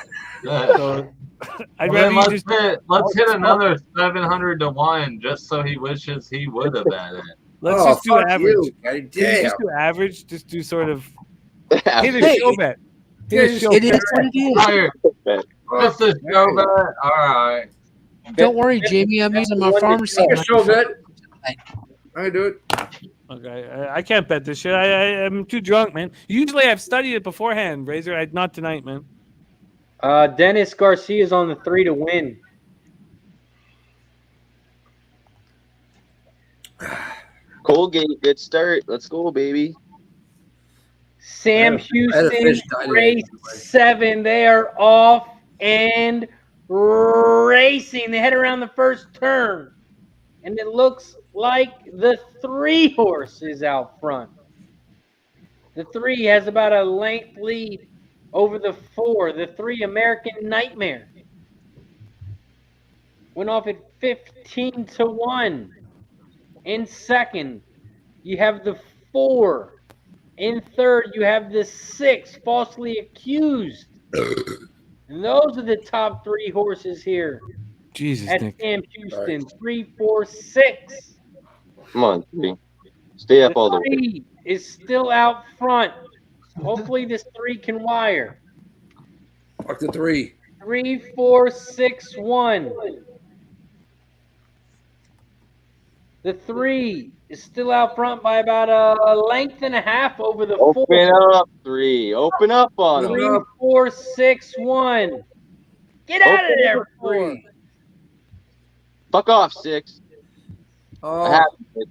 I'd rather you just let's hit another 700 to 1 just so he wishes he would have bet it. Let's just do average. Can you just do average? Just do sort of. Hit a show bet. Hit a show It bet. is what it is. Fire. Just a show bet. All right. Don't worry, Jamie. I'm using my farmer's seat. Show bet. I do it. Okay, I can't bet this shit. I'm too drunk, man. Usually I've studied it beforehand, Razor. Not tonight, man. Dennis Garcia's on the 3 to win. Colgate, good start. Let's go, baby. Sam Houston, race 7. They are off and racing. They head around the first turn. And it looks like the 3 horse is out front. The 3 has about a length lead over the 4. The 3, American Nightmare, went off at 15 to 1. In second, you have the 4. In third, you have the 6, Falsely Accused. And those are the top 3 horses here. Jesus, at Nick. Sam Houston, 3, 4, 6. Come on, 3. Stay up all the way. 3 is still out front. Hopefully this 3 can wire. Fuck the 3. 3, 4, 6, 1. The 3 is still out front by about a length and a half over the 4. Open up, 3. Open up on them. 3, 4, 6, 1. Get out of there, 4. Fuck off, 6. Oh,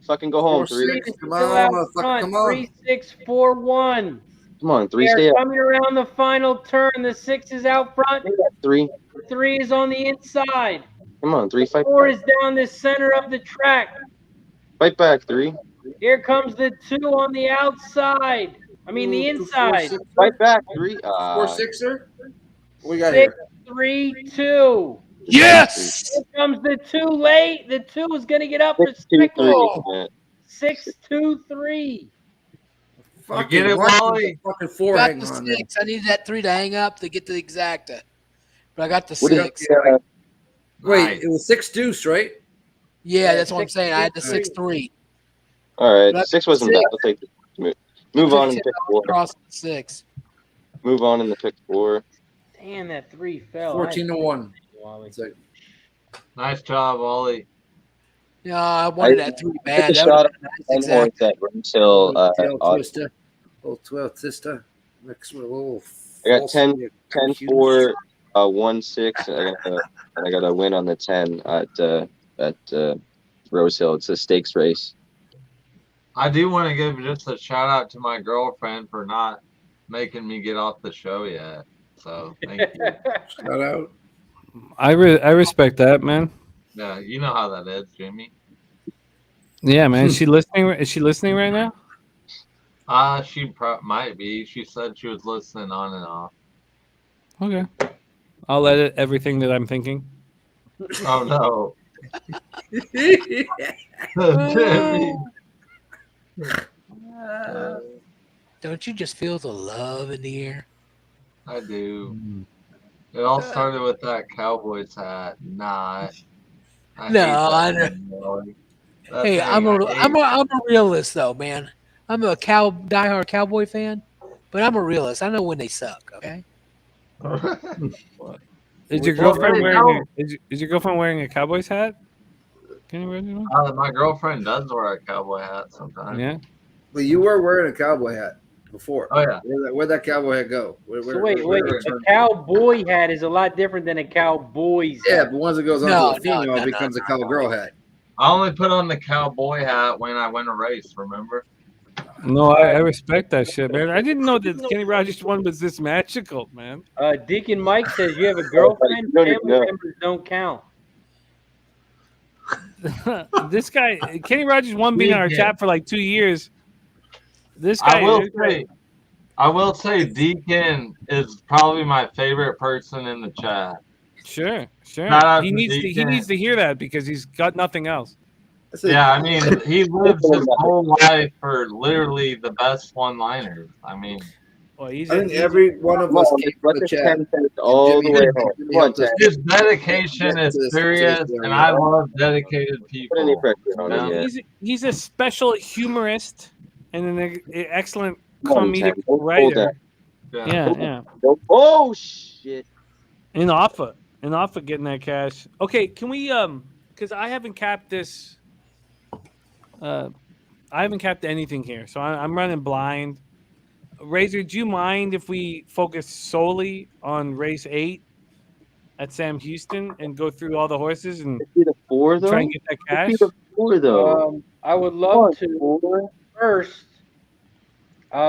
fucking go home, 3. Come on, motherfucker, come on. 3, 6, 4, 1. Come on, 3, They're stay up. coming around the final turn. The 6 is out front. 3. The 3 is on the inside. Come on, 3. Fight 4 back. is down the center of the track. Fight back, 3. Here comes the 2 on the outside. I mean the inside. Fight back, 3. 4, 6, sir. What we got 6, here? 3, 2. Yes! Here comes the 2 late. The 2 is going to get up for 6, 2, 3. second. 6, 2, 3. Fucking get it, Wally? Fucking 4 Got hanging the on 6. I needed that 3 to hang up to get the exacta. But I got the What 6. Wait, it was 6 deuce, right? Yeah, that's what I'm saying. I had the 6, 3. All right, But 6 wasn't bad. I'll take it. Move on in the pick 4. Across the 6. Move on in the pick 4. Damn, that 3 fell. 14 to 1. Wally. It's like, Nice job, Ollie. Yeah, I wanted that 3 Took bad. a That shot would at have one been nice. horse at Rose Hill. tail Odd. twister. Little 12 twister. Mixed with a little. I got false 10, flag 10 accused. 4, 1 6. And I got a win on the 10 at Rose Hill. It's a stakes race. I do want to give just a shout out to my girlfriend for not making me get off the show yet. So thank you. Shout out. I respect that, man. Yeah, you know how that is, Jimmy. Yeah, man. Is she listening? Is she listening right now? She might be. She said she was listening on and off. Okay. I'll edit everything that I'm thinking. Oh no. Jimmy. Don't you just feel the love in the air? I do. It all started with that Cowboys hat. Nah. I know. Hey, I'm a realist though, man. I'm a diehard Cowboy fan, but I'm a realist. I know when they suck. Okay. Is your girlfriend wearing a Cowboys hat? Can you imagine? My girlfriend does wear a cowboy hat sometimes. Yeah. But you were wearing a cowboy hat before. Oh yeah. Where'd that cowboy hat go? So wait. A cowboy hat is a lot different than a cowboy's hat. Yeah, but once it goes on to a female, it becomes a cowgirl hat. I only put on the cowboy hat when I win a race, remember? No, I respect that shit, man. I didn't know that Kenny Rogers one was this magical, man. Deacon Mike says you have a girlfriend. Family members don't count. This guy, Kenny Rogers, one being on our chat for like 2 years. This guy, I will say Deacon is probably my favorite person in the chat. Sure. Shout out He to needs Deacon. to hear that because he's got nothing else. Yeah, I mean, he lives his whole life for literally the best one-liners. I mean, well, I think every one of us came from the chat. all the way home. Come on, Ted. his dedication is serious, and I love dedicated people. Put any pressure on you know? him yet. He's a special humorist and an excellent Come on, comedic Ted. Don't hold writer. that. Yeah. Oh shit! And Offa getting that cash. Okay, can we because I haven't capped this. I haven't capped anything here, so I'm running blind. Razor, do you mind if we focus solely on race 8 at Sam Houston and go through all the horses and try and get that cash? I would love to. First,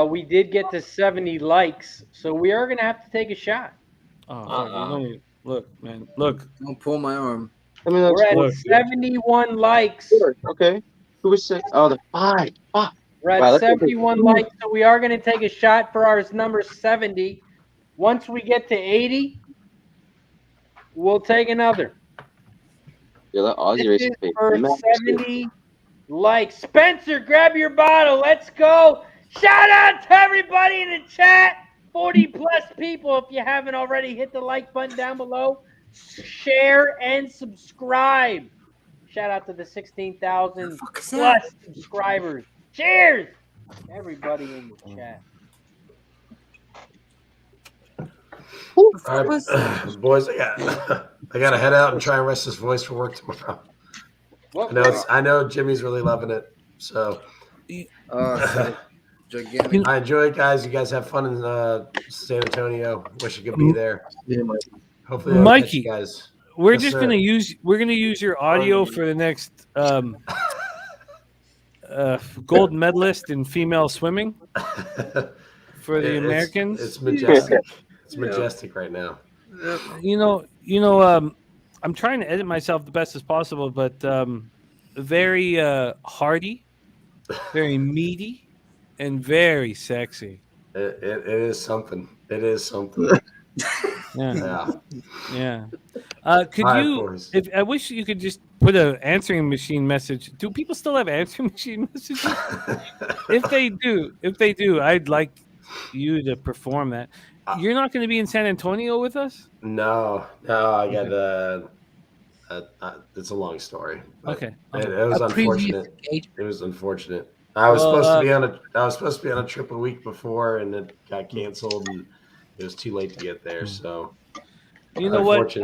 we did get to 70 likes, so we are going to have to take a shot. Oh, look, man, look. Don't pull my arm. We're at 71 likes. Okay. Who was 6? Oh, the 5. Fuck. We're at 71 likes, so we are going to take a shot for our number 70. Once we get to 80, we'll take another. Yeah, that Aussie This racing is page. for 70 likes. Spencer, grab your bottle. Let's go. Shout out to everybody in the chat. 40 plus people. If you haven't already, hit the like button down below. Share and subscribe. Shout out to the 16,000 plus subscribers. Cheers, everybody in the chat. All right, boys, I got to head out and try and rest this voice for work tomorrow. I know Jimmy's really loving it. So, gigantic. I enjoy it, guys. You guys have fun in San Antonio. Wish you could be there. Hopefully, Mikey, you guys. We're Yes, just sir. gonna use your audio for the next gold medalist in female swimming for the Americans. It's majestic. It's majestic right now. I'm trying to edit myself the best as possible, but very hearty, very meaty, and very sexy. It is something. It is something. Yeah. Could All right, you? boys. If I wish you could just put an answering machine message. Do people still have answering machine messages? If they do, I'd like you to perform that. You're not going to be in San Antonio with us? No. I got it's a long story. Okay. It was unfortunate. It was unfortunate. I was supposed to be on a trip a week before, and it got canceled, and it was too late to get there. So, you know what?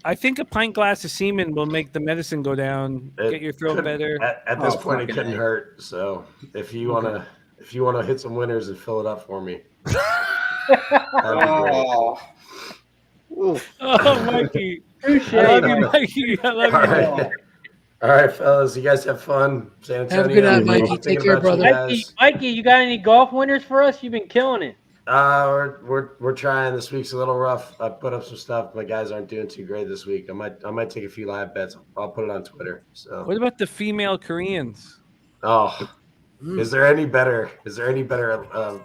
I think a pint glass of semen will make the medicine go down, get your throat better. At this point, it couldn't hurt. So, if you wanna hit some winners and fill it up for me, that'd be great. Oh, Mikey. I love you, Mikey. I love you. All right, fellas. You guys have fun. San Antonio. Have a good night, Mikey. Take care, brother. Mikey, you got any golf winners for us? You've been killing it. We're trying. This week's a little rough. I put up some stuff. My guys aren't doing too great this week. I might take a few live bets. I'll put it on Twitter. So what about the female Koreans? Oh, is there any better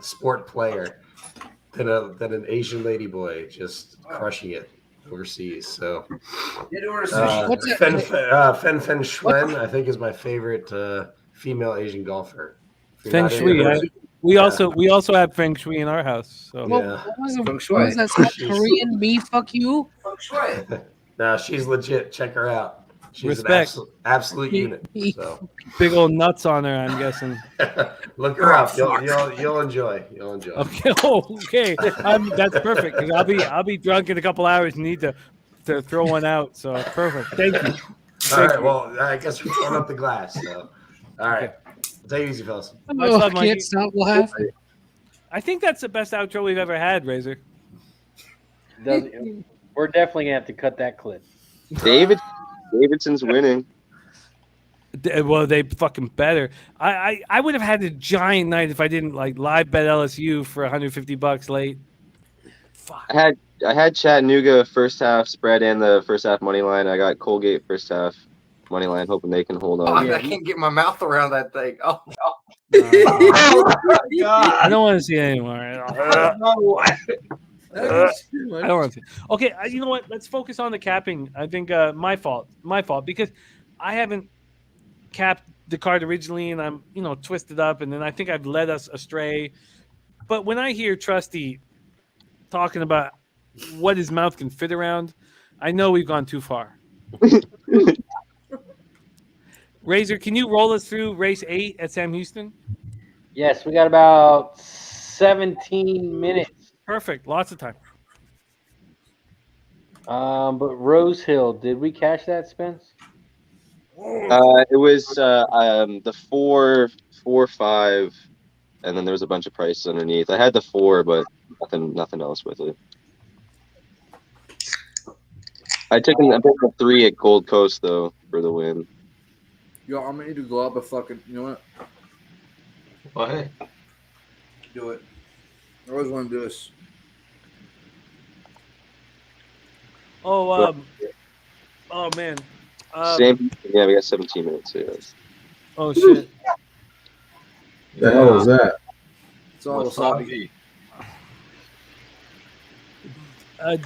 sport player than an Asian lady boy just crushing it overseas? So Fen Shui, I think, is my favorite female Asian golfer. Feng Shui. We also have Feng Shui in our house. So What was that called? Korean me fuck you? No, she's legit. Check her out. She's Respect. an absolute unit. So big old nuts on her, I'm guessing. Look her up. You'll enjoy. You'll enjoy. Okay. Okay. That's perfect. 'Cause I'll be drunk in a couple hours and need to throw one out. So perfect. Thank you. All right. Well, I guess we're throwing up the glass. So, all right. Take it easy, fellas. Much love, Mikey. Can't stop laughing. I think that's the best outro we've ever had, Razor. We're definitely gonna have to cut that clip. Davidson's winning. Well, they fucking better. I would have had a giant night if I didn't live bet LSU for $150 late. Fuck. I had Chattanooga first half spread and the first half money line. I got Colgate first half money line, hoping they can hold on. I can't get my mouth around that thing. Oh. I don't want to see it anymore. I don't want to. Okay, you know what? Let's focus on the capping. I think my fault because I haven't capped the card originally, and I'm twisted up, and then I think I've led us astray. But when I hear Trusty talking about what his mouth can fit around, I know we've gone too far. Razor, can you roll us through race 8 at Sam Houston? Yes, we got about 17 minutes. Perfect. Lots of time. But Rose Hill, did we cash that, Spence? It was the 4, 5, and then there was a bunch of prices underneath. I had the 4, but nothing else with it. I took the 3 at Gold Coast though for the win. Yo, I'm ready to go up a fucking. You know what? What? Do it. I always want to do this. Oh, oh man. Same. Yeah, we got 17 minutes here. Oh shit. The hell was that? It's all wasabi.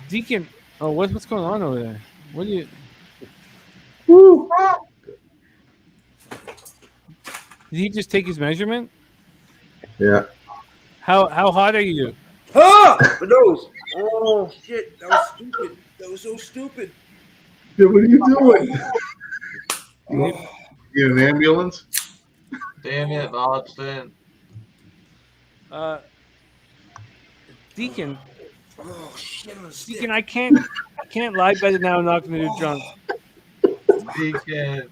Deacon. Oh, what's going on over there? What do you? Woo. Did he just take his measurement? Yeah. Oh, How hot are you? Ah! My nose. Oh shit! That was stupid. That was so stupid. Yeah, what are you doing? You in an ambulance? Damn it, Boston. Deacon. Oh shit! Deacon, I can't lie better now. I'm not going to do drunk. Deacon.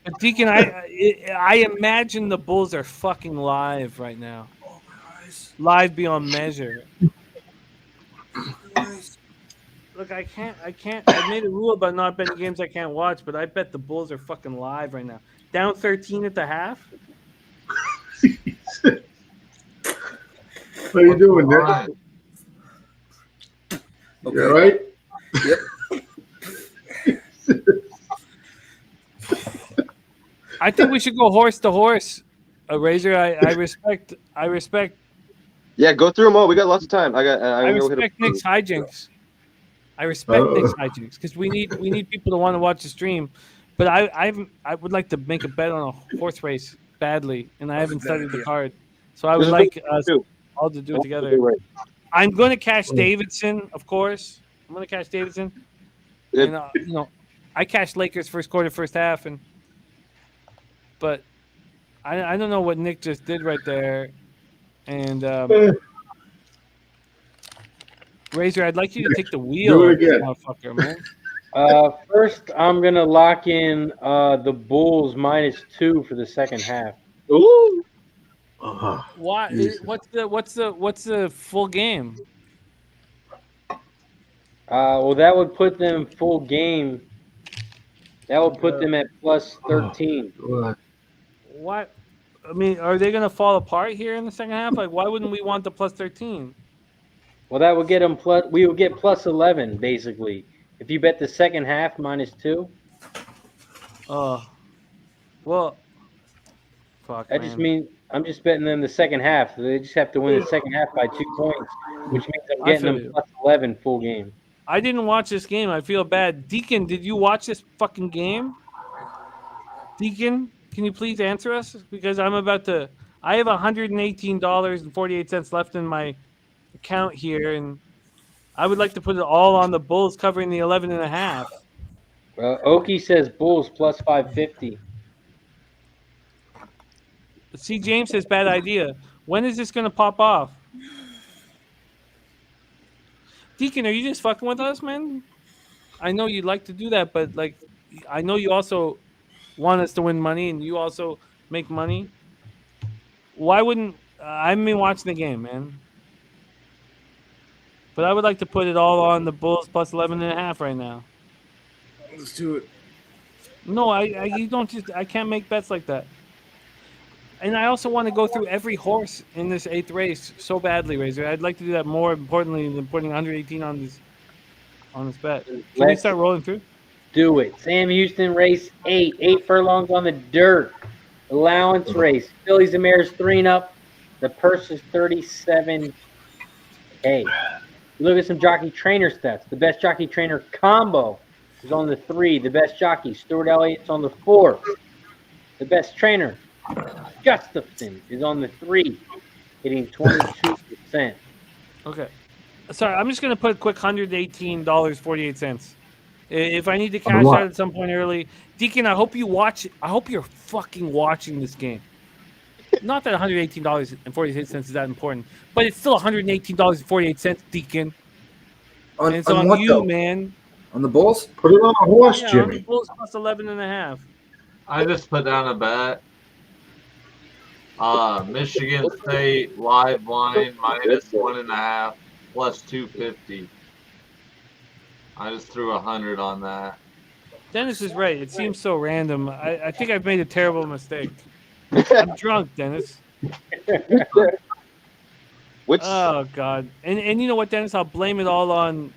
But Deacon, I imagine the Bulls are fucking live right now. Oh my eyes. Live beyond measure. Eyes. Look, I can't. I made a rule about not betting games I can't watch, but I bet the Bulls are fucking live right now. Down 13 at the half. What are you doing, Nick? Okay. You all right? Yep. I think we should go horse to horse. Razor, I respect. Yeah, go through them all. We got lots of time. I respect Nick's hijinks. I respect Nick's hijinks because we need people to want to watch the stream. But I would like to make a bet on a horse race badly, and I haven't studied the card, so I would like us all to do it together. I'm going to cash Davidson, of course. I'm going to cash Davidson, and I cashed Lakers first quarter, first half, but I don't know what Nick just did right there, and Razor, I'd like you to take the wheel, Do it again. motherfucker, man. First, I'm gonna lock in the Bulls -2 for the second half. Ooh. Why? What's the full game? Well, that would put them full game. That would put them at +13. What? I mean, are they going to fall apart here in the second half? Like, why wouldn't we want the +13? Well, that would get them we would get +11 basically. If you bet the second half -2. Well, fuck. That just means I'm just betting them the second half. They just have to win the second half by 2 points, which means I'm getting them +11 full game. I didn't watch this game. I feel bad. Deacon, did you watch this fucking game? Deacon, can you please answer us? Because I have $118.48 left in my account here, and I would like to put it all on the Bulls covering the 11.5. Well, Oki says Bulls +550. See, James says bad idea. When is this going to pop off? Deacon, are you just fucking with us, man? I know you'd like to do that, but like, I know you also want us to win money, and you also make money. Why wouldn't I haven't been watching the game, man? But I would like to put it all on the Bulls +11.5 right now. Let's do it. No, you don't just. I can't make bets like that. And I also want to go through every horse in this 8th race so badly, Razor. I'd like to do that more importantly than putting 118 on this bet. Can we start rolling through? Do it. Sam Houston race 8 furlongs on the dirt. allowance race. Fillies and mares 3 and up. The purse is $37K. You look at some jockey trainer stats. The best jockey trainer combo is on the 3. The best jockey, Stuart Elliott's on the 4. The best trainer, Gustafson, is on the 3, hitting 22%. Okay. Sorry, I'm just going to put a quick $118.48. If I need to cash out at some point early, Deacon, I hope you watch. I hope you're fucking watching this game. Not that $118.48 is that important, but it's still $118.48, Deacon. And it's on you, though? man. On the Bulls? Put it on a horse, Yeah, on Jimmy. the Bulls plus 11.5. I just put down a bet. Michigan State live line minus 1.5 plus 250. I just threw 100 on that. Dennis is right. It seems so random. I think I've made a terrible mistake. I'm drunk, Dennis. Oh God! And you know what, Dennis? I'll blame it all on.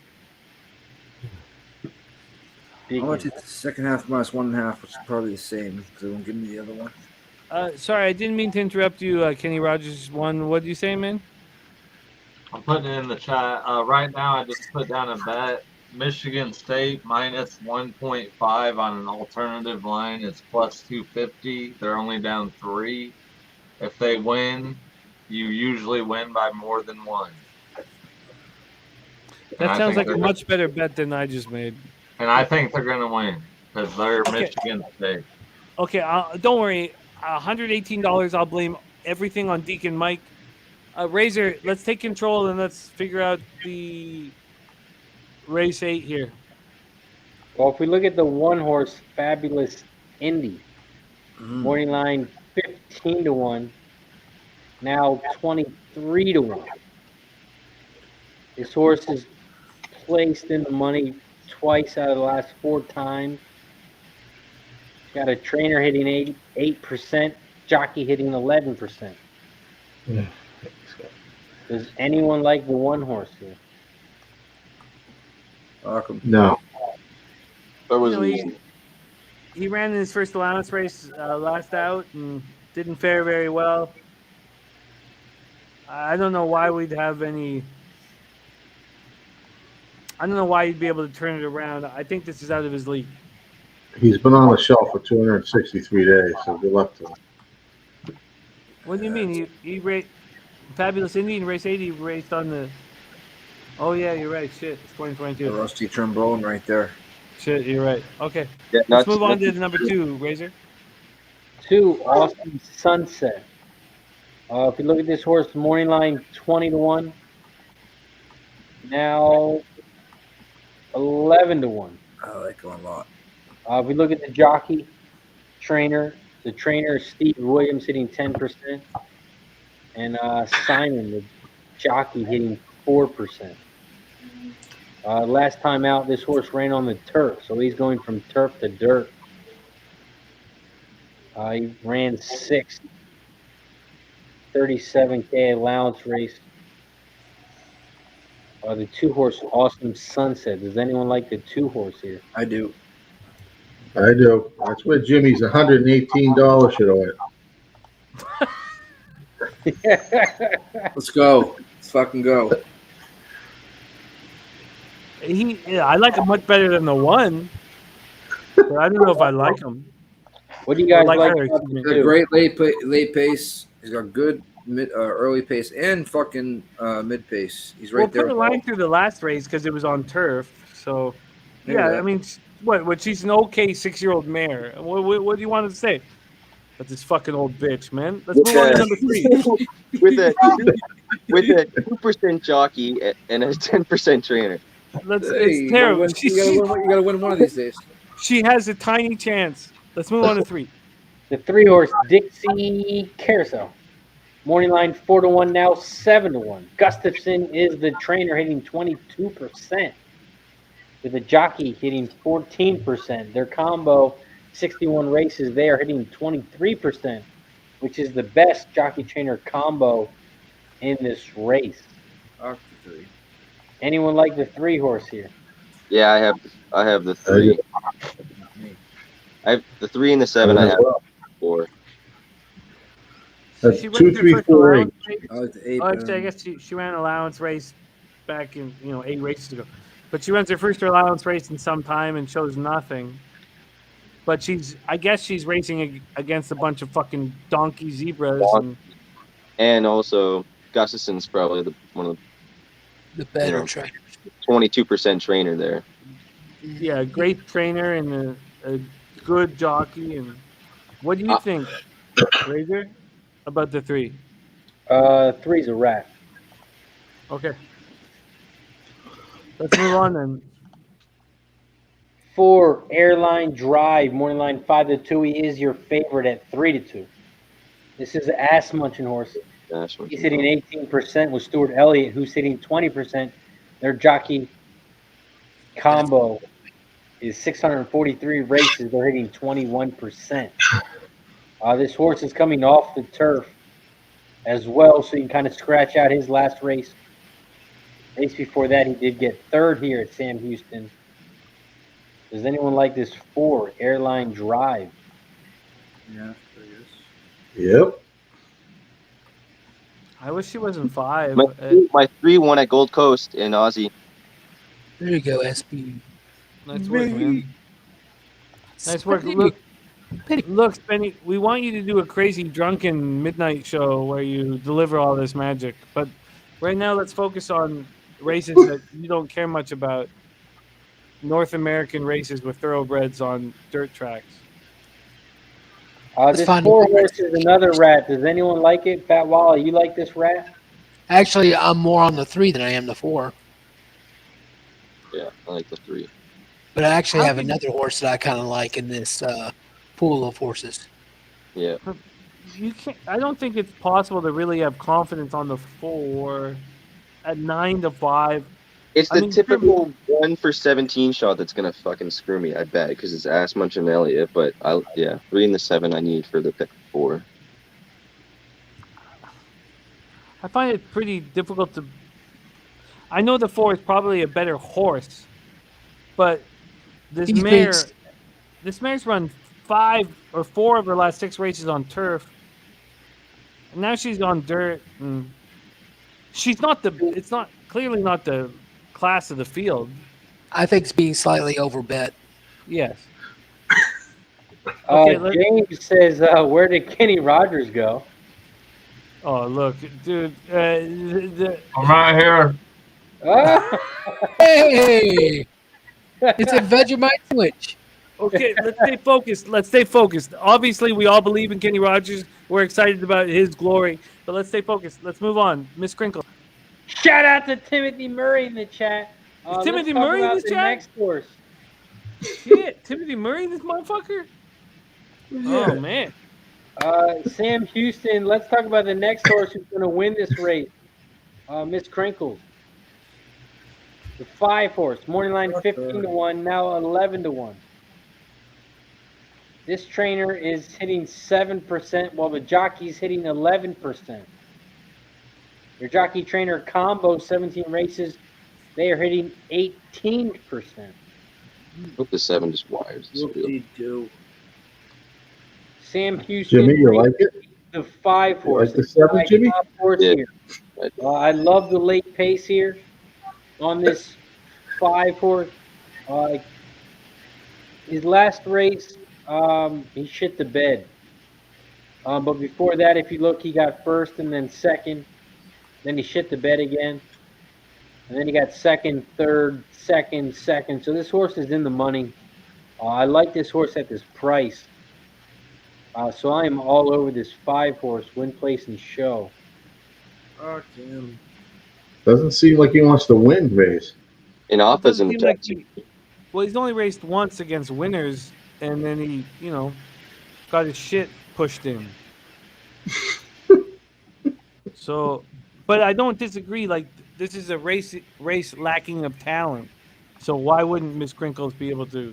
I want to take the second half minus 1.5, which is probably the same because they won't give me the other one. Sorry, I didn't mean to interrupt you, Kenny Rogers. What did you say, man? I'm putting it in the chat. Right now, I just put down a bet. Michigan State minus 1.5 on an alternative line is plus 250. They're only down 3. If they win, you usually win by more than 1. That sounds like a much better bet than I just made. And I think they're going to win because they're Michigan State. Okay, don't worry. $118. I'll blame everything on Deacon Mike. Razor, let's take control and let's figure out the race 8 here. Well, if we look at the 1-horse Fabulous Indy, morning line 15-1, now 23-1. This horse is placed in the money twice out of the last 4 times. Got a trainer hitting 8%, jockey hitting 11%. Yeah. Does anyone like the 1-horse here? No. That was he ran in his first allowance race last out and didn't fare very well. I don't know why we'd have any. I don't know why he'd be able to turn it around. I think this is out of his league. He's been on the shelf for 263 days, so good luck to him. What do you mean? He raced Fabulous Indian race 8. He raced on the. Oh yeah, you're right. Shit, it's 2022. The Rusty Trombone right there. Shit, you're right. Okay, Yeah, let's move on to number 2, Razor. 2, Austin Sunset. If you look at this horse, morning line 20-1, now 11-1. I like him a lot. If we look at the jockey trainer, the trainer is Steve Williams hitting 10%, and Simon, the jockey, hitting 4%. Last time out, this horse ran on the turf, so he's going from turf to dirt. He ran 6th, 37K allowance race. The 2-horse Awesome Sunset. Does anyone like the 2-horse here? I do. I do. That's where Jimmy's $118 should have went. Let's go. Let's fucking go. I like him much better than the 1, but I don't know if I like him. What do you guys like? He's got great late pace. He's got good early pace and fucking mid pace. He's right there. We'll put the line through the last race because it was on turf. So, yeah, I mean, what? She's an okay 6-year-old mare. What do you want to say? That's this fucking old bitch, man. Let's move on to number 3. with a 2% jockey and a 10% trainer. It's terrible. You gotta win one of these days. She has a tiny chance. Let's move on to 3. The 3-horse Dixie Carousel. Morning line 4-1, now 7-1. Gustafson is the trainer hitting 22%. With the jockey hitting 14%. Their combo, 61 races, they are hitting 23%, which is the best jockey trainer combo in this race. Anyone like the 3-horse here? Yeah, I have the 3. I have the 3 and the 7. I have 4. That's she 2, ran her 3, first 4, 8. allowance race. Oh, it's 8. Oh, actually, I guess she ran an allowance race back in 8 races ago. But she runs her first allowance race in some time and shows nothing. But I guess she's racing against a bunch of fucking donkey zebras. And also, Gustafson's probably one of the better trainer. 22% trainer there. Yeah, great trainer and a good jockey. And what do you think, Razor, about the 3? 3's a rat. Okay. Let's move on then. 4, Airline Drive, morning line 5-2. He is your favorite at 3-2. This is an ass munching horse. He's hitting 18% with Stuart Elliott, who's hitting 20%. Their jockey combo is 643 races. They're hitting 21%. This horse is coming off the turf as well, so you can kind of scratch out his last race. Race before that, he did get 3rd here at Sam Houston. Does anyone like this 4, Airline Drive? Yeah. Yep. I wish she wasn't 5. My 3 won at Gold Coast in Aussie. There you go, SB. Nice work, man. Nice work. Look, Spenny, we want you to do a crazy drunken midnight show where you deliver all this magic. But right now, let's focus on races that you don't care much about. North American races with thoroughbreds on dirt tracks. This 4 horse is another rat. Does anyone like it? Fat Wally, you like this rat? Actually, I'm more on the 3 than I am the 4. Yeah, I like the 3. But I actually have another horse that I kind of like in this pool of horses. Yeah. You can't. I don't think it's possible to really have confidence on the 4 at 9-5. It's the typical 1 for 17 shot that's gonna fucking screw me, I bet, because it's ass munching Elliott. But 3 and the 7 I need for the pick 4. I find it pretty difficult to. I know the 4 is probably a better horse, but this mare's run 5 or 4 of her last 6 races on turf, and now she's on dirt. And she's not it's not clearly not the class of the field. I think it's being slightly overbet. Yes. James says, where did Kenny Rogers go? Oh, look, dude. I'm right here. Hey! It's a Vegemite switch. Okay, let's stay focused. Let's stay focused. Obviously, we all believe in Kenny Rogers. We're excited about his glory, but let's stay focused. Let's move on. Miss Crinkle. Shout out to Timothy Murray in the chat. Is Timothy Murray in this chat? Next horse. Shit, Timothy Murray, this motherfucker? Yeah. Oh, man. Sam Houston, let's talk about the next horse who's going to win this race. Miss Crinkles. The 5 horse, morning line 15-1, now 11-1. This trainer is hitting 7%, while the jockey's hitting 11%. Your jockey trainer combo, 17 races, they are hitting 18%. I hope the 7 just wires. Do. Sam Houston. Jimmy, you like it? The 5 horse. You like the 7, Jimmy? Top horse here. I love the late pace here on this 5 horse. His last race, he shit the bed. But before that, if you look, he got 1st and then 2nd. Then he shit the bed again. And then he got 2nd, 3rd, 2nd. So this horse is in the money. I like this horse at this price. So I am all over this 5 horse, win, place, and show. Oh, damn. Doesn't seem like he wants to win, Race. In offers in the Like well, he's only raced once against winners, and then he, got his shit pushed in. So, but I don't disagree. Like, this is a race lacking of talent. So why wouldn't Miss Crinkles be able to?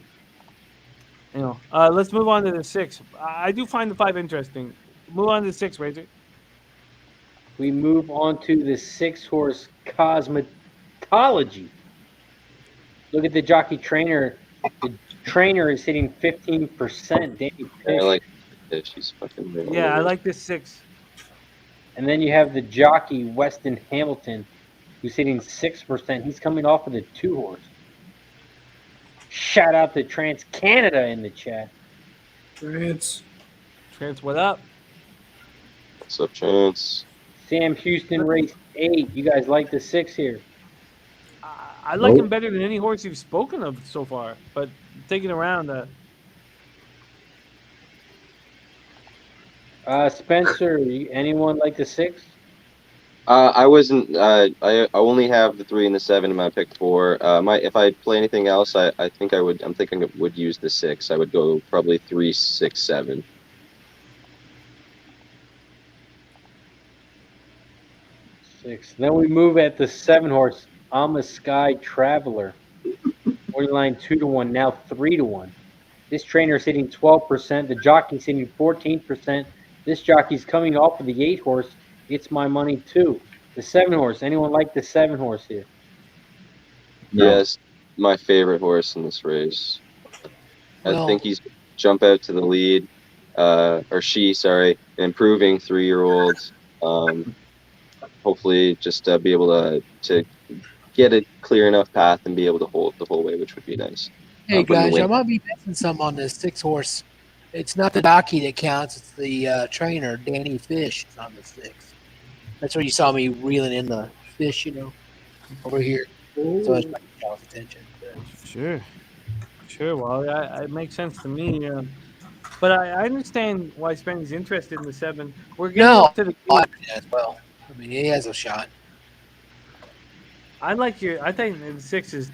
Let's move on to the 6. I do find the 5 interesting. Move on to the 6, Razor. We move on to the 6 horse Cosmetology. Look at the jockey trainer. The trainer is hitting 15%. Danny Fish. I like it. She's fucking. Yeah, I like this 6. And then you have the jockey, Weston Hamilton, who's hitting 6%. He's coming off of the 2-horse. Shout out to Trans Canada in the chat. Trans, what up? What's up, Chance? Sam Houston race 8. You guys like the 6 here? I like him better than any horse you've spoken of so far. But taking around Spencer, anyone like the 6? I wasn't. I only have the 3 and the 7 in my pick 4. If I play anything else, I think I would. I'm thinking I would use the 6. I would go probably 3, 6, 7. 6. Then we move at the 7-horse. I'm a Sky Traveler. Morning line 2-1, now 3-1. This trainer is hitting 12%. The jockey's hitting 14%. This jockey's coming off of the 8-horse. It's my money too. The 7-horse. Anyone like the 7-horse here? No. Yes, my favorite horse in this race. I think he's jump out to the lead, or she, sorry, improving 3-year-old. Hopefully, just be able to get a clear enough path and be able to hold the whole way, which would be nice. Hey guys, I might be missing some on this 6-horse. It's not the jockey that counts; it's the trainer, Danny Fish, is on the 6. That's where you saw me reeling in the fish, over here. So I just y'all's attention. Sure. Well, it makes sense to me. But I understand why Spenny's interested in the 7. We're getting up to the as well. I mean, he has a shot. I think the 6 is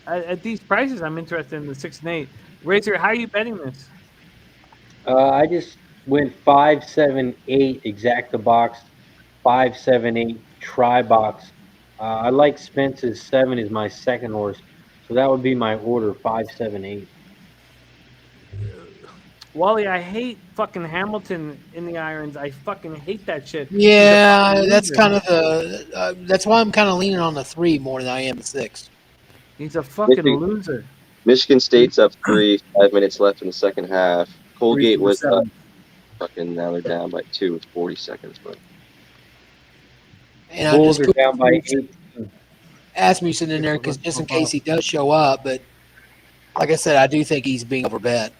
at these prices. I'm interested in the 6 and 8. Razor, how are you betting this? I just went 5, 7, 8 exacta box, 5, 7, 8 try box. I like Spence's 7 is my 2nd horse, so that would be my order: 5, 7, 8. Wally, I hate fucking Hamilton in the irons. I fucking hate that shit. Yeah, that's kind of that's why I'm kind of leaning on the 3 more than I am the 6. He's a fucking loser. Michigan State's up 3, 5 minutes left in the second half. Colgate was up. Fucking now they're down by 2 with 40 seconds, but and Bulls are down by 18. Asmussen in there because just in case he does show up, but like I said, I do think he's being overbet.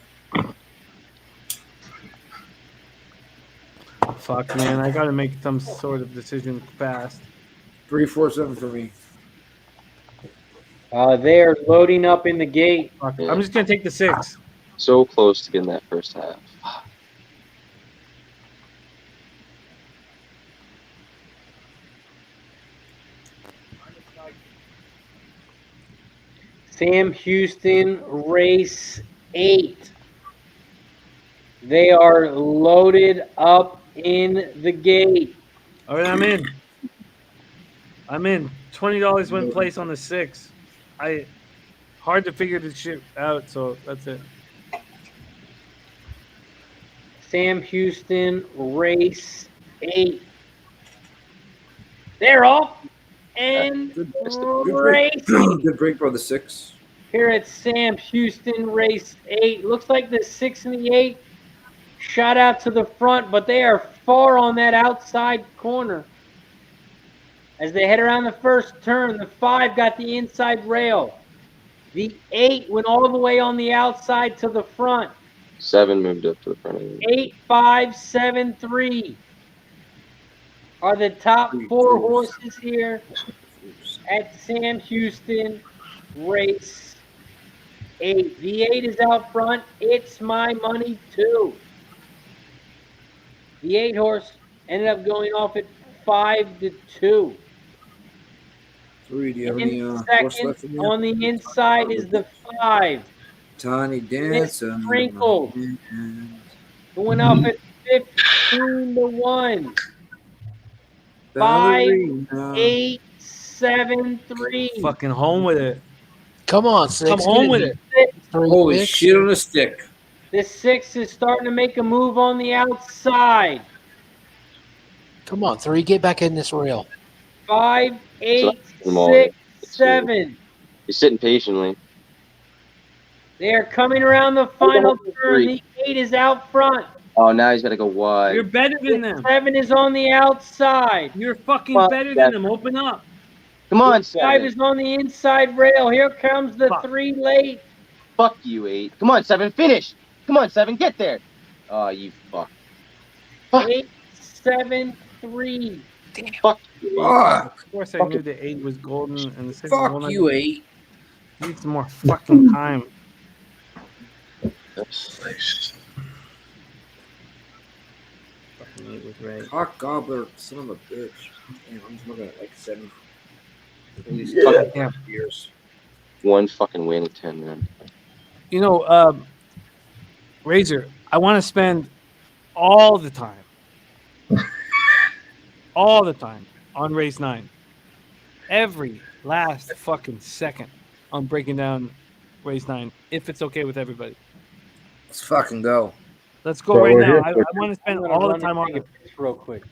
Fuck, man, I gotta make some sort of decision fast. 3, 4, 7 for me. They are loading up in the gate. Yeah. I'm just gonna take the 6. So close to getting that first half. Sam Houston, race 8. They are loaded up in the gate. All right, I'm in. $20 win place on the 6. Hard to figure this shit out, so that's it. Sam Houston, race 8. They're off and racing. Good break for the 6. Here at Sam Houston, race 8. Looks like the 6 and the 8 shot out to the front, but they are far on that outside corner. As they head around the first turn, the 5 got the inside rail. The 8 went all the way on the outside to the front. 7 moved up to the front. 8, 5, 7, 3 are the top 4 horses here at Sam Houston, race 8. The 8 is out front. It's my money too. The 8 horse ended up going off at 5-2. 3. Do you have any second left in there? on the inside is the 5. Tiny Dance. Sprinkle. Going off at 15-1. 5, 8, 7, 3. Fucking home with it. Come on, 6. Come home with it. Holy shit on a stick. This 6 is starting to make a move on the outside. Come on, 3. Get back in this rail. 5, 8, 6, 7. He's sitting patiently. They are coming around the final turn. The 8 is out front. Oh, now he's got to go wide. You're better than them. 7 is on the outside. You're fucking Come on, better than Seven. them. Open up. Come on, 5 7. is on the inside rail. Here comes the Fuck. 3 late. Fuck you, 8. Come on, 7. Finish. Come on, 7. Get there. Oh, you fuck. Fuck. 8, 7, 3. Fuck you, 8. Of course, I knew the 8 was golden and the 6 was Fuck golden. you, 8. Need some more fucking time. Nice. Fucking 8 was right. Cock gobbler, son of a bitch. Damn, I'm just looking at like 7. At least Yeah. years. One fucking win at 10, man. You know, Razor, I want to spend all the time on race 9. Every last fucking second on breaking down race 9, if it's okay with everybody. Let's fucking go. Let's go So right we're now. here I for- want to spend I'm gonna all the run time and on take it a piss real quick.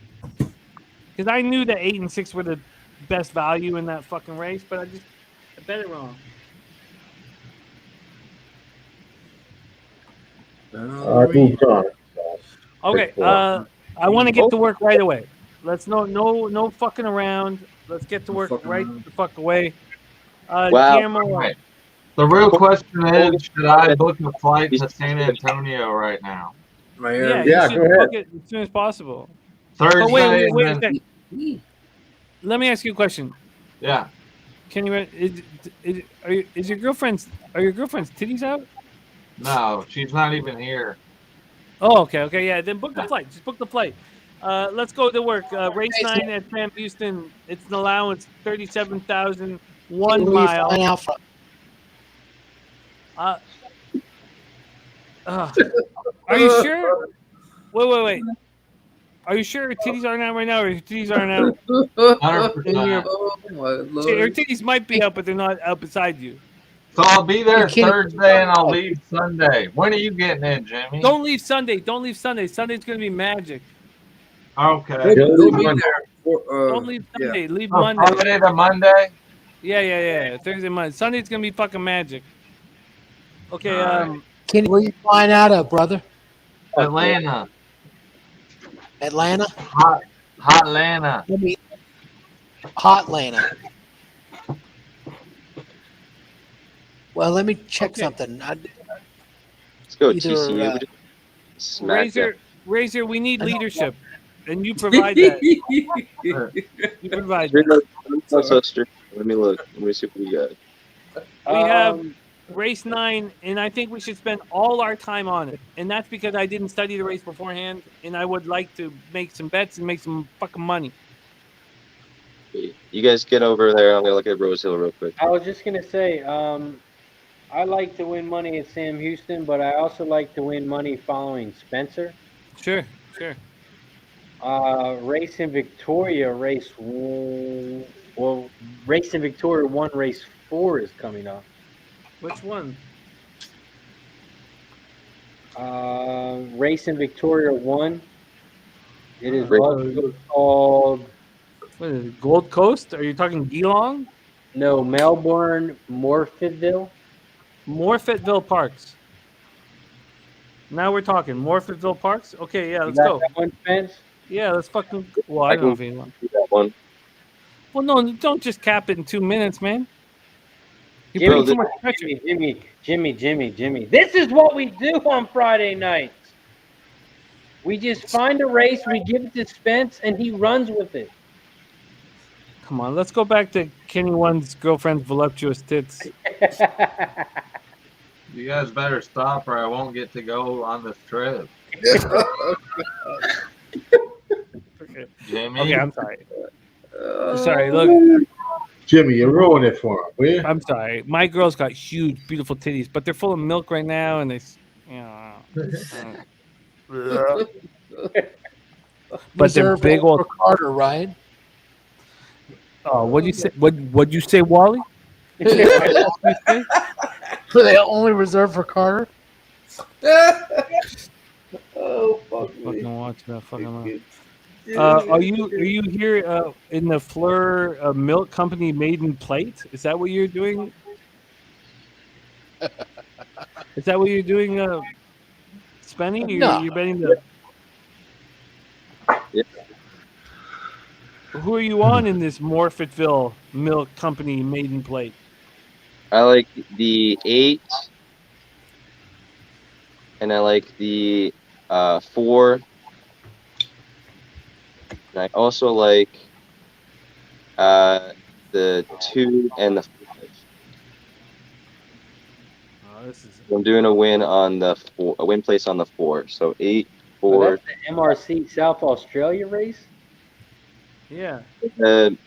because I knew that 8 and 6 were the best value in that fucking race, but I bet it wrong. I moved on. Okay, I want to get to work right away. Let's no fucking around. Let's get to work right the fuck away. Wow. Guillermo, The real question is, should I book a flight to San Antonio right now? Right yeah, here. you should book it as soon as possible. Thursday. But wait a and then- second. Let me ask you a question. Yeah. Can you? Is your girlfriend's? Are your girlfriend's titties out? No, she's not even here. Oh, okay, yeah. Then book the flight. Just book the flight. Let's go to work. Race 9 at Sam Houston. It's an allowance 37,000, 1 mile. Alpha. Are you sure? Wait. Are you sure her titties aren't out right now, or her titties aren't out? 100%. Oh, my Her Lord. titties might be out, but they're not out beside you. So I'll be there You can't- Thursday and I'll leave Sunday. When are you getting in, Jimmy? Don't leave Sunday. Sunday's gonna be magic. Okay. He'll be there. Don't leave Sunday. Leave Oh, Monday. Friday to Monday? Yeah. Thursday, Monday. Sunday's gonna be fucking magic. Okay. All Kenny, where you flying out of, brother? Atlanta. Atlanta? Hot Atlanta. Hot Atlanta. Well, let me check Okay. something. Let's go, Either, TCU. Smack that. Razor, we need leadership, and you provide that. You provide that. So strict. Let me look. Let me see what we got. We have race 9, and I think we should spend all our time on it. And that's because I didn't study the race beforehand, and I would like to make some bets and make some fucking money. You guys get over there. I'm gonna look at Rose Hill real quick. I was just gonna say, I like to win money at Sam Houston, but I also like to win money following Spencer. Sure. Race in Victoria, race in Victoria 1, race 4 is coming up. Which one? Race in Victoria 1. It is Race- also called What is it, Gold Coast? Are you talking Geelong? Melbourne Morphettville. Morphettville Parks. Now we're talking Morphettville Parks. Okay, yeah, You let's got go. that one, Spence? Yeah, let's fucking. Well, I don't know if anyone. Do that one. Well, no, don't just cap it in 2 minutes, man. You're Jimmy, putting too much pressure. Jimmy. This is what we do on Friday nights. We just find a race, we give it to Spence, and he runs with it. Come on, let's go back to Kenny One's girlfriend's voluptuous tits. You guys better stop or I won't get to go on this trip. Okay. Jimmy? Okay, I'm sorry. Sorry, look, Jimmy, you ruined it for him, will you? I'm sorry. My girl's got huge, beautiful titties, but they're full of milk right now, and but they're Reserve big old. for Carter, right? Oh, what'd you say? What'd you say, Wally? So they only reserved for Carter? Oh, fuck me. Fucking watch that fucking. Are you here in the Fleur Milk Company Maiden Plate? Is that what you're doing? Is that what you're doing, Spenny? No. You're betting the. Yeah. Who are you on in this Morfettville Milk Company maiden plate? I like the 8, and I like the 4. And I also like the 2 and the 5. Oh, this is I'm doing a win on the 4, a win place on the 4. So 8, Oh, 4. that's the MRC South Australia race? yeah.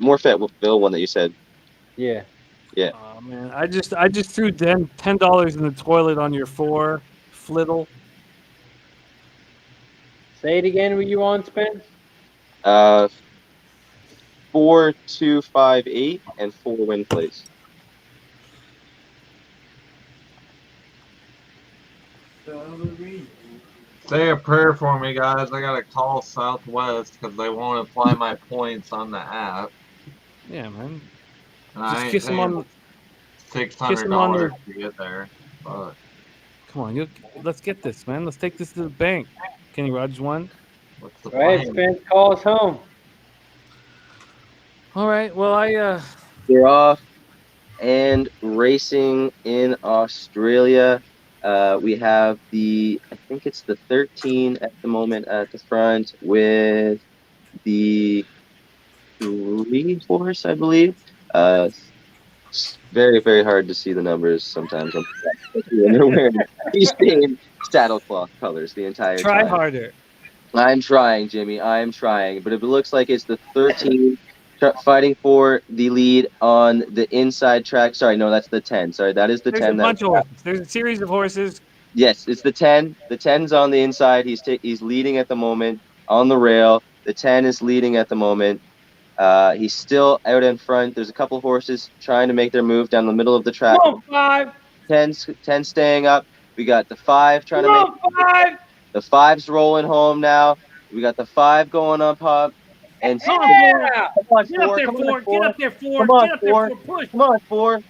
Morfettville one that you said. Yeah. Yeah. Oh man, I just threw $10 in the toilet on your 4 flittle. Say it again. Were you on, Spence? 4, 2, 5, 8, and 4 win place. Say a prayer for me, guys. I gotta call Southwest because they won't apply my points on the app. Yeah, man. And Just I ain't kiss them on paying kiss $600 them on their. to get there. But Come on, let's get this, man. Let's take this to the bank. Kenny Rogers won. what's the Go ahead, plan? Spence. Call us home. All right. Well, We're off and racing in Australia. We have I think it's the 13 at the moment at the front with the 3 horse, I believe. It's very, very hard to see the numbers sometimes when they're wearing these same saddlecloth colors the entire try time. harder. I'm trying, Jimmy. I'm trying. But it looks like it's the 13 fighting for the lead on the inside track. Sorry, no, that's the 10. Sorry, that is the There's 10. a bunch of horses. There's a series of horses. Yes, it's the 10. The 10's on the inside. He's leading at the moment on the rail. The 10 is leading at the moment. He's still out in front. There's a couple of horses trying to make their move down the middle of the track. Come on, 5. 10 staying up. We got the 5 trying to Come make on, 5. the 5's rolling home now. We got the 5 going up hop. And Come on, Yeah. 4. Come on, Get up there, come 4. on, 4. Get up there, 4. Come on, Get up there, 4. Push. Come on, 4.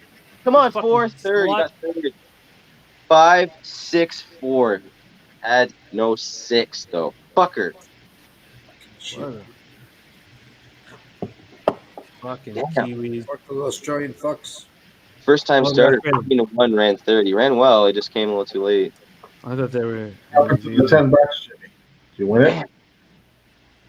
Come on, Fucking 4. Third. You slut. got third. 5, 6, 4. Had no 6 though. Fucker. Fucking Yeah. Kiwis. Fuck those Australian fucks. First time Oh, starter. that's good. 1 ran 30. Ran well. It just came a little too late. I thought they were. The $10, Jimmy. Did you win it?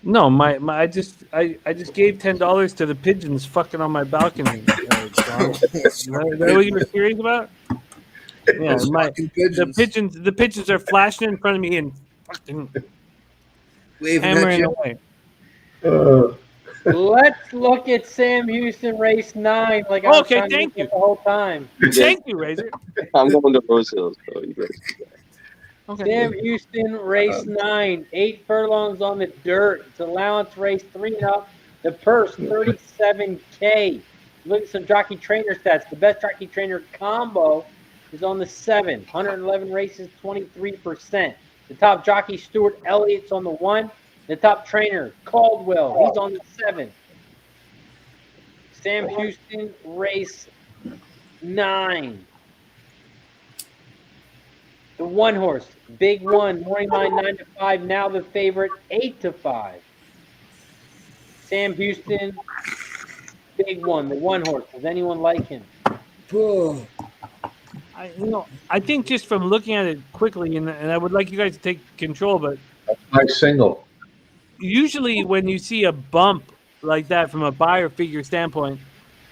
No, I just gave $10 to the pigeons fucking on my balcony. John. Is that what you were curious about? Yeah, Those fucking pigeons. the pigeons are flashing in front of me and fucking Waving at hammering you. away. Let's look at Sam Houston race 9. Like I was Okay, trying to thank look at you. the whole time. Thank you, Razor. I'm going to Rose Hills, so you guys. Okay. Sam Houston race 9. 8 furlongs on the dirt. It's allowance race 3 and up. The purse $37K. Look at some jockey trainer stats. The best jockey trainer combo is on the 7. 111 races, 23%. The top jockey Stuart Elliott's on the 1. The top trainer Caldwell, he's on the 7. Sam Houston race 9. The 1 horse, Big One, morning line 9 to 5. Now the favorite 8 to 5. Sam Houston, Big One, the 1 horse. Does anyone like him? I think just from looking at it quickly, and I would like you guys to take control, but Nice single. usually when you see a bump like that from a buyer figure standpoint,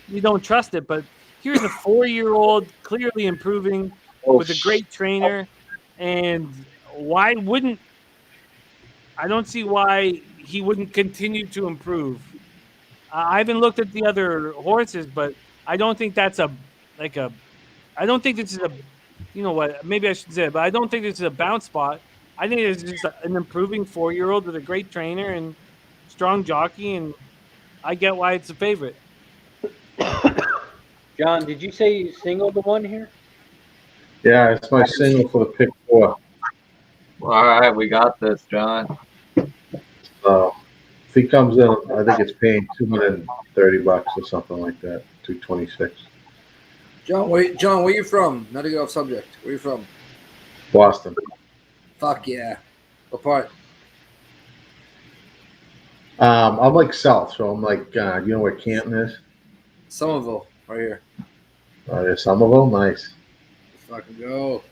you don't trust it. But here's a 4-year-old clearly improving with a great trainer, and I don't see why he wouldn't continue to improve. I haven't looked at the other horses, but I don't think that's I don't think this is you know what, maybe I should say it, but I don't think this is a bounce spot. I think it's just an improving 4-year-old with a great trainer and strong jockey, and I get why it's a favorite. John, did you say you singled the 1 here? Yeah, it's my single for the pick 4. All right, we got this, John. If he comes in, I think it's paying $230 or something like that. $226. John, where you from? Not to get off subject. Where you from? Boston. Fuck yeah. What part? I'm like south, so I'm like, you know where Canton is? Somerville, right here. Oh, yeah, Somerville, nice. Let's fucking go.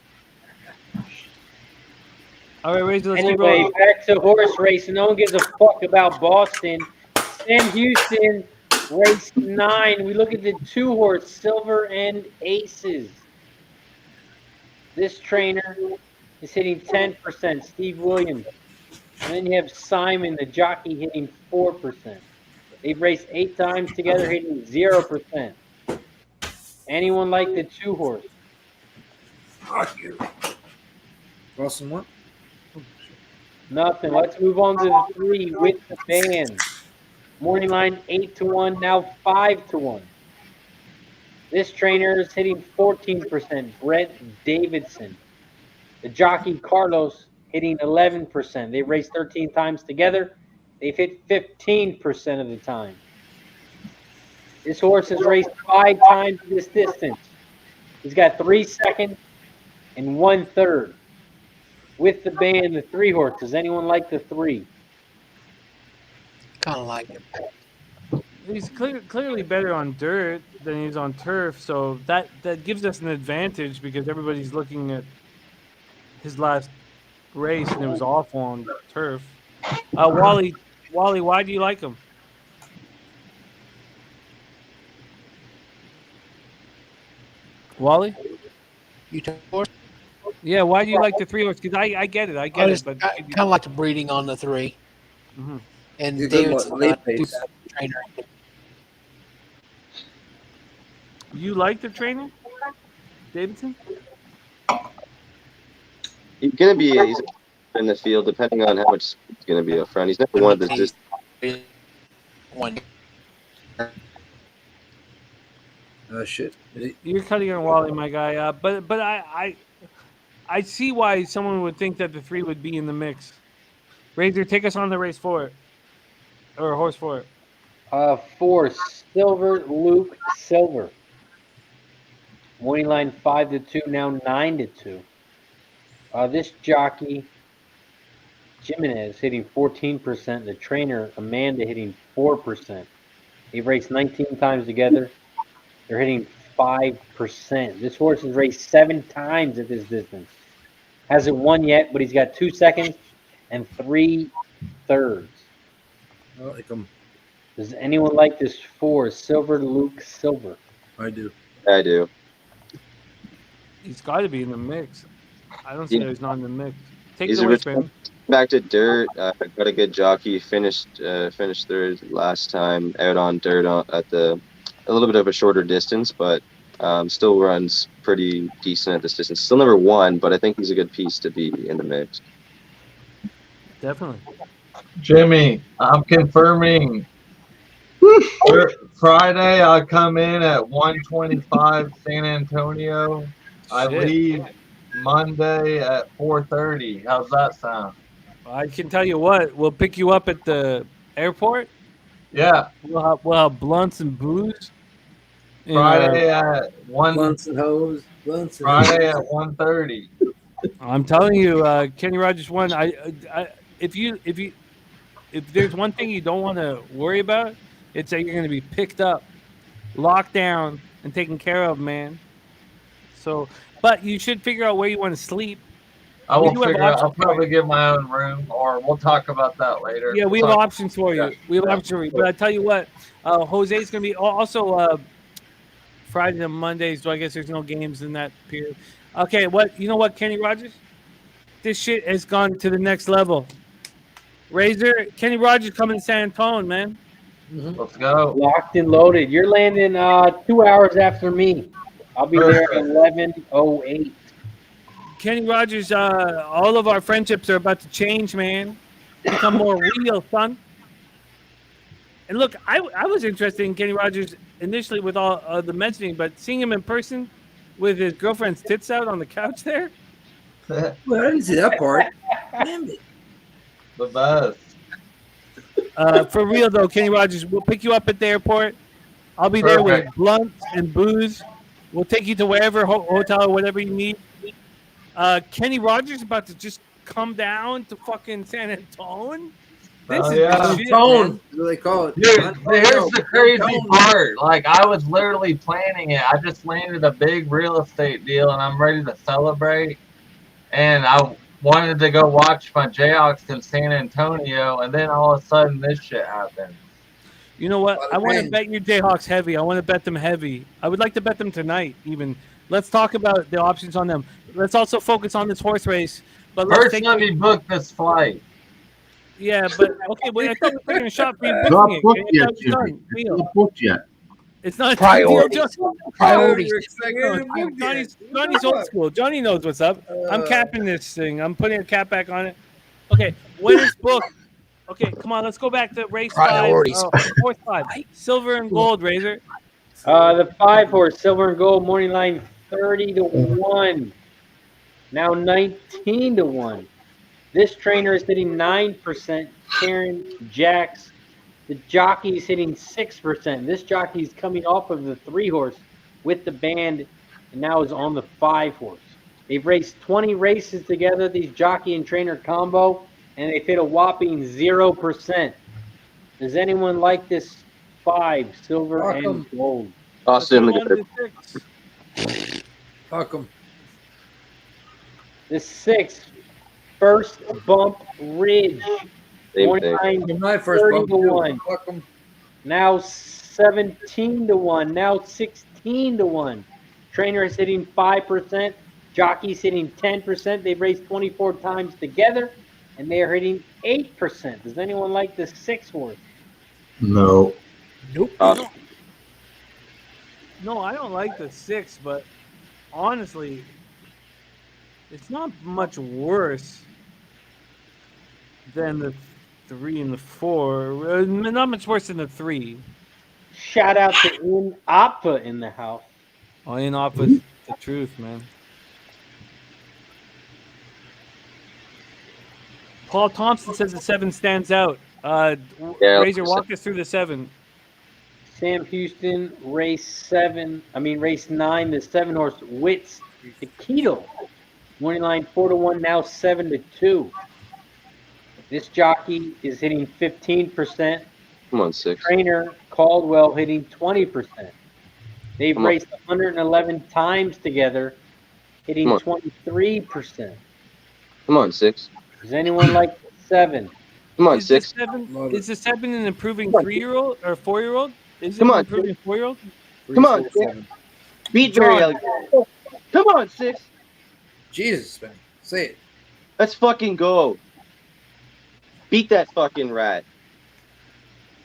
All right, Razor, let's keep Anyway, rolling. back to horse racing. No one gives a fuck about Boston. Sam Houston, race 9. We look at the 2-horse Silver and Aces. This trainer is hitting 10%. Steve Williams. And then you have Simon, the jockey, hitting 4%. They've raced 8 times together, hitting 0%. Anyone like the 2-horse? Boston what? Nothing. Let's move on to the 3 with the band. Morning line 8-1, now 5-1. This trainer is hitting 14%. Brett Davidson. The jockey Carlos hitting 11%. They raced 13 times together. They've hit 15% of the time. This horse has raced 5 times this distance. He's got 3 seconds and 1/3. With the band, the 3-horse. Does anyone like the 3? Kind of like him. He's clearly better on dirt than he's on turf, so that gives us an advantage because everybody's looking at his last race and it was awful on turf. Wally, why do you like him? Wally? You took horse? Yeah, why do you like the 3-horse? Because I get it, but I kind of like the breeding on the 3. Mm-hmm. And He's a good Davidson, late pace. trainer. You like the trainer, Davidson? He's in the field, depending on how much he's going to be up front. He's never one of the One. Shit. You're cutting on Wally, my guy. But I see why someone would think that the 3 would be in the mix. Razor, take us on the race for it, or horse for it. 4, Silver Luke Silver. Morning line 5-2, now 9-2. This jockey, Jimenez, hitting 14%. The trainer, Amanda, hitting 4%. They've raced 19 times together. They're hitting 5%. This horse has raced 7 times at this distance. Hasn't won yet, but he's got 2 seconds and 3/3. I like him. Does anyone like this 4, Silver Luke Silver? I do. I do. He's got to be in the mix. I don't see how he's not in the mix. Take He's it a away, rich Spam. back to dirt. Got a good jockey. Finished 3rd last time out on dirt at a little bit of a shorter distance, but still runs pretty decent at this distance. Still never won, but I think he's a good piece to be in the mix. Definitely. Jimmy, I'm confirming. Friday, I come in at 1:25 San Antonio. I Shit. leave Monday at 4:30. How's that sound? I can tell you what. We'll pick you up at the airport. Yeah. We'll have blunts and booze. Friday at 1. Blunts and hose. Blunts and Friday hose. at 1:30. I'm telling you, Kenny Rogers won. If there's one thing you don't want to worry about, it's that you're going to be picked up, locked down, and taken care of, man. So, but you should figure out where you want to sleep. I will We do have figure out. I'll options for probably you. get my own room, or we'll talk about that later. Yeah, we have Talk- options for you. Yeah. We have options for you. But I tell you what, Jose's going to be also Friday and Mondays. So I guess there's no games in that period. Okay, you know what, Kenny Rogers? This shit has gone to the next level. Razor, Kenny Rogers coming to San Antonio, man. Let's go. Locked and loaded. You're landing 2 hours after me. I'll be there at 11:08. Kenny Rogers, all of our friendships are about to change, man. Become more real, son. And look, I was interested in Kenny Rogers initially with all the mentioning, but seeing him in person with his girlfriend's tits out on the couch there. Well, I didn't see that part. Damn it. The best. For real though, Kenny Rogers, we'll pick you up at the airport. I'll be there with blunts and booze. We'll take you to wherever hotel or whatever you need. Kenny Rogers about to just come down to fucking San Antonio. This Oh, is yeah. the shit, Tone. man. What do they call it? Dude, I don't here's know. the crazy Tone. part. Like, I was literally planning it. I just landed a big real estate deal, and I'm ready to celebrate. And I wanted to go watch my Jayhawks in San Antonio, and then all of a sudden, this shit happened. You know what? I want to Bang. bet your Jayhawks heavy. I want to bet them heavy. I would like to bet them tonight, even. Let's talk about the options on them. Let's also focus on this horse race. But let's First, take. let me book this flight. Yeah, but okay. Well, I thought we were taking a shot for you It's not booking booked it. yet, It's Jimmy. done. It's Deal. not booked yet. It's not Priorities. Priorities. Johnny's old school. Johnny knows what's up. I'm capping this thing. I'm putting a cap back on it. Okay, when it's booked. Okay, come on. Let's go back to race Priorities. 5. Horse 5. Silver and gold, Razor. The 5 horse, silver and gold, morning line 30-1. Now 19-1. This trainer is hitting 9%. Karen Jacks. The jockey is hitting 6%. This jockey is coming off of the 3 horse with the band and now is on the 5 horse. They've raced 20 races together, these jockey and trainer combo, and they've hit a whopping 0%. Does anyone like this 5, silver and gold? Austin, Fuck 'em. The 6, first bump ridge. Same Morning thing. line My first bump, 30-1. Fuck 'em. Now 17-1. Now 16-1. Trainer is hitting 5%. Jockey's hitting 10%. They've raced 24 times together, and they are hitting 8%. Does anyone like the 6 horse? No. Nope. No, I don't like the 6, but honestly, it's not much worse than the 3 and the 4. Not much worse than the 3. Shout out to In Oppa in the house. Oh, in office, the truth, man. Paul Thompson says the 7 stands out. Razor, walk us through the 7. Sam Houston, race 9, the 7 horse, Wits, Taquito. Morning line 4-1, now 7-2. This jockey is hitting 15%. Come on, 6. Trainer Caldwell hitting 20%. They've raced 111 times together, hitting 23%. Come on, 6. Does anyone like the 7? Come on, Is 6. Is the 7 an improving 3-year-old or 4-year-old? Is it Come an on, improving 4-year-old? Come on, 6. Beat Jerry Alexander. Come on, 6. Jesus, man. Say it. Let's fucking go. Beat that fucking rat.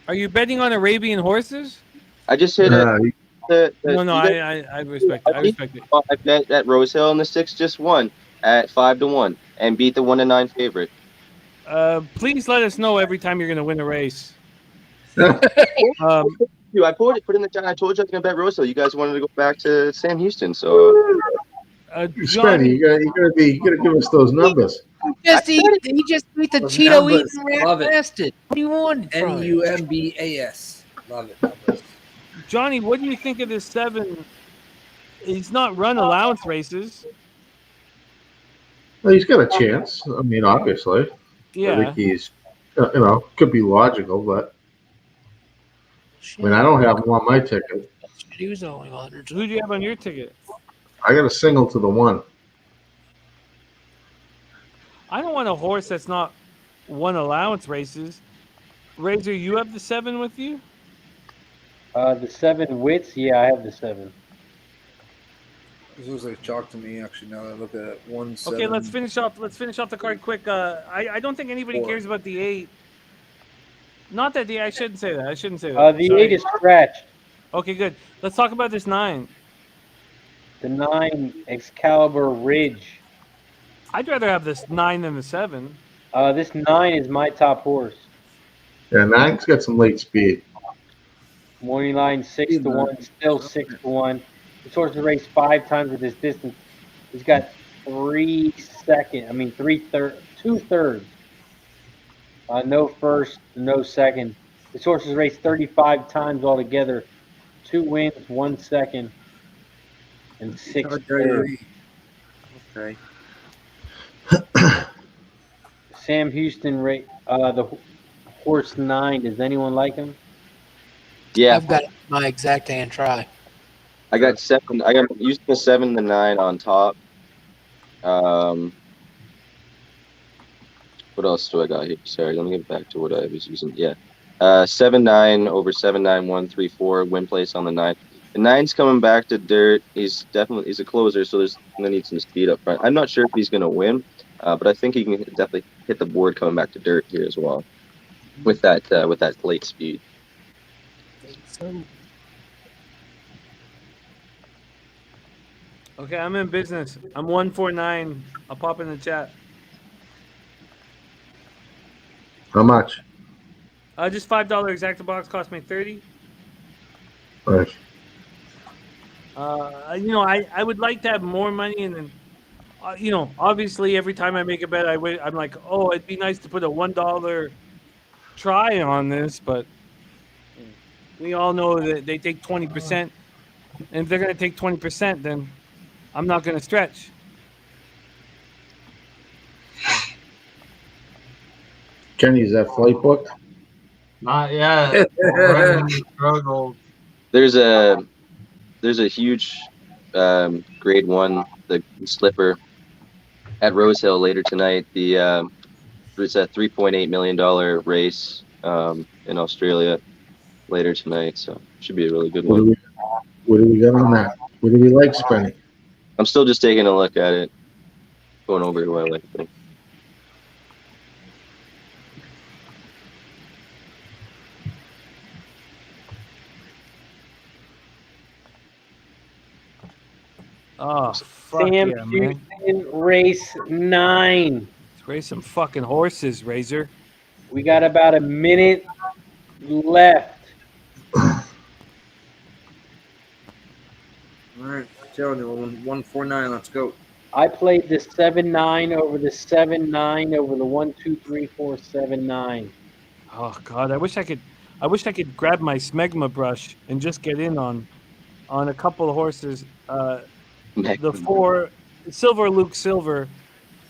Are you betting on Arabian horses? I just hit it. No, I respect it. I respect it. I bet at Rose Hill, and the 6 just won at 5-1 and beat the 1-9 favorite. Please let us know every time you're going to win a race. I put it in the chat. I told you I was going to bet Rose Hill. You guys wanted to go back to Sam Houston, so. Spenny, you gotta give us those numbers. He just beat the Those Cheeto numbers. eating rat Love it. bastard. What do you want? from him? NUMBAS. Love it. Johnny, what do you think of this 7? He's not run allowance races. Well, he's got a chance. I mean, obviously. I Yeah. think he's, could be logical, but I mean, I don't have him on my ticket. He was only 100. Who do you have on your ticket? I got a single to the 1. I don't want a horse that's not won allowance races. Razor, you have the 7 with you? The 7 Wits? Yeah, I have the 7. This looks like chalk to me, actually, now that I look at it. 1, 7. Okay, let's finish off the card quick. I don't think anybody 4. cares about the 8. Not that I shouldn't say that. The Sorry. 8 is scratched. Okay, good. Let's talk about this 9. The 9 Excalibur Ridge. I'd rather have this 9 than the 7. This 9 is my top horse. Yeah, 9's got some late speed. Morning line 6-1, still 6-1. This horse has raced 5 times with this distance. He's got 2 thirds. No first, no second. This horse has raced 35 times altogether. 2 wins, 1 second, and 6 thirds. Okay. Sam Houston, the horse 9. Does anyone like him? Yeah, I've got my exact hand try. I got 7. I got using the 7 and the 9 on top. What else do I got here? Sorry, let me get back to what I was using. Yeah. 7-9 over 7-9 1-3-4 win place on the 9. The 9's coming back to dirt. He's a closer, so there's gonna need some speed up front. I'm not sure if he's gonna win, but I think he can definitely hit the board coming back to dirt here as well with that late speed. Okay, I'm in business. I'm 149. I'll pop in the chat. How much? Just $5 exact box cost me 30. Nice. I would like to have more money, and then, obviously every time I make a bet, I'm like, oh, it'd be nice to put a $1 try on this, but we all know that they take 20%, and if they're going to take 20%, then I'm not going to stretch. Kenny, is that flight booked? Not yet. Brendan struggled. There's a huge grade 1 the slipper at Rose Hill later tonight. It's a $3.8 million race in Australia later tonight, so should be a really good one. What do we got on that? What do we like spending? I'm still just taking a look at it, going over what I like. Oh, fuck Sam yeah, man. Houston, race 9. Let's race some fucking horses, Razor. We got about a minute left. All right, telling you, 149. Let's go. I played the 7-9 over the 7-9 over the 1-2-3-4-7-9. Oh God, I wish I could grab my smegma brush and just get in on a couple of horses. The 4 Silver Luke Silver,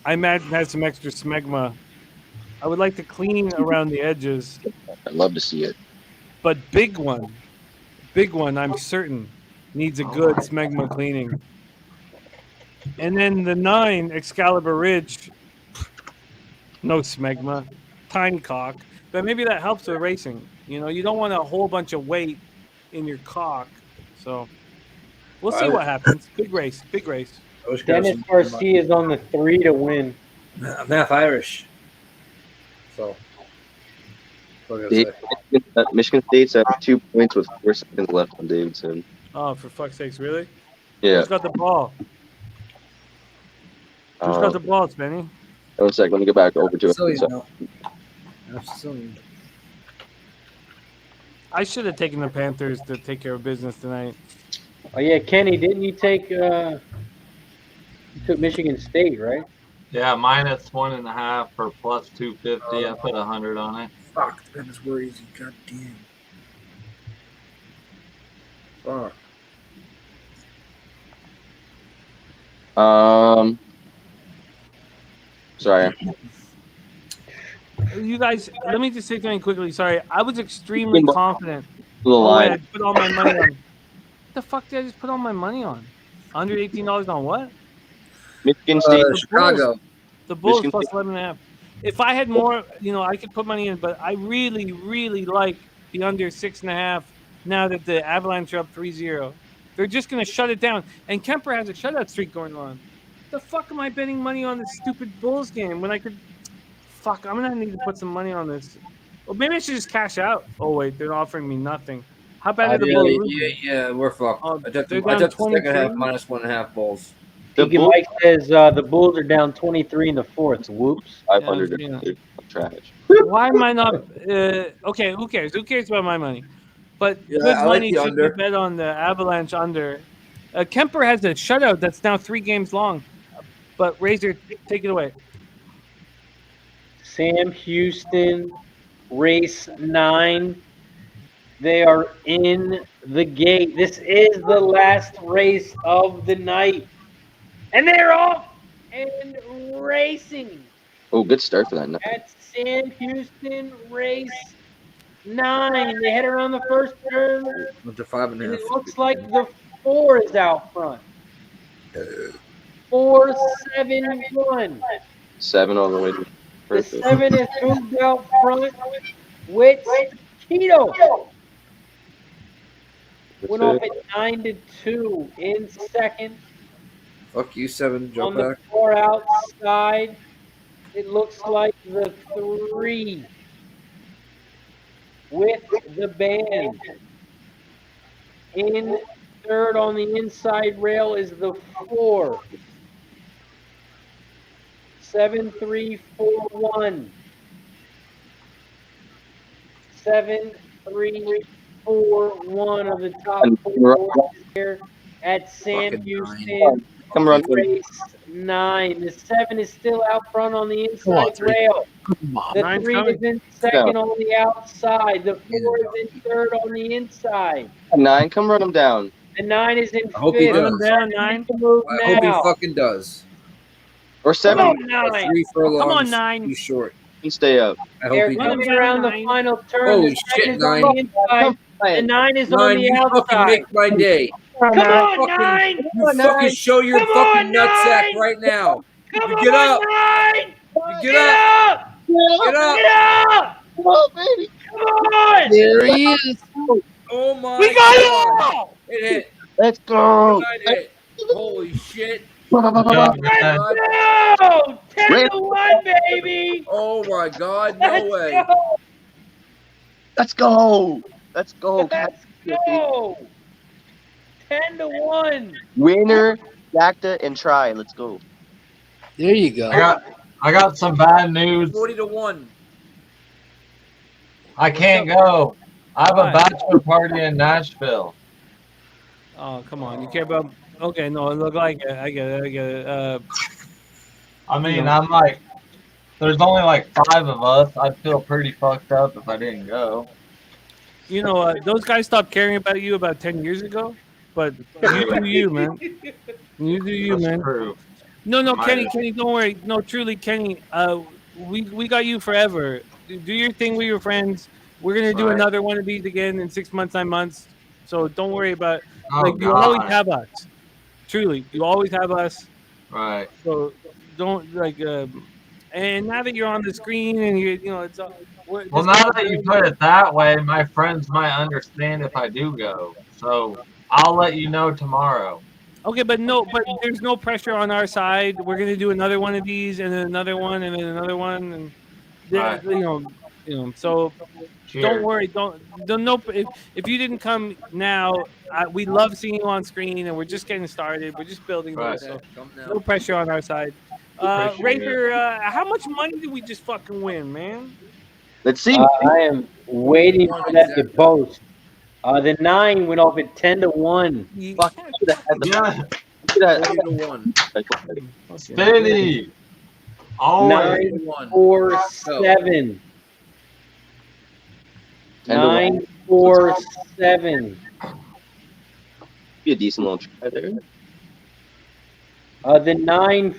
I imagine has some extra smegma. I would like to clean around the edges. I'd love to see it. But big one, I'm certain needs a good smegma cleaning. And then the 9 Excalibur Ridge, no smegma, tiny cock. But maybe that helps with racing. You don't want a whole bunch of weight in your cock. So we'll see what happens. Big race. Dennis Garcia is on the 3 to win. I'm half Irish. So. Michigan State's at 2 points with 4 seconds left on Davidson. Oh, for fuck's sakes, really? Yeah. Who's got the ball? Who's got the ball, Spenny? 1 second, let me go back over to it. I should have taken the Panthers to take care of business tonight. Oh yeah, Kenny, didn't you take? You took Michigan State, right? Yeah, -1.5 for plus 250. I put 100 on it. Fuck, that is where easy. God damn. Fuck. Sorry. You guys, let me just say something quickly. Sorry, I was extremely confident. The line. I put all my money on. What the fuck did I just put all my money on? $118 on what? Michigan State, Chicago. The Bulls Michigan plus State. 11.5. If I had more, I could put money in, but I really, really like the under 6.5 now that the Avalanche are up 3-0. They're just going to shut it down. And Kemper has a shutout streak going on. The fuck am I betting money on this stupid Bulls game when I could... Fuck, I'm going to need to put some money on this. Well, maybe I should just cash out. Oh, wait, they're offering me nothing. How bad are the Bulls? Yeah, we're fucked. Oh, I took they're the down second 23? half -1.5 Bulls. Keegan Mike says the Bulls are down 23 in the 4th. Whoops. 500. Yeah. Trash. Why am I not... okay, who cares? Who cares about my money? But Yeah, good I like money the should under. be bet on the Avalanche under. Kemper has a shutout that's now 3 games long. But Razor, take it away. Sam Houston, race 9. They are in the gate. This is the last race of the night. And they're off and racing Oh, good start for that night. at and Houston, race 9. They head around the first turn, Up to 5.5. and it looks like the 4 is out front. 4, 7, 1. 7 all the way. The Perfect. 7 is moved out front with Keto. Went off at 9-2 in second. Fuck you, 7. Jump On the back. 4 outside, it looks like the 3 with the band. In third on the inside rail is the 4. 7, 3, 4, 1. 7, 3, 4, 1 of the top 4 horses here at Sam Fucking Houston. Come run. Race 9. The 7 is still out front on the Come on, inside 3. rail. The Nine's 3 coming. is in second on the outside. The 4 is in third on the inside. 9, come run them down. The 9 is in I hope he fifth. does. Down 9. Move I hope he now. fucking does. Or Come 7 on, 9. 3 furlongs. Come on, 9. Too short. can stay up. I They're hope he does. coming around the final turn. Holy The shit, 7 is on 9. the inside. The 9 is on 9, the you fucking outside. make my day. Come on, Fucking- 9. You fucking show your Come fucking on, nutsack 9. right now. Come You on, get up. 9. You get up. Get up. Get up. Come on, baby. Come on. There he is. Oh my We got it God. all. It hit. Let's go. It hit. Holy shit. Let's go. 10-1, baby. Oh my God. No Let's way. go. Let's go. Let's go. Let's go. 10-1. Winner, Dacta, and try. Let's go. There you go. I got some bad news. 40-1. I can't go. I have a Why? bachelor party in Nashville. Oh, come on. You care about. Okay, no, look, I get it. I mean, I'm like, there's only like 5 of us. I'd feel pretty fucked up if I didn't go. You know, those guys stopped caring about you about 10 years ago, but you do you, man. You do you, That's man. true. No, Might Kenny, have. Kenny, don't worry. No, truly, Kenny, we got you forever. Do your thing with your friends. We're gonna do Right. another one of these again in 6 months, 9 months. So don't worry about. Oh, Like you always God. have us. Truly, you always have us. Right. So don't like. And now that you're on the screen and you know it's. Well, now that you put it that way, my friends might understand if I do go. So I'll let you know tomorrow. Okay, but there's no pressure on our side. We're gonna do another one of these, and then another one, and then another one, and Right. you know. So Cheers. don't worry. Don't no. If you didn't come now, we love seeing you on screen, and we're just getting started. We're just building Right. this, so Come no now. pressure on our side. Appreciate Razor, how much money did we just fucking win, man? Let's see. I am waiting for that to post. The 9 went off at 10-1. Fuck. Yeah. 40-1. Spinny. Always. 9-4-7. 9-4-7. Be a decent little try there. The 9-4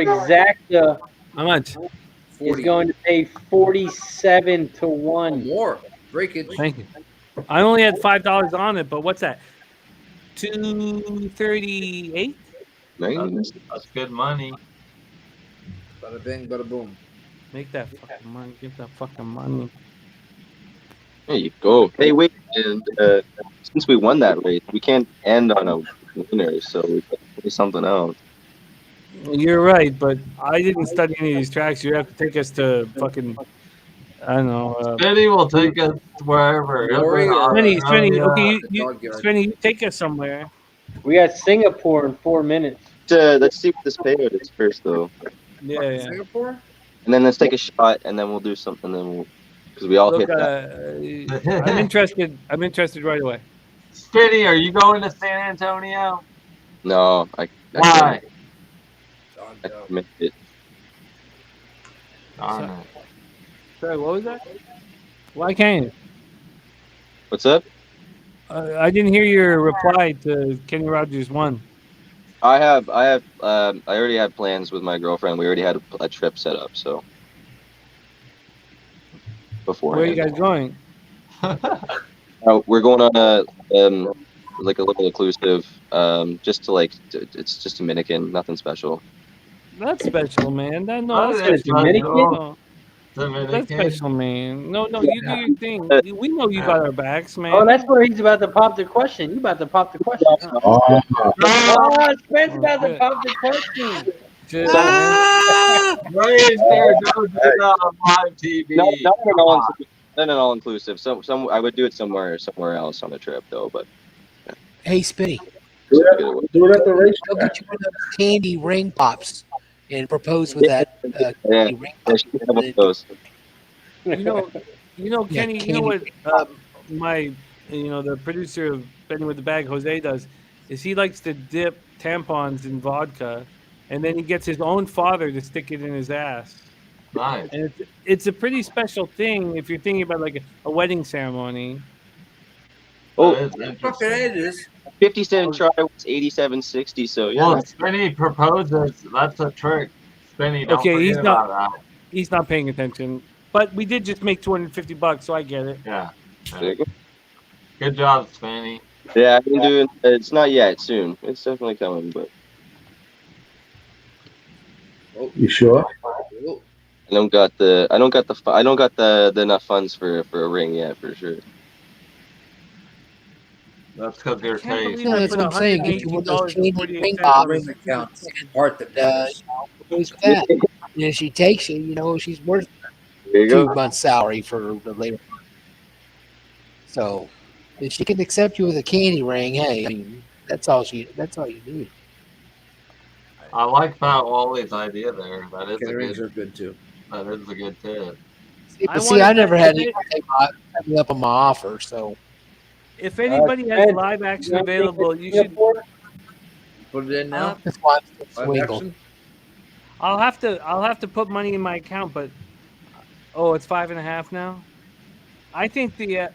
exacta How much? is going to pay 47-1. More. Breakage. Thank you. I only had $5 on it, but what's that? 238. Nice. That's good money. Bada bing, bada boom. Make that fucking money. Give that fucking money. There you go. Hey, wait. And since we won that race, we can't end on a winner, so we got to do something else. You're right, but I didn't study any of these tracks. You have to take us to fucking, I don't know. Spinny will take us wherever. Spenny, okay, Dog yard. Spenny, you take us somewhere. We got Singapore in 4 minutes. Let's see what this payout is first, though. Yeah. Singapore? And then let's take a shot, and then we'll do something. Then we'll, because we all Look, hit that. I'm interested. I'm interested right away. Spinny, are you going to San Antonio? No, I Why? can't make it. Darn it. Sorry, what was that? Why can't you? What's up? I didn't hear your reply to Kenny Rogers 1. I already had plans with my girlfriend. We already had a trip set up, so. before. Where are you guys going? We're going on a like a little inclusive, just to it's just Dominican, nothing special. That's special, man. That's Dominican? special. That's Dominican. special, man. No, you do your thing. We know you got our backs, man. Oh, that's where he's about to pop the question. You about to pop the question. Oh, Oh, Spence about to pop the question. Just, Razor, don't do that on live TV. Not an all inclusive. Some I would do it somewhere else on a trip though. But Hey, Spinny. do it at the race. Go get you one of those candy ring pops and propose with that candy ring pop. You know, Kenny. You know what? The producer of Betting with the Bag, Jose, does is he likes to dip tampons in vodka, and then he gets his own father to stick it in his ass. Nice. And it's a pretty special thing if you're thinking about like a wedding ceremony. Oh, it is. 50 Cent try was 87.60. So yeah. Well, Spinny proposes. That's a trick. Spinny, don't Okay, forget about that. He's not paying attention. But we did just make $250, so I get it. Yeah. Good job, Spinny. Yeah, I've been doing. It's not yet. Soon. It's definitely coming. But You sure? I don't got the enough funds for a ring yet, for sure. That's because your taste. No, that's what I'm saying. Get you one of those candy ring pops. Part that does. Goes with that. And if she takes you, she's worth There you 2 go. months' salary for the labor. So if she can accept you with a candy ring, hey, I mean, that's all you need. I like Fat Wally's idea there. That is Rings are good too. That is a good tip. I never had anyone take me up on my offer, so. If anybody has live action available, you should put it in now. That's why I'm Live swingle. action? I'll have to put money in my account, but it's 5.5 now. I think the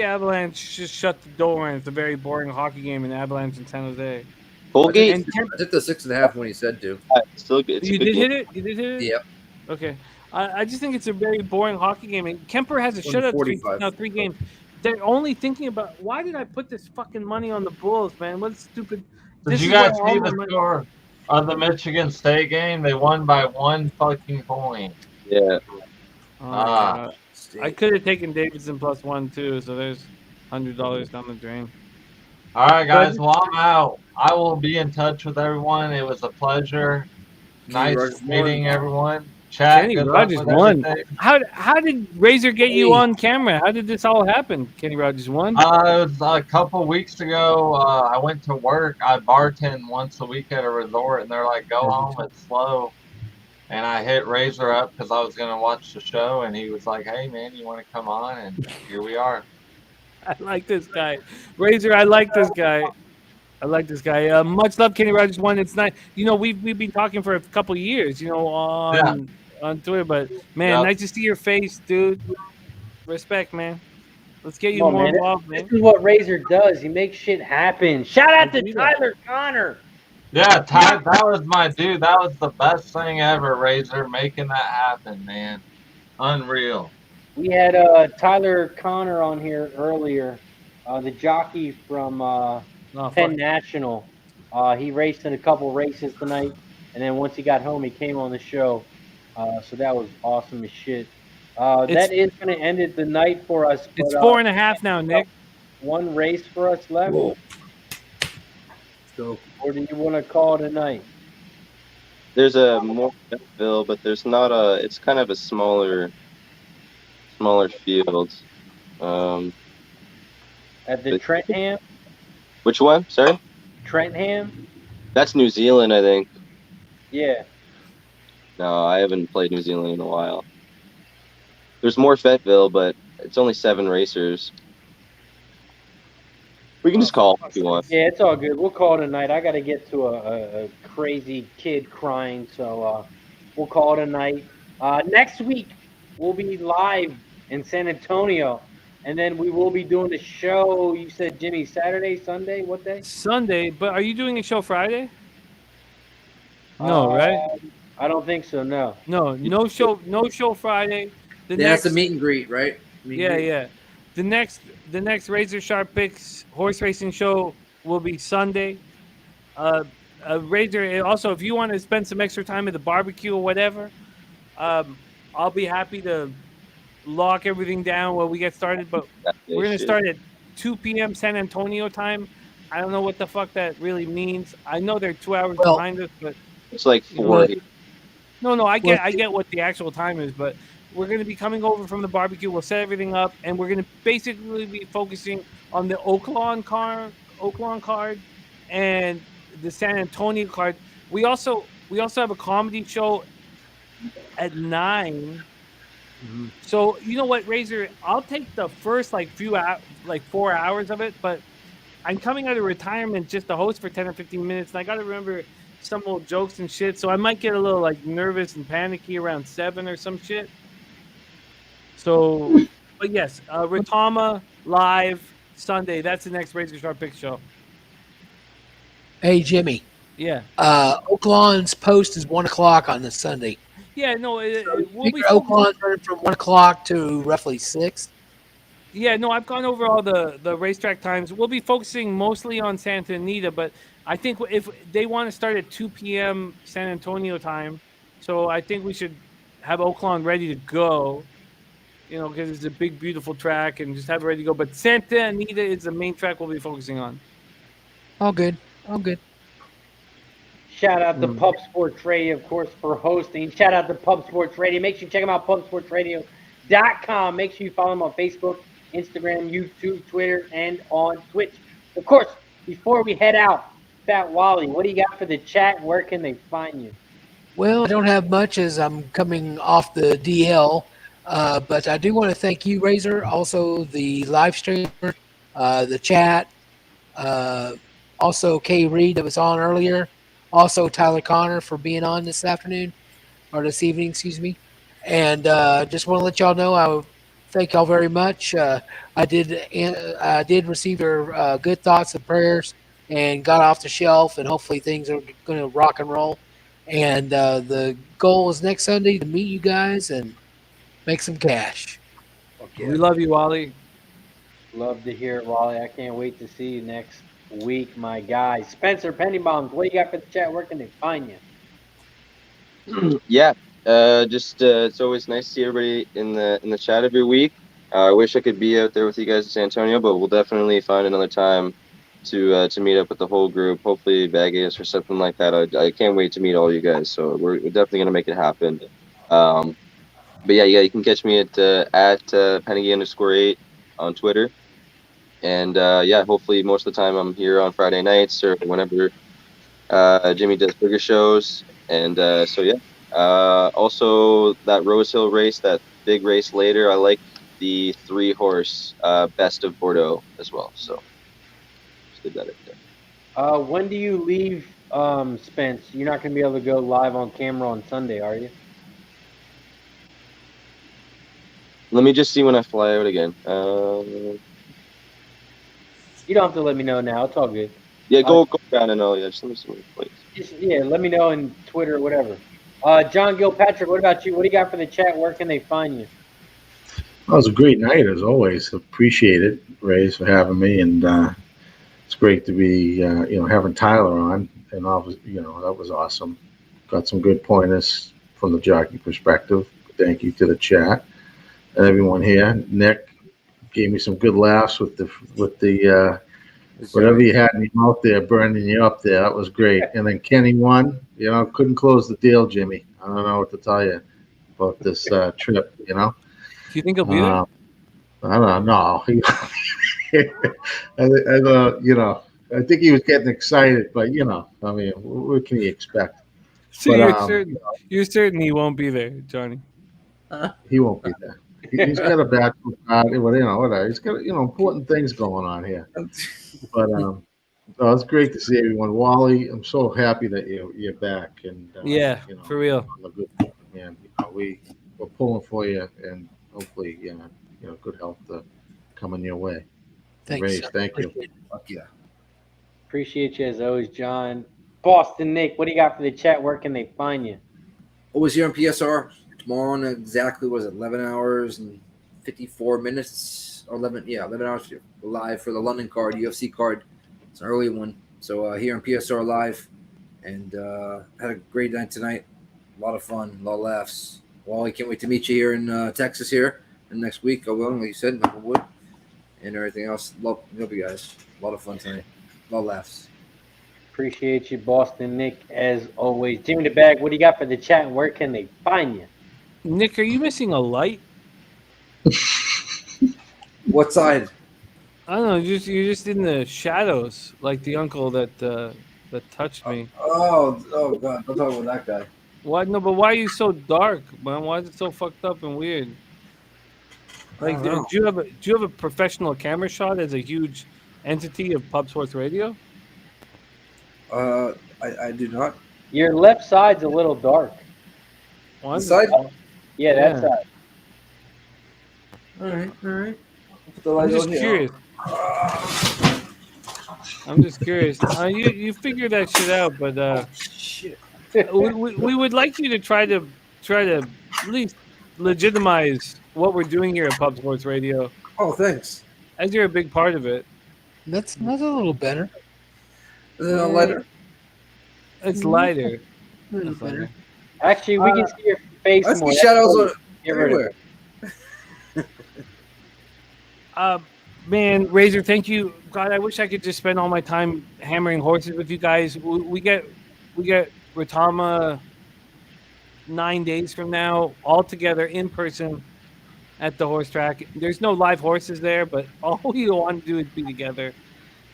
Avalanche just shut the door, and it's a very boring hockey game in Avalanche in San Jose. Colgate. I took the 6.5 when he said to. Still good. You did hit it. You did hit it. Yep. Okay. I just think it's a very boring hockey game. And Kemper has a shutout streak now, 3 games. They're only thinking about why did I put this fucking money on the Bulls, man? What stupid. Did you guys see the score of the Michigan State game? They won by 1 fucking point. Yeah. I could have taken Davidson +1 too, so there's $100 down the drain. All right, guys. Well, I'm out. I will be in touch with everyone. It was a pleasure. Nice meeting everyone. Chat. Kenny good luck Rogers with won. everything. How did Razor get you on camera? How did this all happen? Kenny Rogers won. It was a couple weeks ago. I went to work. I bartend once a week at a resort, and they're like, "Go home. It's slow." And I hit Razor up because I was gonna watch the show, and he was like, "Hey, man, you want to come on?" And here we are. I like this guy, Razor. I like this guy. Much love, Kenny Rogers won. It's not. We've been talking for a couple years. On Twitter, but man, nice to see your face, dude. Respect, man. Let's get you more involved, man. This is what Razor does. He makes shit happen. Shout out to Tyler Connor. Yeah, Ty, that was my dude. That was the best thing ever, Razor, making that happen, man. Unreal. We had Tyler Connor on here earlier, the jockey from Penn National. He raced in a couple races tonight, and then once he got home, he came on the show. So that was awesome as shit. That is going to end it the night for us. But, it's 4.5 now, Nick. 1 race for us left. Whoa. So, or do you want to call it a night? There's a more Bill, but there's not a. It's kind of a smaller field. At the Trentham? Which one? Sorry? Trentham? That's New Zealand, I think. Yeah. No, I haven't played New Zealand in a while. There's more Fayetteville, but it's only 7 racers. We can just call if you want. Yeah, it's all good. We'll call it a night. I got to get to a crazy kid crying, so we'll call it a night. Next week, we'll be live in San Antonio, and then we will be doing the show. You said, Jimmy, Saturday, Sunday? What day? Sunday, but are you doing a show Friday? No, right? I don't think so. No. No show Friday. That's a meet and greet, right? Yeah. The next Razor Sharp Picks horse racing show will be Sunday. Razor. Also, if you want to spend some extra time at the barbecue or whatever, I'll be happy to lock everything down while we get started. But we're gonna start at 2 p.m. San Antonio time. I don't know what the fuck that really means. I know they're 2 hours behind us, but it's like 4. No, I get what the actual time is, but we're going to be coming over from the barbecue. We'll set everything up, and we're going to basically be focusing on the Oaklawn card, and the San Antonio card. We also have a comedy show at 9. So you know what, Razor? I'll take the first 4 hours of it, but I'm coming out of retirement just to host for 10 or 15 minutes, and I got to remember some old jokes and shit. So I might get a little nervous and panicky around 7 or some shit. So, but yes, Ritama live Sunday. That's the next Razor Sharp Pick show. Hey, Jimmy. Yeah. Oaklawn's post is 1 o'clock on this Sunday. Yeah, no, we'll be Oaklawn's running from 1 o'clock to roughly 6. Yeah, no, I've gone over all the racetrack times. We'll be focusing mostly on Santa Anita, but I think if they want to start at 2 p.m. San Antonio time, so I think we should have Oaklawn ready to go, because it's a big, beautiful track, and just have it ready to go. But Santa Anita is the main track we'll be focusing on. All good. Shout out to Pub Sports Radio, of course, for hosting. Shout out to Pub Sports Radio. Make sure you check them out, pubsportsradio.com. Make sure you follow them on Facebook, Instagram, YouTube, Twitter, and on Twitch. Of course, before we head out, Fat Wally, what do you got for the chat? Where can they find you? Well, I don't have much as I'm coming off the DL, but I do want to thank you, Razor, also the live streamer, the chat, also Kay Reed that was on earlier, also Tyler Connor for being on this evening, excuse me. And just want to let y'all know I thank y'all very much. I did receive your good thoughts and prayers and got off the shelf, and hopefully things are going to rock and roll. And the goal is next Sunday to meet you guys and make some cash. Okay. We love you, Wally. Love to hear it, Wally. I can't wait to see you next week, my guy. Spencer Pennybombs, what do you got for the chat? Where can they find you? Yeah, it's always nice to see everybody in the chat every week. I wish I could be out there with you guys in San Antonio, but we'll definitely find another time to meet up with the whole group. Hopefully Vegas or something like that. I can't wait to meet all you guys. So we're definitely gonna make it happen. But yeah, you can catch me at Penny_8 on Twitter. And hopefully most of the time I'm here on Friday nights or whenever Jimmy does bigger shows. And also that Rose Hill race, that big race later, I like the 3-horse Best of Bordeaux as well. So just did that there. When do you leave, Spence? You're not going to be able to go live on camera on Sunday, are you? Let me just see when I fly out again. You don't have to let me know now. It's all good. Yeah, go down and all. Yeah, just let me see when it plays. Let me know in Twitter or whatever. John Gilpatrick, what about you? What do you got for the chat? Where can they find you? Well, it was a great night as always. Appreciate it, Rays, for having me, and it's great to be having Tyler on, and obviously, that was awesome. Got some good pointers from the jockey perspective. Thank you to the chat and everyone here. Nick gave me some good laughs with the whatever you had in your mouth there, burning you up there. That was great. And then Kenny won. Couldn't close the deal, Jimmy. I don't know what to tell you about this trip. Do you think he'll be there? I don't know. I think he was getting excited, but what can you expect? So you're certain he won't be there, Johnny? He won't be there. He's got a bad, whatever. He's got important things going on here. But it's great to see everyone. Wally, I'm so happy that you're back. And for real. Man, we're pulling for you, and hopefully, good health coming your way. Thanks. Race, thank you. Fuck yeah. Appreciate you as always, John. Boston Nick, what do you got for the chat? Where can they find you? Always here on PSR. tomorrow in exactly, was it 11 hours and 54 minutes? Or 11 hours live for the London card, UFC card. It's an early one. So here on PSR Live. And had a great night tonight. A lot of fun, a lot of laughs. Wally, can't wait to meet you here in Texas here. And next week, I will, like you said, Wood, and everything else. Love you guys. A lot of fun tonight. A lot of laughs. Appreciate you, Boston Nick, as always. Jimmy the Bag, what do you got for the chat? Where can they find you? Nick, are you missing a light? What side? I don't know. You're just in the shadows, like the uncle that touched me. Oh God! Don't talk about that guy. Why? No, but why are you so dark, man? Why is it so fucked up and weird? Like, do you have a professional camera shot as a huge entity of Pub Sports Radio? I do not. Your left side's a little dark. One side? Yeah, that side. All right. I'm just curious. I'm just curious. You figure that shit out, but shit. we would like you to try to at least legitimize what we're doing here at Pub Sports Radio. Oh, thanks. As you're a big part of it. That's a little better. Is it lighter? It's lighter. A little better. Actually, we can see your face I more. see shadows Get rid of everywhere. it. Man, Razor, thank you. God, I wish I could just spend all my time hammering horses with you guys. We get Retama 9 days from now, all together in person at the horse track. There's no live horses there, but all we want to do is be together.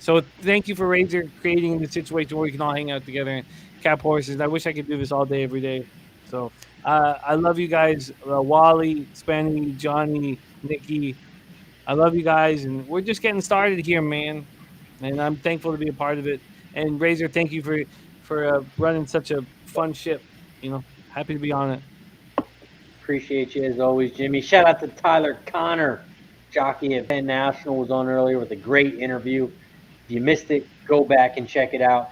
So thank you for Razor creating the situation where we can all hang out together and cap horses. I wish I could do this all day, every day. So I love you guys, Wally, Spanny, Johnny, Nikki. I love you guys, and we're just getting started here, man. And I'm thankful to be a part of it. And Razor, thank you for running such a fun ship. You know, happy to be on it. Appreciate you as always, Jimmy. Shout out to Tyler Connor, jockey at Penn National, was on earlier with a great interview. If you missed it, go back and check it out.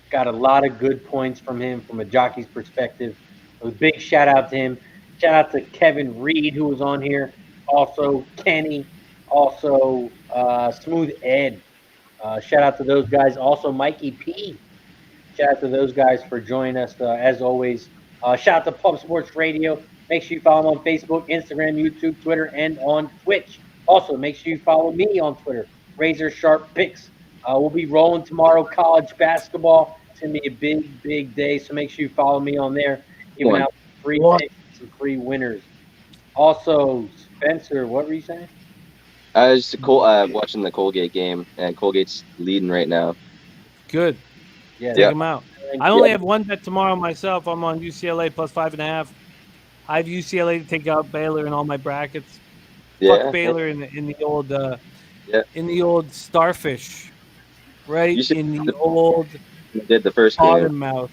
Got a lot of good points from him from a jockey's perspective. A big shout out to him. Shout out to Kevin Reed, who was on here. Also Kenny. Also Smooth Ed. Shout out to those guys. Also Mikey P. Shout out to those guys for joining us as always. Shout out to Pub Sports Radio. Make sure you follow them on Facebook, Instagram, YouTube, Twitter, and on Twitch. Also, make sure you follow me on Twitter, RazorSharpPicks. We'll be rolling tomorrow, college basketball. It's going to be a big, big day, so make sure you follow me on there. Giving out free picks and free winners. Also, Spencer, what were you saying? I was just watching the Colgate game, and Colgate's leading right now. Good. Yeah. Take them out. I only have one bet tomorrow myself. I'm on UCLA plus 5.5. I have UCLA to take out Baylor in all my brackets. Yeah. Fuck Baylor in the old Starfish, right? In the old did the first bottom game. Mouth.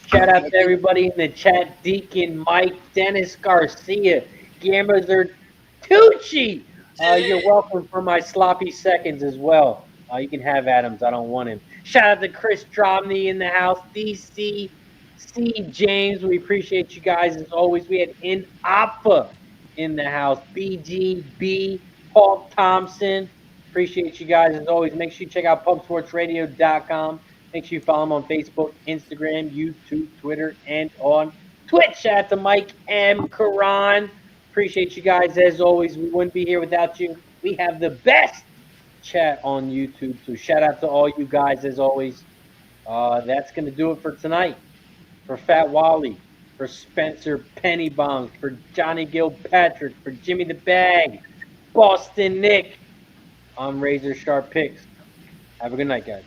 Shout out to everybody in the chat: Deacon, Mike, Dennis Garcia, Guillermo Zertucci. You're welcome for my sloppy seconds as well. You can have Adams. I don't want him. Shout out to Chris Dromney in the house. DC, Steve James. We appreciate you guys as always. We had Inapa in the house. BGB, Paul Thompson. Appreciate you guys as always. Make sure you check out pubsportsradio.com. Make sure you follow them on Facebook, Instagram, YouTube, Twitter, and on Twitch. Shout out to Mike M. Karan. Appreciate you guys as always. We wouldn't be here without you. We have the best chat on YouTube. So shout out to all you guys as always. That's going to do it for tonight. For Fat Wally, for Spencer Pennybong, for Johnny Gilpatrick, for Jimmy the Bag, Boston Nick. I'm Razor Sharp Picks. Have a good night, guys.